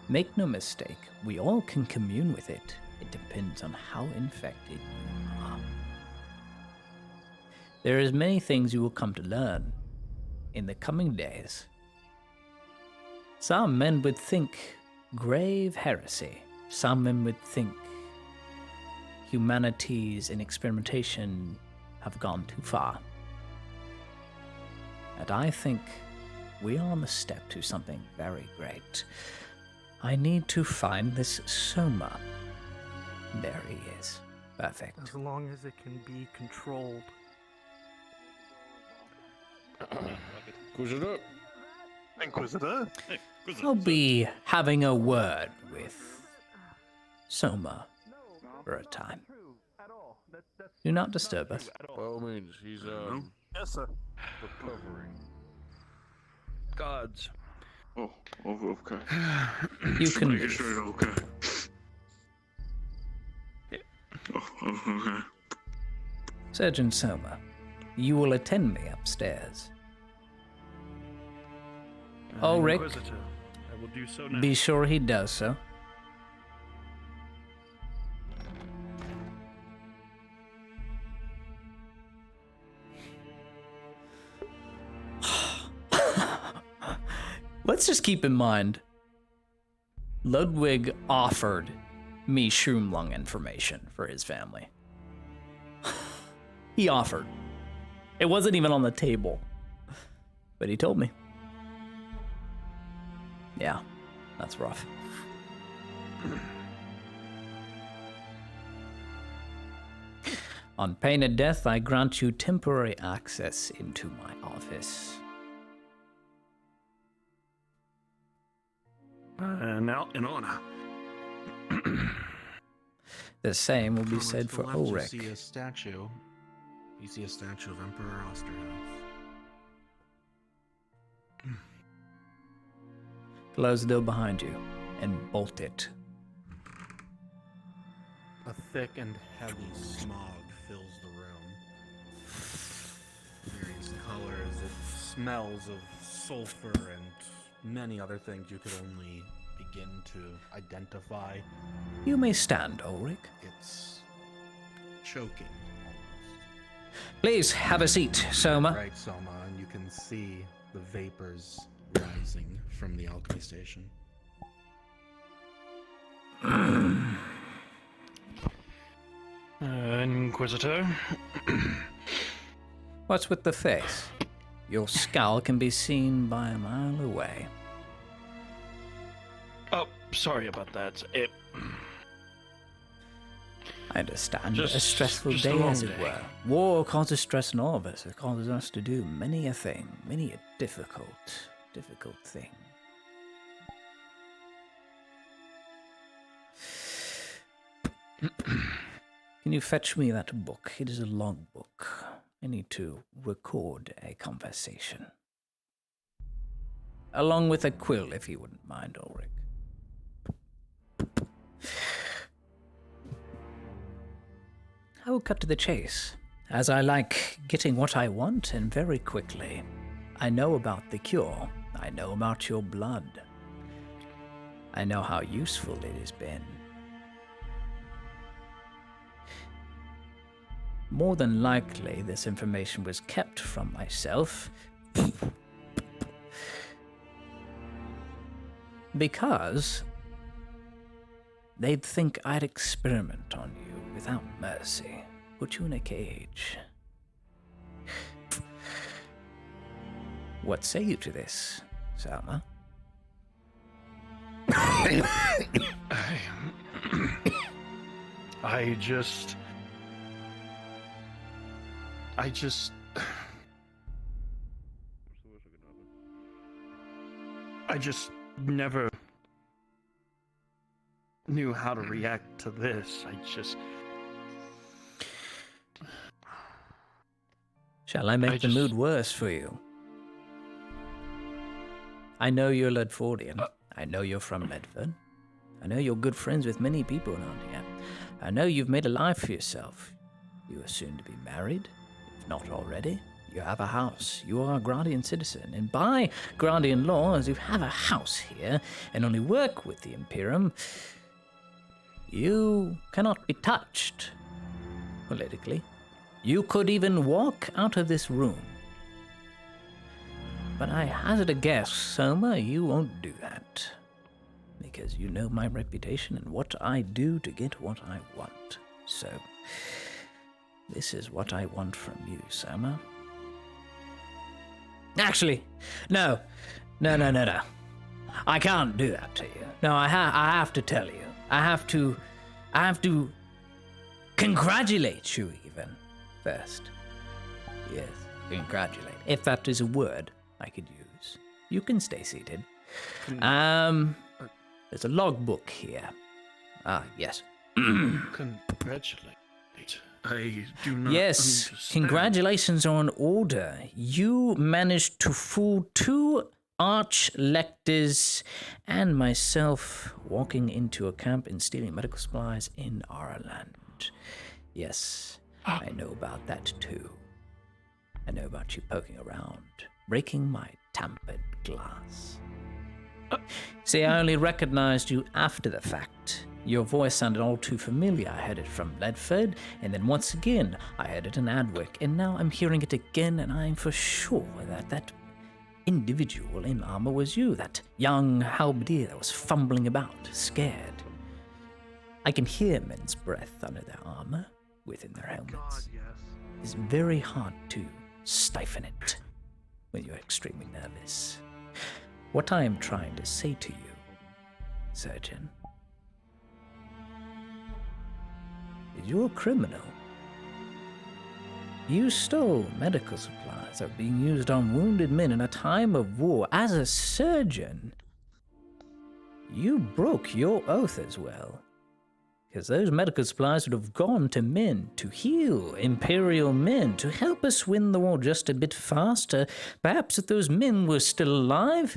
Make no mistake, we all can commune with it. It depends on how infected you are. There is many things you will come to learn in the coming days. Some men would think grave heresy. Some men would think humanities and experimentation have gone too far. And I think we are on the step to something very great. I need to find this Soma. There he is. Perfect. As long as it can be controlled. Inquisitor. Inquisitor? I'll be having a word with Soma for a time. Do not disturb us. By all means, he's Yes, sir. recovering. Gods. Oh, okay. You can Make leave. sure it's okay. Okay. Surgeon Soma, you will attend me upstairs. Ulrich, Inquisitor, I will do so now. be sure he does so. Let's just keep in mind, Ludwig offered me shroom lung information for his family. He offered. It wasn't even on the table, but he told me. Yeah, that's rough. On pain of death, I grant you temporary access into my office. Now, in honor. The same will be Towards said the for left, Ulrich. You see a statue. You see a statue of Emperor Osterhouse. Close the door behind you and bolt it. A thick and heavy smog fills the room. Various colors, it smells of sulfur and many other things you could only begin to identify. You may stand, Ulrich. It's choking. Please have a seat, Soma. Right, Soma, and you can see the vapors rising from the alchemy station. Inquisitor. What's with the face? Your scowl can be seen by a mile away. Oh, sorry about that. I understand. Just a stressful just a day, long as it day. were. War causes stress in all of us. It causes us to do many a thing, many a difficult thing. Can you fetch me that book? It is a logbook. I need to record a conversation. Along with a quill, if you wouldn't mind, Ulrich. I will cut to the chase, as I like getting what I want, and very quickly. I know about the cure. I know about your blood. I know how useful it has been. More than likely, this information was kept from myself because they'd think I'd experiment on you without mercy, put you in a cage. What say you to this, Salma? I just never knew how to react to this. Shall I make the mood worse for you? I know you're Ledfordian. I know you're from Medford. I know you're good friends with many people around here. I know you've made a life for yourself. You are soon to be married, if not already. You have a house. You are a Grandian citizen. And by Grandian law, as you have a house here and only work with the Imperium, you cannot be touched politically. You could even walk out of this room. But I hazard a guess, Soma, you won't do that. Because you know my reputation and what I do to get what I want. So, this is what I want from you, Soma. Actually, no. I can't do that to you. No, I have to tell you. I have to congratulate you even first. Yes, congratulate. If that is a word I could use. You can stay seated. There's a logbook here. Ah, yes. Congratulate. I do not Yes, understand. congratulations are in order. You managed to fool 2 arch-lectors and myself walking into a camp and stealing medical supplies in our land. Yes, I know about that too. I know about you poking around, breaking my tampered glass. See, I only recognized you after the fact. Your voice sounded all too familiar. I heard it from Ledford, and then once again, I heard it in Adwick, and now I'm hearing it again, and I'm for sure that that individual in armor was you, that young halberdier that was fumbling about, scared. I can hear men's breath under their armor, within their helmets. God, yes. It's very hard to stifle it when you're extremely nervous. What I am trying to say to you, surgeon, is you're a criminal. You stole medical supplies that were being used on wounded men in a time of war. As a surgeon, you broke your oath as well. Because those medical supplies would have gone to men, to heal Imperial men, to help us win the war just a bit faster. Perhaps if those men were still alive,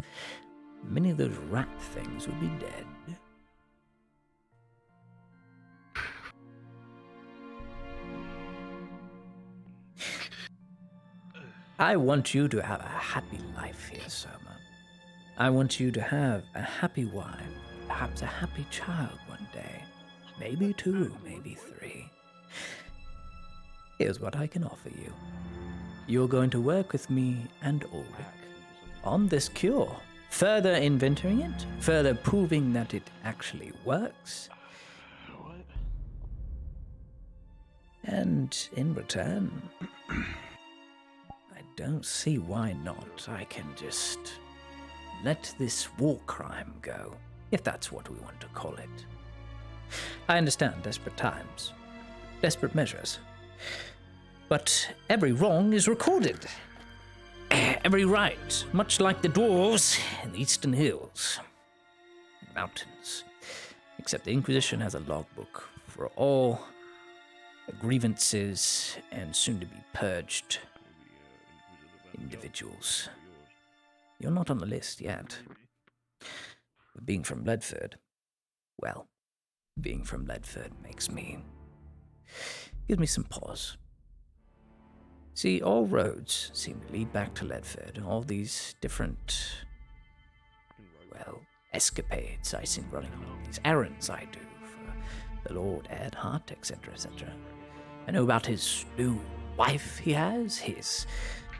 many of those rat things would be dead. I want you to have a happy life here, Soma. I want you to have a happy wife, perhaps a happy child one day. Maybe 2, maybe 3. Here's what I can offer you. You're going to work with me and Ulrich on this cure, further inventing it, further proving that it actually works. And in return, I don't see why not. I can just let this war crime go, if that's what we want to call it. I understand desperate times, desperate measures. But every wrong is recorded. Every right, much like the dwarves in the Eastern Hills and mountains. Except the Inquisition has a logbook for all grievances and soon-to-be purged individuals. You're not on the list yet. But being from Ledford, well, being from Ledford gives me some pause. See, all roads seem to lead back to Ledford. All these different, well, escapades I seem running on, these errands I do for the Lord Erdhart, etc., etc. I know about his new wife he has, his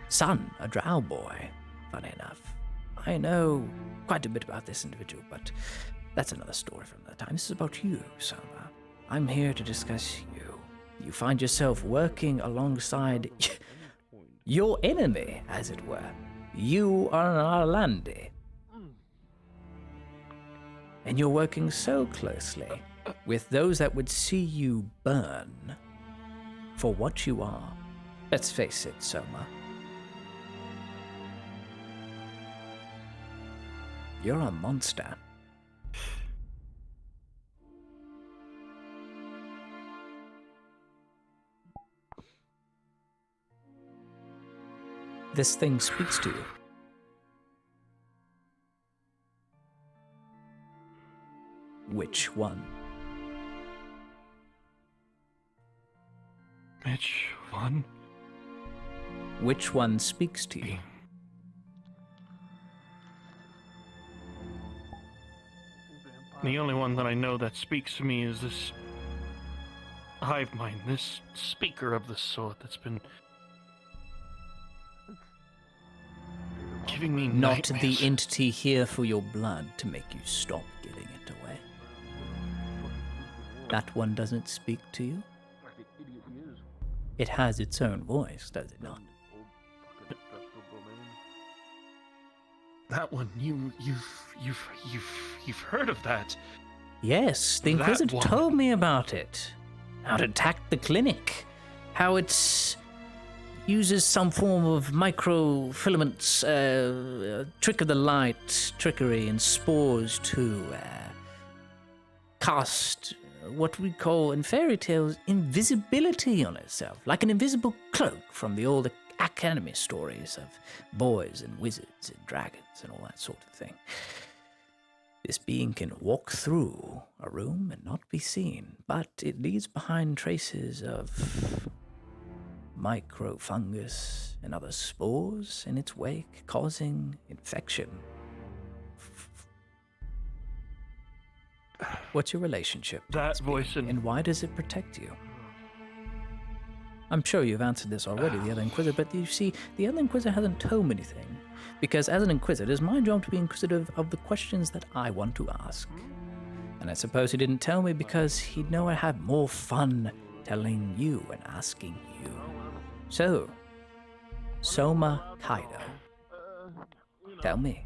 son, a drow boy, funny enough. I know quite a bit about this individual, but that's another story for another time. This is about you, Soma. I'm here to discuss you. You find yourself working alongside your enemy, as it were. You are an Arlandi. And you're working so closely with those that would see you burn for what you are. Let's face it, Soma. You're a monster. This thing speaks to you. Which one? Which one? Which one speaks to you? The only one that I know that speaks to me is this hive mind, this speaker of the sort that's been giving me Not nightmares. the entity here for your blood to make you stop giving it away. That one doesn't speak to you? It has its own voice, does it not? That one, you've heard of that? Yes, the That Inquisitor one. told me about it. How it attacked the clinic. How it uses some form of microfilaments, trick of the light, trickery, and spores to cast what we call in fairy tales invisibility on itself, like an invisible cloak from the old academy stories of boys and wizards and dragons and all that sort of thing. This being can walk through a room and not be seen, but it leaves behind traces of microfungus and other spores in its wake, causing infection. What's your relationship to That this voice being, and why does it protect you? I'm sure you've answered this already, the other Inquisitor, but you see, the other Inquisitor hasn't told me anything. Because as an Inquisitor, it's my job to be inquisitive of the questions that I want to ask. And I suppose he didn't tell me because he'd know I'd have more fun telling you and asking you. So, Soma Kaido, tell me,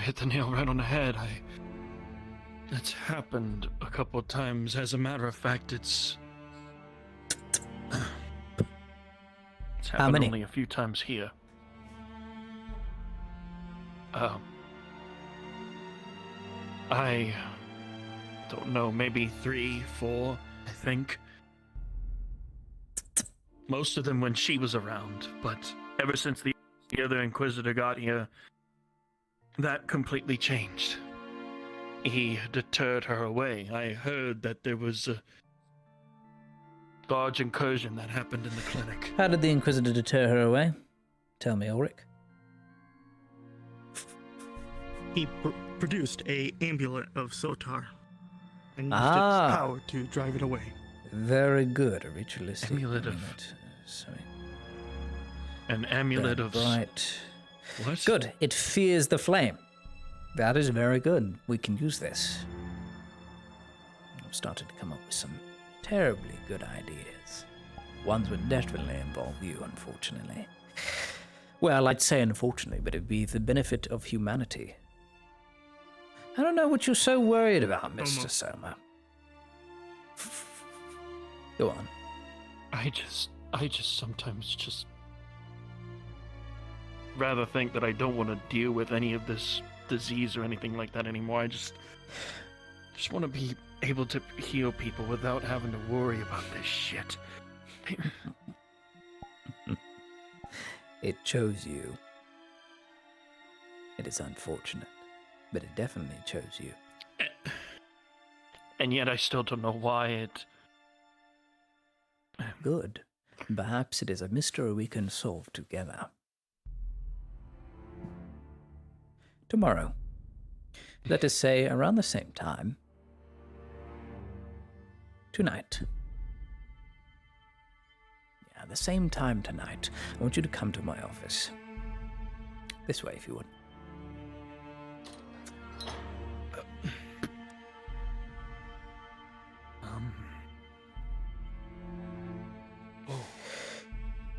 hit the nail right on the head. It's happened a couple of times. As a matter of fact, it's happened many? only a few times here. I don't know, maybe 3, 4, I think. Most of them when she was around, but ever since the other Inquisitor got here, that completely changed. He deterred her away. I heard that there was a large incursion that happened in the clinic. How did the Inquisitor deter her away? Tell me, Ulrich. He produced a amulet of Sotar and used its power to drive it away. Very good. A ritualistic Amulet of... Sorry. An amulet of... Right. What? Good. It fears the flame. That is very good. We can use this. I've started to come up with some terribly good ideas. Ones would definitely involve you, unfortunately. Well, I'd say unfortunately, but it'd be the benefit of humanity. I don't know what you're so worried about, Mr. Soma. Go on. I just sometimes just rather think that I don't want to deal with any of this disease or anything like that anymore. I just want to be able to heal people without having to worry about this shit. It chose you. It is unfortunate, but it definitely chose you. And yet I still don't know why it... Good. Perhaps it is a mystery we can solve together. Tomorrow, let us say around the same time, tonight. Yeah, the same time tonight, I want you to come to my office. This way, if you would.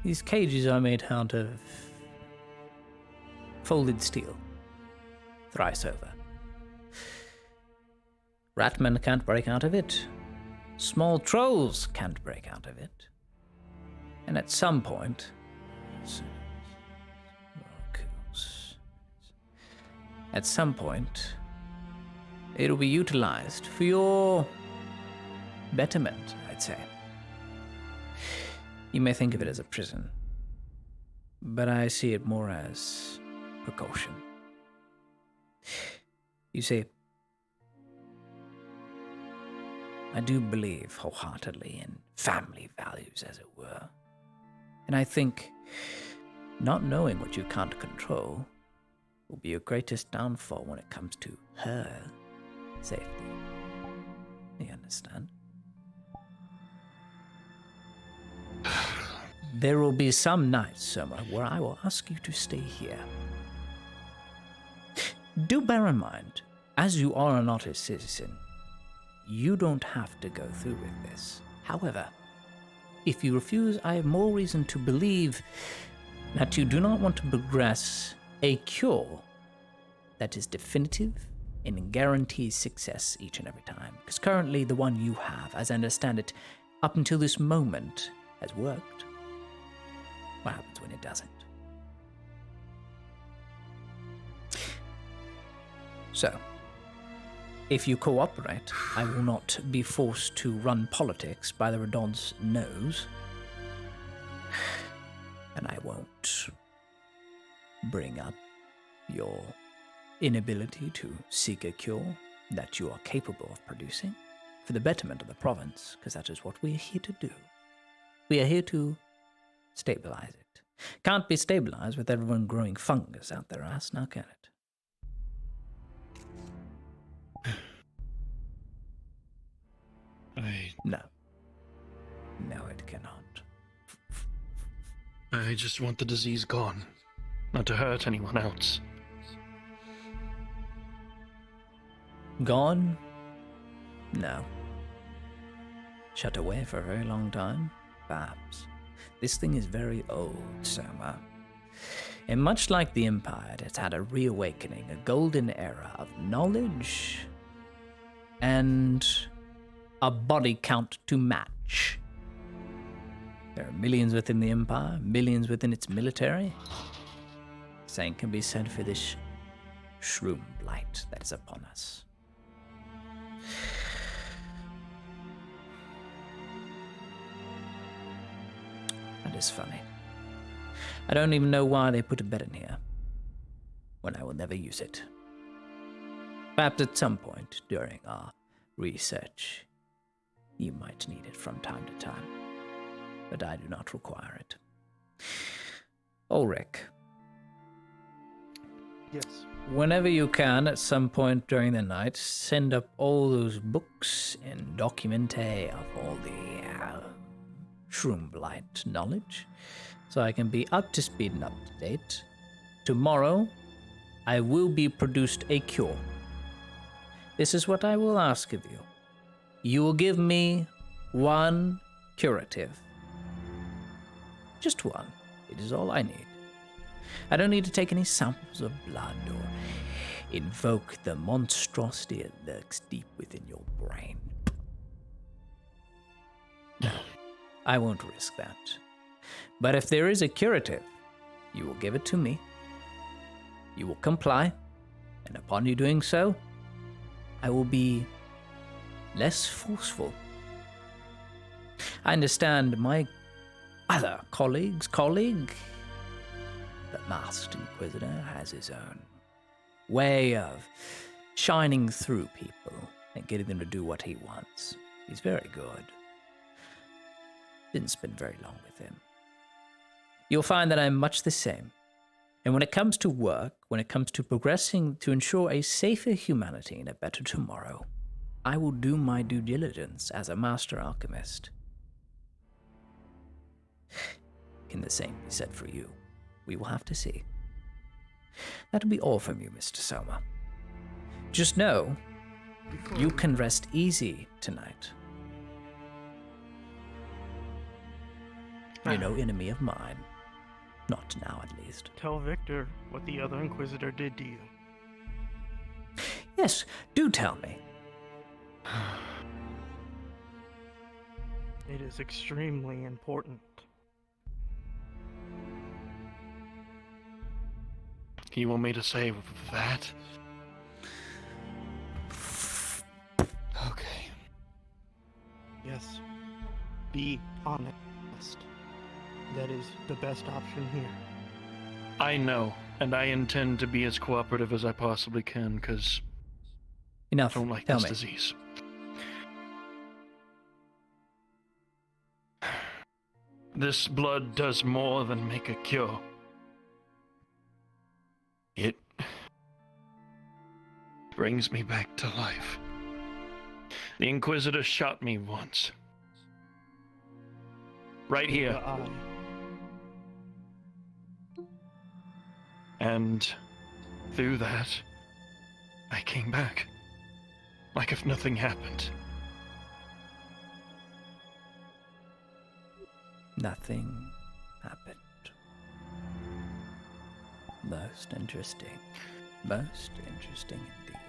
These cages are made out of folded steel, thrice over. Ratmen can't break out of it. Small trolls can't break out of it. And at some point, it'll be utilized for your betterment, I'd say. You may think of it as a prison, but I see it more as precaution. You see, I do believe wholeheartedly in family values, as it were. And I think not knowing what you can't control will be your greatest downfall when it comes to her safety. You understand? There will be some nights, Soma, where I will ask you to stay here. Do bear in mind, as you are an artist citizen, you don't have to go through with this. However, if you refuse, I have more reason to believe that you do not want to progress a cure that is definitive and guarantees success each and every time. Because currently the one you have, as I understand it, up until this moment, has worked. What happens when it doesn't? So, if you cooperate, I will not be forced to run politics by the Radon's nose. And I won't bring up your inability to seek a cure that you are capable of producing for the betterment of the province, because that is what we are here to do. We are here to stabilize it. Can't be stabilized with everyone growing fungus out their ass, now can it? No. No, it cannot. I just want the disease gone, not to hurt anyone else. Gone? No. Shut away for a very long time? Perhaps. This thing is very old, Soma. And much like the Empire, it has had a reawakening, a golden era of knowledge and a body count to match. There are millions within the Empire, millions within its military. Same can be said for this shroom blight that is upon us. That is funny. I don't even know why they put a bed in here, when I will never use it. Perhaps at some point during our research, you might need it from time to time, but I do not require it. Ulrich. Yes. Whenever you can, at some point during the night, send up all those books and documente of all the shroom blight knowledge, so I can be up to speed and up to date. Tomorrow, I will be produced a cure. This is what I will ask of you. You will give me one curative. Just one. It is all I need. I don't need to take any samples of blood or invoke the monstrosity that lurks deep within your brain. No, I won't risk that. But if there is a curative, you will give it to me. You will comply, and upon you doing so, I will be less forceful. I understand my other colleague, the Master Inquisitor, has his own way of shining through people and getting them to do what he wants. He's very good. Didn't spend very long with him. You'll find that I'm much the same. And when it comes to work, when it comes to progressing to ensure a safer humanity and a better tomorrow, I will do my due diligence as a master alchemist. Can the same be said for you? We will have to see. That'll be all from you, Mr. Soma. Just know, you can rest easy tonight. You're no enemy of mine. Not now, at least. Tell Victor what the other Inquisitor did to you. Yes, do tell me. It is extremely important. You want me to say that? Okay. Yes. Be honest. That is the best option here. I know, and I intend to be as cooperative as I possibly can, because I don't like this disease. This blood does more than make a cure. It brings me back to life. The Inquisitor shot me once. Right here. And through that, I came back. Like if nothing happened. Nothing happened. Most interesting. Most interesting indeed.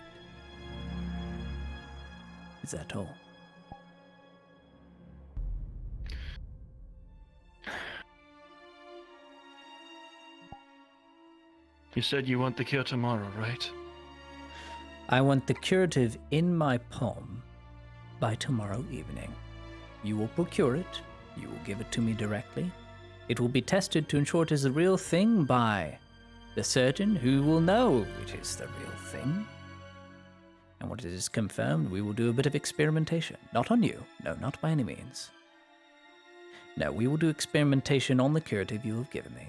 Is that all? You said you want the cure tomorrow, right? I want the curative in my palm by tomorrow evening. You will procure it. You will give it to me directly. It will be tested to ensure it is the real thing by the surgeon, who will know it is the real thing. And when it is confirmed, we will do a bit of experimentation. Not on you. No, not by any means. No, we will do experimentation on the curative you have given me.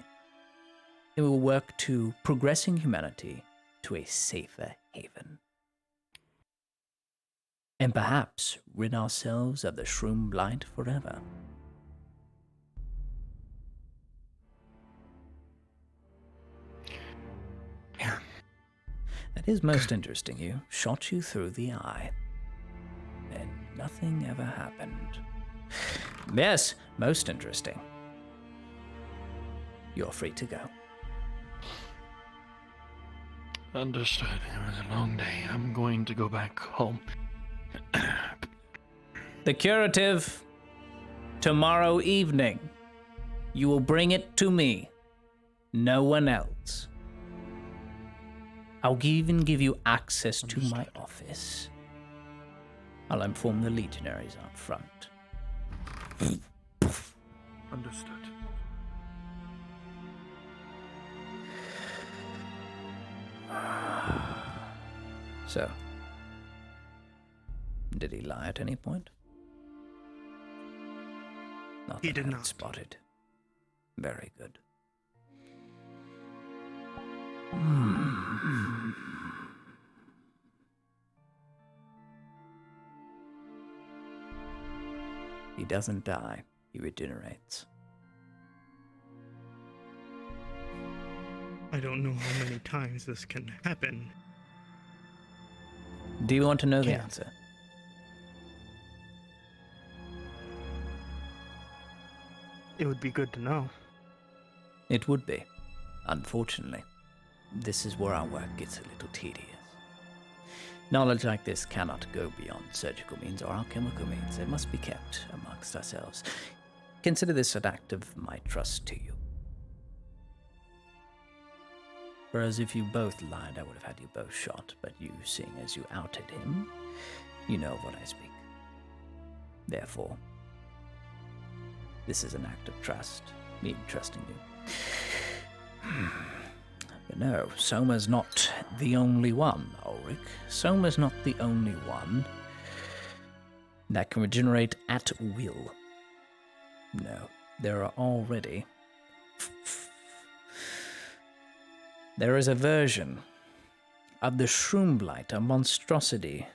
It will work to progressing humanity to a safer haven. And perhaps rid ourselves of the shroom blight forever. Yeah. That is most interesting. You shot you through the eye. And nothing ever happened. Yes, most interesting. You're free to go. Understood. It was a long day. I'm going to go back home. The curative, tomorrow evening. You will bring it to me. No one else. I'll even give you access to my office. I'll inform the legionaries out front. Understood. So, did he lie at any point? He did not. Spotted. Very good. He doesn't die. He regenerates. I don't know how many times this can happen. Do you want to know the answer? It would be good to know. It would be. Unfortunately, this is where our work gets a little tedious. Knowledge like this cannot go beyond surgical means or alchemical means. It must be kept amongst ourselves. Consider this an act of my trust to you. Whereas if you both lied, I would have had you both shot, but you, seeing as you outed him, you know of what I speak. Therefore, this is an act of trust, me trusting you. But no, Soma's not the only one, Ulrich. Soma's not the only one that can regenerate at will. No, there are already... There is a version of the Shroomblight, a monstrosity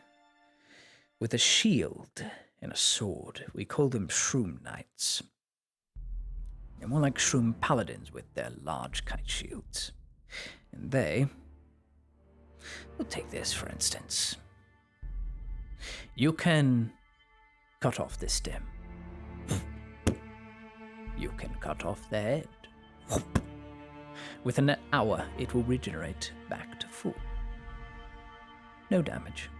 with a shield and a sword. We call them Shroom Knights. They're more like Shroom Paladins with their large kite shields. And they... We'll take this, for instance. You can cut off this stem. You can cut off the head. Within an hour, it will regenerate back to full. No damage.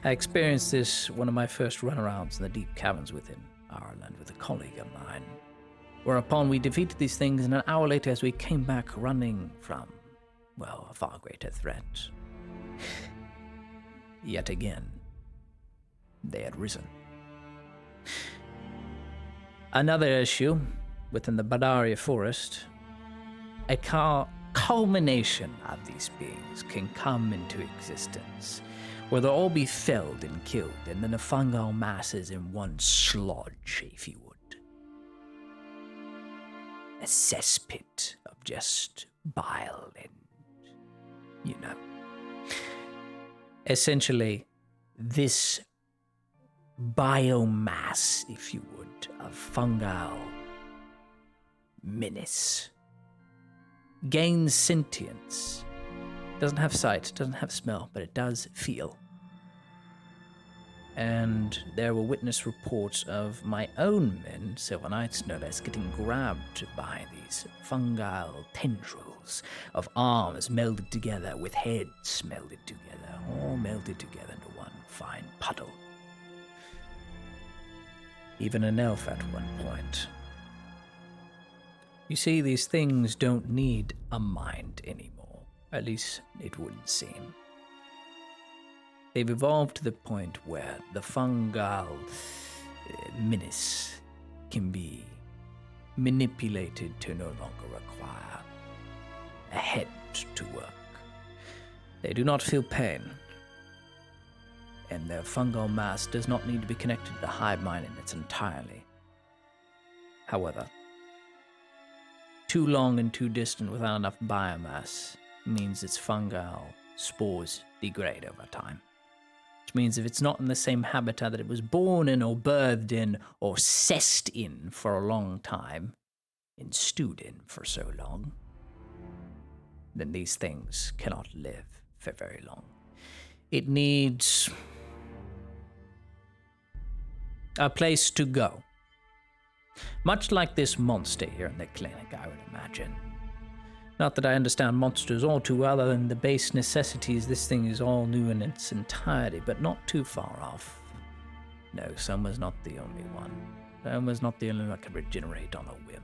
I experienced this one of my first runarounds in the deep caverns within Ireland with a colleague of mine. Whereupon we defeated these things, and an hour later as we came back running from, well, a far greater threat. Yet again, they had risen. Another issue within the Badaria forest, a culmination of these beings can come into existence, where they'll all be felled and killed, and then the fungal masses in one sludge, if you would. A cesspit of just bile and, you know. Essentially, this biomass, if you would, of fungal menace gains sentience. Doesn't have sight, doesn't have smell, but it does feel. And there were witness reports of my own men, Silver Knights no less, getting grabbed by these fungal tendrils of arms melded together with heads melded together, all melded together into one fine puddle. Even an elf at one point. You see, these things don't need a mind anymore. At least it wouldn't seem. They've evolved to the point where the fungal menace can be manipulated to no longer require a head to work. They do not feel pain, and their fungal mass does not need to be connected to the hive mind in its entirety. However, too long and too distant without enough biomass means its fungal spores degrade over time. Which means if it's not in the same habitat that it was born in or birthed in or cessed in for a long time, and stewed in for so long, then these things cannot live for very long. It needs a place to go. Much like this monster here in the clinic, I would imagine. Not that I understand monsters all too well, other than the base necessities. This thing is all new in its entirety, but not too far off. No, Soma's not the only one. Soma's not the only one that can regenerate on a whim.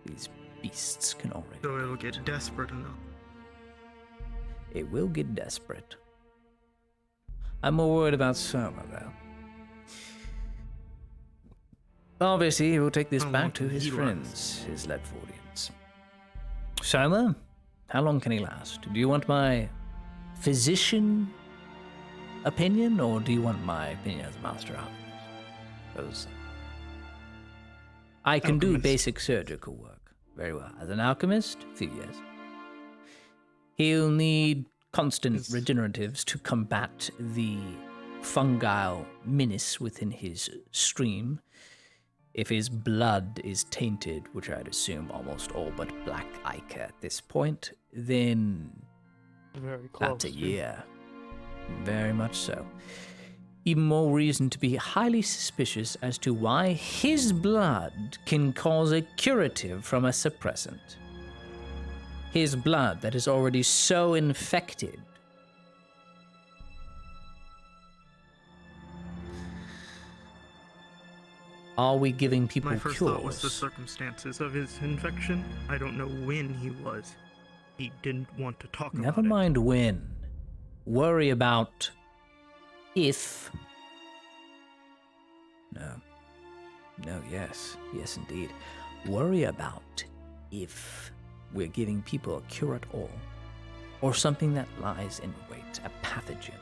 These beasts can already. So it'll get desperate enough. It will get desperate. I'm more worried about Soma, though. Obviously, he will take this back to his friends, his Ledfordians. Soma, how long can he last? Do you want my physician opinion, or do you want my opinion as a master alchemist? Because I can do basic surgical work very well. As an alchemist, a few years. He'll need constant regeneratives to combat the fungal menace within his stream. If his blood is tainted, which I'd assume almost all but black ichor at this point, then Very close. that's a year. Very much so. Even more reason to be highly suspicious as to why his blood can cause a curative from a suppressant. His blood that is already so infected. Are we giving people My first cures? thought was the circumstances of his infection. I don't know when he was. He didn't want to talk Never about mind when. Worry about if. No. No, yes. Yes, indeed. Worry about if we're giving people a cure at all, or something that lies in wait, a pathogen.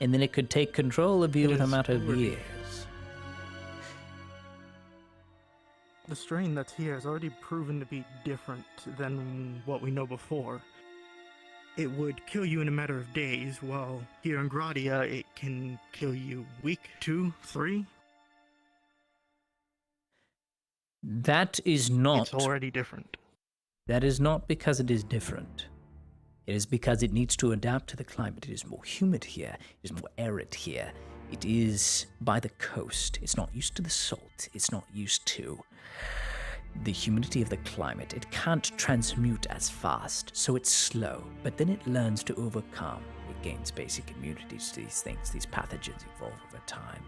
And then it could take control of you in a matter of years. The strain that's here has already proven to be different than what we know before. It would kill you in a matter of days, while here in Gradia, it can kill you week, 2, 3. That is not... It's already different. That is not because it is different. It is because it needs to adapt to the climate. It is more humid here. It is more arid here. It is by the coast. It's not used to the salt. It's not used to the humidity of the climate. It can't transmute as fast, so it's slow. But then it learns to overcome. It gains basic immunity to these things. These pathogens evolve over time.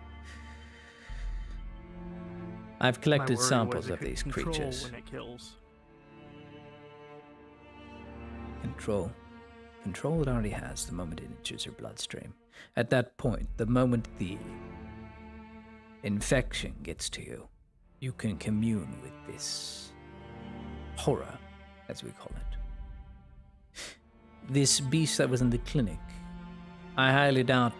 I've collected samples of these creatures. When it kills. Control. Control it already has the moment it enters your bloodstream. At that point, the moment the infection gets to you, you can commune with this horror, as we call it. This beast that was in the clinic, I highly doubt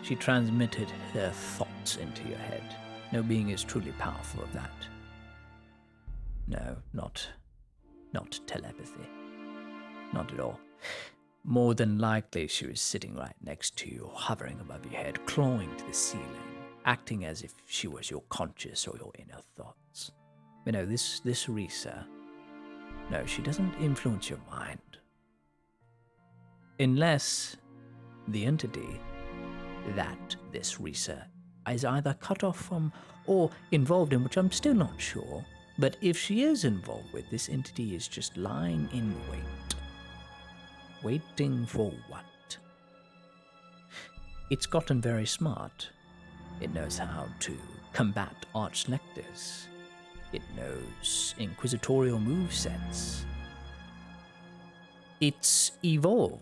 she transmitted her thoughts into your head. No being is truly powerful of that. No, not telepathy. Not at all. More than likely, she was sitting right next to you, hovering above your head, clawing to the ceiling, acting as if she was your conscious or your inner thoughts. You know, this Risa, no, she doesn't influence your mind. Unless the entity that this Risa is either cut off from or involved in, which I'm still not sure, but if she is involved with, this entity is just lying in wait. Waiting for what? It's gotten very smart. It knows how to combat arch-lectors. It knows inquisitorial movesets. It's evolved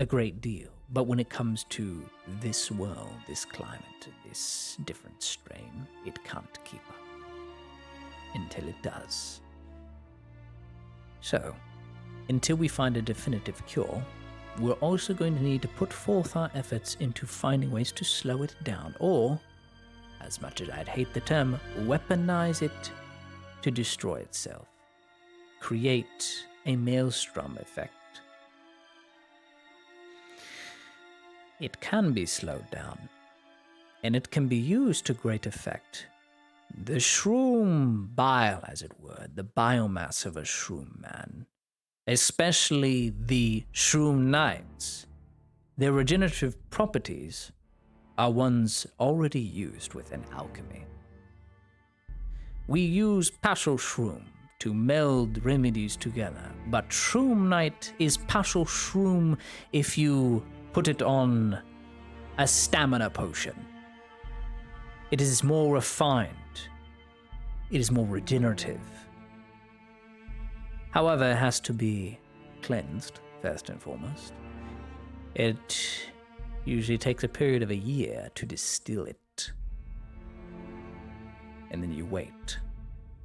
a great deal, but when it comes to this world, this climate, this different strain, it can't keep up. Until it does. So, until we find a definitive cure, we're also going to need to put forth our efforts into finding ways to slow it down, or, as much as I'd hate the term, weaponize it to destroy itself. Create a maelstrom effect. It can be slowed down, and it can be used to great effect. The shroom bile, as it were, the biomass of a shroom man, especially the shroom knights, their regenerative properties are ones already used within alchemy. We use partial shroom to meld remedies together, but Shroom Knight is partial shroom if you put it on a stamina potion. It is more refined. It is more regenerative. However, it has to be cleansed, first and foremost. It usually takes a period of a year to distill it. And then you wait.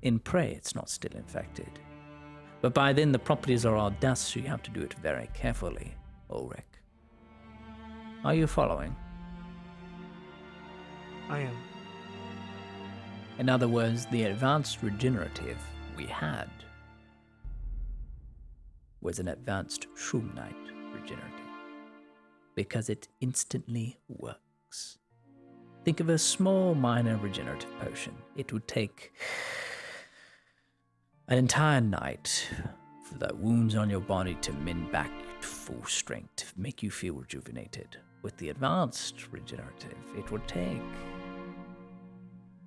In prey, it's not still infected. But by then, the properties are all dust, so you have to do it very carefully, Ulrich. Are you following? I am. In other words, the advanced regenerative we had was an advanced Shroom Knight regenerative. Because it instantly works. Think of a small, minor regenerative potion. It would take an entire night for the wounds on your body to mend back to full strength, to make you feel rejuvenated. With the advanced regenerative, it would take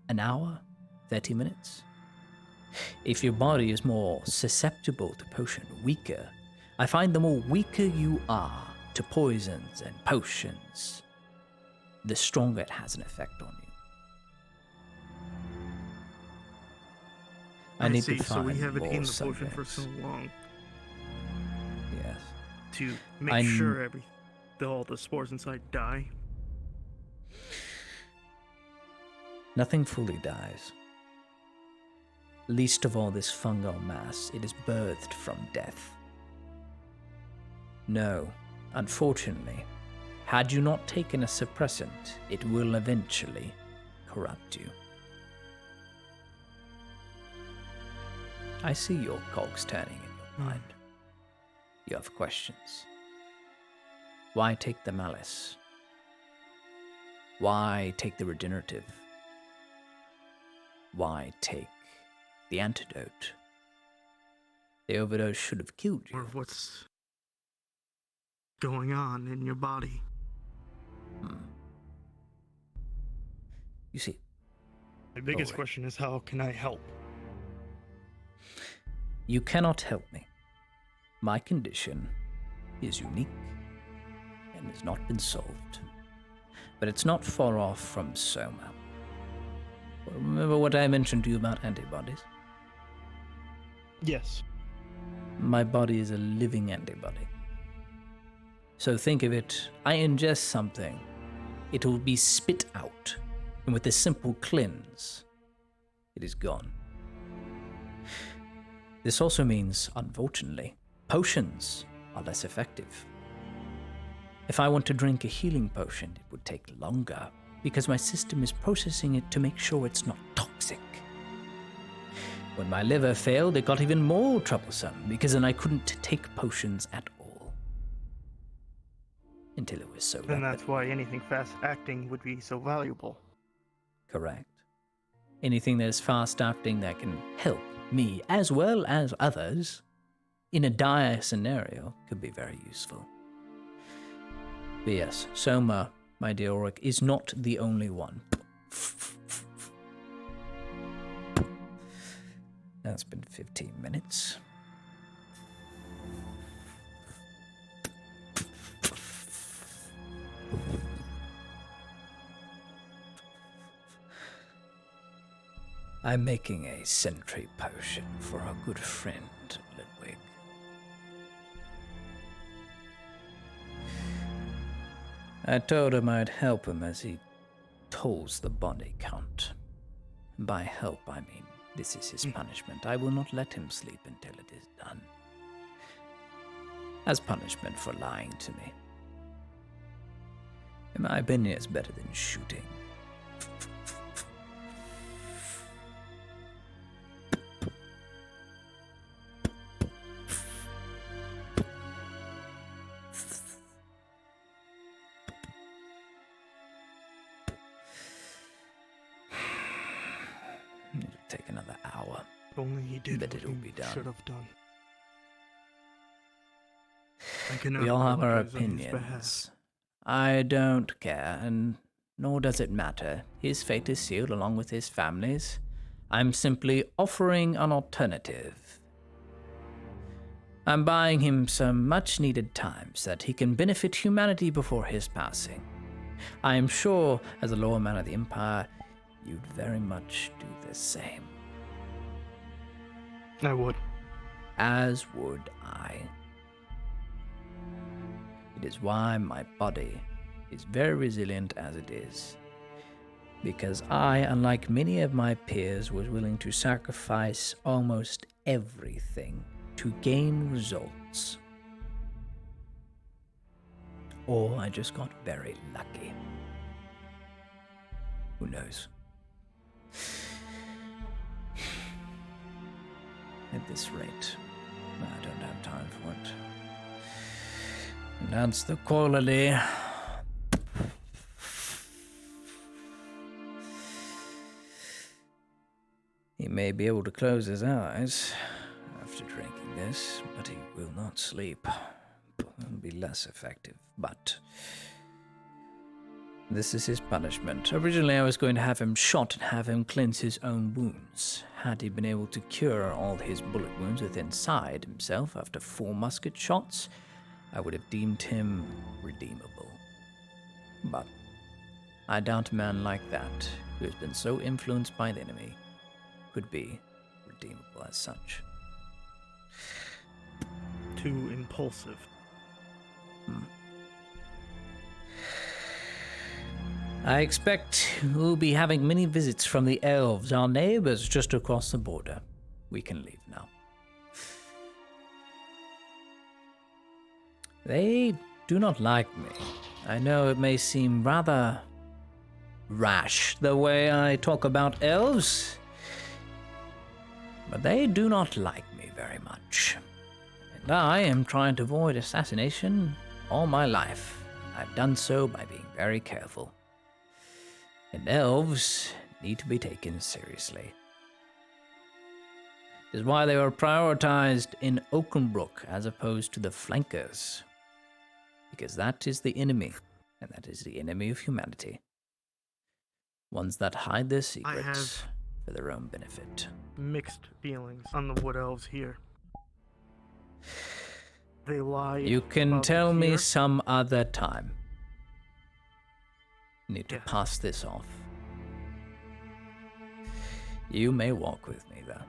an hour, 30 minutes. If your body is more susceptible to potion, weaker, I find the more weaker you are to poisons and potions, the stronger it has an effect on you. I need see, to find so we haven't more eaten the potion for so subjects. long. Yes. To make sure all the spores inside die. Nothing fully dies. Least of all this fungal mass, it is birthed from death. No, unfortunately, had you not taken a suppressant, it will eventually corrupt you. I see your cogs turning in your mind. You have questions. Why take the malice? Why take the regenerative? Why take the antidote? The overdose should have killed you. Or what's going on in your body? You see, my biggest question is, how can I help? You cannot help me. My condition is unique and has not been solved. But it's not far off from Soma. Remember what I mentioned to you about antibodies? Yes. My body is a living antibody. So think of it, I ingest something, it will be spit out, and with a simple cleanse, it is gone. This also means, unfortunately, potions are less effective. If I want to drink a healing potion, it would take longer, because my system is processing it to make sure it's not toxic. When my liver failed, it got even more troublesome, because then I couldn't take potions at all. Until it was so And that's why anything fast-acting would be so valuable. Correct. Anything that is fast-acting that can help me, as well as others, in a dire scenario, could be very useful. But yes, Soma, my dear Ulrich, is not the only one. That's been 15 minutes. I'm making a sentry potion for our good friend, Ludwig. I told him I'd help him as he tolls the body count. By help, I mean this is his punishment. I will not let him sleep until it is done. As punishment for lying to me. In my opinion, it's better than shooting. It'll take another hour. If only he did but what it'll he be done. should have done. I cannot We all have our apologize on his behalf. opinions. I don't care, and nor does it matter. His fate is sealed along with his family's. I'm simply offering an alternative. I'm buying him some much-needed time so that he can benefit humanity before his passing. I am sure, as a lower man of the Empire, you'd very much do the same. I would. As would I. It is why my body is very resilient as it is. Because I, unlike many of my peers, was willing to sacrifice almost everything to gain results. Or I just got very lucky. Who knows? At this rate, I don't have time for it. And that's the quality. He may be able to close his eyes after drinking this, but he will not sleep. It'll be less effective, but this is his punishment. Originally, I was going to have him shot and have him cleanse his own wounds. Had he been able to cure all his bullet wounds within inside himself after 4 musket shots, I would have deemed him redeemable. But I doubt a man like that, who has been so influenced by the enemy, could be redeemable as such. Too impulsive. I expect we'll be having many visits from the elves, our neighbors just across the border. We can leave now. They do not like me. I know it may seem rather rash the way I talk about elves, but they do not like me very much. And I am trying to avoid assassination all my life. I've done so by being very careful. And elves need to be taken seriously. This is why they were prioritized in Oakenbrook as opposed to the flankers. Because that is the enemy, and that is the enemy of humanity. Ones that hide their secrets for their own benefit. Mixed feelings on the Wood Elves here. They lie. You can about tell the me fear. some other time. Need to pass this off. You may walk with me, though.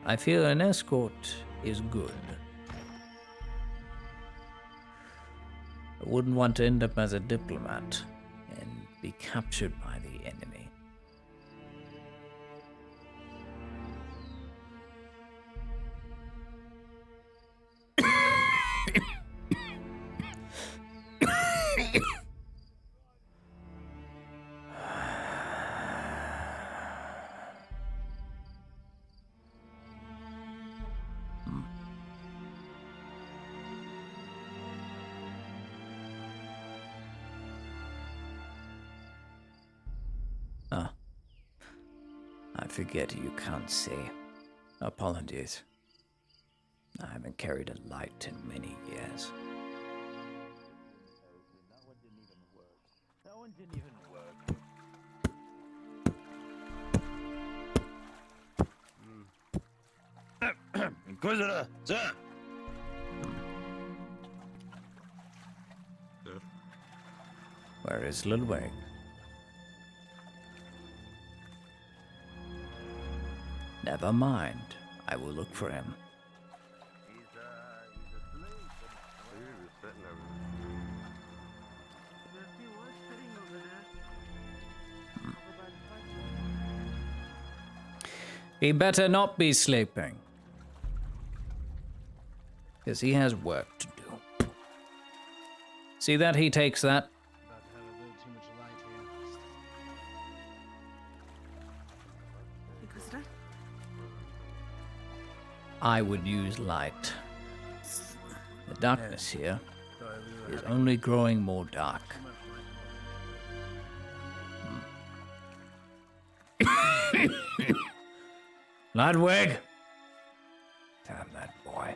I feel an escort is good. I wouldn't want to end up as a diplomat and be captured by the enemy. I forget you can't see. Apologies. I haven't carried a light in many years. That one didn't even work. Inquisitor, sir! Where is Ludwig? Never mind. I will look for him. He better not be sleeping. Because he has work to do. See that he takes that? I would use light. The darkness here is only growing more dark. Ludwig! Damn that boy.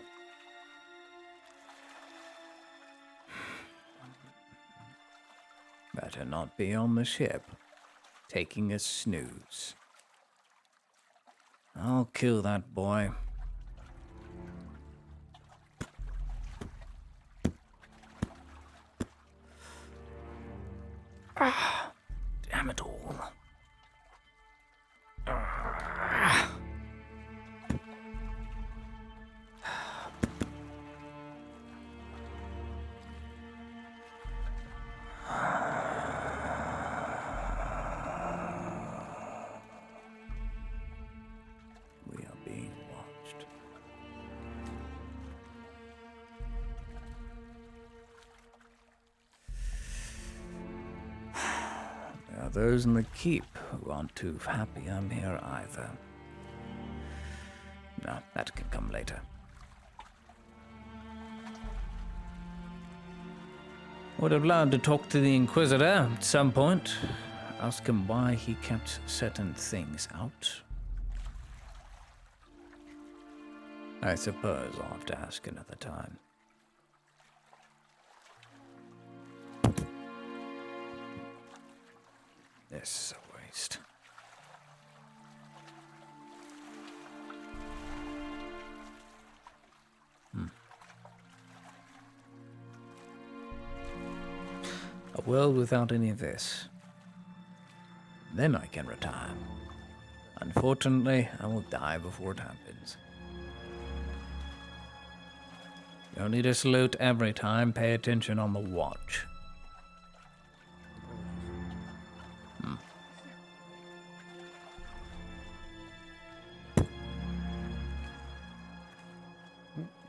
Better not be on the ship, taking a snooze. I'll kill that boy. Ah, damn it all. Ah. We are being watched. There are those in the keep who aren't too happy I'm here either. No, that can come later. Would have loved to talk to the Inquisitor at some point. Ask him why he kept certain things out. I suppose I'll have to ask another time. This is a waste. A world without any of this. Then I can retire. Unfortunately, I will die before it happens. You don't need to salute every time. Pay attention on the watch.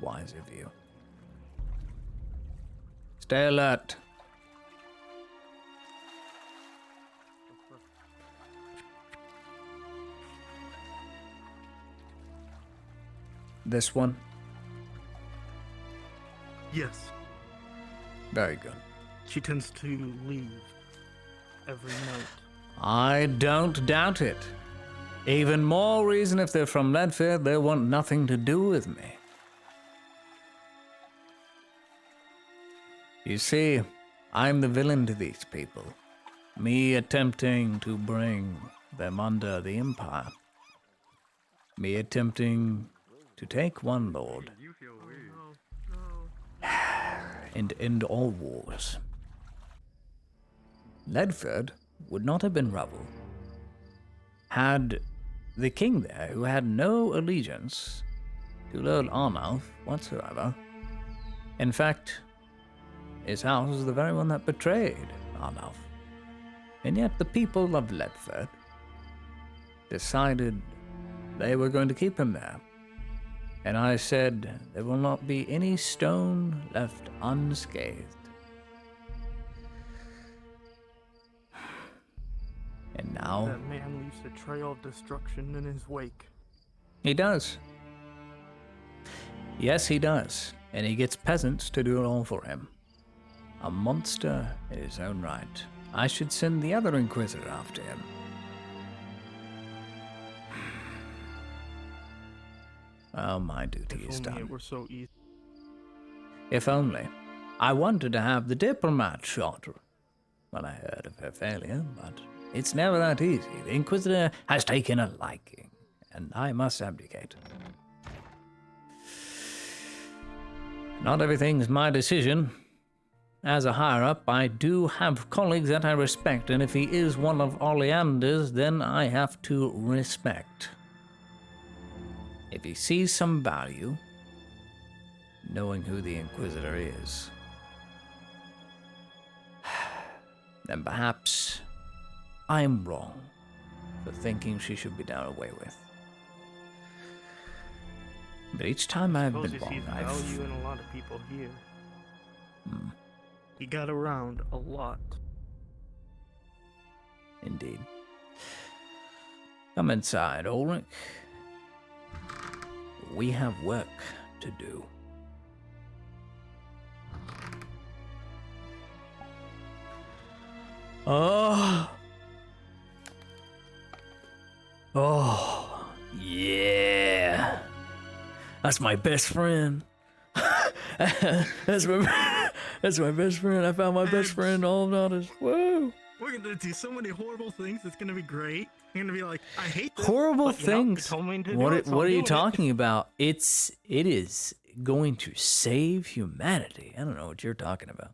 Wise of you. Stay alert. This one? Yes. Very good. She tends to leave every night. I don't doubt it. Even more reason if they're from Ledford, they want nothing to do with me. You see, I'm the villain to these people. Me attempting to bring them under the Empire. Me attempting to take one lord and end all wars. Ledford would not have been rubble had the king there, who had no allegiance to Lord Arnulf whatsoever. In fact, his house was the very one that betrayed Arnulf. And yet the people of Ledford decided they were going to keep him there. And I said, there will not be any stone left unscathed. And now... That man leaves a trail of destruction in his wake. He does. Yes, he does. And he gets peasants to do it all for him. A monster in his own right. I should send the other Inquisitor after him. Well, my duty is done. It were so easy. If only. I wanted to have the diplomat shot when I heard of her failure, but it's never that easy. The Inquisitor has taken a liking, and I must abdicate. Not everything's my decision. As a higher-up, I do have colleagues that I respect, and if he is one of Oleander's, then I have to respect. If he sees some value, knowing who the Inquisitor is, then perhaps I'm wrong for thinking she should be done away with. But each time I've been wrong, I've... value in a lot of people here. He got around a lot. Indeed. Come inside, Ulrich. We have work to do. Oh. Oh. Yeah. That's my best friend. that's my best friend. I found my best friend all noticed. Whoa. We're gonna do so many horrible things. It's gonna be great. You're gonna be like, I hate this. Horrible but, you know, you things. told me to do What it, so what I'm are you doing it. talking about? It is going to save humanity. I don't know what you're talking about.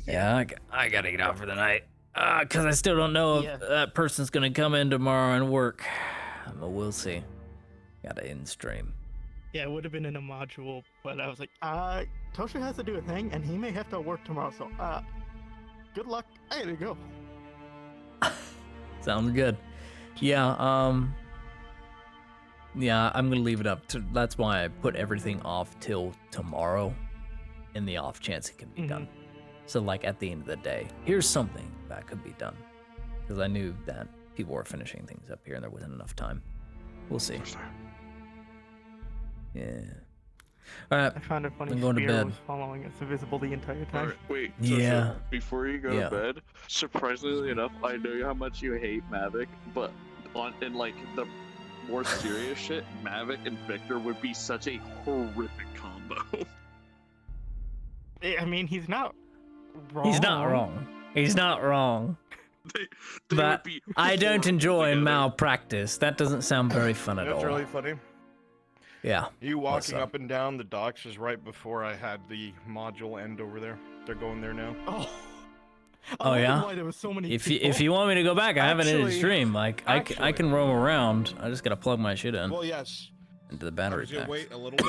Yeah, I gotta get out for the night. Cause I still don't know if that person's gonna come in tomorrow and work. But we'll see. Gotta end stream. Yeah, it would have been in a module, but I was like, Tosha has to do a thing, and he may have to work tomorrow, so, good luck. I gotta go. Sounds good. Yeah, yeah, I'm gonna leave it up to, that's why I put everything off till tomorrow in the off chance it can be done. So like at the end of the day, here's something that could be done. Because I knew that people were finishing things up here and there wasn't enough time. We'll see. Yeah. Alright, I found it funny. I'm going to Spear bed. was following us invisible the entire time. Wait, Yeah. before you go Yeah. to bed, surprisingly enough, I know how much you hate Mavic, but in like the more serious shit, Mavic and Victor would be such a horrific combo. I mean, he's not wrong. He's not wrong. He's not wrong. But I don't enjoy malpractice. That doesn't sound very fun at That's all. really funny. Yeah. You What's walking up? up and down the docks is right before I had the module end over there. They're going there now. Oh yeah. Why there was so many If you want me to go back, I have it in a Actually- stream. Like I can roam around. I just gotta plug my shit in Well, yes. into the I'm battery just gonna pack. wait a little bit.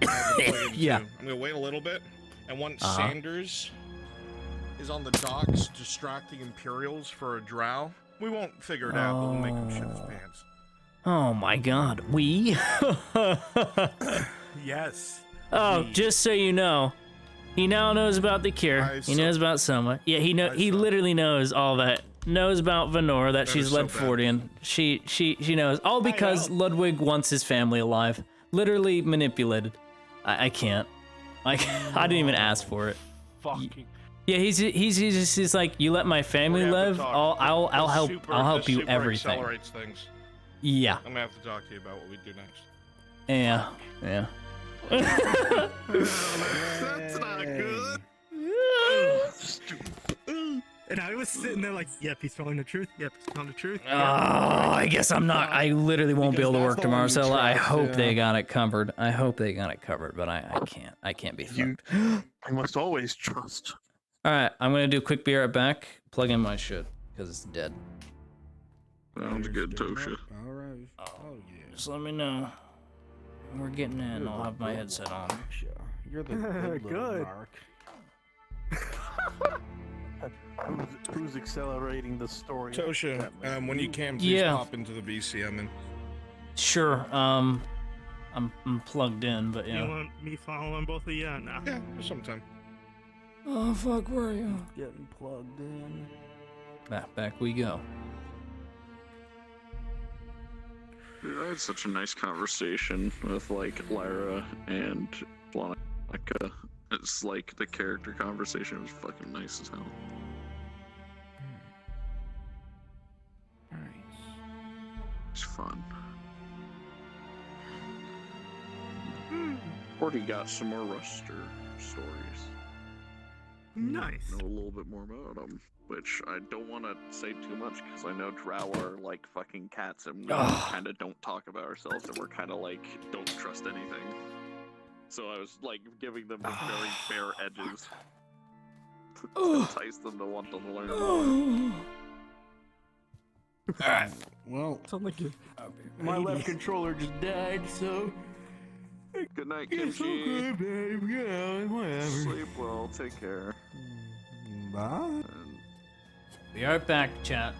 I have to plug in Yeah. too. I'm gonna wait a little bit, and once Uh-huh. Sanders is on the docks distracting Imperials for a drow, we won't figure it out, but we'll make him shit his pants. Oh my God, we? Yes. Oh, just so you know, he now knows about the cure. He knows about Soma. Yeah, he literally knows all that. Knows about Venora, that she's is so bad. Ledfordian. She knows all because Ludwig wants his family alive. Literally manipulated. I can't. Like I didn't even ask for it. Fucking. Yeah, he's like, you let my family live. I'll help you everything. Accelerates things. Yeah. I'm gonna have to talk to you about what we do next. Yeah. Yeah. That's not good. And I was sitting there like, yep, he's telling the truth. Yep, he's telling the truth. Oh, I guess I'm not. I literally won't be able to work tomorrow, so I hope they got it covered. I hope they got it covered, but I can't. I can't be fucked. I must always trust. All right, I'm gonna do a quick BR back. Plug in my shit because it's dead. Sounds good, Tosha. All right. Oh yeah. Just let me know. We're getting in. I'll have my headset on. You're the good. Good. Mark. Who's accelerating the story? Tosha, when you can, please Yeah. pop into the VC I'm in. Sure. I'm plugged in, but You yeah. want me following both of you? Nah. Yeah, sometime. Oh fuck, where are you? Getting plugged in. Back we go. Dude, I had such a nice conversation with like Lyra and Blonica. It's like the character conversation was fucking nice as hell. It's fun. Already got some more Ruster stories. Nice. Know a little bit more about them, which I don't want to say too much because I know Drow are like fucking cats and we kind of don't talk about ourselves and we're kind of like don't trust anything. So I was like giving them the very bare edges to entice them to want them to learn more. Alright. Well, sound like my left controller just died, so. Good night, It's Kimchi. okay, babe. Yeah, whatever. Sleep well. Take care. Bye. Be right back, chat.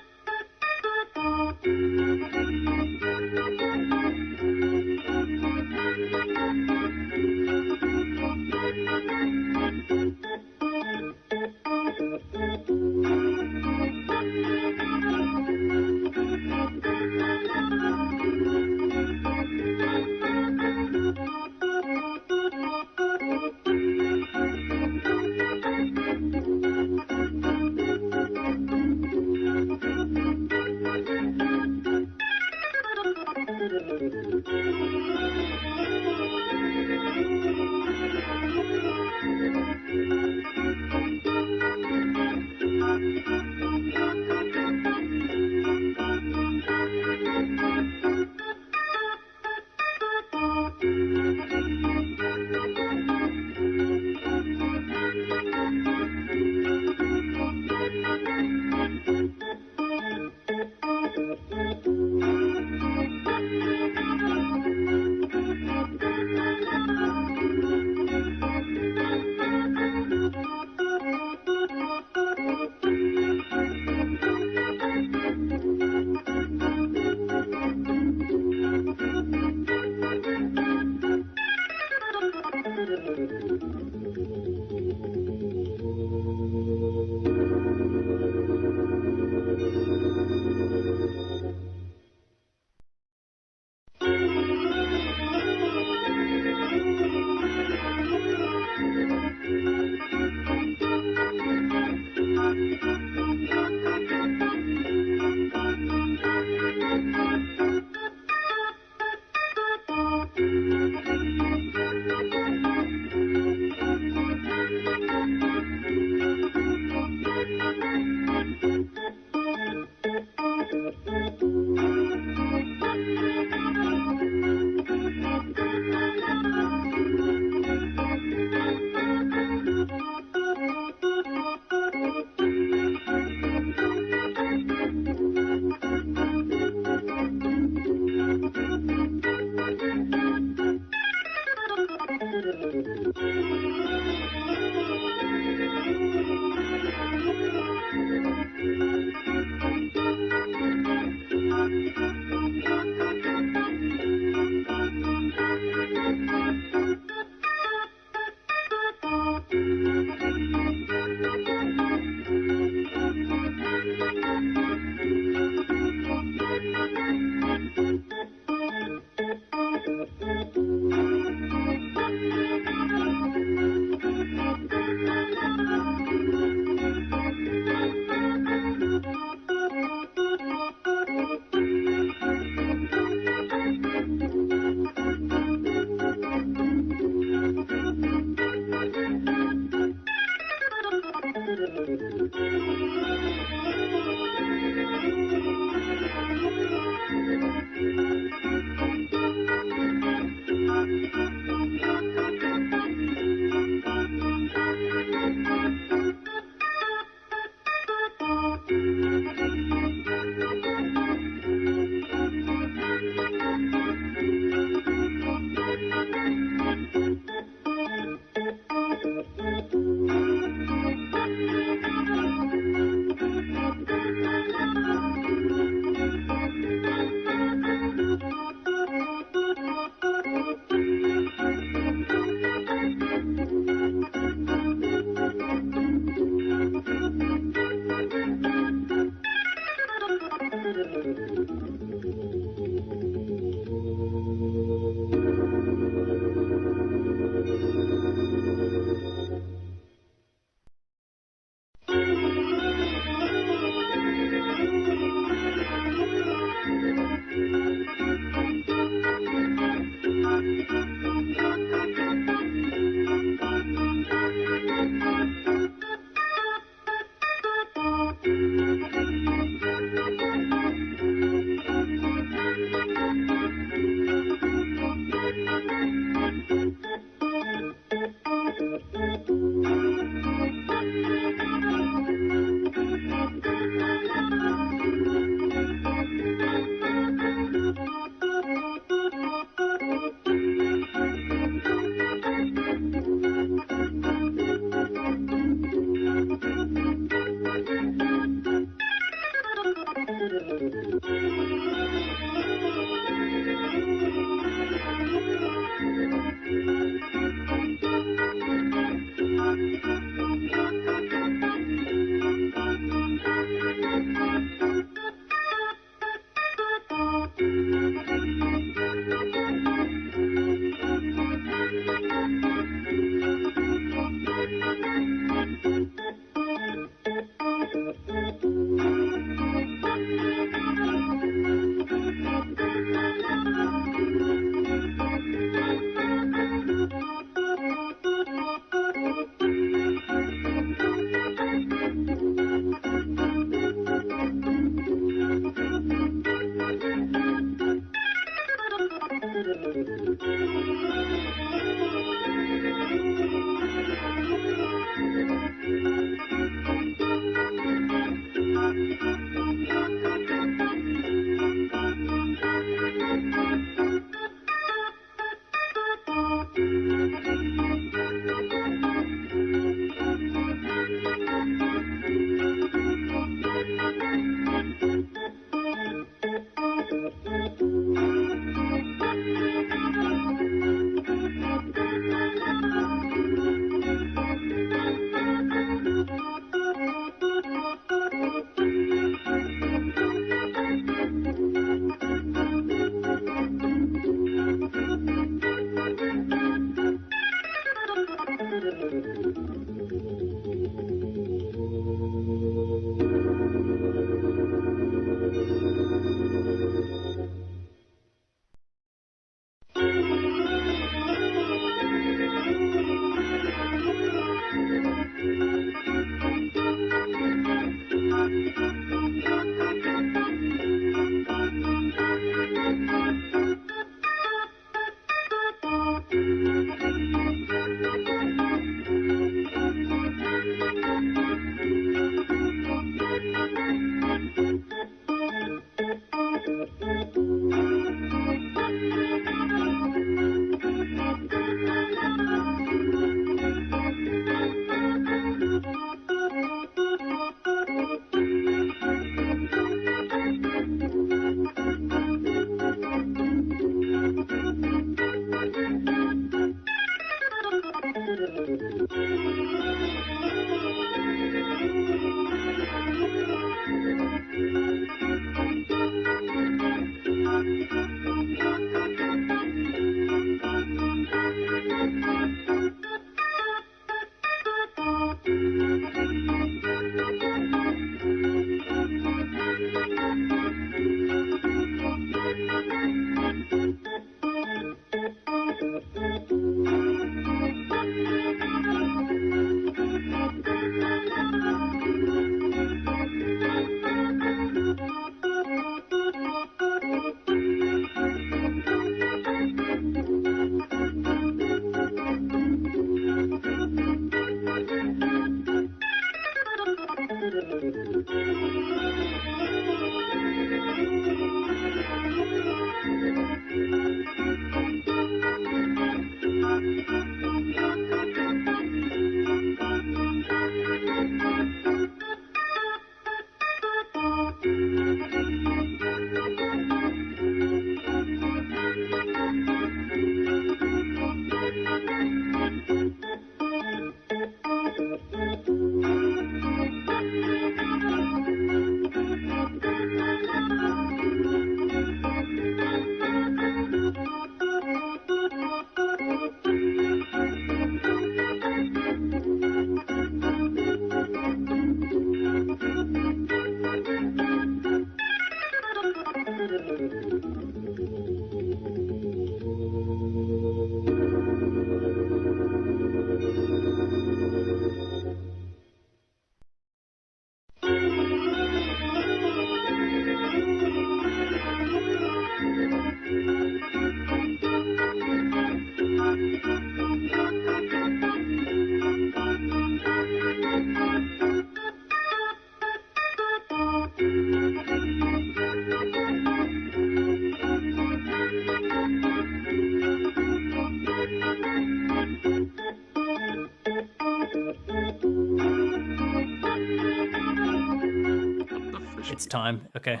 It's time. Okay.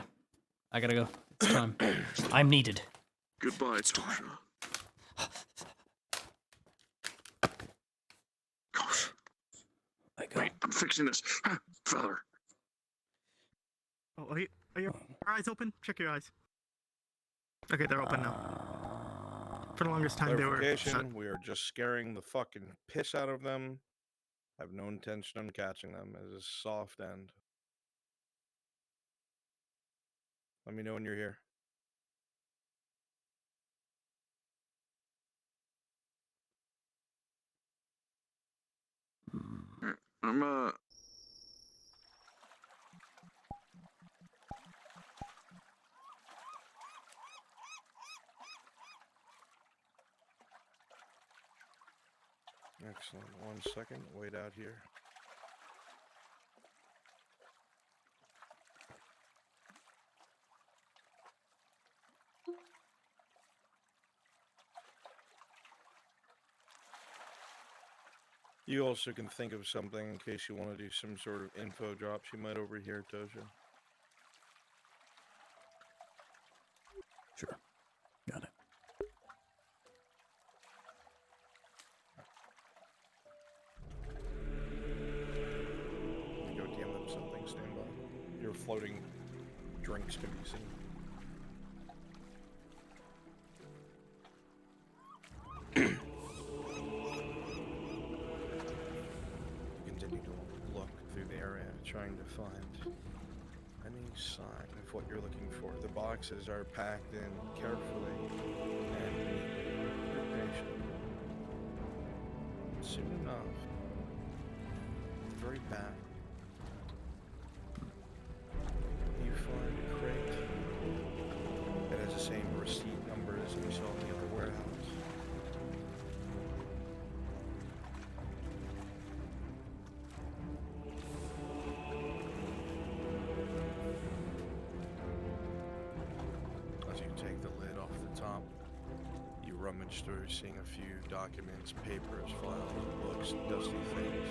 I gotta go. It's time. I'm needed. Goodbye, Tosha. Gosh. Wait, I'm fixing this. Feather. Oh, are your eyes open? Check your eyes. Okay, they're open now. For the longest time, they were shut. Clarification, we are just scaring the fucking piss out of them. Have no intention on catching them as a soft end. Let me know when you're here. I'm Excellent. 1 second. Wait out here. You also can think of something in case you want to do some sort of info drops you might overhear, Tosha. Sure. Got it. Go DM them something, stand by. Your floating drinks can be seen. Continue to look through the area, trying to find any sign of what you're looking for. The boxes are packed in carefully and neatly. You're patient. Soon enough, at the very back, you find a crate that has the same receipt numbers as we saw in the other warehouse. As you take the lid off the top, you rummage through, seeing a few documents, papers, files, books, dusty things.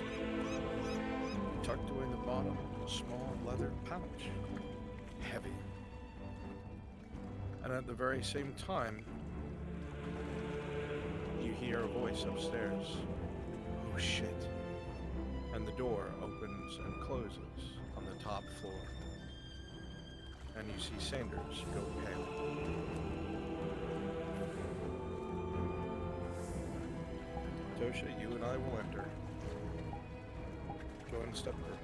Tucked away in the bottom, a small leather pouch. Heavy. And at the very same time, you hear a voice upstairs. Oh shit. And the door opens and closes on the top floor. And you see Sanders go pale. Tosha, you and I will enter. Join step group.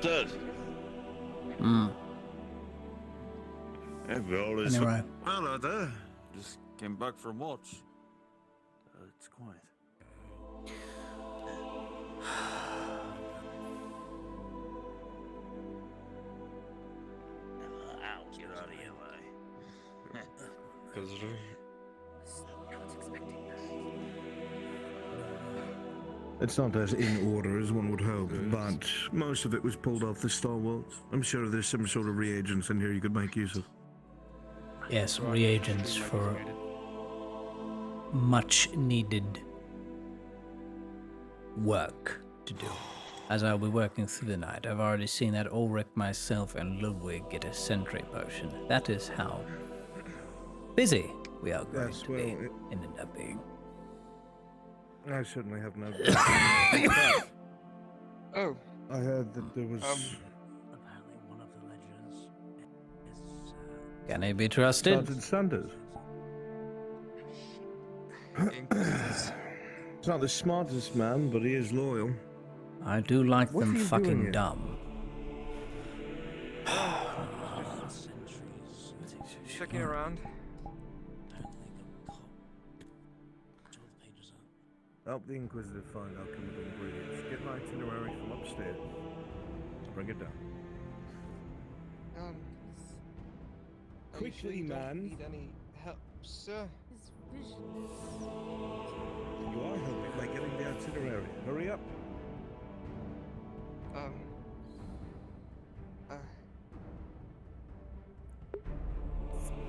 Dead. Hey, Bill, is Anyway. well out there. Just came back from watch. It's quiet. out of your way. Visitor. It's not as in order as one would hope, but most of it was pulled off the stalwarts. I'm sure there's some sort of reagents in here you could make use of. Yes, reagents for much needed work to do. As I'll be working through the night, I've already seen that Ulrich, myself, and Ludwig get a sentry potion. That is how busy we are going to be and end up being. I certainly have no. Oh. I heard that there was. Apparently, one of the ledgers is. Can he be trusted? Sergeant Sanders. He's not the smartest man, but he is loyal. I do like What are them you doing fucking here? dumb. Checking around. Help the Inquisitor find our chemical ingredients. Get an itinerary from upstairs. Bring it down. Quickly, man. Need any help, sir? You are helping by getting the itinerary. Hurry up.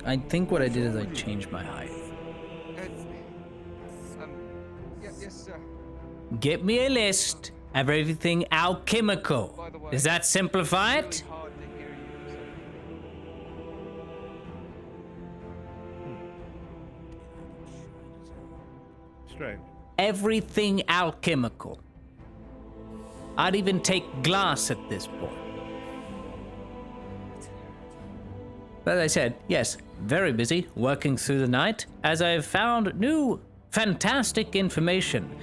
I think what I did is I changed my height. Yes, sir. Get me a list of everything alchemical. Does that simplify it? Strange. Everything alchemical. I'd even take glass at this point. But as I said, yes, very busy working through the night as I've found new fantastic information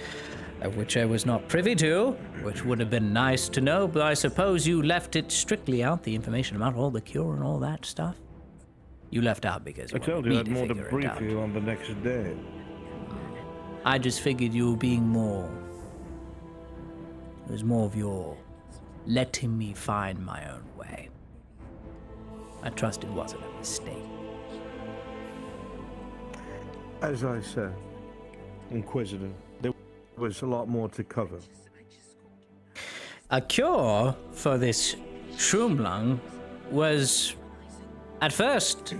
of which I was not privy to, which would have been nice to know, but I suppose you left it strictly out, the information about all the cure and all that stuff. You left out because you I told wanted you I me had more to figure it brief out. you on the next day. I just figured you were being more... It was more of your letting me find my own way. I trust it wasn't a mistake. As I said, Inquisitor, there was a lot more to cover. A cure for this shroomlung was, at first,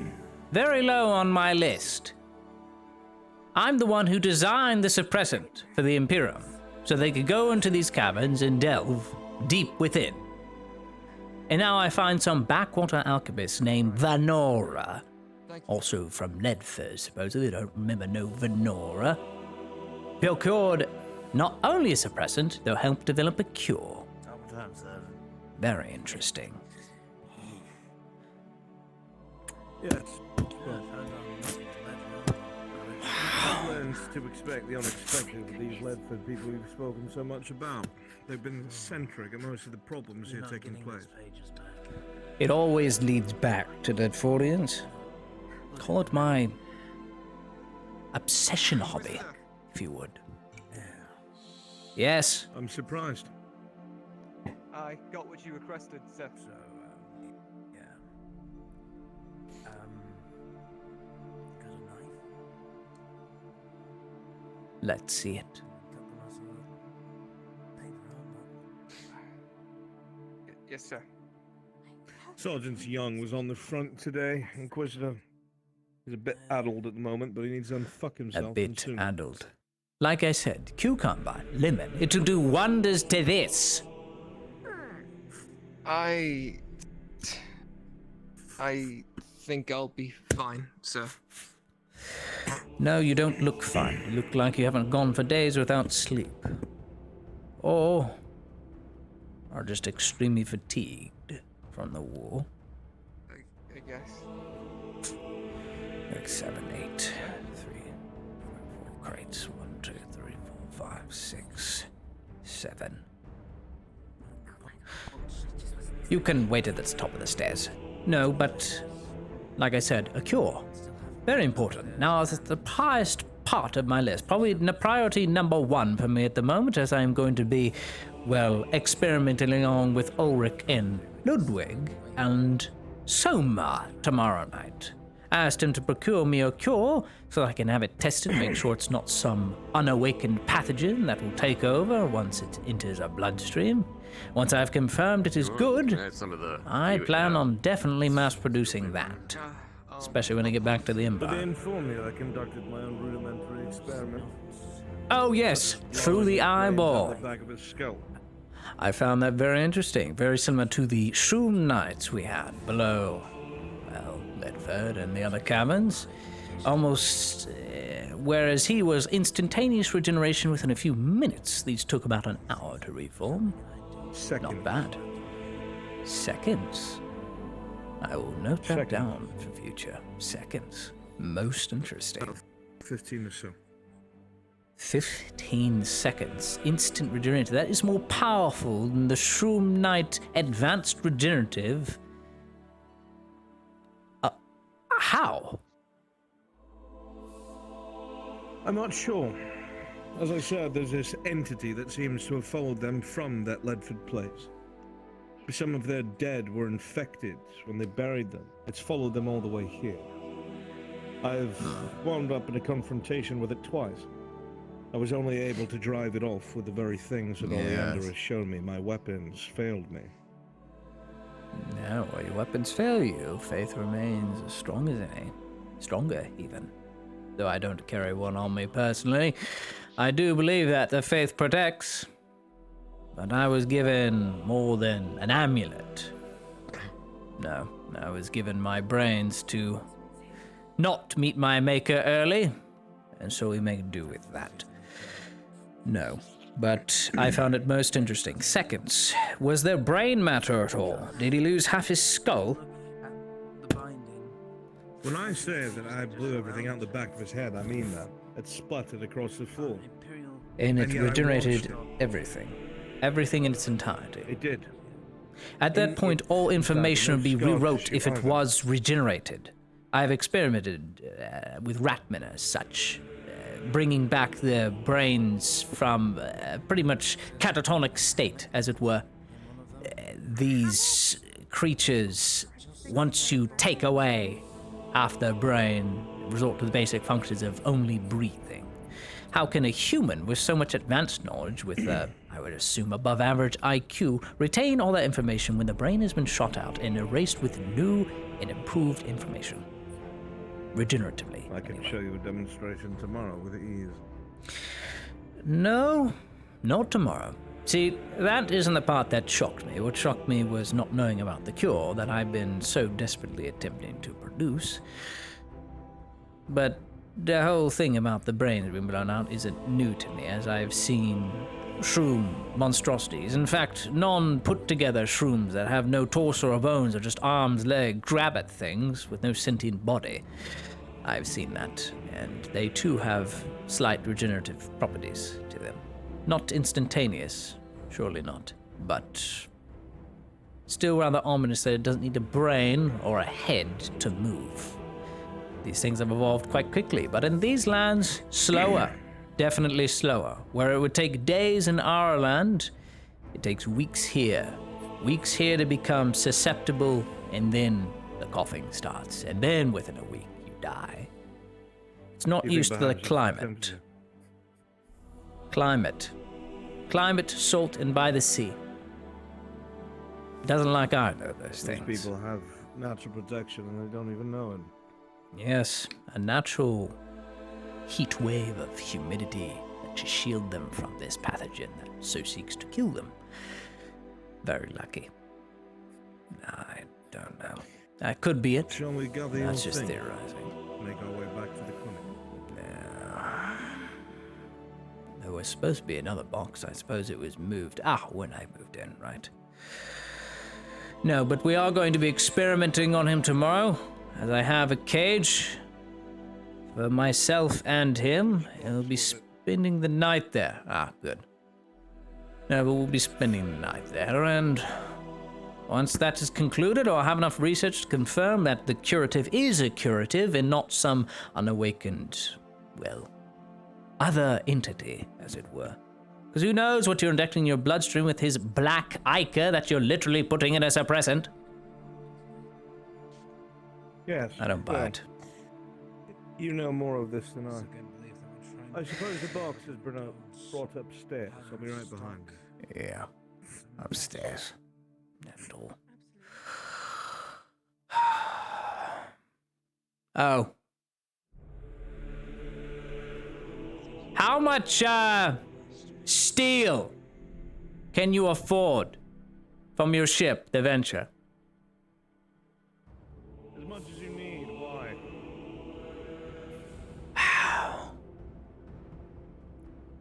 very low on my list. I'm the one who designed the suppressant for the Imperium, so they could go into these caverns and delve deep within. And now I find some backwater alchemist named Vanora, also from Ledford, supposedly, don't remember no Vanora, procured not only a suppressant, they'll help develop a cure. Very interesting. Yes. Well, I've learned to expect the unexpected with these Ledford people we've spoken so much about. They've been eccentric at most of the problems here taking place. It always leads back to Ledfordians. Call it my obsession hobby, if you would. Yes. I'm surprised. I got what you requested, sir. Yeah. Got a knife? Let's see it. Yes, sir. Sergeant Young was on the front today, Inquisitor. He's a bit addled at the moment, but he needs to unfuck himself. A bit addled. Like I said, cucumber, lemon, it'll do wonders to this. I think I'll be fine, sir. No, you don't look fine. You look like you haven't gone for days without sleep. Or are just extremely fatigued from the war. I guess. Like 7, 8, 3, 4 crates. 1, 2, 3, 4, 5, 6, 7. You can wait at the top of the stairs. No, but like I said, a cure. Very important. Now, it's the highest part of my list. Probably priority number 1 for me at the moment, as I'm going to be, well, experimenting along with Ulrich and Ludwig, and Soma tomorrow night. I asked him to procure me a cure so I can have it tested, make sure it's not some unawakened pathogen that will take over once it enters our bloodstream. Once I've confirmed it is good, I plan on definitely mass producing that. Especially when I get back to the But they Empire. informed me I conducted my own rudimentary experiment. Oh yes, through the eyeball. The back of his skull. I found that very interesting, very similar to the shroom nights we had below, well, Ledford and the other caverns. Almost, whereas he was instantaneous regeneration within a few minutes, these took about an hour to reform. Not bad. Seconds. I will note that down for future. Seconds. Most interesting. 15 or so. 15 seconds. Instant regenerative. That is more powerful than the Shroom Knight Advanced Regenerative. How? I'm not sure. As I said, there's this entity that seems to have followed them from that Ledford place. Some of their dead were infected when they buried them. It's followed them all the way here. I've wound up in a confrontation with it twice. I was only able to drive it off with the very things that Oleander has shown me. My weapons failed me. No, well, your weapons fail you. Faith remains as strong as any. Stronger, even. Though I don't carry one on me personally, I do believe that the faith protects. But I was given more than an amulet. No, I was given my brains to not meet my maker early, and so we make do with that. No, but I found it most interesting. Seconds. Was there brain matter at all? Did he lose half his skull? When I say that I blew everything out the back of his head, I mean that. It splattered across the floor. And it yet I regenerated watched everything. Everything in its entirety. It did. At that point, all information would be rewrote if it was regenerated. I've experimented with ratmen as such, bringing back their brains from pretty much catatonic state, as it were. These creatures, once you take away half their brain, resort to the basic functions of only breathing. How can a human with so much advanced knowledge, with I would assume above average IQ, retain all that information when the brain has been shot out and erased with new and improved information? Regeneratively. I can show you a demonstration tomorrow with ease. No, not tomorrow. See, that isn't the part that shocked me. What shocked me was not knowing about the cure that I've been so desperately attempting to produce. But the whole thing about the brains being blown out isn't new to me, as I've seen shroom monstrosities. In fact, non-put-together shrooms that have no torso or bones, or just arms, legs, grab at things with no sentient body. I've seen that, and they too have slight regenerative properties to them. Not instantaneous, surely not, but still rather ominous that it doesn't need a brain or a head to move. These things have evolved quite quickly, but in these lands, slower. Definitely slower. Where it would take days in our land, it takes weeks here. Weeks here to become susceptible, and then the coughing starts, and then within a week, you die. It's not used to the climate. Climate, salt, and by the sea. Doesn't like either of those things. These people have natural protection and they don't even know it. Yes, a natural heat wave of humidity that should shield them from this pathogen that so seeks to kill them. Very lucky. I don't know. That could be it. Shall we gather That's your just things? theorizing. Make our way back to the clinic. There was supposed to be another box. I suppose it was moved. When I moved in, right? No, but we are going to be experimenting on him tomorrow, as I have a cage for myself and him. And we'll be spending the night there. Good. No, but we'll be spending the night there, and once that is concluded, or I have enough research to confirm that the curative is a curative and not some unawakened, well, other entity, as it were. Because who knows what you're injecting in your bloodstream with his black ichor that you're literally putting in a suppressant. Yes. I don't buy well, it. You know more of this than I. I suppose the box has been brought upstairs. I'll be right behind you. Yeah. Upstairs. Not at all. Oh. How much, steel can you afford from your ship, the Venture? As much as you need. Why?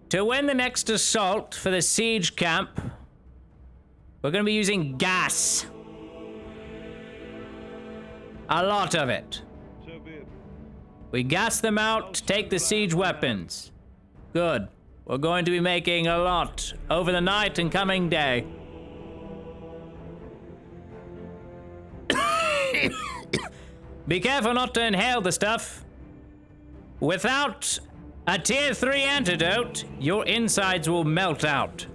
To win the next assault for the siege camp, we're gonna be using gas. A lot of it. So be it. We gas them out to take the siege weapons. Good. We're going to be making a lot over the night and coming day. Be careful not to inhale the stuff. Without a tier 3 antidote, your insides will melt out.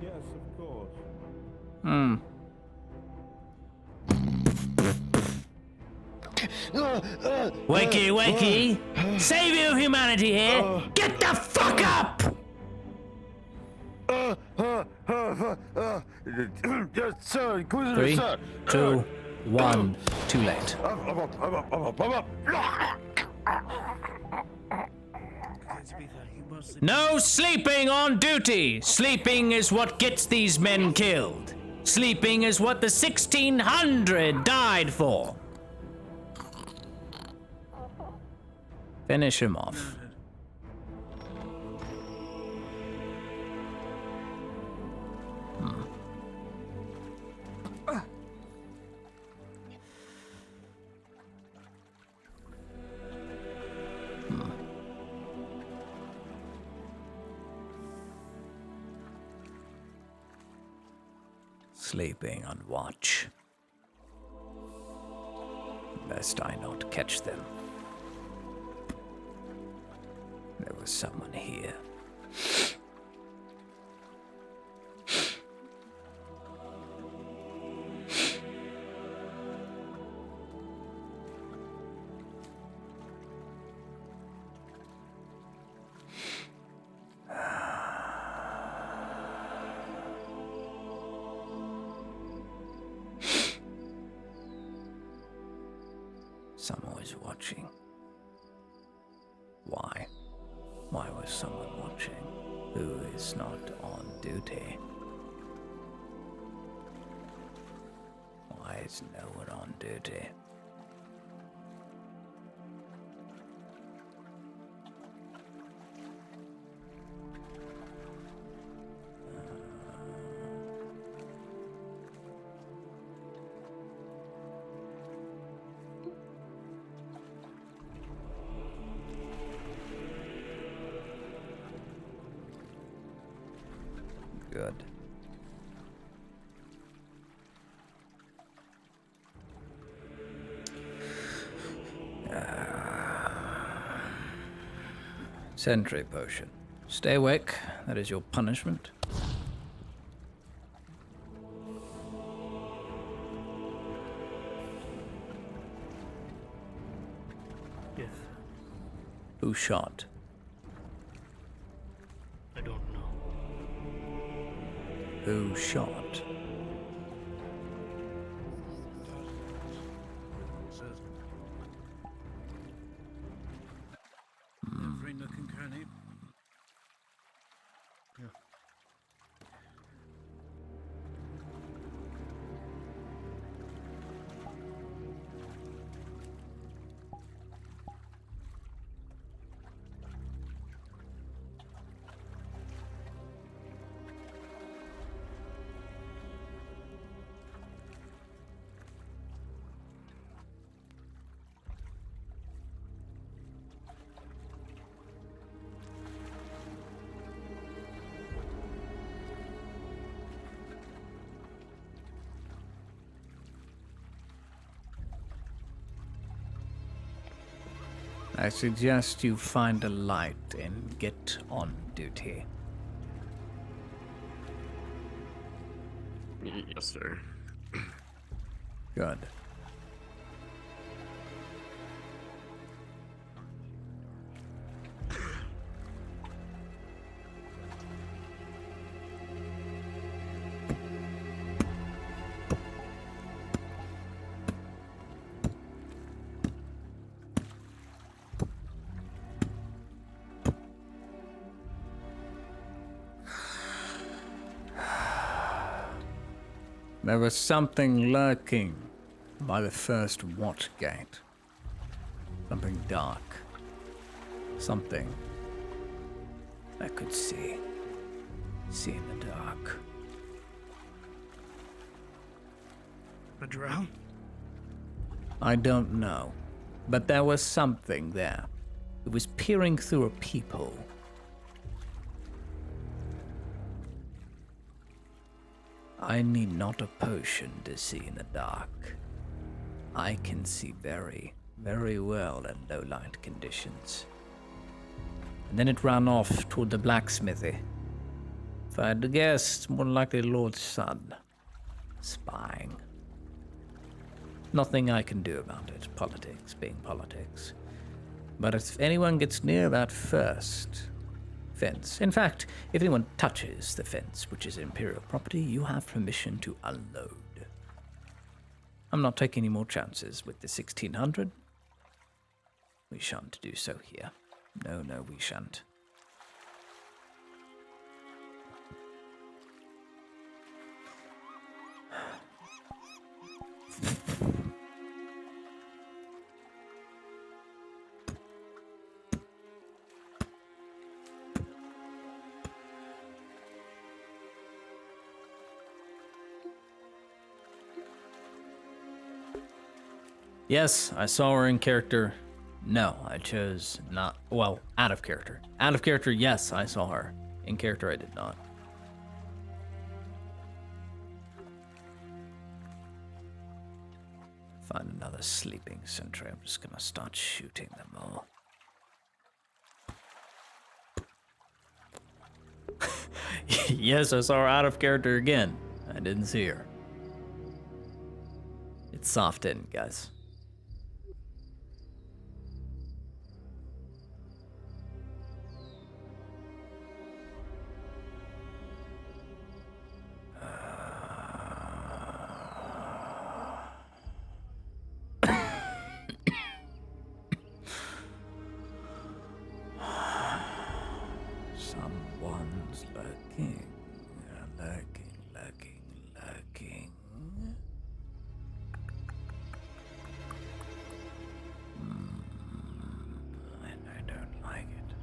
Yes, of course. Wakey, wakey. Savior of humanity here. Get the fuck up! Yes, sir, Inquisitor, 3, sir. 2, 1. Too late. No sleeping on duty. Sleeping is what gets these men killed. Sleeping is what the 1600 died for. Finish him off. Sleeping on watch. Best I not catch them. There was someone here. Someone was watching. Why? Why was someone watching who is not on duty? Why is no one on duty? Good. Sentry potion. Stay awake. That is your punishment. Yes. Who shot? I don't know. Who shot? Every nook and cranny. Yeah. I suggest you find a light and get on duty. Yes, sir. Good. There was something lurking by the first watch gate. Something dark. Something I could see. See in the dark. A drow? I don't know. But there was something there. It was peering through a peephole. I need not a potion to see in the dark. I can see very, very well in low light conditions. And then it ran off toward the blacksmithy. If I had to guess, it's more likely Lord's son. Spying. Nothing I can do about it, politics being politics. But if anyone gets near that first fence, in fact, if anyone touches the fence, which is Imperial property, you have permission to unload. I'm not taking any more chances with the 1600. We shan't do so here. No, we shan't. Yes, I saw her in character. No, I chose not. Well, out of character. Out of character, yes, I saw her. In character, I did not. Find another sleeping sentry. I'm just gonna start shooting them all. Yes, I saw her out of character again. I didn't see her. It's soft in, guys. Someone's lurking, lurking. And I don't like it.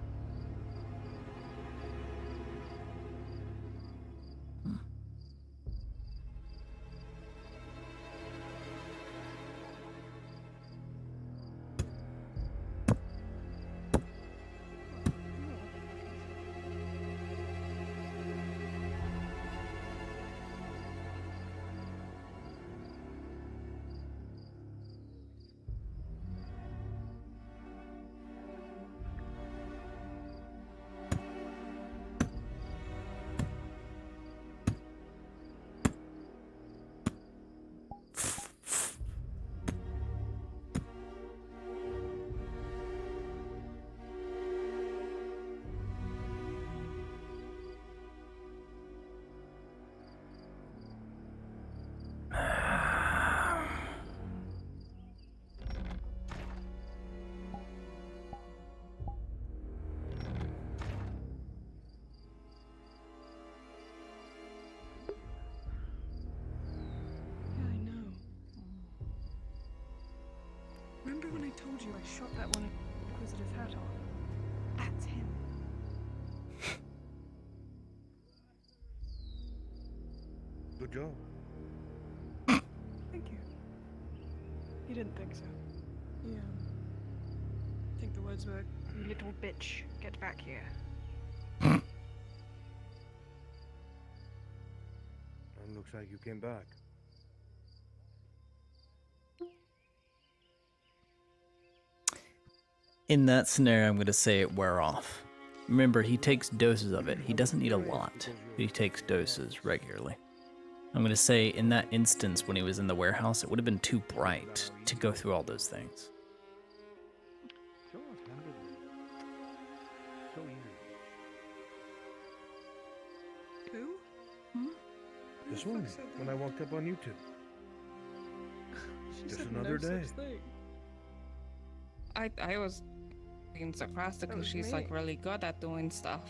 Remember when I told you I shot that one with Inquisitor's hat on? That's him. Good job. Thank you. He didn't think so. Yeah. I think the words were, "You little bitch, get back here." And looks like you came back. In that scenario, I'm going to say it wear off. Remember, he takes doses of it. He doesn't need a lot, but he takes doses regularly. I'm going to say in that instance when he was in the warehouse, it would have been too bright to go through all those things. Who? This one, when I walked up on YouTube. She Just said another no day. such thing. I was being surprised because was she's me. like really good at doing stuff.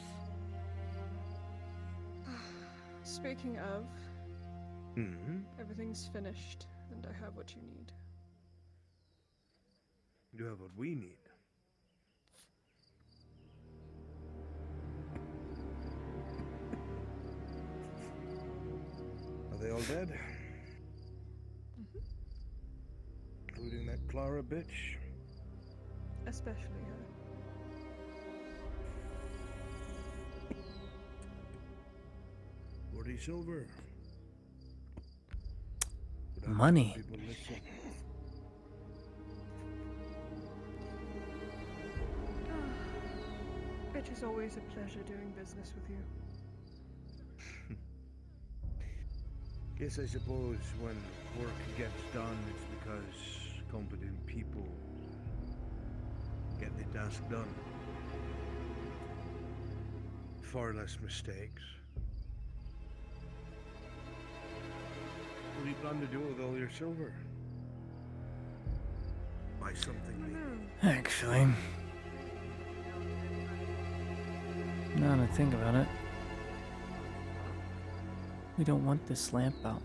Speaking of, Mm-hmm. Everything's finished, and I have what you need. You have what we need. Are they all dead? Mm-hmm. Including that Clara bitch? Especially her. 40 silver. Would have Money. people listen. It is always a pleasure doing business with you. Guess I suppose when work gets done, it's because competent people get the task done. Far less mistakes. What do you plan to do with all your silver? Buy something new. Actually, now that I think about it, we don't want this lamp out.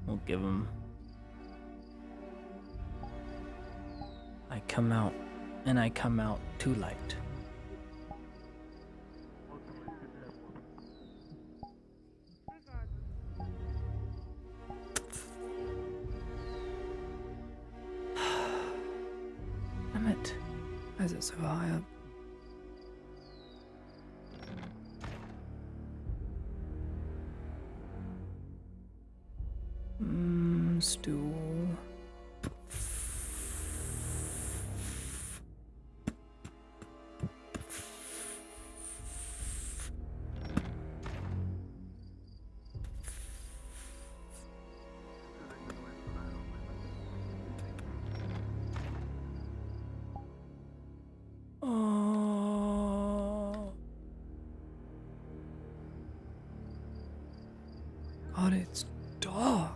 We'll give him. I come out, and I come out too light. Damn it. Why is it so high up? Stool. Oh. God, it's dark.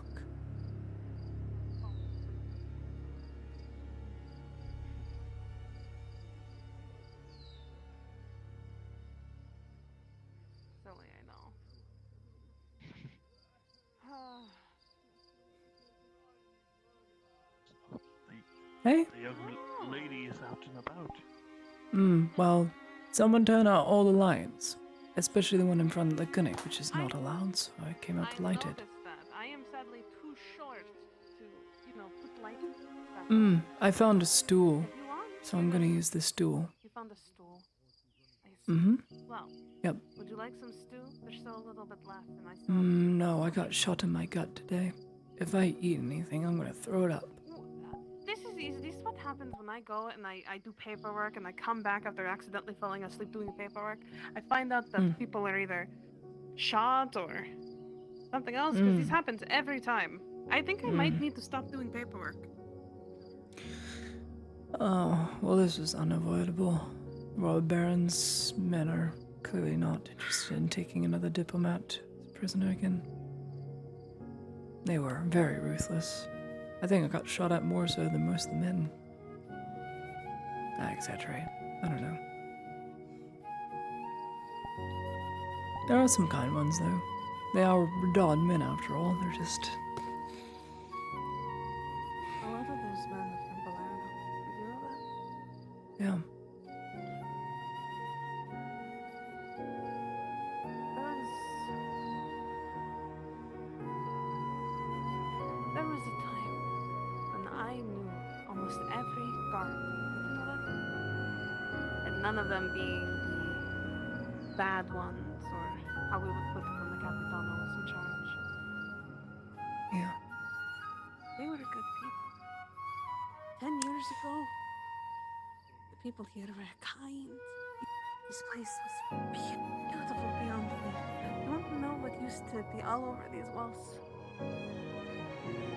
Silly, I know. Hey? The young lady is out and about. Well, someone turn out all the lights, especially the one in front of the clinic, which is not allowed, so I came out to light it. Noticed that. I am sadly too short to, put light back. I found a stool, If you want, so I'm gonna use this stool. You found a stool. I see. Mm-hmm. Well, Yep. would you like some stew? There's still a little bit left, and I still. No, I got shot in my gut today. If I eat anything, I'm gonna throw it up. This is easy. This is what happens when I go and I do paperwork and I come back after accidentally falling asleep doing the paperwork. I find out that people are either shot or something else because this happens every time. I think I might need to stop doing paperwork. Oh, well, this was unavoidable. Robber Baron's men are clearly not interested in taking another diplomat as a prisoner again. They were very ruthless. I think I got shot at more so than most of the men. I exaggerate. I don't know. There are some kind ones, though. They are Radad men, after all. They're just... A lot of those men are from Palermo. Did you know that? yeah. There was a time when I knew almost every guard. Did you know that? And none of them being the bad ones, or how we would put it when the Capitano was in charge. Yeah. They were good people. 10 years ago, the people here were kind. This place was beautiful beyond belief. You want to know what used to be all over these walls?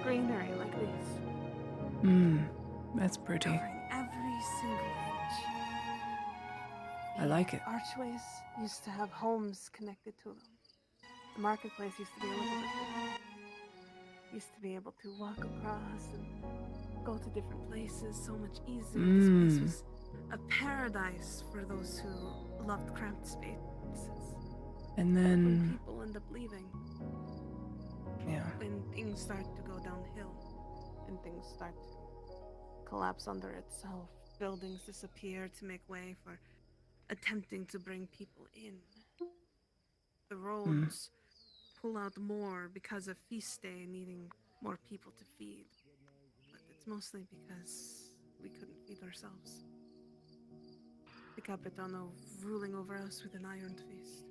Greenery like this. That's pretty. Covering every single inch. I like it. Archways used to have homes connected to them. The marketplace used to be a little bit different. Used to be able to walk across and go to different places so much easier. This place was a paradise for those who loved cramped spaces. And When then, people end up leaving, yeah. when things start to go downhill, and things start to collapse under itself, buildings disappear to make way for attempting to bring people in. The roads pull out more because of feast day needing more people to feed. But it's mostly because we couldn't feed ourselves. The Capitano ruling over us with an iron fist.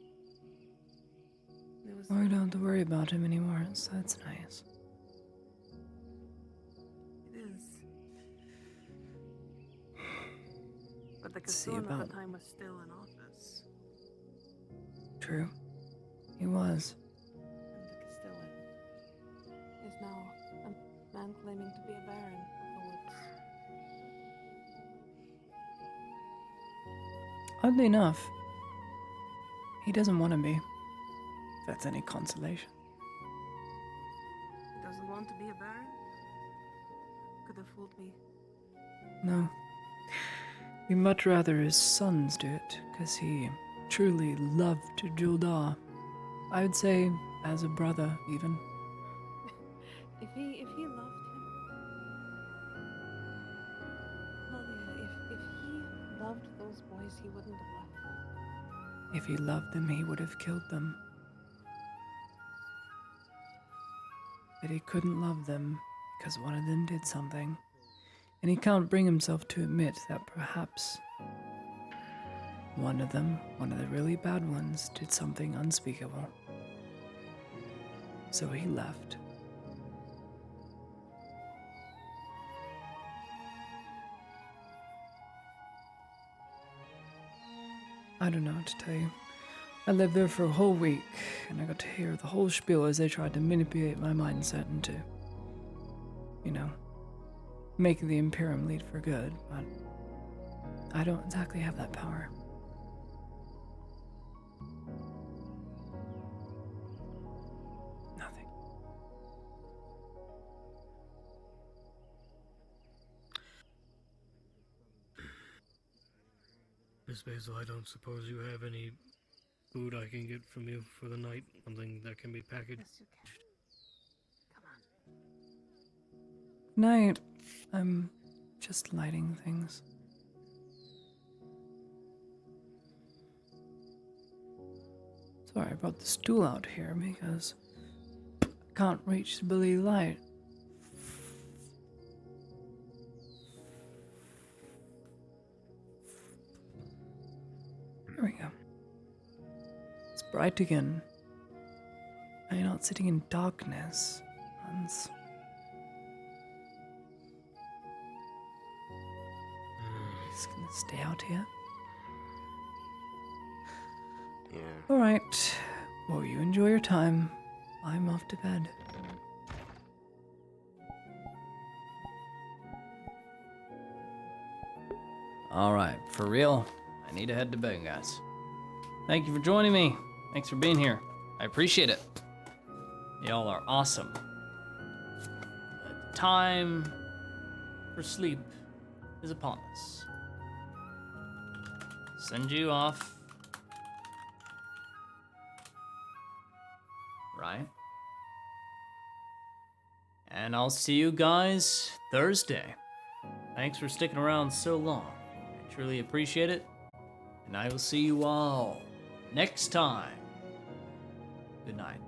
It was Well, we don't have to worry about him anymore, so that's nice. It is. But the Let's see Castellan at about- the time was still in office. True. He was. And the Castellan is now a man claiming to be a baron of the woods. Oddly enough, he doesn't want to be. If that's any consolation. He doesn't want to be a baron? Could have fooled me. No. He'd much rather his sons do it, because he truly loved Juldar. I would say as a brother, even. If he loved him, well, yeah, if he loved those boys, he wouldn't have left them. If he loved them, he would have killed them. But he couldn't love them because one of them did something. And he can't bring himself to admit that perhaps one of them, one of the really bad ones, did something unspeakable. So he left. I don't know what to tell you. I lived there for a whole week, and I got to hear the whole spiel as they tried to manipulate my mindset into, making the Imperium lead for good, but I don't exactly have that power. Nothing. Miss Basil, I don't suppose you have any food I can get from you for the night? Something that can be packaged? Yes, you can. Come on. Night. I'm just lighting things. Sorry, I brought the stool out here because I can't reach the Billy light. There we go. It's bright again. And you're not sitting in darkness. Hans. Just gonna stay out here. Yeah. Alright. Well, you enjoy your time. I'm off to bed. Alright, for real, I need to head to bed, guys. Thank you for joining me. Thanks for being here. I appreciate it. Y'all are awesome. The time for sleep is upon us. Send you off. Right? And I'll see you guys Thursday. Thanks for sticking around so long. I truly appreciate it. And I will see you all next time. Good night.